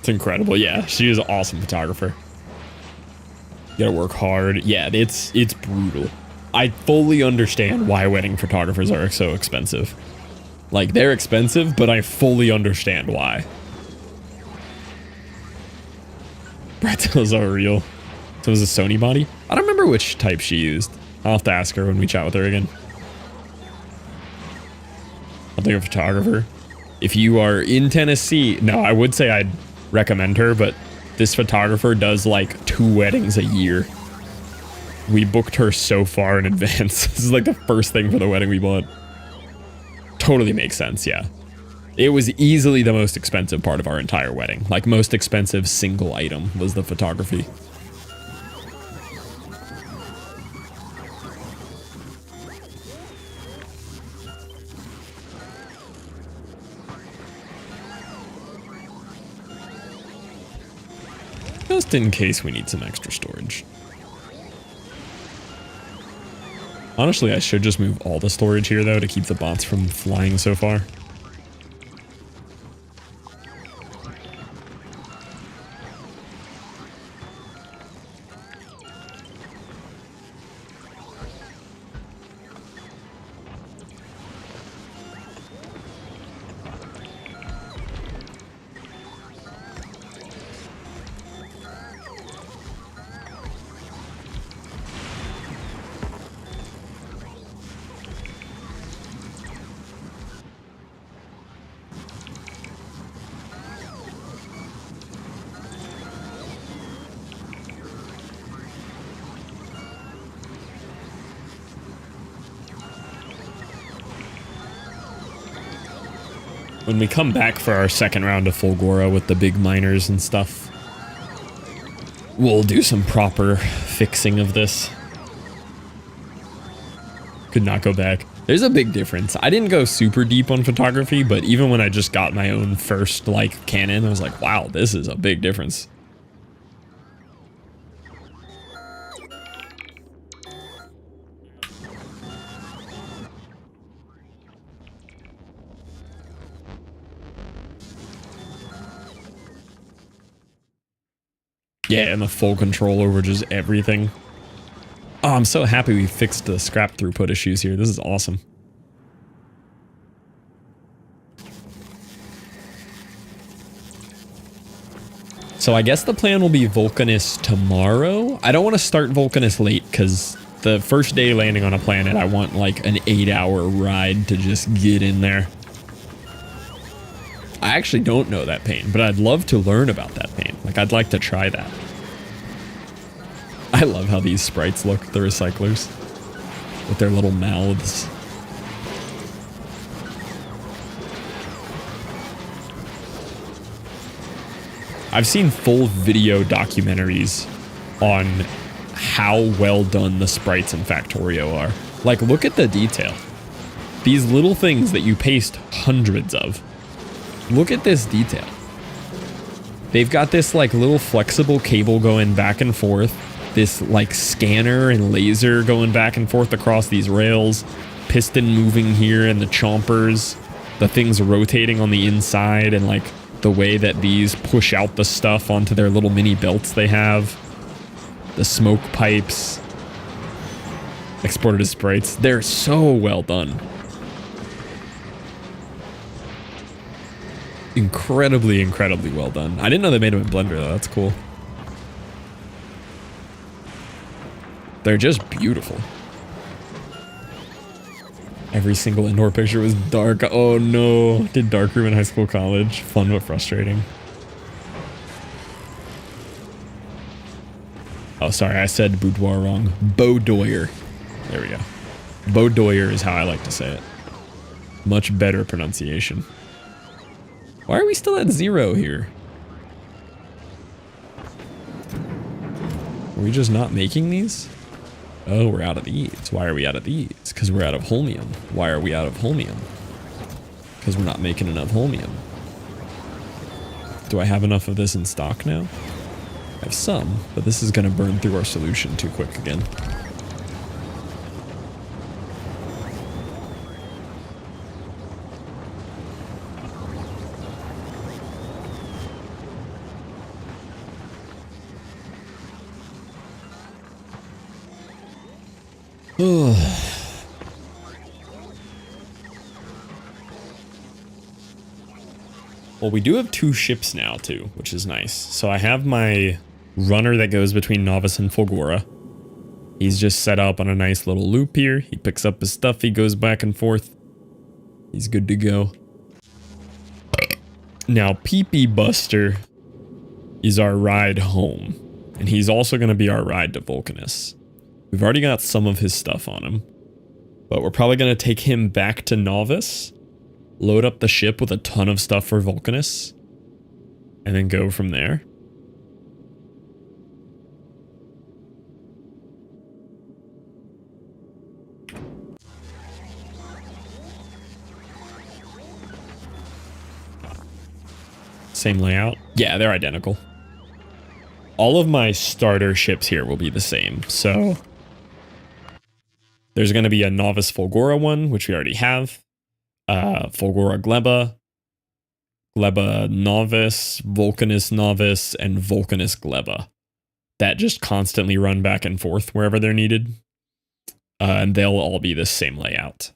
It's incredible. Yeah, she is an awesome photographer. You gotta work hard. Yeah, it's brutal. I fully understand why wedding photographers are so expensive. Like, they're expensive, but I fully understand why. Bretzels are real. So it was a Sony body? I don't remember which type she used. I'll have to ask her when we chat with her again. I'll think of a photographer. If you are in Tennessee, no, I would say I'd recommend her, but this photographer does like 2 weddings a year. We booked her so far in advance. This is like the first thing for the wedding we bought. Totally makes sense, yeah. It was easily the most expensive part of our entire wedding. Like, most expensive single item was the photography. Just in case we need some extra storage. Honestly, I should just move all the storage here, though, to keep the bots from flying so far. When we come back for our second round of Fulgora with the big miners and stuff, we'll do some proper fixing of this. Could not go back. There's a big difference. I didn't go super deep on photography, but even when I just got my own first, like, Canon, I was like, wow, this is a big difference. Yeah, and the full control over just everything. Oh, I'm so happy we fixed the scrap throughput issues here. This is awesome. So I guess the plan will be Vulcanus tomorrow. I don't want to start Vulcanus late because the first day landing on a planet, I want like an 8-hour ride to just get in there. I actually don't know that pain, but I'd love to learn about that pain. Like, I'd like to try that. I love how these sprites look, the recyclers, with their little mouths. I've seen full video documentaries on how well done the sprites in Factorio are. Like, look at the detail. These little things that you paste hundreds of. Look at this detail. They've got this like little flexible cable going back and forth. This like scanner and laser going back and forth across these rails. Piston moving here and the chompers. The things rotating on the inside and like the way that these push out the stuff onto their little mini belts they have. The smoke pipes. Exported as sprites. They're so well done. Incredibly, incredibly well done. I didn't know they made them in Blender though. That's cool. They're just beautiful. Every single indoor picture was dark. Oh no. Did darkroom in high school, college. Fun but frustrating. Oh, sorry. I said boudoir wrong. Boudoir. There we go. Boudoir is how I like to say it. Much better pronunciation. Why are we still at 0 here? Are we just not making these? Oh, we're out of these. Why are we out of these? Because we're out of holmium. Why are we out of holmium? Because we're not making enough holmium. Do I have enough of this in stock now? I have some, but this is going to burn through our solution too quick again. Well, we do have 2 ships now, too, which is nice. So I have my runner that goes between Novice and Fulgora. He's just set up on a nice little loop here. He picks up his stuff, he goes back and forth. He's good to go. Now, PP Buster is our ride home. And he's also going to be our ride to Vulcanus. We've already got some of his stuff on him. But we're probably going to take him back to Novice. Load up the ship with a ton of stuff for Vulcanus. And then go from there. Same layout? Yeah, they're identical. All of my starter ships here will be the same, so... There's going to be a Novice Fulgora one, which we already have. Fulgora Gleba. Gleba Novice, Vulcanus Novice, and Vulcanus Gleba. That just constantly run back and forth wherever they're needed. And they'll all be the same layout.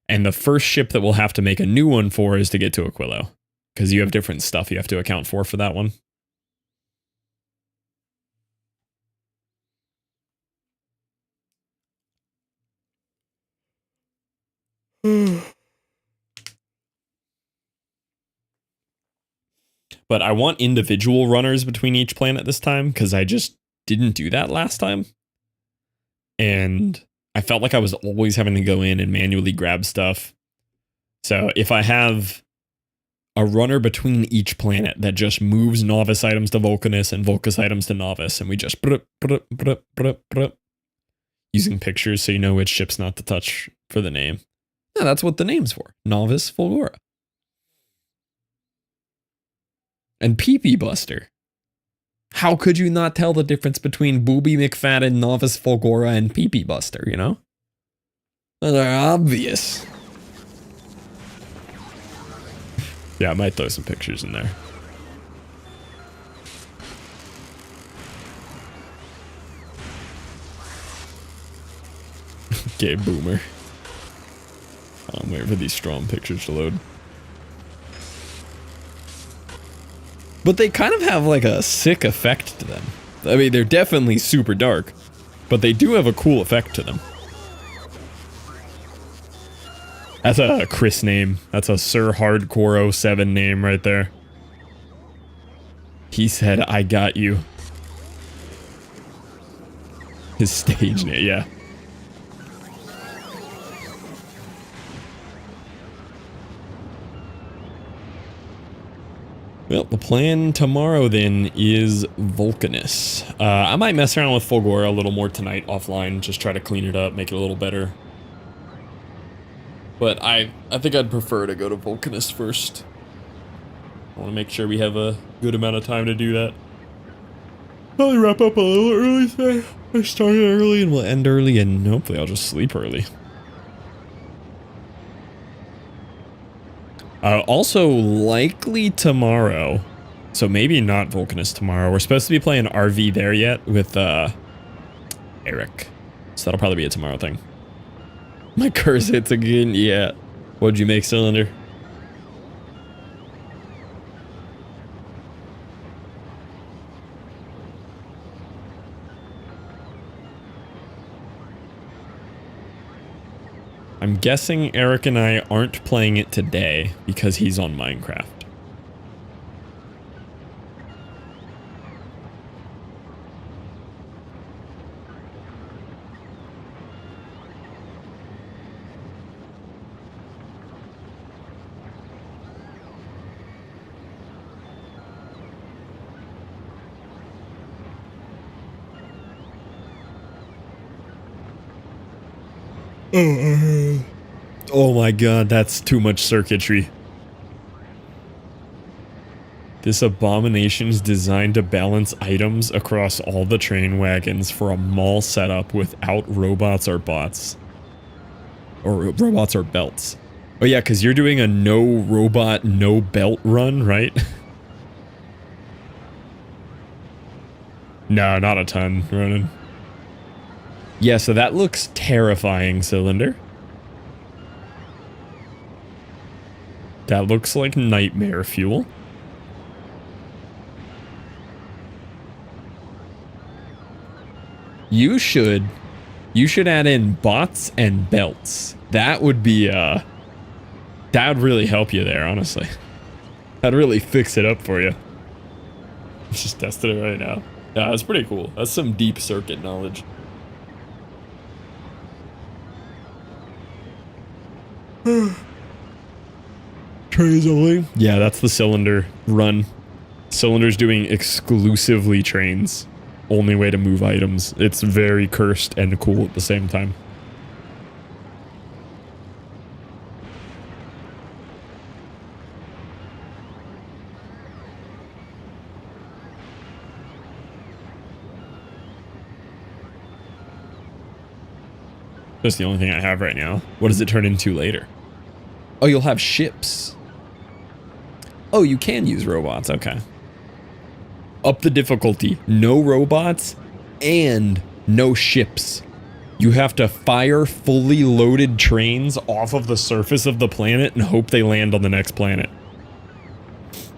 And the first ship that we'll have to make a new one for is to get to Aquilo. Because you have different stuff you have to account for that one. But I want individual runners between each planet this time, because I just didn't do that last time. And I felt like I was always having to go in and manually grab stuff. So if I have a runner between each planet that just moves Novice items to Vulcanus and Vulcanus items to Novice, and we just using pictures so you know which ship's not to touch for the name. Yeah, that's what the name's for. Novice Fulgora. And PP Buster. How could you not tell the difference between Booby McFadden, Novice Fulgora, and PP Buster, you know? They're obvious. Yeah, I might throw some pictures in there. Okay, boomer. I'm waiting for these strong pictures to load. But they kind of have like a sick effect to them. I mean, they're definitely super dark, but they do have a cool effect to them. That's a Chris name. That's a Sir Hardcore 07 name right there. He said, I got you. His stage name, yeah. Well, the plan tomorrow then is Vulcanus. I might mess around with Fulgora a little more tonight offline, just try to clean it up, make it a little better. But I think I'd prefer to go to Vulcanus first. I want to make sure we have a good amount of time to do that. Probably wrap up a little early today. I started early and we'll end early, and hopefully I'll just sleep early. Also, likely tomorrow, so maybe not Vulcanus tomorrow. We're supposed to be playing RV there yet with Eric. So that'll probably be a tomorrow thing. My curse hits again, yeah. What'd you make, Cylinder? I'm guessing Eric and I aren't playing it today because he's on Minecraft. Oh my god, that's too much circuitry. This abomination is designed to balance items across all the train wagons for a mall setup without robots or bots. Or robots or belts. Oh yeah, because you're doing a no robot, no belt run, right? No, not a ton running. Yeah, so that looks terrifying, Cylinder. That looks like nightmare fuel. You should add in bots and belts. That would be, that would really help you there, honestly. That'd really fix it up for you. Let's just test it right now. Yeah, that's pretty cool. That's some deep circuit knowledge. Trays only? Yeah, that's the cylinder run. Cylinder's doing exclusively trains. Only way to move items. It's very cursed and cool at the same time. That's the only thing I have right now. What does it turn into later? Oh, you'll have ships. Oh, you can use robots. Okay. Up the difficulty. No robots and no ships. You have to fire fully loaded trains off of the surface of the planet and hope they land on the next planet.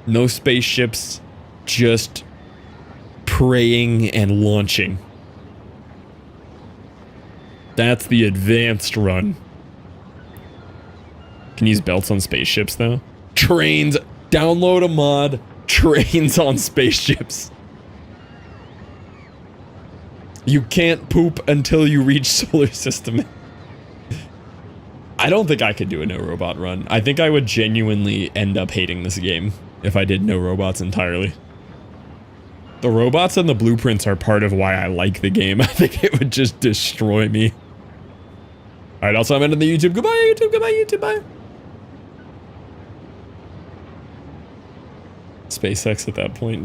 No spaceships, just praying and launching. That's the advanced run. Can use belts on spaceships though. Trains. Download a mod. Trains on spaceships. You can't poop until you reach solar system. I don't think I could do a no robot run. I think I would genuinely end up hating this game if I did no robots entirely. The robots and the blueprints are part of why I like the game. I think it would just destroy me. Alright, also I'm ending the YouTube. Goodbye, YouTube. Goodbye, YouTube. Bye. SpaceX at that point.